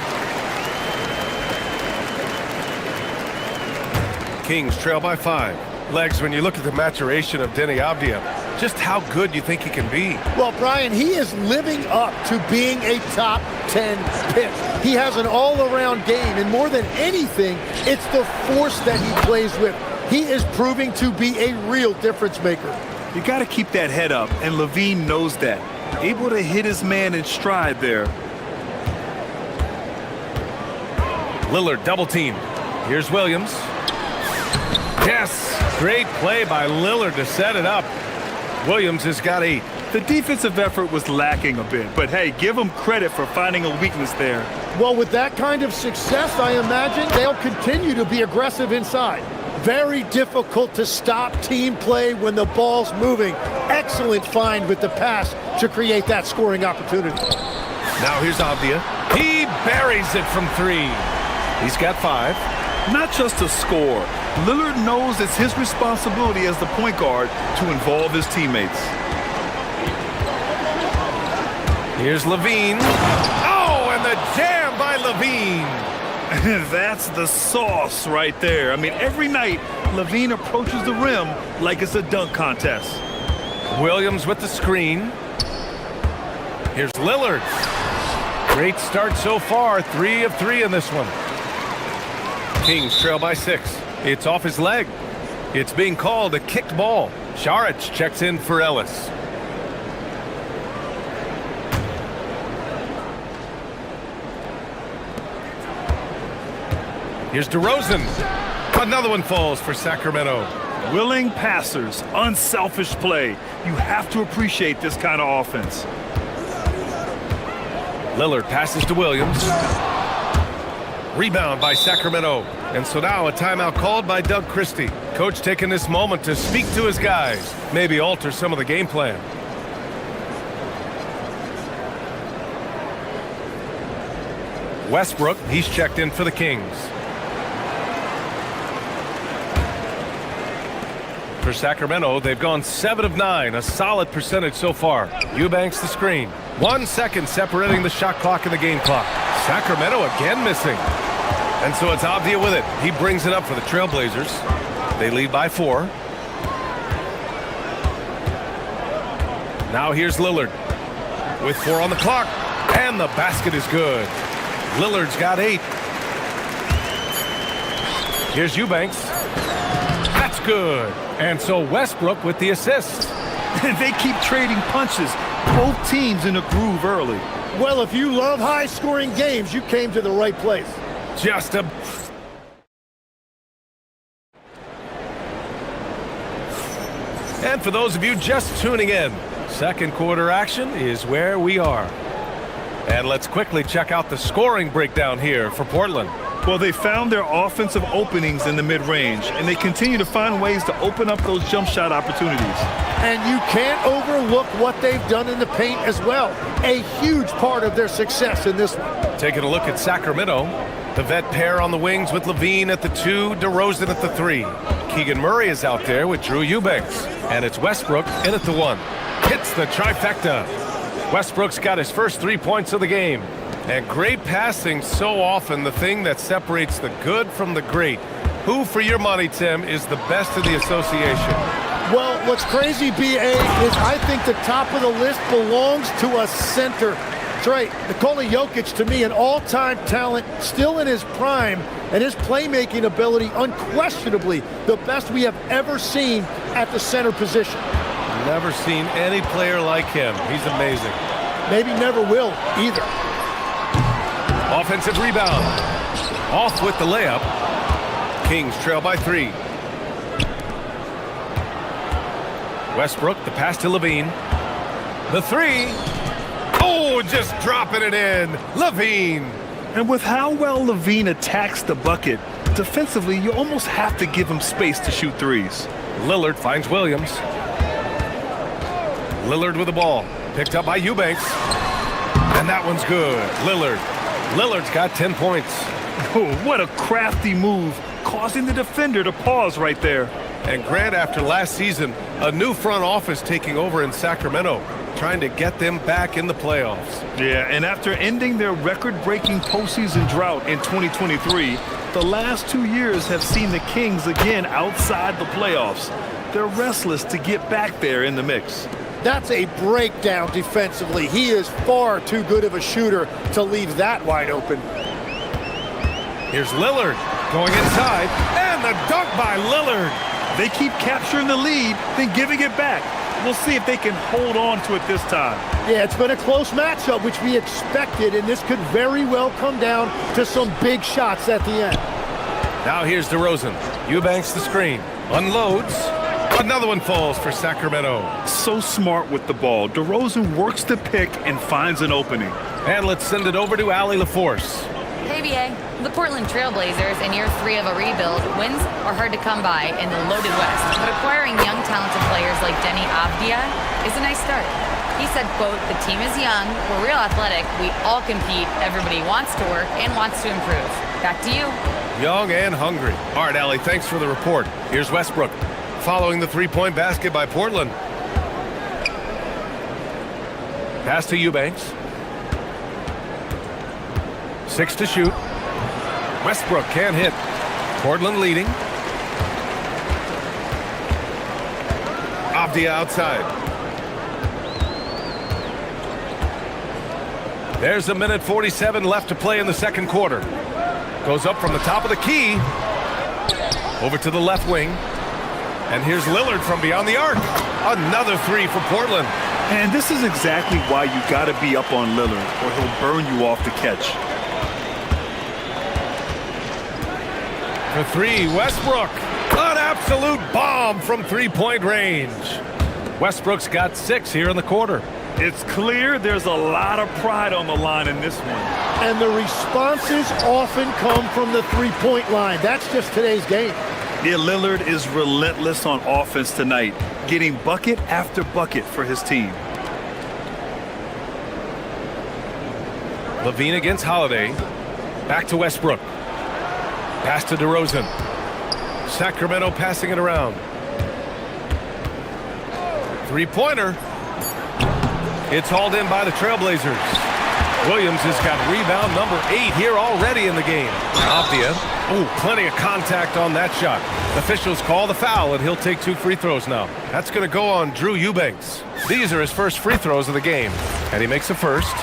Kings trail by 5. Legs, when you look at the maturation of Denny Avdia, just how good you think he can be. Well, Brian, he is living up to being a top 10 pick. He has an all-around game, and more than anything, it's the force that he plays with. He is proving to be a real difference maker. You got to keep that head up, and LaVine knows that. Able to hit his man in stride there. Lillard double team. Here's Williams. Yes, great play by Lillard to set it up. Williams has got 8. The defensive effort was lacking a bit, but hey, give him credit for finding a weakness there. Well, with that kind of success, I imagine they'll continue to be aggressive inside. Very difficult to stop team play when the ball's moving. Excellent find with the pass to create that scoring opportunity. Now here's Avdia. He buries it from 3. He's got 5. Not just to score. Lillard knows it's his responsibility as the point guard to involve his teammates. Here's LaVine. Oh, and the jam by LaVine. That's the sauce right there. I mean, every night, LaVine approaches the rim like it's a dunk contest. Williams with the screen. Here's Lillard. Great start so far. 3 of 3 in this one. Kings trail by 6. It's off his leg. It's being called a kicked ball. Šarić checks in for Ellis. Here's DeRozan. Another one falls for Sacramento. Willing passers, unselfish play. You have to appreciate this kind of offense. Lillard passes to Williams. Rebound by Sacramento. And so now a timeout called by Doug Christie. Coach taking this moment to speak to his guys, maybe alter some of the game plan. Westbrook, he's checked in for the Kings. For Sacramento, they've gone 7 of 9, a solid percentage so far. Eubanks the screen. 1 second separating the shot clock and the game clock. Sacramento again missing. And so it's Avdia with it. He brings it up for the Trailblazers. They lead by 4. Now here's Lillard with 4 on the clock. And the basket is good. Lillard's got 8. Here's Eubanks. That's good. And so Westbrook with the assist. They keep trading punches. Both teams in a groove early. Well, if you love high-scoring games, you came to the right place. Just a... And for those of you just tuning in, second quarter action is where we are. And let's quickly check out the scoring breakdown here for Portland. Well, they found their offensive openings in the mid-range, and they continue to find ways to open up those jump shot opportunities. And you can't overlook what they've done in the paint as well. A huge part of their success in this one. Taking a look at Sacramento, the vet pair on the wings with Levine at the 2, DeRozan at the 3. Keegan Murray is out there with Drew Eubanks. And it's Westbrook in at the 1. Hits the trifecta. Westbrook's got his first 3 points of the game. And great passing, so often the thing that separates the good from the great. Who, for your money, Tim, is the best of the association? Well, what's crazy, B.A., is I think the top of the list belongs to a center. That's right. Nikola Jokic, to me, an all-time talent, still in his prime, and his playmaking ability, unquestionably, the best we have ever seen at the center position. Never seen any player like him. He's amazing. Maybe never will, either. Offensive rebound. Off with the layup. Kings trail by 3. Westbrook, the pass to Levine. The 3. Oh, just dropping it in. Levine. And with how well Levine attacks the bucket, defensively, you almost have to give him space to shoot threes. Lillard finds Williams. Lillard with the ball. Picked up by Eubanks. And that one's good. Lillard's got 10 points. Oh, what a crafty move, causing the defender to pause right there. And Grant, after last season, a new front office taking over in Sacramento, trying to get them back in the playoffs. Yeah, and after ending their record-breaking postseason drought in 2023, the last 2 years have seen the Kings again outside the playoffs. They're restless to get back there in the mix. That's a breakdown defensively. He is far too good of a shooter to leave that wide open. Here's Lillard going inside, and the dunk by Lillard. They keep capturing the lead, then giving it back. We'll see if they can hold on to it this time. Yeah, it's been a close matchup, which we expected, and this could very well come down to some big shots at the end. Now here's DeRozan. Eubanks the screen. Unloads. Another one falls for Sacramento. So smart with the ball. DeRozan works the pick and finds an opening. And let's send it over to Allie LaForce. Hey, BA. The Portland Trailblazers, in year 3 of a rebuild, wins are hard to come by in the loaded West. But acquiring young, talented players like Denny Avdia is a nice start. He said, quote, "The team is young, we're real athletic, we all compete, everybody wants to work and wants to improve." Back to you. Young and hungry. All right, Allie, thanks for the report. Here's Westbrook, following the three-point basket by Portland. Pass to Eubanks. 6 to shoot. Westbrook can't hit. Portland leading. Avdia outside. There's 1:47 left to play in the second quarter. Goes up from the top of the key. Over to the left wing. And here's Lillard from beyond the arc. Another 3 for Portland. And this is exactly why you got to be up on Lillard, or he'll burn you off the catch. For 3, Westbrook. An absolute bomb from three-point range. Westbrook's got 6 here in the quarter. It's clear there's a lot of pride on the line in this one. And the responses often come from the three-point line. That's just today's game. Yeah, Lillard is relentless on offense tonight, getting bucket after bucket for his team. Levine against Holiday. Back to Westbrook. Pass to DeRozan. Sacramento passing it around. Three-pointer. It's hauled in by the Trailblazers. Williams has got rebound number 8 here already in the game. Avdia. Oh, plenty of contact on that shot. Officials call the foul, and he'll take 2 free throws now. That's going to go on Drew Eubanks. These are his first free throws of the game, and he makes the first.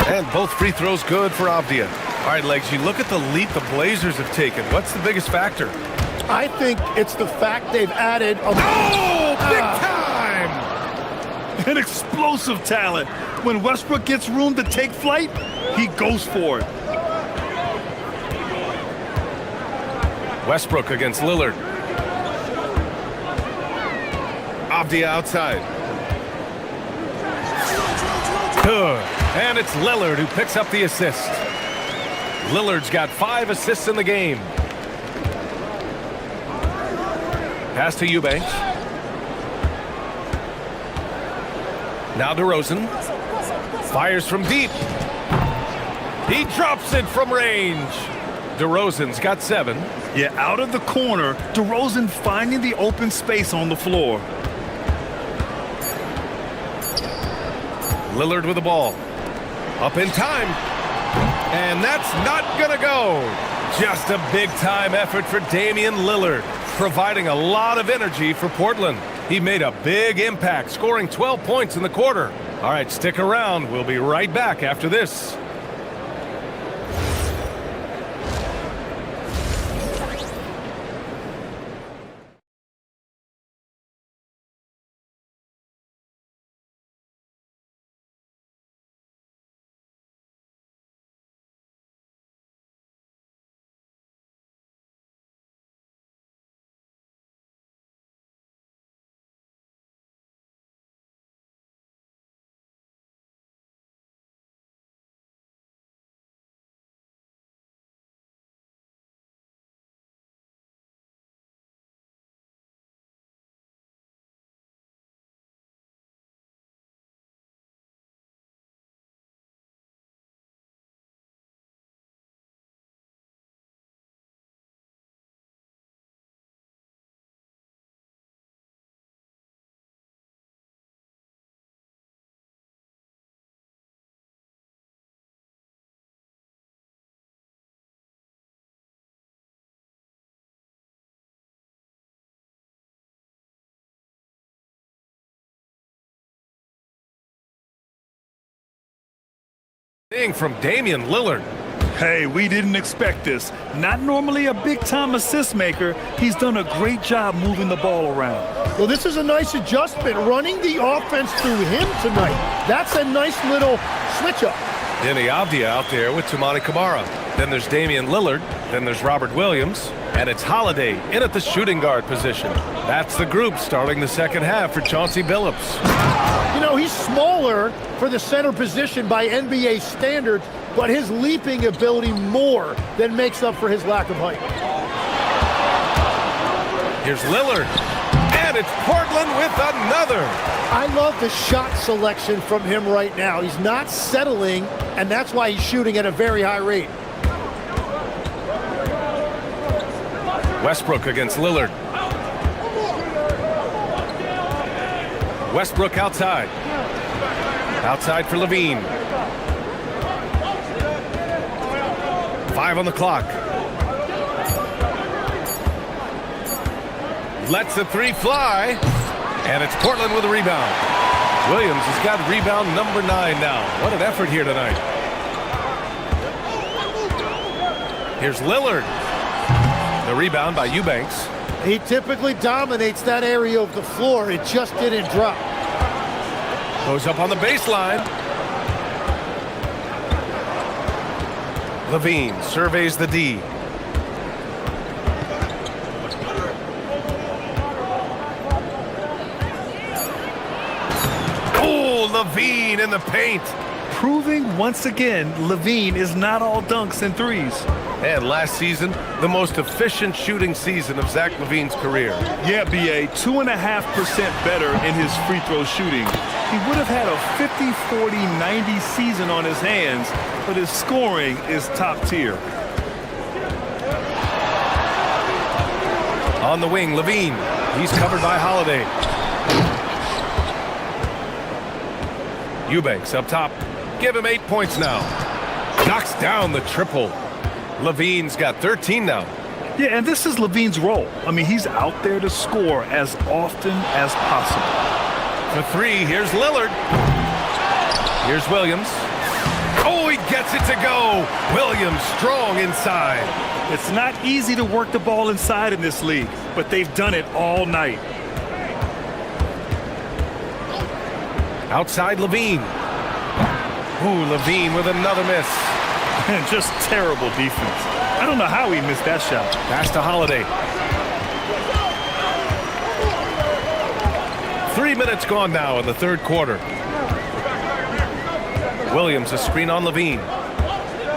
And both free throws good for Avdia. All right, Legs, you look at the leap the Blazers have taken. What's the biggest factor? I think it's the fact they've added a... Oh, big time! An explosive talent. When Westbrook gets room to take flight, he goes for it. Westbrook against Lillard. Avdia outside. Good. And it's Lillard who picks up the assist. Lillard's got 5 assists in the game. Pass to Eubanks. Now DeRozan. Fires from deep. He drops it from range. DeRozan's got 7. Yeah, out of the corner, DeRozan finding the open space on the floor. Lillard with the ball. Up in time. And that's not gonna go. Just a big-time effort for Damian Lillard, providing a lot of energy for Portland. He made a big impact, scoring 12 points in the quarter. All right, stick around. We'll be right back after this. From Damian Lillard. Hey, we didn't expect this. Not normally a big-time assist maker. He's done a great job moving the ball around. Well, this is a nice adjustment, running the offense through him tonight. That's a nice little switch-up. Denny Avdia out there with Toumani Camara. Then there's Damian Lillard. Then there's Robert Williams. And it's Holiday in at the shooting guard position. That's the group starting the second half for Chauncey Billups. You know, he's smaller for the center position by NBA standards, but his leaping ability more than makes up for his lack of height. Here's Lillard. And it's Portland with another. I love the shot selection from him right now. He's not settling, and that's why he's shooting at a very high rate. Westbrook against Lillard. Westbrook outside. Outside for Levine. 5 on the clock. Lets the 3 fly. And it's Portland with a rebound. Williams has got rebound number 9 now. What an effort here tonight. Here's Lillard. The rebound by Eubanks. He typically dominates that area of the floor. It just didn't drop. Goes up on the baseline. Levine surveys the D. Levine in the paint. Proving once again, Levine is not all dunks and threes. And last season, the most efficient shooting season of Zach Levine's career. Yeah, BA, 2.5% better in his free throw shooting. He would have had a 50-40-90 season on his hands, but his scoring is top tier. On the wing, Levine. He's covered by Holiday. Eubanks up top. Give him 8 points now. Knocks down the triple. Levine's got 13 now. Yeah, and this is Levine's role. I mean, he's out there to score as often as possible. For three, here's Lillard. Here's Williams. Oh, he gets it to go. Williams strong inside. It's not easy to work the ball inside in this league, but they've done it all night. Outside Levine. Ooh, Levine with another miss. Just terrible defense. I don't know how he missed that shot. Pass to Holiday. 3 minutes gone now in the third quarter. Williams a screen on Levine.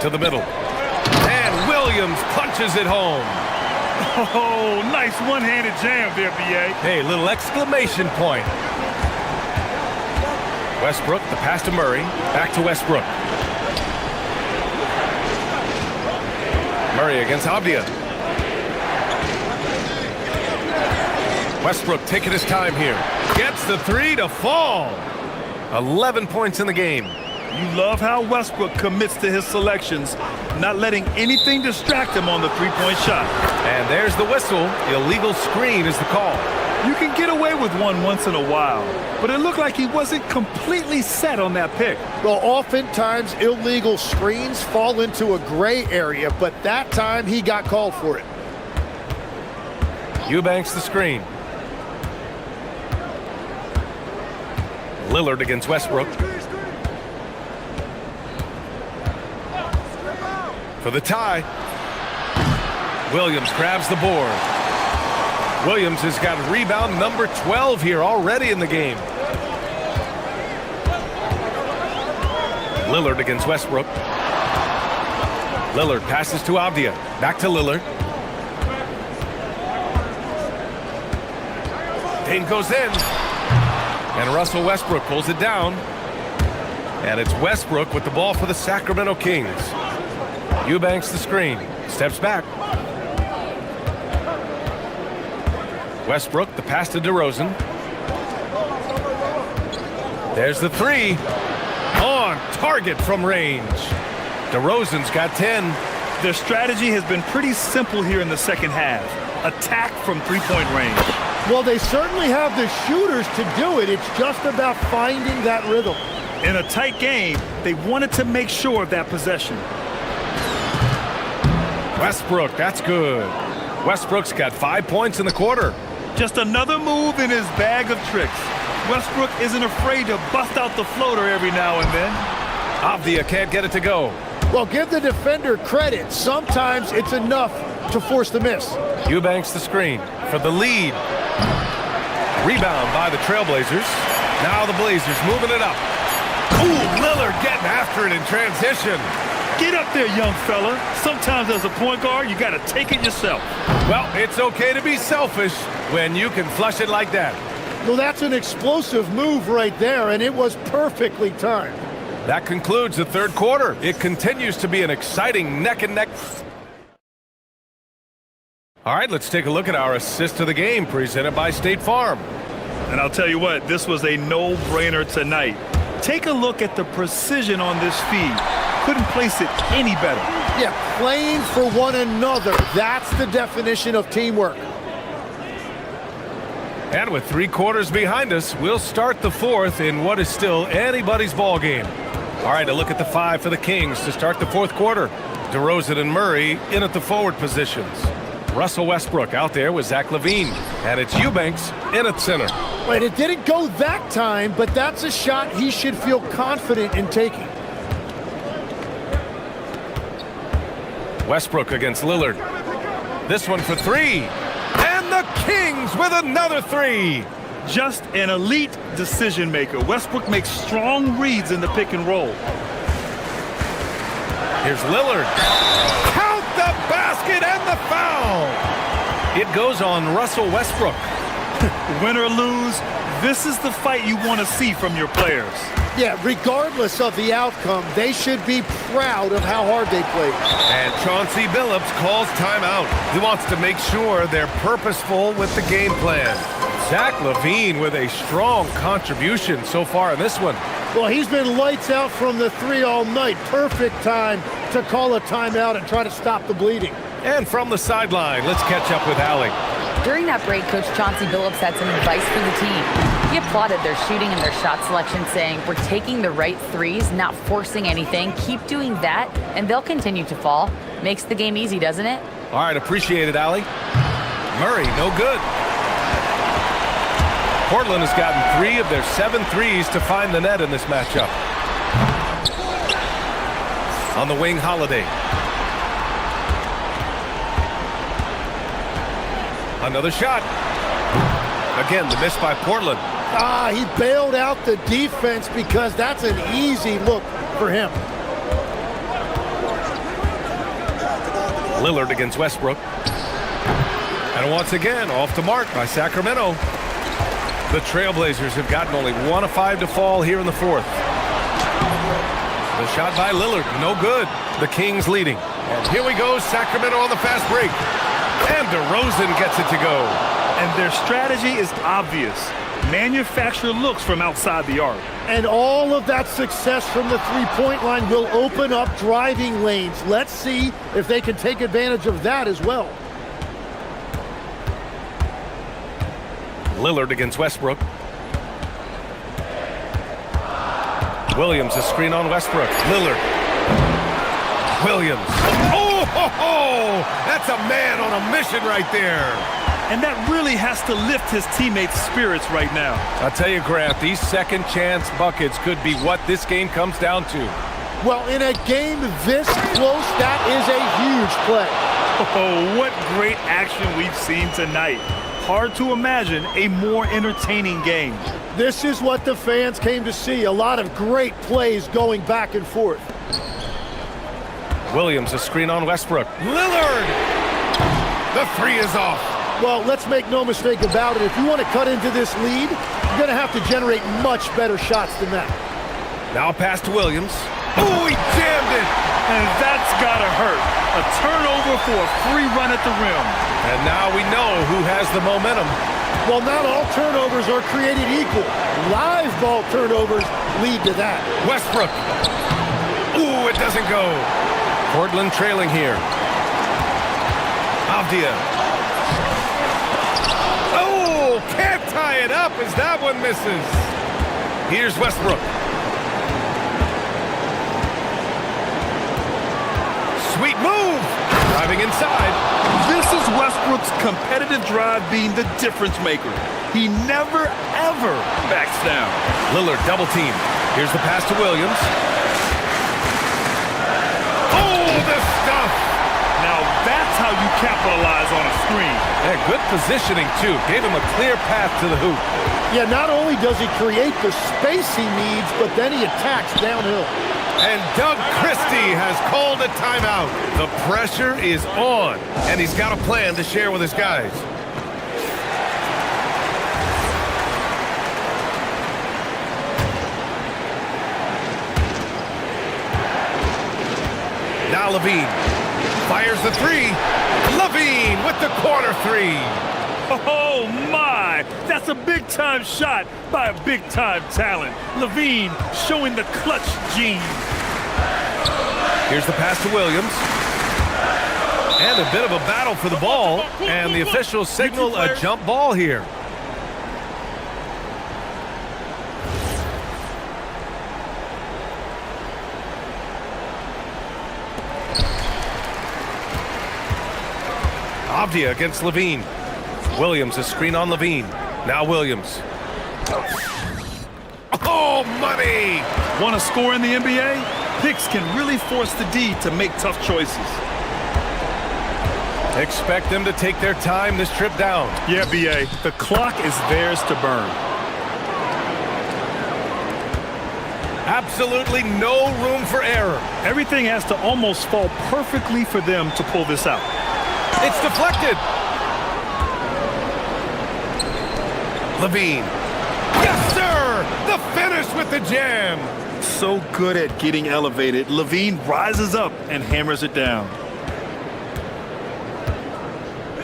To the middle. And Williams punches it home. Oh, nice one-handed jam there, B.A. Hey, little exclamation point. Westbrook, the pass to Murray. Back to Westbrook. Murray against Avdia. Westbrook taking his time here. Gets the three to fall. 11 points in the game. You love how Westbrook commits to his selections, not letting anything distract him on the three-point shot. And there's the whistle. Illegal screen is the call. You can get away with one once in a while, but it looked like he wasn't completely set on that pick. Well, oftentimes illegal screens fall into a gray area, but that time he got called for it. Eubanks the screen. Lillard against Westbrook. For the tie. Williams grabs the board. Williams has got rebound number 12 here already in the game. Lillard against Westbrook. Lillard passes to Avdia. Back to Lillard. Dane goes in. And Russell Westbrook pulls it down. And it's Westbrook with the ball for the Sacramento Kings. Eubanks the screen. Steps back. Westbrook, the pass to DeRozan. There's the three. On target from range. DeRozan's got 10. Their strategy has been pretty simple here in the second half. Attack from three-point range. Well, they certainly have the shooters to do it. It's just about finding that rhythm. In a tight game, they wanted to make sure of that possession. Westbrook, that's good. Westbrook's got 5 points in the quarter. Just another move in his bag of tricks. Westbrook isn't afraid to bust out the floater every now and then. Avdia can't get it to go. Well, give the defender credit. Sometimes it's enough to force the miss. Eubanks the screen for the lead. Rebound by the Trailblazers. Now the Blazers moving it up. Ooh, Lillard getting after it in transition. Get up there, young fella. Sometimes as a point guard, you got to take it yourself. Well, it's okay to be selfish when you can flush it like that. Well, that's an explosive move right there, and it was perfectly timed. That concludes the third quarter. It continues to be an exciting neck-and-neck. All right, let's take a look at our assist of the game presented by State Farm. And I'll tell you what, this was a no-brainer tonight. Take a look at the precision on this feed. Couldn't place it any better. Yeah, playing for one another. That's the definition of teamwork. And with 3 quarters behind us, we'll start the fourth in what is still anybody's ball game. All right, a look at the 5 for the Kings to start the fourth quarter. DeRozan and Murray in at the forward positions. Russell Westbrook out there with Zach Levine. And it's Eubanks in at center. Wait, it didn't go that time, but that's a shot he should feel confident in taking. Westbrook against Lillard. This one for 3. And the Kings with another 3. Just an elite decision maker. Westbrook makes strong reads in the pick and roll. Here's Lillard. Count the basket and the foul. It goes on Russell Westbrook. Win or lose, this is the fight you want to see from your players. Yeah, regardless of the outcome, they should be proud of how hard they played. And Chauncey Billups calls timeout. He wants to make sure they're purposeful with the game plan. Zach LaVine with a strong contribution so far in this one. Well, he's been lights out from the three all night. Perfect time to call a timeout and try to stop the bleeding. And from the sideline, let's catch up with Allie. During that break, Coach Chauncey Billups had some advice for the team. He applauded their shooting and their shot selection, saying, "We're taking the right threes, not forcing anything. Keep doing that, and they'll continue to fall." Makes the game easy, doesn't it? All right, appreciate it, Allie. Murray, no good. Portland has gotten 3 of their 7 threes to find the net in this matchup. On the wing, Holiday. Another shot. Again, the miss by Portland. He bailed out the defense because that's an easy look for him. Lillard against Westbrook. And once again, off the mark by Sacramento. The Trailblazers have gotten only 1 of 5 to fall here in the 4th. The shot by Lillard, no good. The Kings leading. And here we go, Sacramento on the fast break. And DeRozan gets it to go. And their strategy is obvious. Manufacture looks from outside the arc. And all of that success from the three-point line will open up driving lanes. Let's see if they can take advantage of that as well. Lillard against Westbrook. Williams, a screen on Westbrook. Lillard. Williams. Oh, ho, ho! That's a man on a mission right there. And that really has to lift his teammates' spirits right now. I'll tell you, Grant, these second chance buckets could be what this game comes down to. Well, in a game this close, that is a huge play. Oh, what great action we've seen tonight. Hard to imagine a more entertaining game. This is what the fans came to see. A lot of great plays going back and forth. Williams, a screen on Westbrook. Lillard! The 3 is off. Well, let's make no mistake about it. If you want to cut into this lead, you're going to have to generate much better shots than that. Now a pass to Williams. Oh, he jammed it! And that's got to hurt. A turnover for a free run at the rim. And now we know who has the momentum. Well, not all turnovers are created equal. Live ball turnovers lead to that. Westbrook. Ooh, it doesn't go. Portland trailing here. Avdia. Oh, can't tie it up as that one misses. Here's Westbrook. Sweet move. Driving inside. This is Westbrook's competitive drive being the difference maker. He never, ever backs down. Lillard double team. Here's the pass to Williams. Oh, the stuff. Now that's how you capitalize on a screen. Yeah, good positioning, too. Gave him a clear path to the hoop. Yeah, not only does he create the space he needs, but then he attacks downhill. And Doug Christie has called a timeout. The pressure is on, and he's got a plan to share with his guys. Now LaVine fires the 3. LaVine with the corner 3. Oh, my! That's a big-time shot by a big-time talent. LaVine showing the clutch gene. Here's the pass to Williams. And a bit of a battle for the ball. And the officials signal a jump ball here. Avdia against LaVine. Williams, a screen on LaVine. Now Williams. Oh, money! Want to score in the NBA? Picks can really force the D to make tough choices. Expect them to take their time this trip down. Yeah, B.A., the clock is theirs to burn. Absolutely no room for error. Everything has to almost fall perfectly for them to pull this out. It's deflected. Levine. Yes, sir! The finish with the jam. So good at getting elevated, Levine rises up and hammers it down.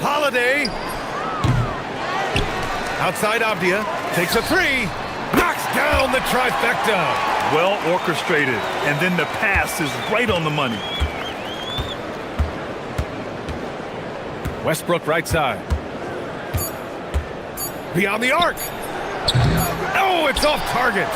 Holiday. Outside Avdia. Takes a three. Knocks down the trifecta. Well orchestrated. And then the pass is right on the money. Westbrook right side. Beyond the arc. Oh, it's off target.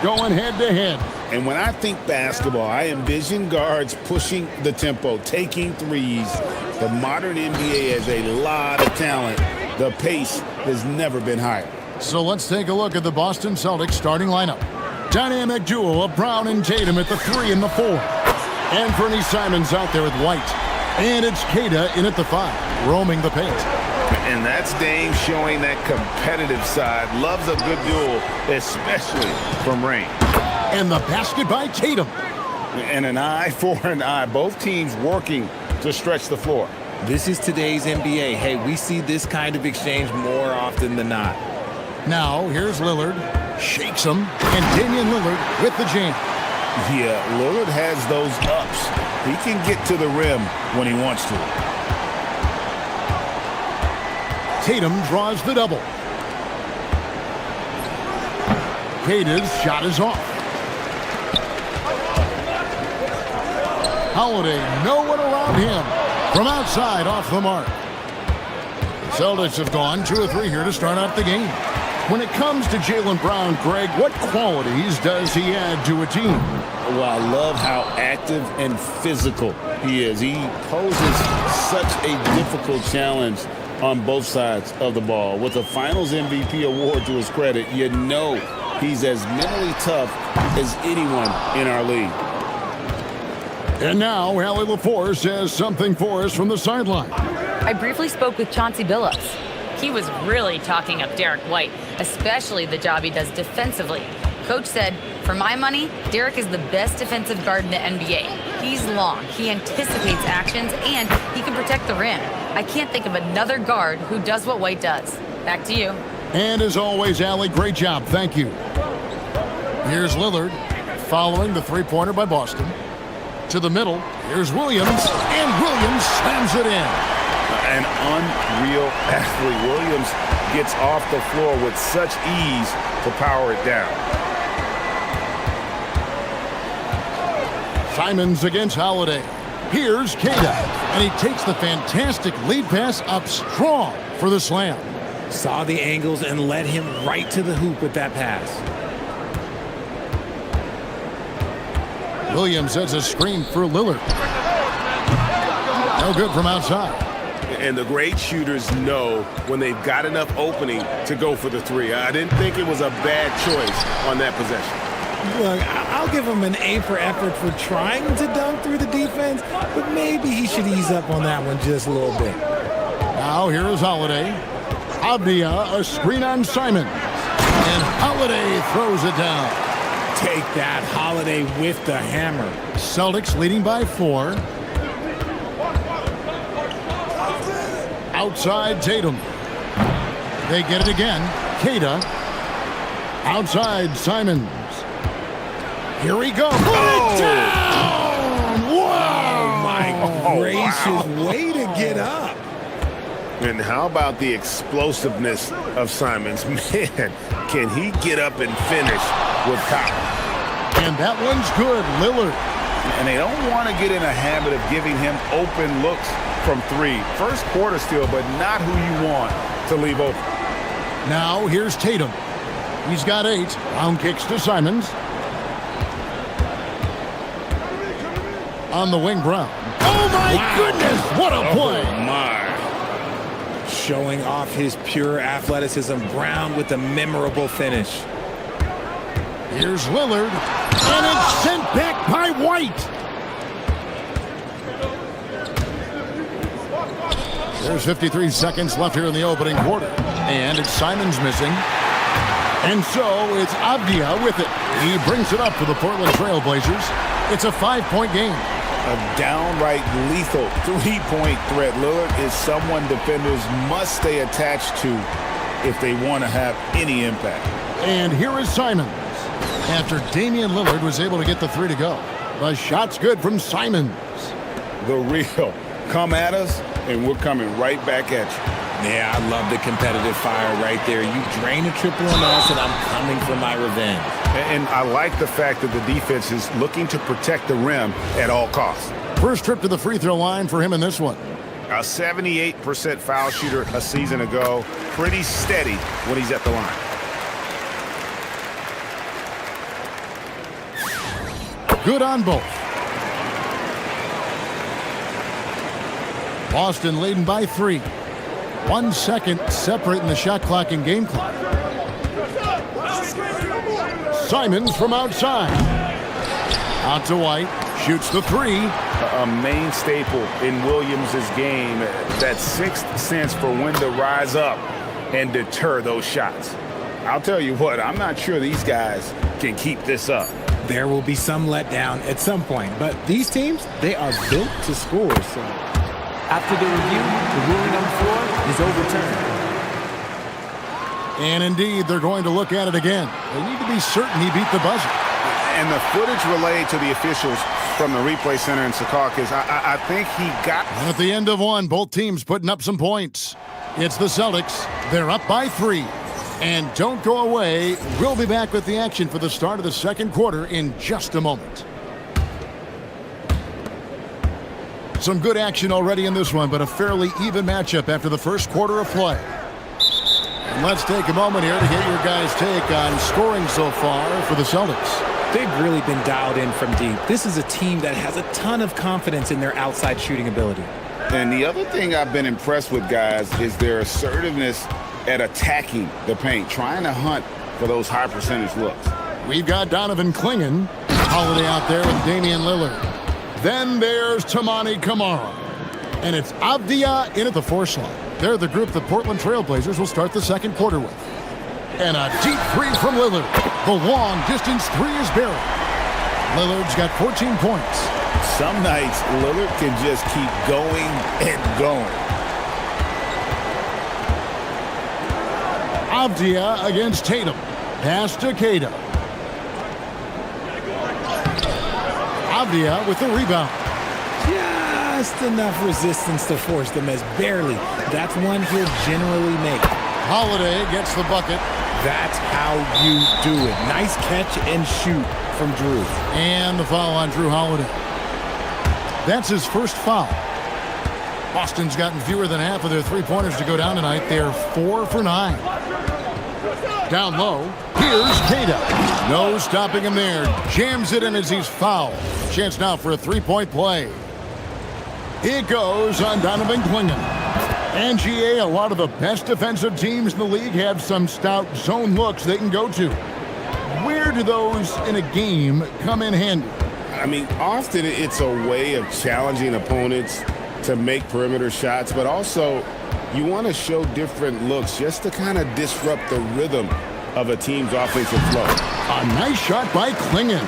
going head-to-head. And when I think basketball, I envision guards pushing the tempo, taking threes. The modern NBA has a lot of talent. The pace has never been higher. So let's take a look at the Boston Celtics starting lineup. Dynamic duo of Brown and Tatum at the 3 and the 4. Anthony Simons out there with White. And it's Queta in at the 5, roaming the paint. And that's Dame showing that competitive side. Loves a good duel, especially from range. And the basket by Tatum. And an eye for an eye. Both teams working to stretch the floor. This is today's NBA. Hey, we see this kind of exchange more often than not. Now, here's Lillard. Shakes him. And Damian Lillard with the jam. Yeah, Lillard has those ups. He can get to the rim when he wants to. Tatum draws the double. Queta's shot is off. Holiday, no one around him. From outside, off the mark. Celtics have gone 2 or 3 here to start out the game. When it comes to Jaylen Brown, Greg, what qualities does he add to a team? Well, I love how active and physical he is. He poses such a difficult challenge on both sides of the ball. With a Finals MVP award to his credit, you know he's as mentally tough as anyone in our league. And now, Allie LaForce has something for us from the sideline. I briefly spoke with Chauncey Billups. He was really talking up Derek White, especially the job he does defensively. Coach said, for my money, Derek is the best defensive guard in the NBA. He's long, he anticipates actions, and he can protect the rim. I can't think of another guard who does what White does. Back to you. And as always, Allie, great job. Thank you. Here's Lillard, following the three-pointer by Boston. To the middle, here's Williams, and Williams slams it in. An unreal athlete. Williams gets off the floor with such ease to power it down. Simons against Holiday. Here's Queta, and he takes the fantastic lead pass up strong for the slam. Saw the angles and led him right to the hoop with that pass. Williams sets a screen for Lillard. No good from outside. And the great shooters know when they've got enough opening to go for the 3. I didn't think it was a bad choice on that possession. Look, I'll give him an A for effort for trying to dunk through the defense, but maybe he should ease up on that one just a little bit. Now here is Holiday. Abdia, a screen on Simons. And Holiday throws it down. Take that, Holiday with the hammer. Celtics leading by 4. Outside Tatum. They get it again. Queta. Outside Simons. Here he goes. Put it down! Wow! Oh, my gracious. Way to get up. And how about the explosiveness of Simons? Man, can he get up and finish with power? And that one's good, Lillard. And they don't want to get in a habit of giving him open looks from 3. First quarter still, but not who you want to leave open. Now here's Tatum. He's got 8. Round kicks to Simons. On the wing, Brown. Oh, my goodness! What a play! Oh, my. Showing off his pure athleticism. Brown with a memorable finish. Here's Lillard, and it's sent back by White. There's 53 seconds left here in the opening quarter, and it's Simons missing. And so it's Abdia with it. He brings it up for the Portland Trail Blazers. It's a 5-point game. A downright lethal 3-point threat. Lillard is someone defenders must stay attached to if they want to have any impact. And here is Simons. After Damian Lillard was able to get the 3 to go. The shot's good from Simons. The real. Come at us, and we're coming right back at you. Yeah, I love the competitive fire right there. You drain a triple on us, and I'm coming for my revenge. And I like the fact that the defense is looking to protect the rim at all costs. First trip to the free throw line for him in this one. A 78% foul shooter a season ago. Pretty steady when he's at the line. Good on both. Boston leading by 3. 1 second separating the shot clock and game clock. Simons from outside. Out to White. Shoots the 3. A main staple in Williams' game. That sixth sense for when to rise up and deter those shots. I'll tell you what, I'm not sure these guys can keep this up. There will be some letdown at some point, but these teams, they are built to score. So after the review, the ruling on the floor is overturned. And indeed, they're going to look at it again. They need to be certain he beat the buzzer. And the footage relayed to the officials from the replay center in Secaucus, I think he got... And at the end of one, both teams putting up some points. It's the Celtics. They're up by 3. And don't go away. We'll be back with the action for the start of the second quarter in just a moment. Some good action already in this one, but a fairly even matchup after the first quarter of play. And let's take a moment here to get your guys' take on scoring so far for the Celtics. They've really been dialed in from deep. This is a team that has a ton of confidence in their outside shooting ability. And the other thing I've been impressed with, guys, is their assertiveness at attacking the paint, trying to hunt for those high percentage looks. We've got Donovan Clingan. Holiday out there with Damian Lillard. Then there's Tamani Kamara. And it's Avdia in at the 4 slot. They're the group the Portland Trailblazers will start the second quarter with. And a deep 3 from Lillard. The long-distance 3 is buried. Lillard's got 14 points. Some nights, Lillard can just keep going and going. Avdia against Tatum. Pass to Keita. Avdia with the rebound. Just enough resistance to force the miss. Barely. That's one he'll generally make. Holiday gets the bucket. That's how you do it. Nice catch and shoot from Drew. And the foul on Drew Holiday. That's his first foul. Boston's gotten fewer than half of their three-pointers to go down tonight. They're 4 for 9. Down low, here's Keita. No stopping him there. Jams it in as he's fouled. Chance now for a three-point play. It goes on Donovan Clingan. And GA, a lot of the best defensive teams in the league have some stout zone looks they can go to. Where do those in a game come in handy? I mean, often it's a way of challenging opponents to make perimeter shots, but also you want to show different looks just to kind of disrupt the rhythm of a team's offensive flow. A nice shot by Clingan.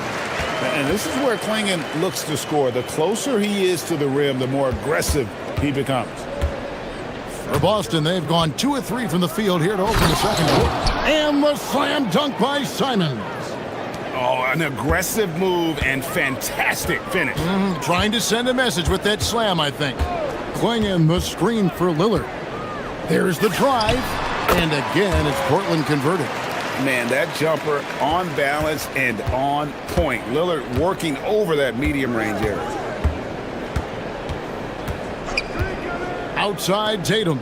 And this is where Clingan looks to score. The closer he is to the rim, the more aggressive he becomes. For Boston, they've gone 2 of 3 from the field here to open the second quarter. And the slam dunk by Simons. Oh, an aggressive move and fantastic finish. Trying to send a message with that slam, I think. Clingan the screen for Lillard. There's the drive. And again, it's Portland converted. Man, that jumper on balance and on point. Lillard working over that medium range area. Outside Tatum.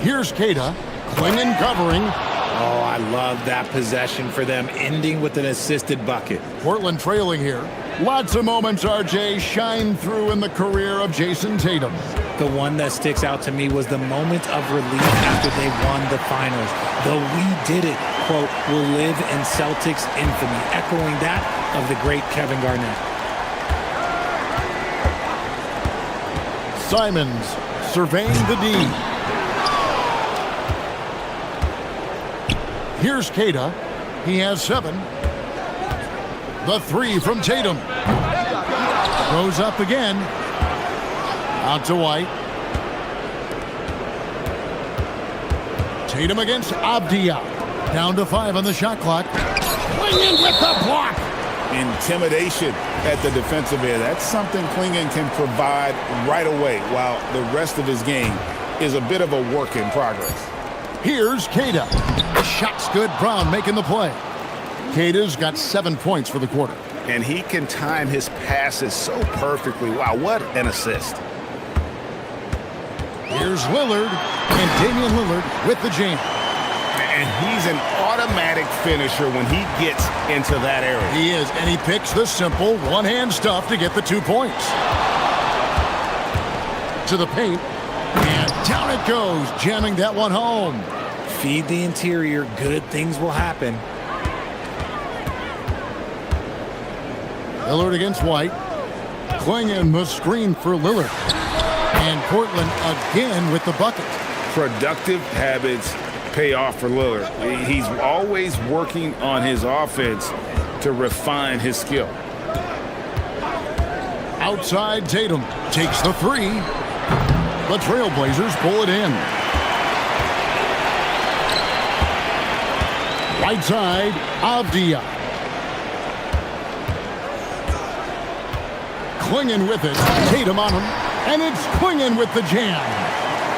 Here's Keita. Clingan covering. Oh, I love that possession for them, ending with an assisted bucket. Portland trailing here. Lots of moments, RJ, shine through in the career of Jason Tatum. The one that sticks out to me was the moment of relief after they won the finals. The "we did it" quote will live in Celtics infamy, echoing that of the great Kevin Garnett. Simons surveying the D. Here's Keita. He has 7. The 3 from Tatum. Goes up again. Out to White. Tatum against Avdia. Down to 5 on the shot clock. Clingan with the block. Intimidation at the defensive end. That's something Clingan can provide right away, while the rest of his game is a bit of a work in progress. Here's Keita. The shot's good. Brown making the play. Keita's got 7 points for the quarter. And he can time his passes so perfectly. Wow, what an assist. Here's Lillard, and Damian Lillard with the jam. And he's an automatic finisher when he gets into that area. He is, and he picks the simple one-hand stuff to get the 2 points. To the paint, and down it goes, jamming that one home. Feed the interior, good things will happen. Lillard against White. Klingon must screen for Lillard. And Portland again with the bucket. Productive habits pay off for Lillard. He's always working on his offense to refine his skill. Outside, Tatum takes the three. The Trailblazers pull it in. Right side, Avdia. Klingon with it. Tatum on him. And it's Klingon with the jam.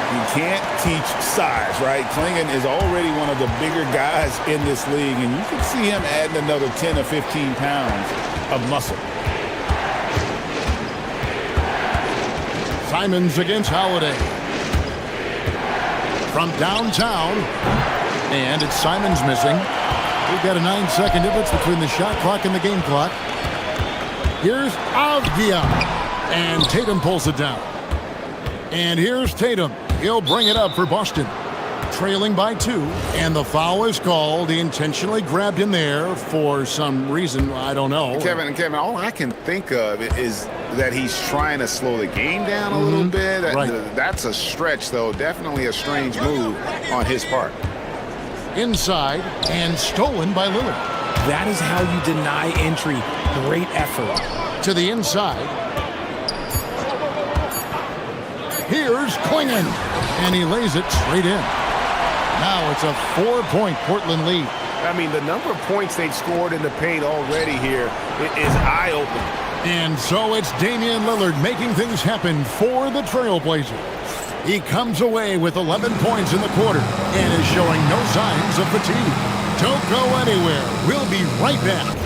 You can't teach size, right? Klingon is already one of the bigger guys in this league, and you can see him adding another 10 or 15 pounds of muscle. Simons against Holiday. From downtown. And it's Simons missing. We've got a 9-second difference between the shot clock and the game clock. Here's Avdia. And Tatum pulls it down. And here's Tatum. He'll bring it up for Boston. Trailing by 2. And the foul is called. He intentionally grabbed in there for some reason. I don't know. Kevin, all I can think of is that he's trying to slow the game down a little bit. Right. That's a stretch, though. Definitely a strange move on his part. Inside and stolen by Lillard. That is how you deny entry. Great effort. To the inside. Here's Klingon. And he lays it straight in. Now it's a 4-point Portland lead. I mean, the number of points they've scored in the paint already here is eye-opening. And so it's Damian Lillard making things happen for the Trailblazers. He comes away with 11 points in the quarter and is showing no signs of fatigue. Don't go anywhere. We'll be right back.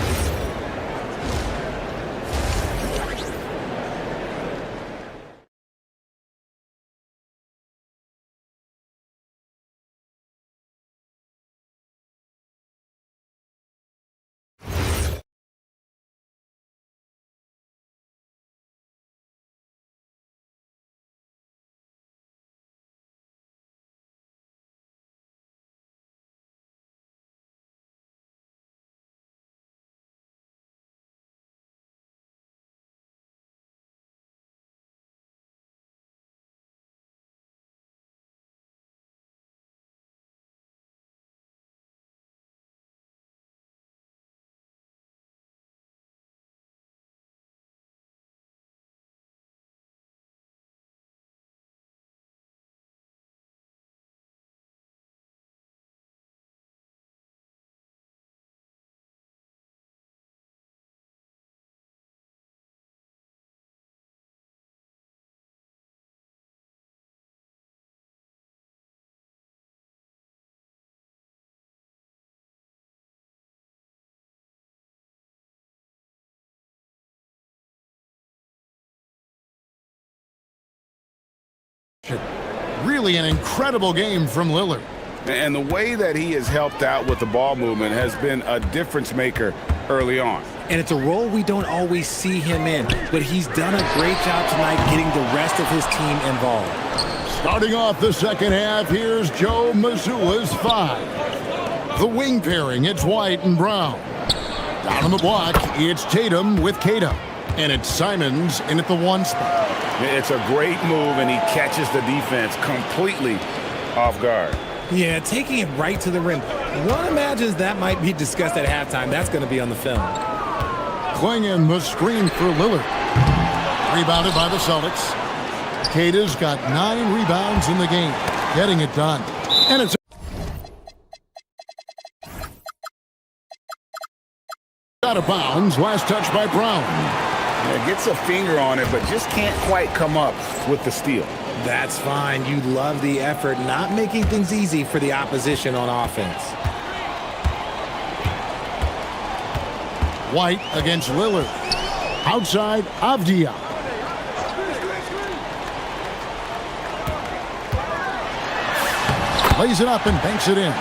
Really an incredible game from Lillard. And the way that he has helped out with the ball movement has been a difference maker early on. And it's a role we don't always see him in, but he's done a great job tonight getting the rest of his team involved. Starting off the second half, here's Joe Mazzulla's 5. The wing pairing, it's White and Brown. Down on the block, it's Tatum with Kata. And it's Simons in at the 1 spot. It's a great move, and he catches the defense completely off guard. Yeah, taking it right to the rim. One imagines that might be discussed at halftime. That's going to be on the film. Klingon must screen for Lillard. Rebounded by the Celtics. Kata's got 9 rebounds in the game. Getting it done. And it's out of bounds. Last touch by Brown. Yeah, gets a finger on it, but just can't quite come up with the steal. That's fine. You love the effort, not making things easy for the opposition on offense. White against Lillard. Outside, Avdia. Lays it up and banks it in.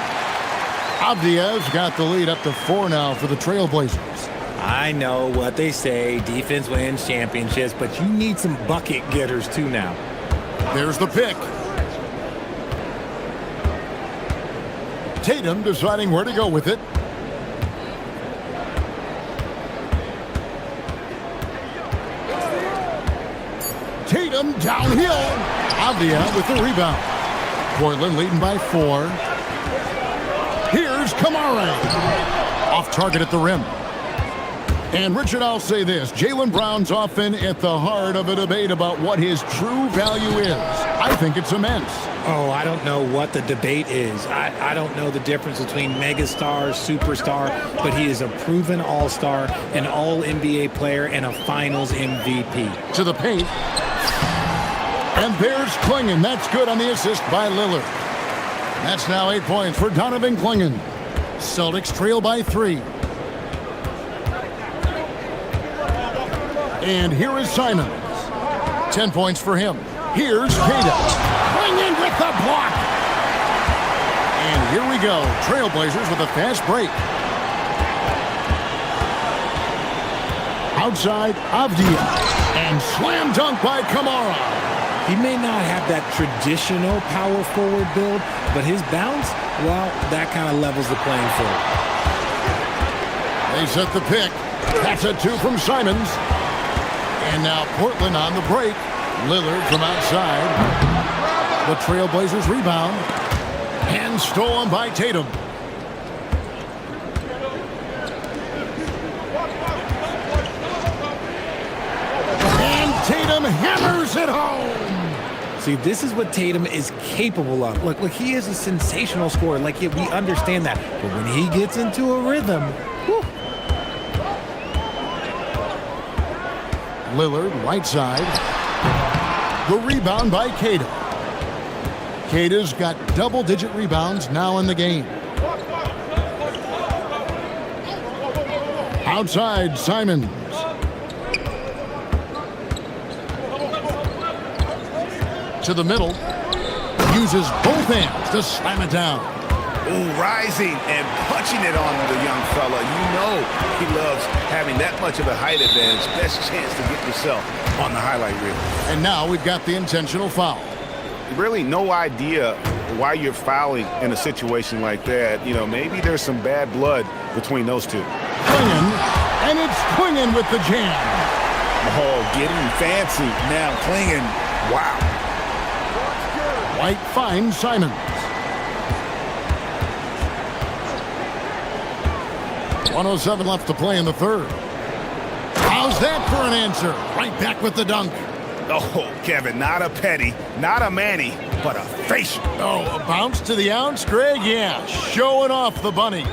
Avdia's got the lead up to 4 now for the Trailblazers. I know what they say, defense wins championships, but you need some bucket getters too now. There's the pick. Tatum deciding where to go with it. Tatum downhill. Avdia with the rebound. Portland leading by 4. Here's Kamara. Off target at the rim. And Richard, I'll say this. Jaylen Brown's often at the heart of a debate about what his true value is. I think it's immense. Oh, I don't know what the debate is. I don't know the difference between megastar, superstar, but he is a proven all-star, an all-NBA player, and a finals MVP. To the paint. And there's Clingan. That's good on the assist by Lillard. That's now 8 points for Donovan Clingan. Celtics trail by 3. And here is Simons. 10 points for him. Here's Kata. Clingan with the block. And here we go. Trailblazers with a fast break. Outside, Avdia. And slam dunk by Kamara. He may not have that traditional power forward build, but his bounce, well, that kind of levels the playing field. They set the pick. That's a 2 from Simons. And now Portland on the break. Lillard from outside. The Trailblazers rebound. And stolen by Tatum. And Tatum hammers it home. See, this is what Tatum is capable of. Look, he is a sensational scorer. Like, we understand that. But when he gets into a rhythm, whew. Lillard, right side. The rebound by Kata. Kata's got double-digit rebounds now in the game. Outside, Simons. To the middle. Uses both hands to slam it down. Ooh, rising and punching it on the young fella. You know he loves having that much of a height advantage. Best chance to get yourself on the highlight reel. And now we've got the intentional foul. Really no idea why you're fouling in a situation like that. You know, maybe there's some bad blood between those two. Clingan, and it's Clingan with the jam. Oh, getting fancy now. Clingan, wow. White finds Simons. 1:07 left to play in the third. How's that for an answer? Right back with the dunk. Oh, Kevin, not a petty, not a Manny, but a facial. Oh, a bounce to the ounce, Greg? Yeah, showing off the bunnies.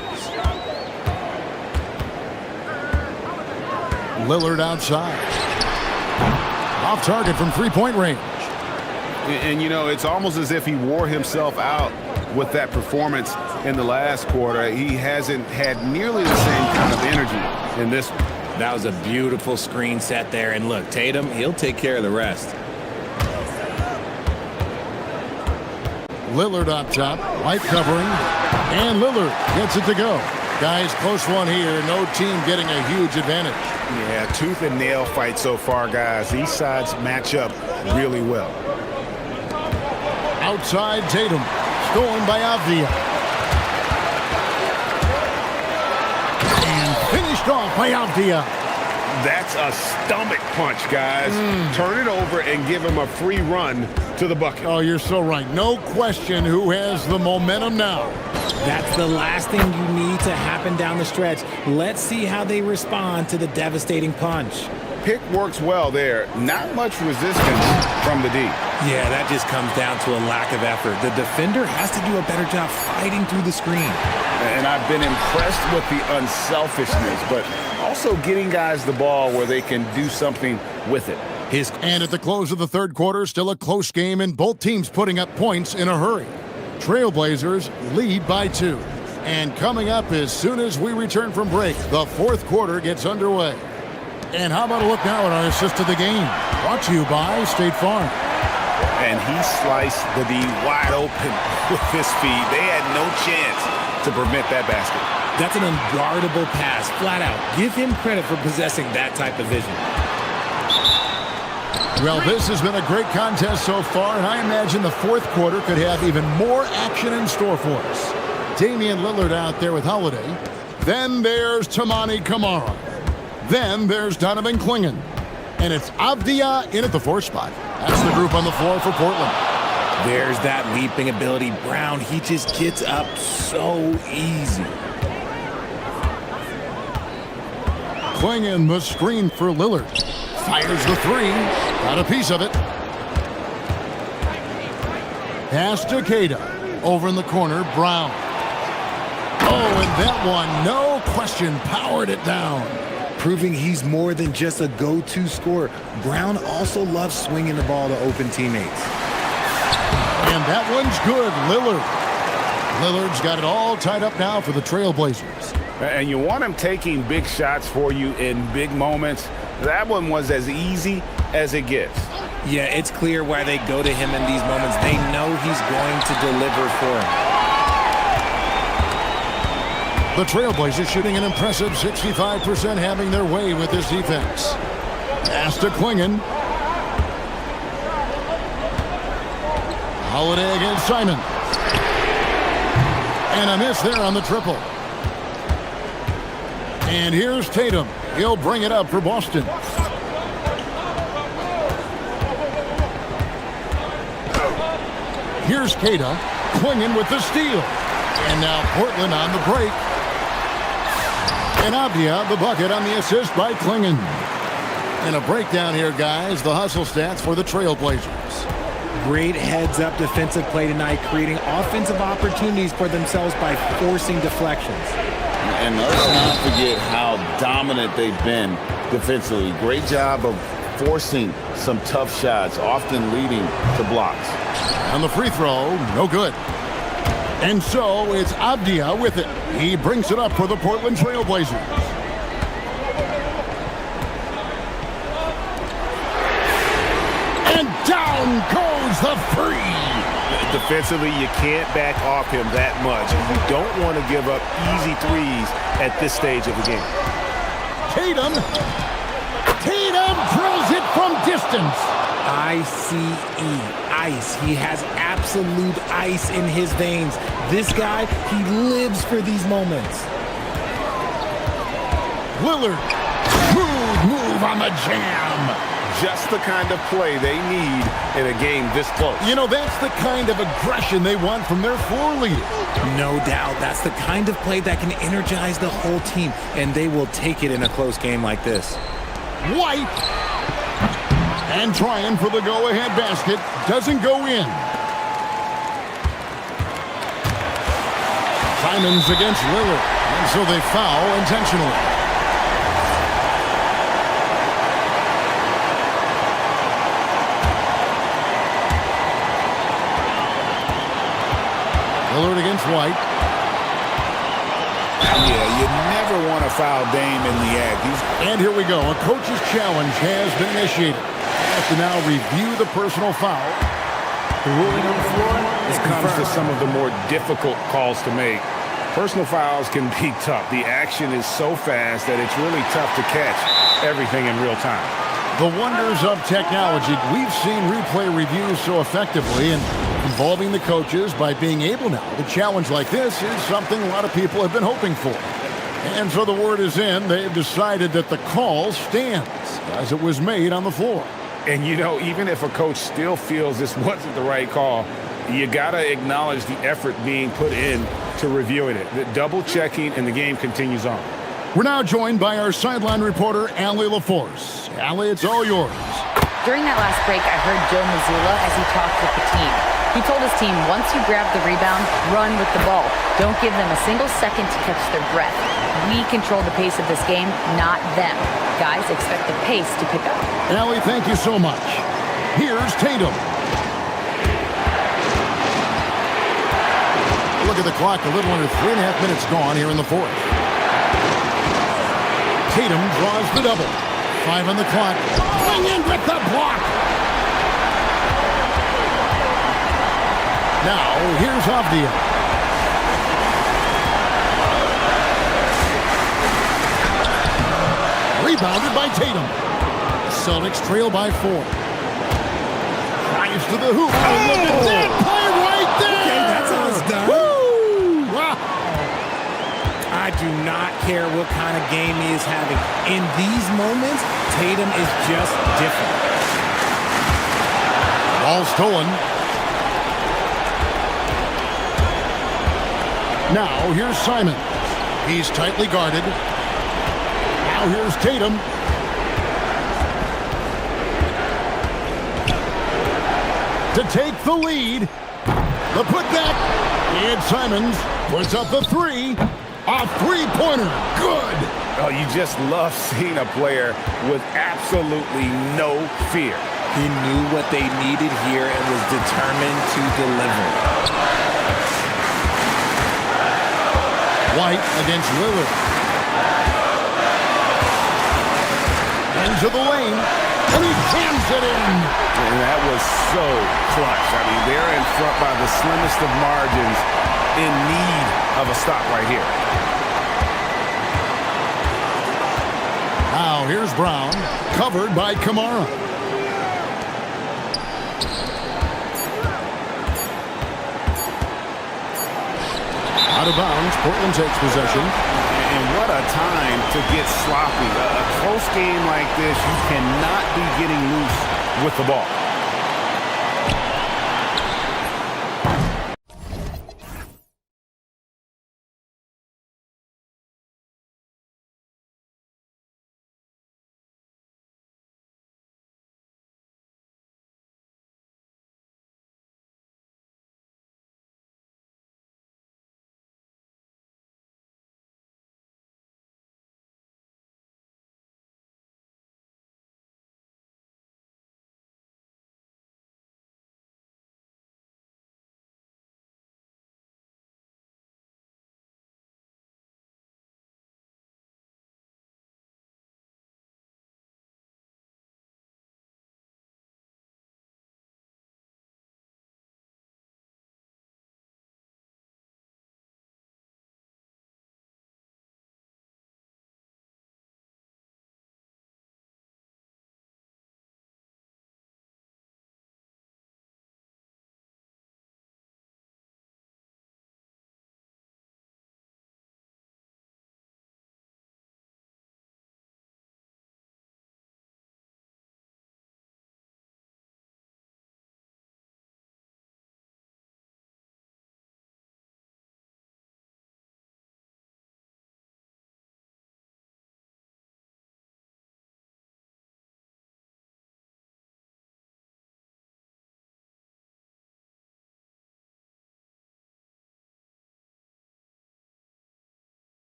Lillard outside. Off target from three-point range. And, you know, it's almost as if he wore himself out with that performance in the last quarter. He hasn't had nearly the same kind of energy in this one. That was a beautiful screen set there. And look, Tatum, he'll take care of the rest. Lillard up top, White covering, and Lillard gets it to go. Guys, close one here. No team getting a huge advantage. Yeah, tooth and nail fight so far, guys. These sides match up really well. Outside Tatum, stolen by Avdia. And finished off by Avdia. That's a stomach punch, guys. Turn it over and give him a free run to the bucket. Oh, you're so right. No question who has the momentum now. That's the last thing you need to happen down the stretch. Let's see how they respond to the devastating punch. Pick works well there. Not much resistance from the D. Yeah, that just comes down to a lack of effort. The defender has to do a better job fighting through the screen. And I've been impressed with the unselfishness, but also getting guys the ball where they can do something with it. And at the close of the third quarter, still a close game and both teams putting up points in a hurry. Trailblazers lead by 2. And coming up as soon as we return from break, the fourth quarter gets underway. And how about a look now at our assist of the game? Brought to you by State Farm. And he sliced the D wide open with his feet. They had no chance to prevent that basket. That's an unguardable pass, flat out. Give him credit for possessing that type of vision. Well, this has been a great contest so far, and I imagine the fourth quarter could have even more action in store for us. Damian Lillard out there with Holiday. Then there's Tamani Kamara. Then there's Donovan Clingan. And it's Avdia in at the 4th spot. That's the group on the floor for Portland. There's that leaping ability. Brown, he just gets up so easy. Clingan the screen for Lillard. Fires the 3. Got a piece of it. Pass to Queta. Over in the corner, Brown. Oh, and that one, no question, powered it down. Proving he's more than just a go-to scorer. Brown also loves swinging the ball to open teammates. And that one's good, Lillard. Lillard's got it all tied up now for the Trailblazers. And you want him taking big shots for you in big moments. That one was as easy as it gets. Yeah, it's clear why they go to him in these moments. They know he's going to deliver for them. The Trailblazers shooting an impressive 65%, having their way with this defense. Pass to Clingan. Holiday against Simon. And a miss there on the triple. And here's Tatum. He'll bring it up for Boston. Here's Queta. Clingan with the steal. And now Portland on the break. And Avdia, the bucket on the assist by Clingan. And a breakdown here, guys. The hustle stats for the Trailblazers. Great heads-up defensive play tonight, creating offensive opportunities for themselves by forcing deflections. And let's not forget how dominant they've been defensively. Great job of forcing some tough shots, often leading to blocks. On the free throw, no good. And so it's Avdia with it. He brings it up for the Portland Trailblazers. And down goes the free. Defensively, you can't back off him that much. You don't want to give up easy threes at this stage of the game. Tatum drills it from distance. ICE, ice. He has absolute ice in his veins. This guy, he lives for these moments. Lillard, smooth move on the jam. Just the kind of play they need in a game this close. You know, that's the kind of aggression they want from their floor leader. No doubt. That's the kind of play that can energize the whole team, and they will take it in a close game like this. White. And trying for the go-ahead basket. Doesn't go in. Simons against Lillard. And so they foul intentionally. Lillard against White. Yeah, you never want to foul Dame in the act. And here we go. A coach's challenge has been initiated. Have to now review the personal foul. The ruling on the floor comes to some of the more difficult calls to make. Personal fouls can be tough. The action is so fast that it's really tough to catch everything in real time. The wonders of technology. We've seen replay reviews so effectively, and involving the coaches by being able now to challenge like this is something a lot of people have been hoping for. And so the word is in. They've decided that the call stands as it was made on the floor. And, you know, even if a coach still feels this wasn't the right call, you got to acknowledge the effort being put in to reviewing it. The double checking, and the game continues on. We're now joined by our sideline reporter, Allie LaForce. Allie, it's all yours. During that last break, I heard Joe Mazzulla as he talked with the team. He told his team, once you grab the rebound, run with the ball. Don't give them a single second to catch their breath. We control the pace of this game, not them. Guys, expect the pace to pick up. Allie, thank you so much. Here's Tatum. Look at the clock, a little under 3.5 minutes gone here in the fourth. Tatum draws the double. 5 on the clock. Going in with the block. Now, here's Avdia. Rebounded by Tatum. Celtics trail by 4. Drives to the hoop. Oh, look at that play right there. Okay, that's how it's done. Woo! Wow. I do not care what kind of game he is having. In these moments, Tatum is just different. Ball stolen. Now here's Simon. He's tightly guarded. Now here's Tatum. To take the lead. The putback. And Simons puts up the 3. A three-pointer. Good. Oh, you just love seeing a player with absolutely no fear. He knew what they needed here and was determined to deliver. White against Lillard. Into the lane. And he jams it in. And that was so clutch. I mean, they're in front by the slimmest of margins, in need of a stop right here. Now here's Brown, covered by Kamara. Out of bounds, Portland takes possession. And what a time to get sloppy. A close game like this, you cannot be getting loose with the ball.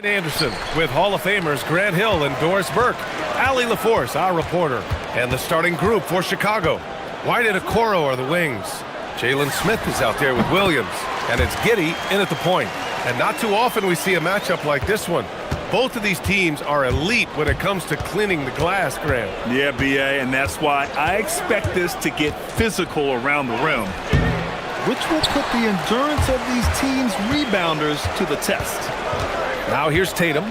Anderson with Hall of Famers Grant Hill and Doris Burke, Allie LaForce, our reporter, and the starting group for Chicago. White and Okoro are the wings. Jalen Smith is out there with Williams, and it's Giddey in at the point. And not too often we see a matchup like this one. Both of these teams are elite when it comes to cleaning the glass, Graham. Yeah, BA, and that's why I expect this to get physical around the rim, which will put the endurance of these teams' rebounders to the test. Now here's Tatum.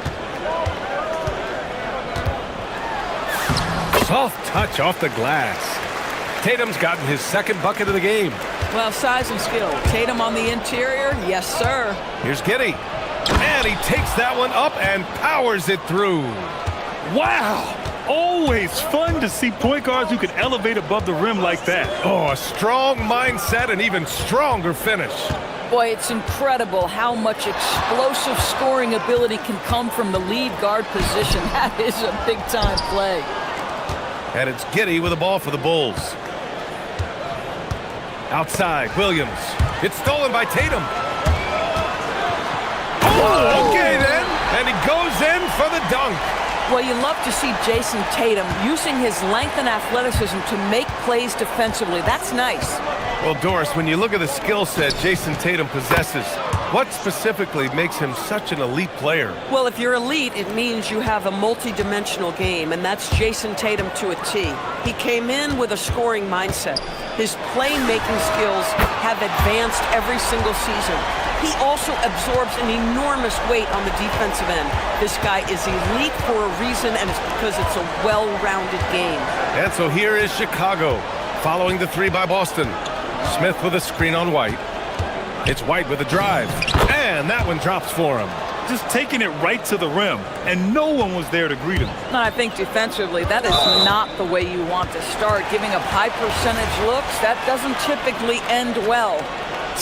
Soft touch off the glass. Tatum's gotten his second bucket of the game. Well, size and skill. Tatum on the interior, yes, sir. Here's Giddey. And he takes that one up and powers it through. Wow! Always fun to see point guards who can elevate above the rim like that. Oh, a strong mindset and even stronger finish. Boy, it's incredible how much explosive scoring ability can come from the lead guard position. That is a big-time play. And it's Giddey with the ball for the Bulls. Outside, Williams. It's stolen by Tatum. Oh, okay then. And he goes in for the dunk. Well, you love to see Jason Tatum using his length and athleticism to make plays defensively. That's nice. Well, Doris, when you look at the skill set Jason Tatum possesses, what specifically makes him such an elite player? Well, if you're elite, it means you have a multi-dimensional game, and that's Jason Tatum to a T. He came in with a scoring mindset. His playmaking skills have advanced every single season. He also absorbs an enormous weight on the defensive end. This guy is elite for a reason, and it's because it's a well-rounded game. And so here is Chicago, following the three by Boston. Smith with a screen on White. It's White with a drive, and that one drops for him. Just taking it right to the rim, and no one was there to greet him. And I think defensively, that is not the way you want to start. Giving up high percentage looks, that doesn't typically end well.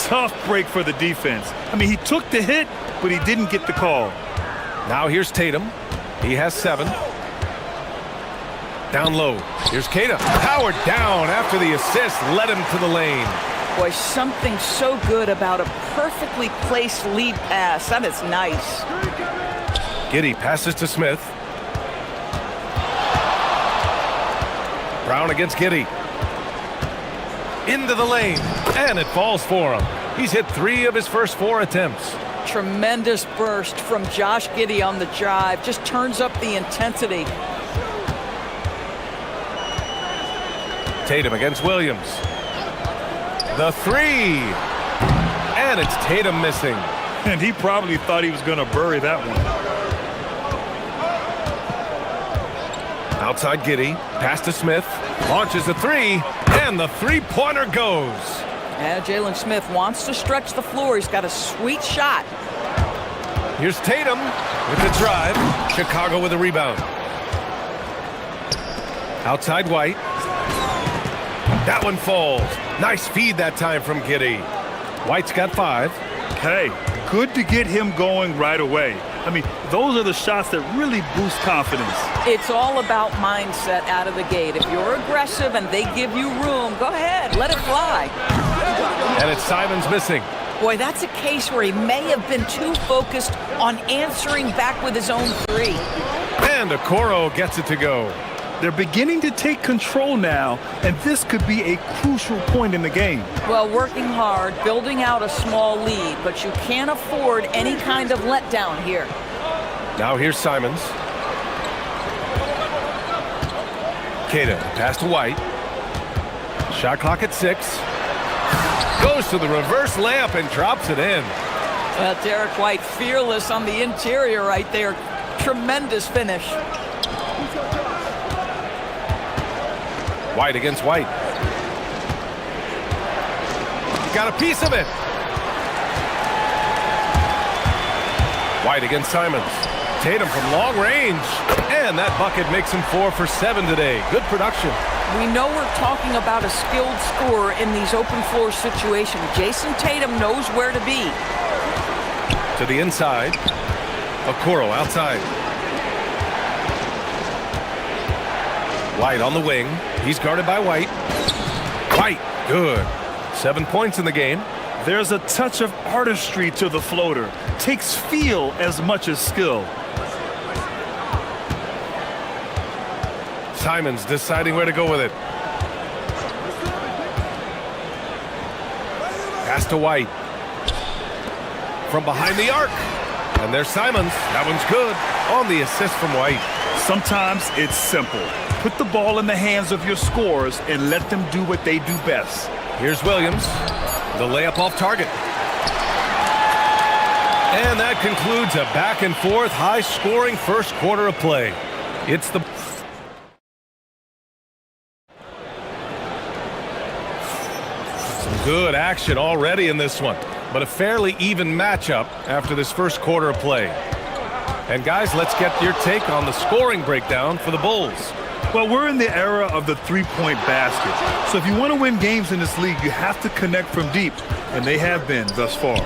Tough break for the defense. I mean, he took the hit, but he didn't get the call. Now here's Tatum. He has 7. Down low. Here's Kata. Powered down after the assist led him to the lane. Boy, something so good about a perfectly placed lead pass. That is nice. Giddey passes to Smith. Brown against Giddey. Into the lane, and it falls for him. He's hit 3 of his first 4 attempts. Tremendous burst from Josh Giddey on the drive. Just turns up the intensity. Tatum against Williams. The 3. And it's Tatum missing. And he probably thought he was going to bury that one. Outside Giddey. Pass to Smith. Launches the 3. And the three-pointer goes. Yeah, Jalen Smith wants to stretch the floor. He's got a sweet shot. Here's Tatum with the drive. Chicago with a rebound. Outside White. That one falls. Nice feed that time from Giddey. White's got 5. Hey, good to get him going right away. I mean, those are the shots that really boost confidence. It's all about mindset out of the gate. If you're aggressive and they give you room, go ahead, let it fly. And it's Simons missing. Boy, that's a case where he may have been too focused on answering back with his own 3. And Okoro gets it to go. They're beginning to take control now, and this could be a crucial point in the game. Well, working hard, building out a small lead, but you can't afford any kind of letdown here. Now here's Simons. Kata, pass to White. Shot clock at 6. Goes to the reverse layup and drops it in. Well, Derek White fearless on the interior right there. Tremendous finish. White against White. Got a piece of it. White against Simons. Tatum from long range. And that bucket makes him 4 for 7 today. Good production. We know we're talking about a skilled scorer in these open floor situations. Jason Tatum knows where to be. To the inside. Okoro outside. White on the wing. He's guarded by White. White, good. 7 points in the game. There's a touch of artistry to the floater. Takes feel as much as skill. Simons deciding where to go with it. Pass to White. From behind the arc. And there's Simons. That one's good. On the assist from White. Sometimes it's simple. Put the ball in the hands of your scorers and let them do what they do best. Here's Williams. The layup off target. And that concludes a back and forth, high-scoring first quarter of play. It's the... Some good action already in this one, but a fairly even matchup after this first quarter of play. And guys, let's get your take on the scoring breakdown for the Bulls. Well, we're in the era of the three-point basket. So if you want to win games in this league, you have to connect from deep, and they have been thus far.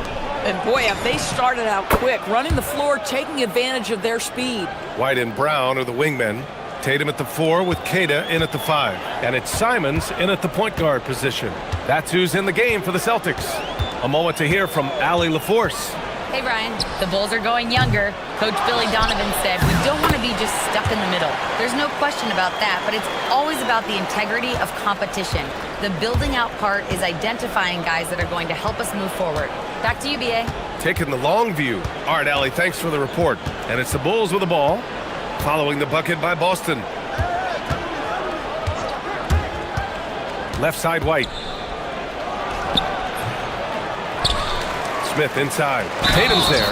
And boy, have they started out quick, running the floor, taking advantage of their speed. White and Brown are the wingmen. Tatum at the 4 with Queta in at the 5. And it's Simons in at the point guard position. That's who's in the game for the Celtics. A moment to hear from Allie LaForce. Hey, Brian. The Bulls are going younger. Coach Billy Donovan said, we don't want to be just stuck in the middle. There's no question about that, but it's always about the integrity of competition. The building out part is identifying guys that are going to help us move forward. Back to you, B.A. Taking the long view. All right, Allie, thanks for the report. And it's the Bulls with the ball, following the bucket by Boston. Left side, White. Smith inside. Tatum's there,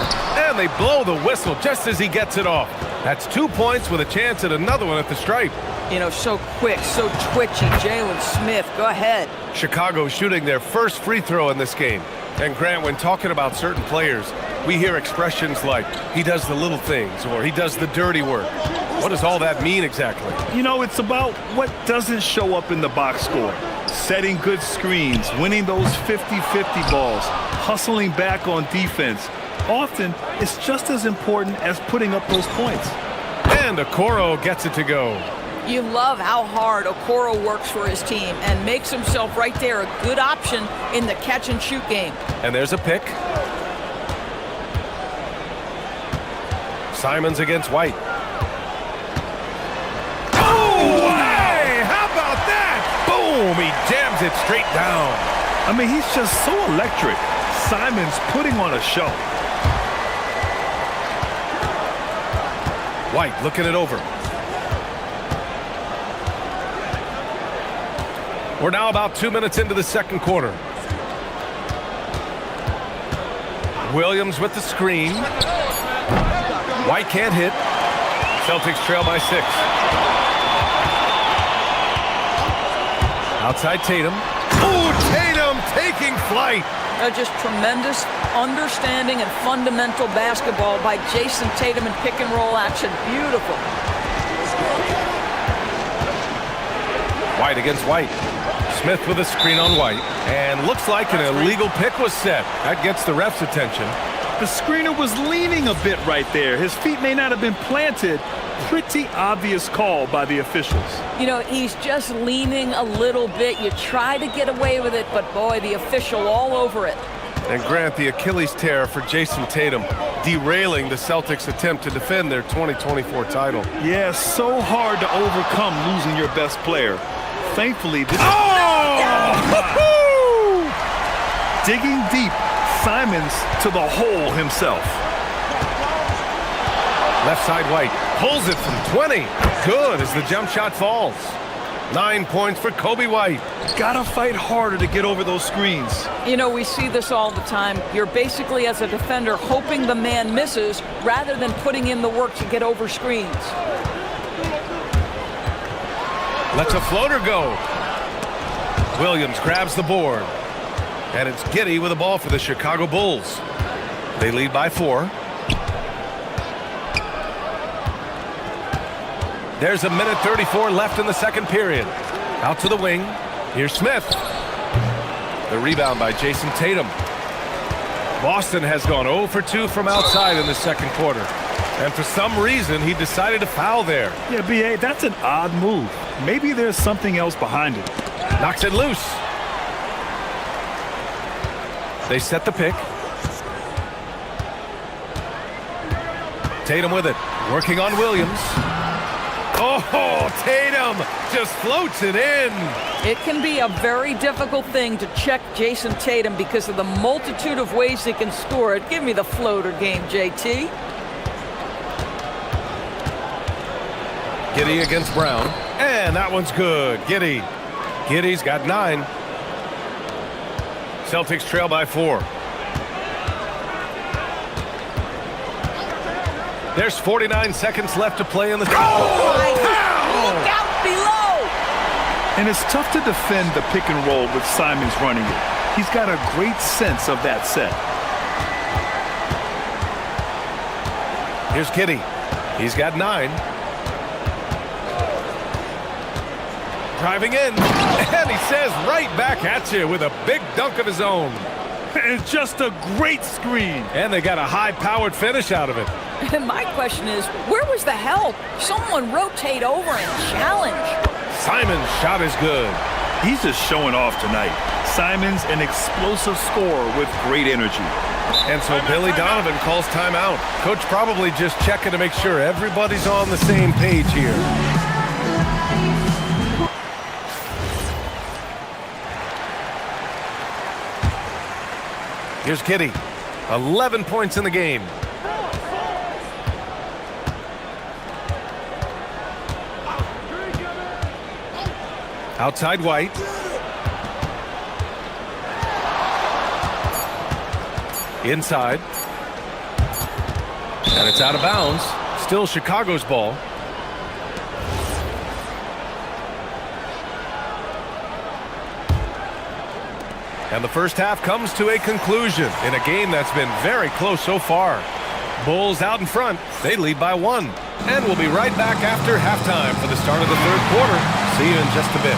and they blow the whistle just as he gets it off. That's 2 points with a chance at another one at the stripe. You know, so quick, so twitchy. Jalen Smith, go ahead. Chicago shooting their first free throw in this game. And Grant, when talking about certain players, we hear expressions like, he does the little things, or he does the dirty work. What does all that mean exactly? You know, it's about what doesn't show up in the box score. Setting good screens, winning those 50-50 balls, hustling back on defense. Often, it's just as important as putting up those points. And Okoro gets it to go. You love how hard Okoro works for his team and makes himself right there a good option in the catch-and-shoot game. And there's a pick. Simons against White. Oh, hey! How about that? Boom! He jams it straight down. I mean, he's just so electric. Simons putting on a show. White looking it over. We're now about 2 minutes into the second quarter. Williams with the screen. White can't hit. Celtics trail by 6. Outside Tatum. Oh, Tatum taking flight. Just tremendous understanding and fundamental basketball by Jason Tatum in pick and roll action. Beautiful. White against White. Smith with a screen on White. And looks like an illegal pick was set. That gets the ref's attention. The screener was leaning a bit right there. His feet may not have been planted. Pretty obvious call by the officials. You know, he's just leaning a little bit. You try to get away with it, but boy, the official all over it. And Grant, the Achilles tear for Jason Tatum, derailing the Celtics' attempt to defend their 2024 title. Yeah, so hard to overcome losing your best player. Thankfully, this digging deep, Simons to the hole himself. Left side White pulls it from 20. Good as the jump shot falls. 9 points for Kobe White. Gotta fight harder to get over those screens. You know, we see this all the time. You're basically, as a defender, hoping the man misses rather than putting in the work to get over screens. Lets a floater go. Williams grabs the board. And it's Giddey with the ball for the Chicago Bulls. They lead by 4. There's a minute 34 left in the second period. Out to the wing. Here's Smith. The rebound by Jason Tatum. Boston has gone 0 for 2 from outside in the second quarter. And for some reason, he decided to foul there. Yeah, B.A., that's an odd move. Maybe there's something else behind it. Knocks it loose. They set the pick. Tatum with it. Working on Williams. Oh, Tatum just floats it in. It can be a very difficult thing to check Jason Tatum because of the multitude of ways he can score it. Give me the floater game, JT. Giddey against Brown. And that one's good. Giddey. Giddey's got 9. Celtics trail by 4. There's 49 seconds left to play in the... Oh, my God. Look out below. And it's tough to defend the pick and roll with Simons running it. He's got a great sense of that set. Here's Giddey. He's got 9. Driving in, and he says right back at you with a big dunk of his own. It's just a great screen. And they got a high-powered finish out of it. And my question is, where was the help? Someone rotate over and challenge. Simon's shot is good. He's just showing off tonight. Simons, an explosive scorer with great energy. And so Billy Donovan calls timeout. Coach probably just checking to make sure everybody's on the same page here. Here's Giddey. 11 points in the game. Outside White. Inside. And it's out of bounds. Still Chicago's ball. And the first half comes to a conclusion in a game that's been very close so far. Bulls out in front. They lead by 1. And we'll be right back after halftime for the start of the third quarter. See you in just a bit.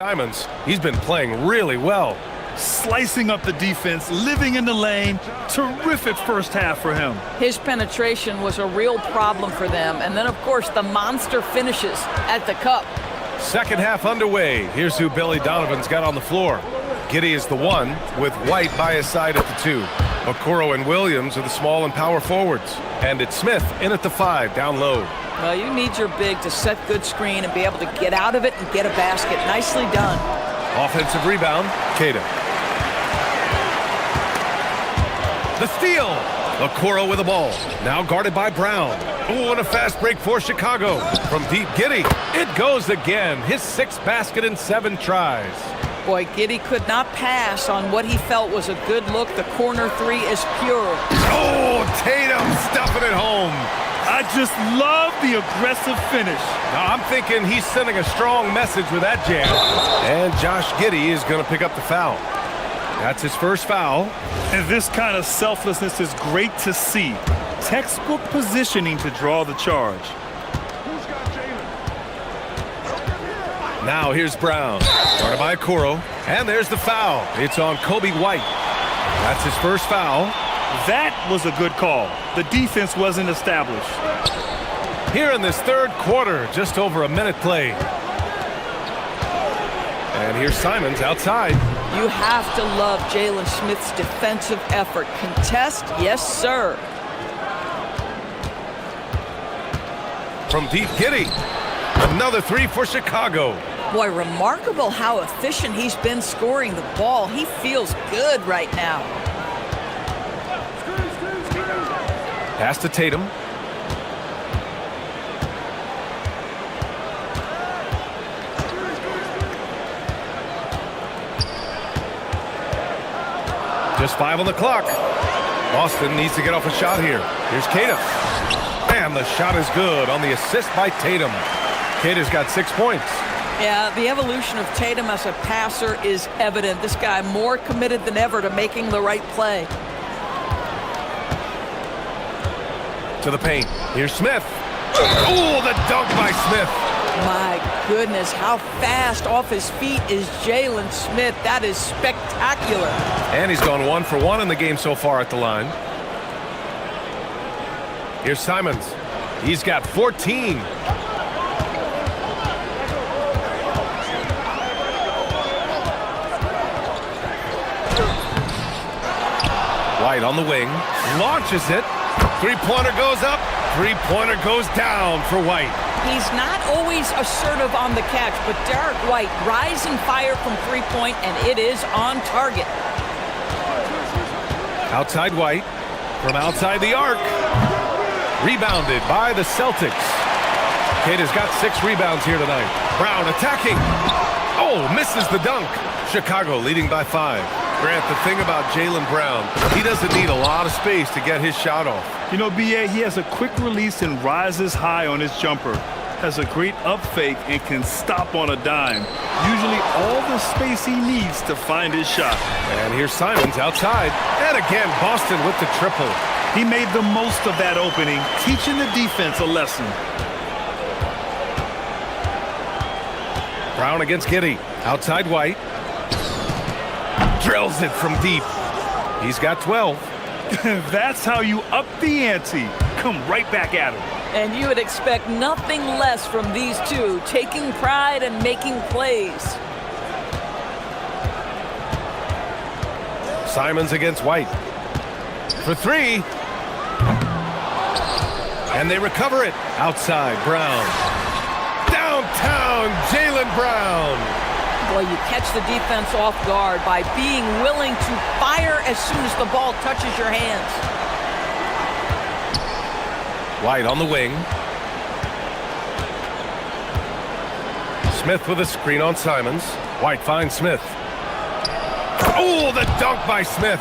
Simons, he's been playing really well. Slicing up the defense, living in the lane. Terrific first half for him. His penetration was a real problem for them. And then, of course, the monster finishes at the cup. Second half underway. Here's who Billy Donovan's got on the floor. Giddey is the 1, with White by his side at the 2. Okoro and Williams are the small and power forwards. And it's Smith in at the 5, down low. Well, you need your big to set good screen and be able to get out of it and get a basket. Nicely done. Offensive rebound, Tatum. The steal. Okoro with the ball. Now guarded by Brown. Oh, and a fast break for Chicago. From deep, Giddey. It goes again. His 6th basket in 7 tries. Boy, Giddey could not pass on what he felt was a good look. The corner 3 is pure. Oh, Tatum stuffing it home. I just love the aggressive finish. Now, I'm thinking he's sending a strong message with that jam. And Josh Giddey is going to pick up the foul. That's his first foul. And this kind of selflessness is great to see. Textbook positioning to draw the charge. Now here's Brown. Started by Okoro. And there's the foul. It's on Kobe White. That's his first foul. That was a good call. The defense wasn't established. Here in this third quarter, just over a minute played. And here's Simons outside. You have to love Jalen Smith's defensive effort. Contest, yes, sir. From deep, Giddy. Another three for Chicago. Boy, remarkable how efficient he's been scoring the ball. He feels good right now. Pass to Tatum. Just 5 on the clock. Boston needs to get off a shot here. Here's Tatum. And the shot is good on the assist by Tatum. Tatum's got 6 points. Yeah, the evolution of Tatum as a passer is evident. This guy more committed than ever to making the right play. To the paint. Here's Smith. Oh, the dunk by Smith. My goodness, how fast off his feet is Jalen Smith. That is spectacular. And he's gone 1 for 1 in the game so far at the line. Here's Simons. He's got 14. White on the wing. Launches it. Three-pointer goes up. Three-pointer goes down for White. He's not always assertive on the catch, but Derek White, rising fire from three-point, and it is on target. Outside White. From outside the arc. Rebounded by the Celtics. Kate has got 6 rebounds here tonight. Brown attacking. Oh, misses the dunk. Chicago leading by 5. Grant, the thing about Jaylen Brown, he doesn't need a lot of space to get his shot off. You know, B.A., he has a quick release and rises high on his jumper. Has a great up fake and can stop on a dime. Usually all the space he needs to find his shot. And here's Simons outside. And again, Boston with the triple. He made the most of that opening, teaching the defense a lesson. Brown against Giddey. Outside White. Drills it from deep. He's got 12. That's how you up the ante. Come right back at him. And you would expect nothing less from these two, taking pride and making plays. Simons against White. For 3. And they recover it. Outside, Brown. Downtown, Jaylen Brown. Boy, you catch the defense off guard by being willing to fire as soon as the ball touches your hands. White on the wing. Smith with a screen on Simons. White finds Smith. Oh, the dunk by Smith.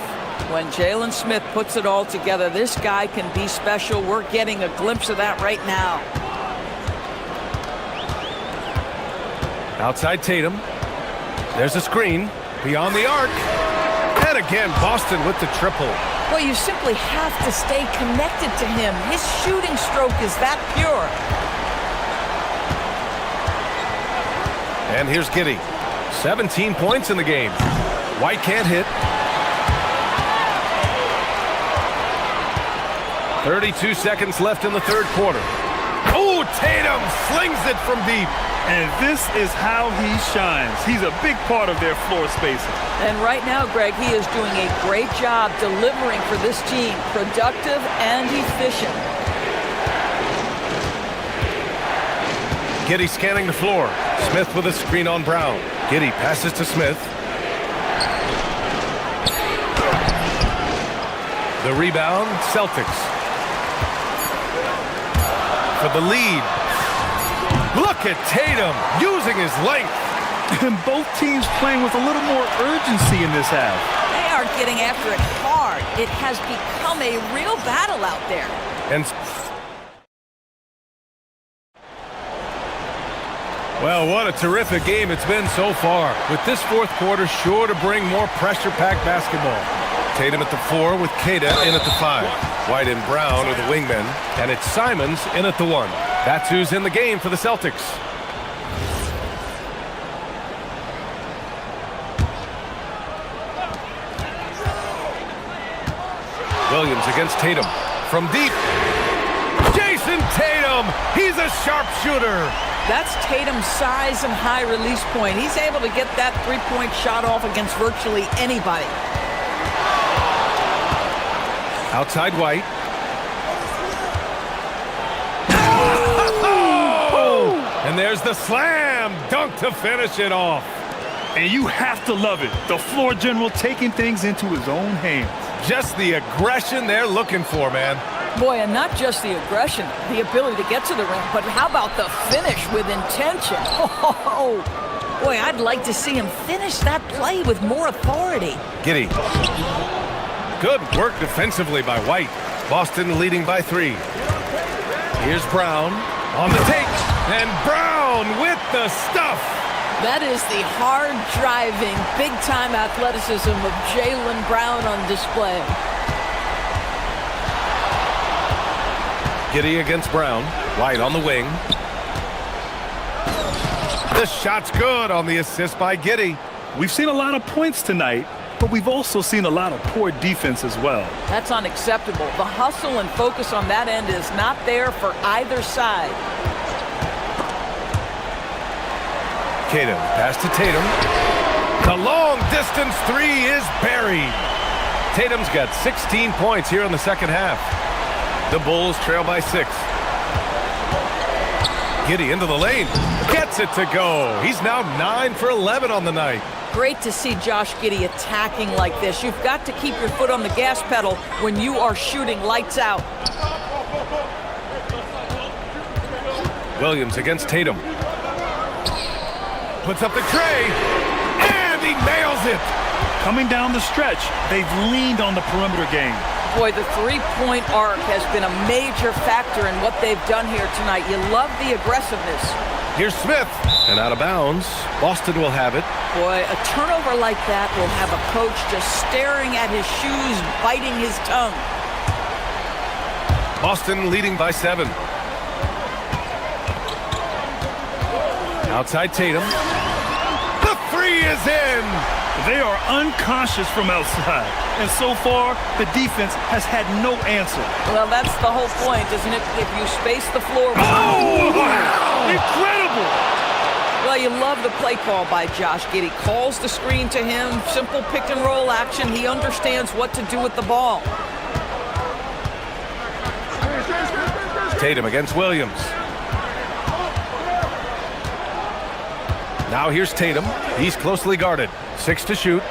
When Jalen Smith puts it all together, this guy can be special. We're getting a glimpse of that right now. Outside Tatum. There's a screen beyond the arc. And again, Boston with the triple. Well, you simply have to stay connected to him. His shooting stroke is that pure. And here's Giddey. 17 points in the game. White can't hit. 32 seconds left in the third quarter. Oh, Tatum slings it from deep. And this is how he shines. He's a big part of their floor spacing. And right now, Greg, he is doing a great job delivering for this team. Productive and efficient. Giddey scanning the floor. Smith with a screen on Brown. Giddey passes to Smith. The rebound, Celtics. For the lead. Look at Tatum using his length. And both teams playing with a little more urgency in this half. They are getting after it hard. It has become a real battle out there. And well, what a terrific game it's been so far. With this fourth quarter sure to bring more pressure-packed basketball. Tatum at the 4 with Kata in at the 5. White and Brown are the wingmen. And it's Simons in at the 1. That's who's in the game for the Celtics. Williams against Tatum. From deep. Jason Tatum! He's a sharpshooter! That's Tatum's size and high release point. He's able to get that three-point shot off against virtually anybody. Outside White. And there's the slam dunk to finish it off. And you have to love it. The floor general taking things into his own hands. Just the aggression they're looking for, man. Boy, and not just the aggression, the ability to get to the rim, but how about the finish with intention? Oh, boy, I'd like to see him finish that play with more authority. Giddey. Good work defensively by White. Boston leading by 3. Here's Brown on the take. And Brown with the stuff. That is the hard-driving, big-time athleticism of Jaylen Brown on display. Giddey against Brown. White on the wing. The shot's good on the assist by Giddey. We've seen a lot of points tonight, but we've also seen a lot of poor defense as well. That's unacceptable. The hustle and focus on that end is not there for either side. Tatum, pass to Tatum. The long distance 3 is buried. Tatum's got 16 points here in the second half. The Bulls trail by 6. Giddey into the lane. Gets it to go. He's now 9 for 11 on the night. Great to see Josh Giddey attacking like this. You've got to keep your foot on the gas pedal when you are shooting lights out. Williams against Tatum. Puts up the tray, and he nails it. Coming down the stretch, they've leaned on the perimeter game. Boy, the three-point arc has been a major factor in what they've done here tonight. You love the aggressiveness. Here's Smith, and out of bounds. Boston will have it. Boy, a turnover like that will have a coach just staring at his shoes, biting his tongue. Boston leading by 7. Outside Tatum. The 3 is in! They are unconscious from outside. And so far, the defense has had no answer. Well, that's the whole point, isn't it? If you space the floor... Oh! Wow. Incredible! Well, you love the play call by Josh Giddey. Calls the screen to him, simple pick-and-roll action. He understands what to do with the ball. Tatum against Williams. Now here's Tatum. He's closely guarded. 6 to shoot.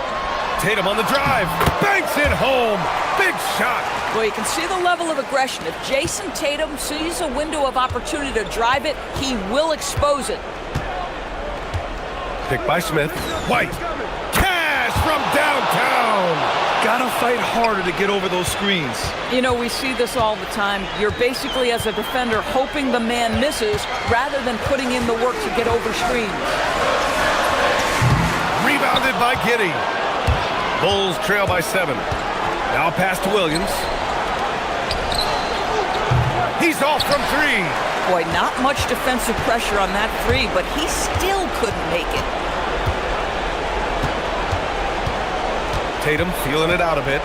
Tatum on the drive. Banks it home. Big shot. Well, you can see the level of aggression. If Jason Tatum sees a window of opportunity to drive it, he will expose it. Picked by Smith. White. Cash from downtown. Gotta fight harder to get over those screens. You know, we see this all the time. You're basically, as a defender, hoping the man misses rather than putting in the work to get over screens. Rebounded by Giddey. Bulls trail by 7. Now pass to Williams. He's off from 3. Boy, not much defensive pressure on that 3, but he still couldn't make it. Tatum feeling it out a bit.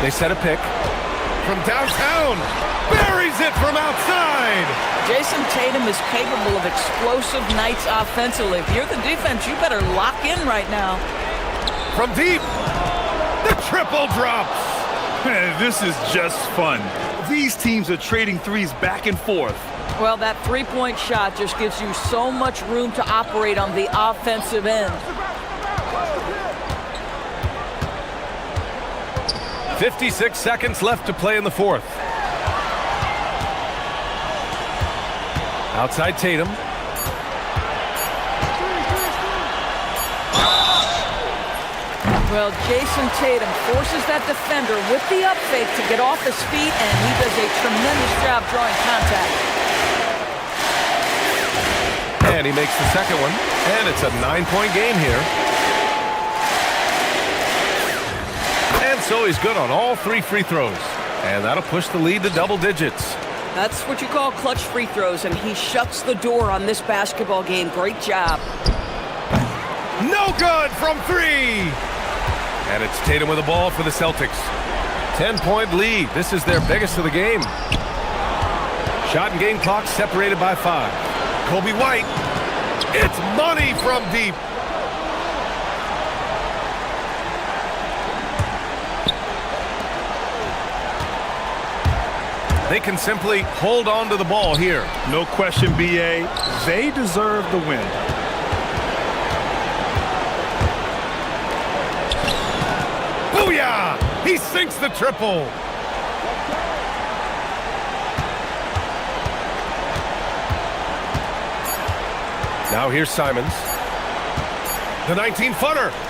They set a pick. From downtown. Buries it from outside. Jason Tatum is capable of explosive nights offensively. If you're the defense, you better lock in right now. From deep. The triple drops. This is just fun. These teams are trading threes back and forth. Well, that three-point shot just gives you so much room to operate on the offensive end. 56 seconds left to play in the 4th. Outside Tatum. Well, Jason Tatum forces that defender with the up fake to get off his feet, and he does a tremendous job drawing contact. And he makes the second one, and it's a 9-point game here. And so he's good on all 3 free throws, and that'll push the lead to double digits. That's what you call clutch free throws, and he shuts the door on this basketball game. Great job. No good from 3. And it's Tatum with the ball for the Celtics. 10-point lead. This is their biggest of the game. Shot and game clock separated by 5. Kobe White. It's money from deep. They can simply hold on to the ball here. No question, BA. They deserve the win. Booyah! He sinks the triple. Now here's Simons. The 19-footer.